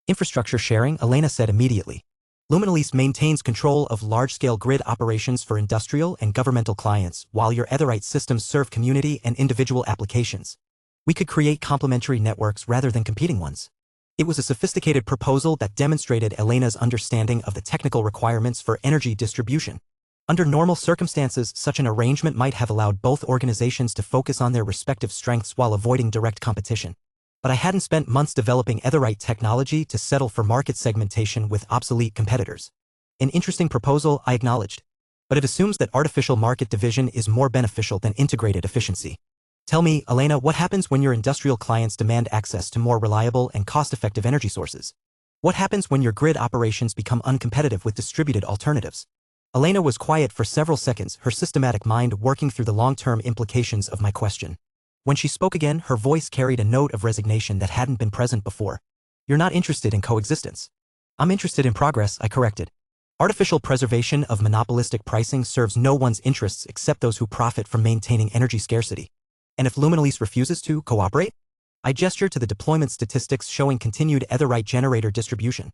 Infrastructure sharing, Elena said immediately. Luminalis maintains control of large-scale grid operations for industrial and governmental clients, while your etherite systems serve community and individual applications. We could create complementary networks rather than competing ones. It was a sophisticated proposal that demonstrated Elena's understanding of the technical requirements for energy distribution. Under normal circumstances, such an arrangement might have allowed both organizations to focus on their respective strengths while avoiding direct competition. But I hadn't spent months developing etherite technology to settle for market segmentation with obsolete competitors. An interesting proposal, I acknowledged. But it assumes that artificial market division is more beneficial than integrated efficiency. Tell me, Elena, what happens when your industrial clients demand access to more reliable and cost-effective energy sources? What happens when your grid operations become uncompetitive with distributed alternatives? Elena was quiet for several seconds, her systematic mind working through the long-term implications of my question. When she spoke again, her voice carried a note of resignation that hadn't been present before. You're not interested in coexistence. I'm interested in progress, I corrected. Artificial preservation of monopolistic pricing serves no one's interests except those who profit from maintaining energy scarcity. And if Luminalis refuses to cooperate? I gestured to the deployment statistics showing continued etherite generator distribution.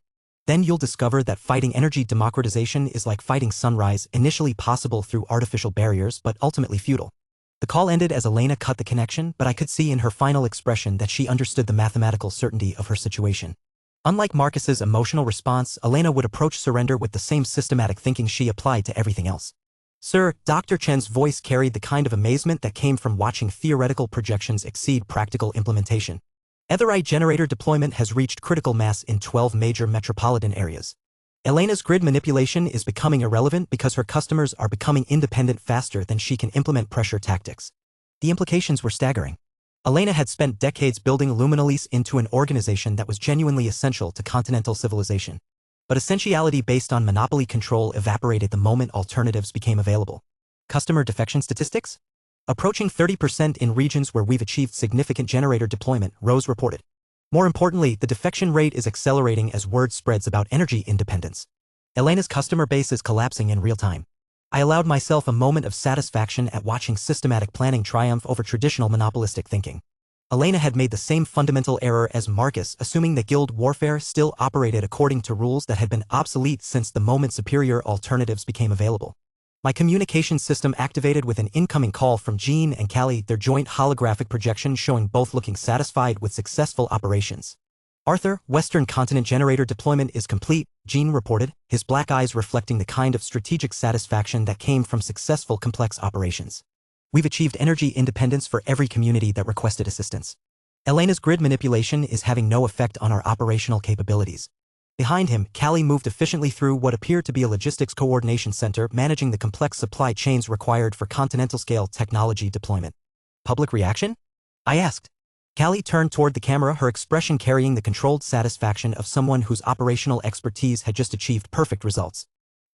Then you'll discover that fighting energy democratization is like fighting sunrise, initially possible through artificial barriers but ultimately futile. The call ended as Elena cut the connection, but I could see in her final expression that she understood the mathematical certainty of her situation. Unlike Marcus's emotional response, Elena would approach surrender with the same systematic thinking she applied to everything else. Sir, Dr. Chen's voice carried the kind of amazement that came from watching theoretical projections exceed practical implementation. Etherite generator deployment has reached critical mass in 12 major metropolitan areas. Elena's grid manipulation is becoming irrelevant because her customers are becoming independent faster than she can implement pressure tactics. The implications were staggering. Elena had spent decades building Luminalis into an organization that was genuinely essential to continental civilization. But essentiality based on monopoly control evaporated the moment alternatives became available. Customer defection statistics? Approaching 30% in regions where we've achieved significant generator deployment, Rose reported. More importantly, the defection rate is accelerating as word spreads about energy independence. Elena's customer base is collapsing in real time. I allowed myself a moment of satisfaction at watching systematic planning triumph over traditional monopolistic thinking. Elena had made the same fundamental error as Marcus, assuming that guild warfare still operated according to rules that had been obsolete since the moment superior alternatives became available. My communication system activated with an incoming call from Jean and Callie, their joint holographic projection showing both looking satisfied with successful operations. Arthur, Western Continent generator deployment is complete, Jean reported, his black eyes reflecting the kind of strategic satisfaction that came from successful complex operations. We've achieved energy independence for every community that requested assistance. Elena's grid manipulation is having no effect on our operational capabilities. Behind him, Callie moved efficiently through what appeared to be a logistics coordination center managing the complex supply chains required for continental-scale technology deployment. Public reaction? I asked. Callie turned toward the camera, her expression carrying the controlled satisfaction of someone whose operational expertise had just achieved perfect results.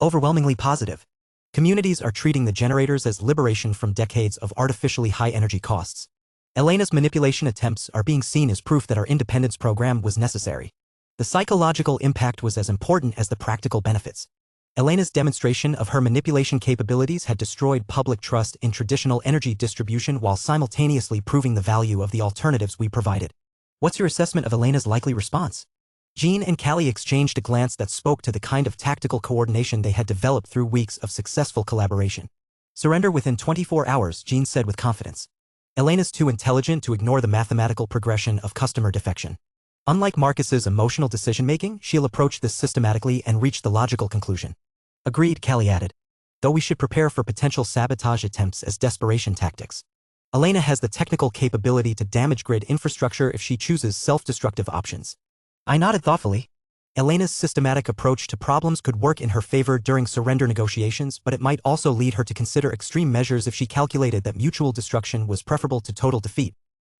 Overwhelmingly positive. Communities are treating the generators as liberation from decades of artificially high energy costs. Elena's manipulation attempts are being seen as proof that our independence program was necessary. The psychological impact was as important as the practical benefits. Elena's demonstration of her manipulation capabilities had destroyed public trust in traditional energy distribution while simultaneously proving the value of the alternatives we provided. What's your assessment of Elena's likely response? Jean and Callie exchanged a glance that spoke to the kind of tactical coordination they had developed through weeks of successful collaboration. Surrender within 24 hours, Jean said with confidence. Elena's too intelligent to ignore the mathematical progression of customer defection. Unlike Marcus's emotional decision-making, she'll approach this systematically and reach the logical conclusion. Agreed, Callie added. Though we should prepare for potential sabotage attempts as desperation tactics. Elena has the technical capability to damage grid infrastructure if she chooses self-destructive options. I nodded thoughtfully. Elena's systematic approach to problems could work in her favor during surrender negotiations, but it might also lead her to consider extreme measures if she calculated that mutual destruction was preferable to total defeat.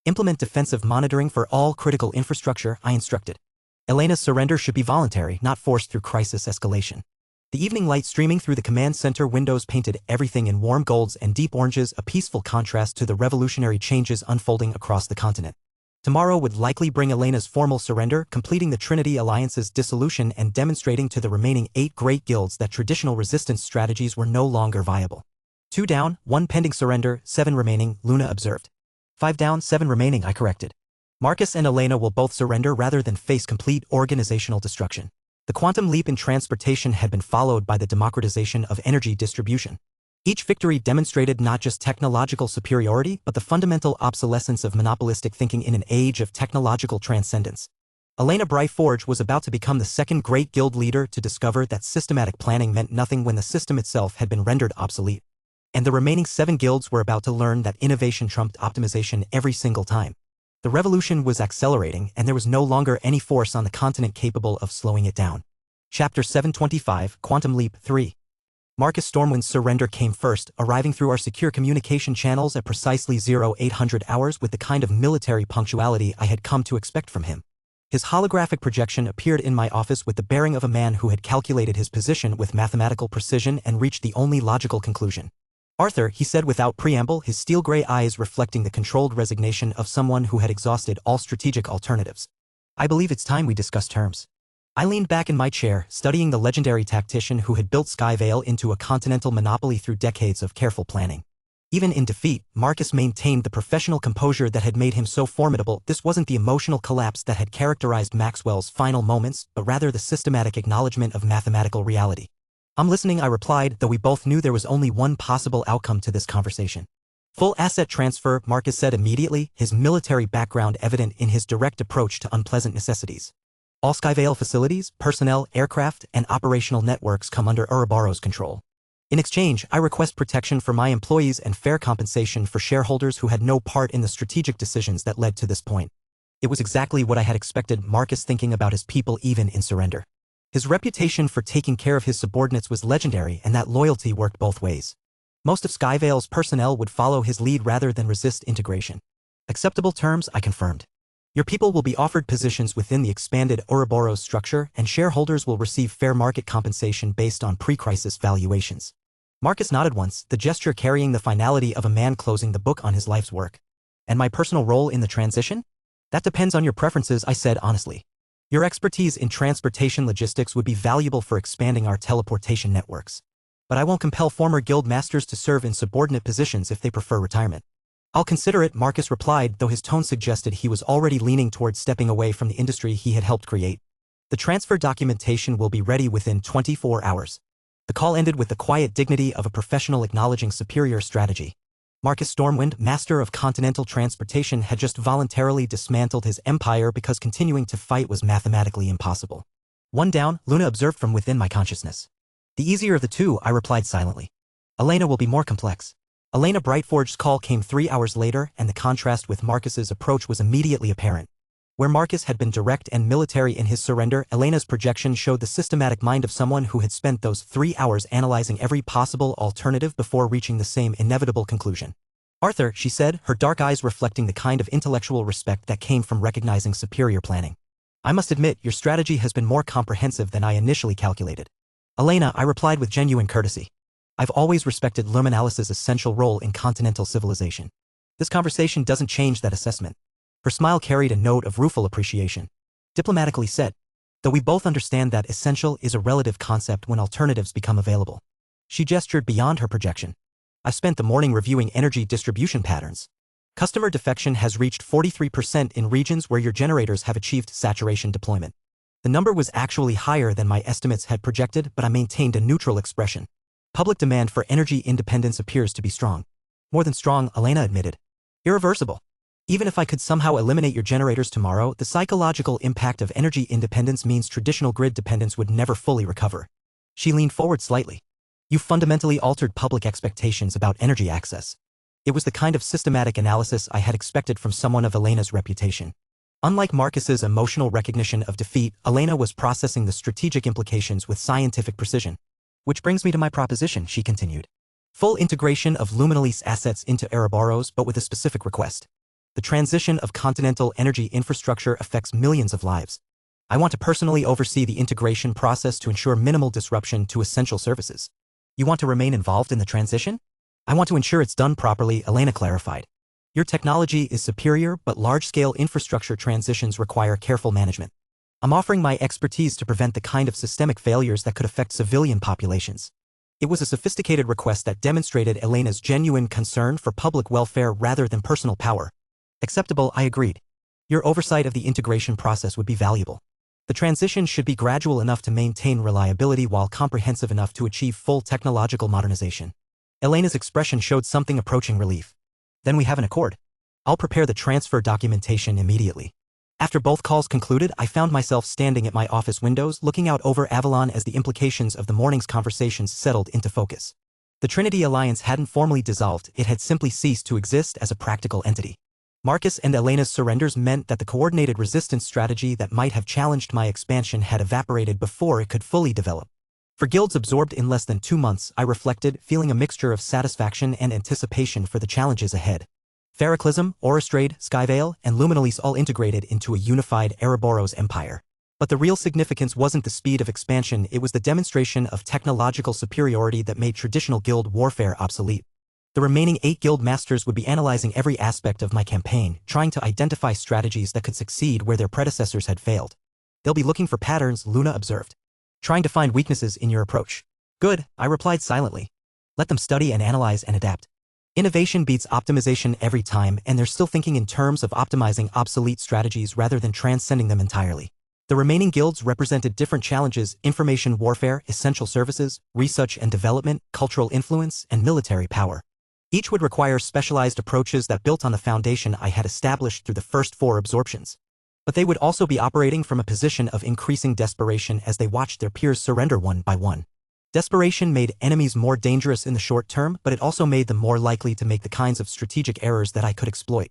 Implement defensive monitoring for all critical infrastructure, I instructed. Elena's surrender should be voluntary, not forced through crisis escalation. The evening light streaming through the command center windows painted everything in warm golds and deep oranges, a peaceful contrast to the revolutionary changes unfolding across the continent. Tomorrow would likely bring Elena's formal surrender, completing the Trinity Alliance's dissolution and demonstrating to the remaining 8 great guilds that traditional resistance strategies were no longer viable. 2 down, 1 pending surrender, 7 remaining, Luna observed. 5 down, 7 remaining, I corrected. Marcus and Elena will both surrender rather than face complete organizational destruction. The quantum leap in transportation had been followed by the democratization of energy distribution. Each victory demonstrated not just technological superiority but the fundamental obsolescence of monopolistic thinking in an age of technological transcendence. Elena Bryforge was about to become the second great guild leader to discover that systematic planning meant nothing when the system itself had been rendered obsolete. And the remaining 7 guilds were about to learn that innovation trumped optimization every single time. The revolution was accelerating, and there was no longer any force on the continent capable of slowing it down. Chapter 725, Quantum Leap 3. Marcus Stormwind's surrender came first, arriving through our secure communication channels at precisely 0800 hours with the kind of military punctuality I had come to expect from him. His holographic projection appeared in my office with the bearing of a man who had calculated his position with mathematical precision and reached the only logical conclusion. Arthur, he said without preamble, his steel-gray eyes reflecting the controlled resignation of someone who had exhausted all strategic alternatives. I believe it's time we discuss terms. I leaned back in my chair, studying the legendary tactician who had built Skyvale into a continental monopoly through decades of careful planning. Even in defeat, Marcus maintained the professional composure that had made him so formidable. This wasn't the emotional collapse that had characterized Maxwell's final moments, but rather the systematic acknowledgement of mathematical reality. I'm listening, I replied, though we both knew there was only one possible outcome to this conversation. Full asset transfer, Marcus said immediately, his military background evident in his direct approach to unpleasant necessities. All Skyvale facilities, personnel, aircraft, and operational networks come under Ouroboros control. In exchange, I request protection for my employees and fair compensation for shareholders who had no part in the strategic decisions that led to this point. It was exactly what I had expected, Marcus thinking about his people even in surrender. His reputation for taking care of his subordinates was legendary, and that loyalty worked both ways. Most of Skyvale's personnel would follow his lead rather than resist integration. Acceptable terms, I confirmed. Your people will be offered positions within the expanded Ouroboros structure, and shareholders will receive fair market compensation based on pre-crisis valuations. Marcus nodded once, the gesture carrying the finality of a man closing the book on his life's work. And my personal role in the transition? That depends on your preferences, I said honestly. Your expertise in transportation logistics would be valuable for expanding our teleportation networks. But I won't compel former guild masters to serve in subordinate positions if they prefer retirement. I'll consider it, Marcus replied, though his tone suggested he was already leaning towards stepping away from the industry he had helped create. The transfer documentation will be ready within 24 hours. The call ended with the quiet dignity of a professional acknowledging superior strategy. Marcus Stormwind, master of continental transportation, had just voluntarily dismantled his empire because continuing to fight was mathematically impossible. One down, Luna observed from within my consciousness. The easier of the two, I replied silently. Elena will be more complex. Elena Brightforge's call came 3 hours later, and the contrast with Marcus's approach was immediately apparent. Where Marcus had been direct and military in his surrender, Elena's projection showed the systematic mind of someone who had spent those 3 hours analyzing every possible alternative before reaching the same inevitable conclusion. Arthur, she said, her dark eyes reflecting the kind of intellectual respect that came from recognizing superior planning. I must admit, your strategy has been more comprehensive than I initially calculated. Elena, I replied with genuine courtesy. I've always respected Luminalis's essential role in continental civilization. This conversation doesn't change that assessment. Her smile carried a note of rueful appreciation. Diplomatically said, though we both understand that essential is a relative concept when alternatives become available. She gestured beyond her projection. I spent the morning reviewing energy distribution patterns. Customer defection has reached 43% in regions where your generators have achieved saturation deployment. The number was actually higher than my estimates had projected, but I maintained a neutral expression. Public demand for energy independence appears to be strong. More than strong, Elena admitted. Irreversible. Even if I could somehow eliminate your generators tomorrow, the psychological impact of energy independence means traditional grid dependence would never fully recover. She leaned forward slightly. You fundamentally altered public expectations about energy access. It was the kind of systematic analysis I had expected from someone of Elena's reputation. Unlike Marcus's emotional recognition of defeat, Elena was processing the strategic implications with scientific precision. Which brings me to my proposition, she continued. Full integration of Luminalese assets into Ouroboros, but with a specific request. The transition of continental energy infrastructure affects millions of lives. I want to personally oversee the integration process to ensure minimal disruption to essential services. You want to remain involved in the transition? I want to ensure it's done properly, Elena clarified. Your technology is superior, but large-scale infrastructure transitions require careful management. I'm offering my expertise to prevent the kind of systemic failures that could affect civilian populations. It was a sophisticated request that demonstrated Elena's genuine concern for public welfare rather than personal power. Acceptable, I agreed. Your oversight of the integration process would be valuable. The transition should be gradual enough to maintain reliability while comprehensive enough to achieve full technological modernization. Elena's expression showed something approaching relief. Then we have an accord. I'll prepare the transfer documentation immediately. After both calls concluded, I found myself standing at my office windows looking out over Avalon as the implications of the morning's conversations settled into focus. The Trinity Alliance hadn't formally dissolved, it had simply ceased to exist as a practical entity. Marcus and Elena's surrenders meant that the coordinated resistance strategy that might have challenged my expansion had evaporated before it could fully develop. For guilds absorbed in less than 2 months, I reflected, feeling a mixture of satisfaction and anticipation for the challenges ahead. Ferroclism, Orostrade, Skyvale, and Luminalese all integrated into a unified Ouroboros empire. But the real significance wasn't the speed of expansion, it was the demonstration of technological superiority that made traditional guild warfare obsolete. The remaining 8 guild masters would be analyzing every aspect of my campaign, trying to identify strategies that could succeed where their predecessors had failed. They'll be looking for patterns, Luna observed. Trying to find weaknesses in your approach. Good, I replied silently. Let them study and analyze and adapt. Innovation beats optimization every time, and they're still thinking in terms of optimizing obsolete strategies rather than transcending them entirely. The remaining guilds represented different challenges: information warfare, essential services, research and development, cultural influence, and military power. Each would require specialized approaches that built on the foundation I had established through the first 4 absorptions. But they would also be operating from a position of increasing desperation as they watched their peers surrender one by one. Desperation made enemies more dangerous in the short term, but it also made them more likely to make the kinds of strategic errors that I could exploit.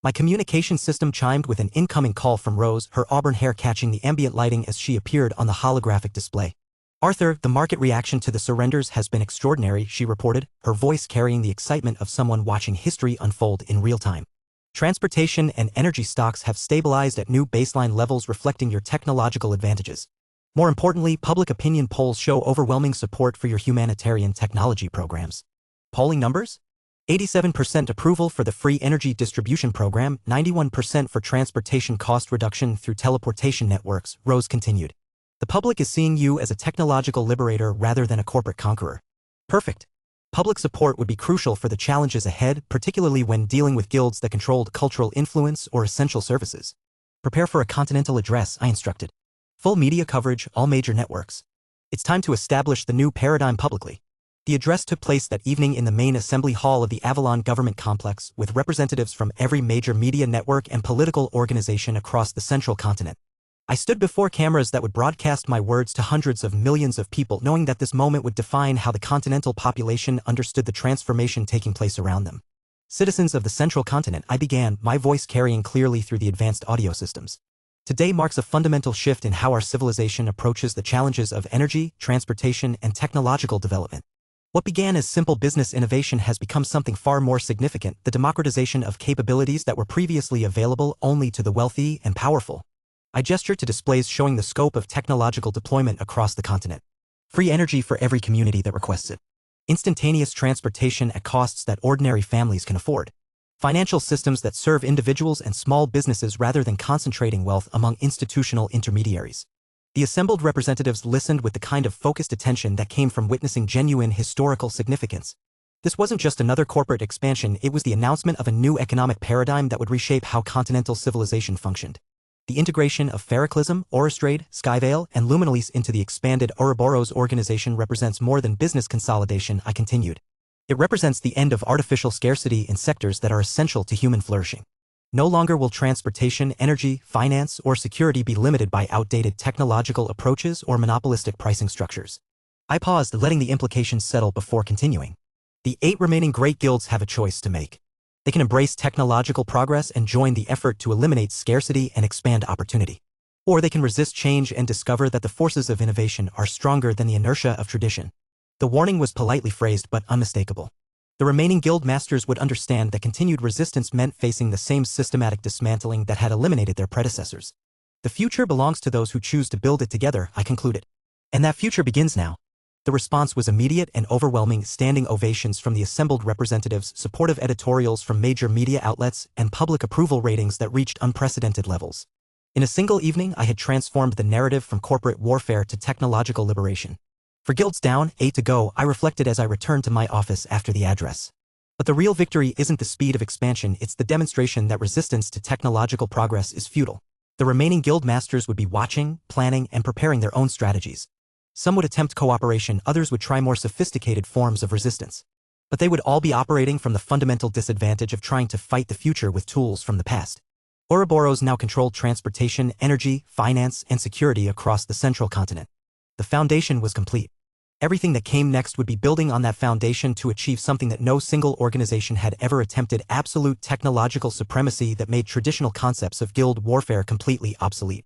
My communication system chimed with an incoming call from Rose, her auburn hair catching the ambient lighting as she appeared on the holographic display. Arthur, the market reaction to the surrenders has been extraordinary, she reported, her voice carrying the excitement of someone watching history unfold in real time. Transportation and energy stocks have stabilized at new baseline levels reflecting your technological advantages. More importantly, public opinion polls show overwhelming support for your humanitarian technology programs. Polling numbers? 87% approval for the free energy distribution program, 91% for transportation cost reduction through teleportation networks, Rose continued. The public is seeing you as a technological liberator rather than a corporate conqueror. Perfect. Public support would be crucial for the challenges ahead, particularly when dealing with guilds that controlled cultural influence or essential services. Prepare for a continental address, I instructed. Full media coverage, all major networks. It's time to establish the new paradigm publicly. The address took place that evening in the main assembly hall of the Avalon government complex, with representatives from every major media network and political organization across the central continent. I stood before cameras that would broadcast my words to hundreds of millions of people, knowing that this moment would define how the continental population understood the transformation taking place around them. Citizens of the central continent, I began, my voice carrying clearly through the advanced audio systems. Today marks a fundamental shift in how our civilization approaches the challenges of energy, transportation, and technological development. What began as simple business innovation has become something far more significant, the democratization of capabilities that were previously available only to the wealthy and powerful. I gestured to displays showing the scope of technological deployment across the continent. Free energy for every community that requests it. Instantaneous transportation at costs that ordinary families can afford. Financial systems that serve individuals and small businesses rather than concentrating wealth among institutional intermediaries. The assembled representatives listened with the kind of focused attention that came from witnessing genuine historical significance. This wasn't just another corporate expansion, it was the announcement of a new economic paradigm that would reshape how continental civilization functioned. The integration of Ferroclism, Orostrade, Skyvale, and Luminalise into the expanded Ouroboros organization represents more than business consolidation, I continued. It represents the end of artificial scarcity in sectors that are essential to human flourishing. No longer will transportation, energy, finance, or security be limited by outdated technological approaches or monopolistic pricing structures. I paused, letting the implications settle before continuing. The 8 remaining great guilds have a choice to make. They can embrace technological progress and join the effort to eliminate scarcity and expand opportunity. Or they can resist change and discover that the forces of innovation are stronger than the inertia of tradition. The warning was politely phrased but unmistakable. The remaining guild masters would understand that continued resistance meant facing the same systematic dismantling that had eliminated their predecessors. The future belongs to those who choose to build it together, I concluded. And that future begins now. The response was immediate and overwhelming, standing ovations from the assembled representatives, supportive editorials from major media outlets, and public approval ratings that reached unprecedented levels. In a single evening, I had transformed the narrative from corporate warfare to technological liberation. For guilds down, 8 to go, I reflected as I returned to my office after the address. But the real victory isn't the speed of expansion, it's the demonstration that resistance to technological progress is futile. The remaining guild masters would be watching, planning, and preparing their own strategies. Some would attempt cooperation, others would try more sophisticated forms of resistance. But they would all be operating from the fundamental disadvantage of trying to fight the future with tools from the past. Ouroboros now controlled transportation, energy, finance, and security across the central continent. The foundation was complete. Everything that came next would be building on that foundation to achieve something that no single organization had ever attempted: absolute technological supremacy that made traditional concepts of guild warfare completely obsolete.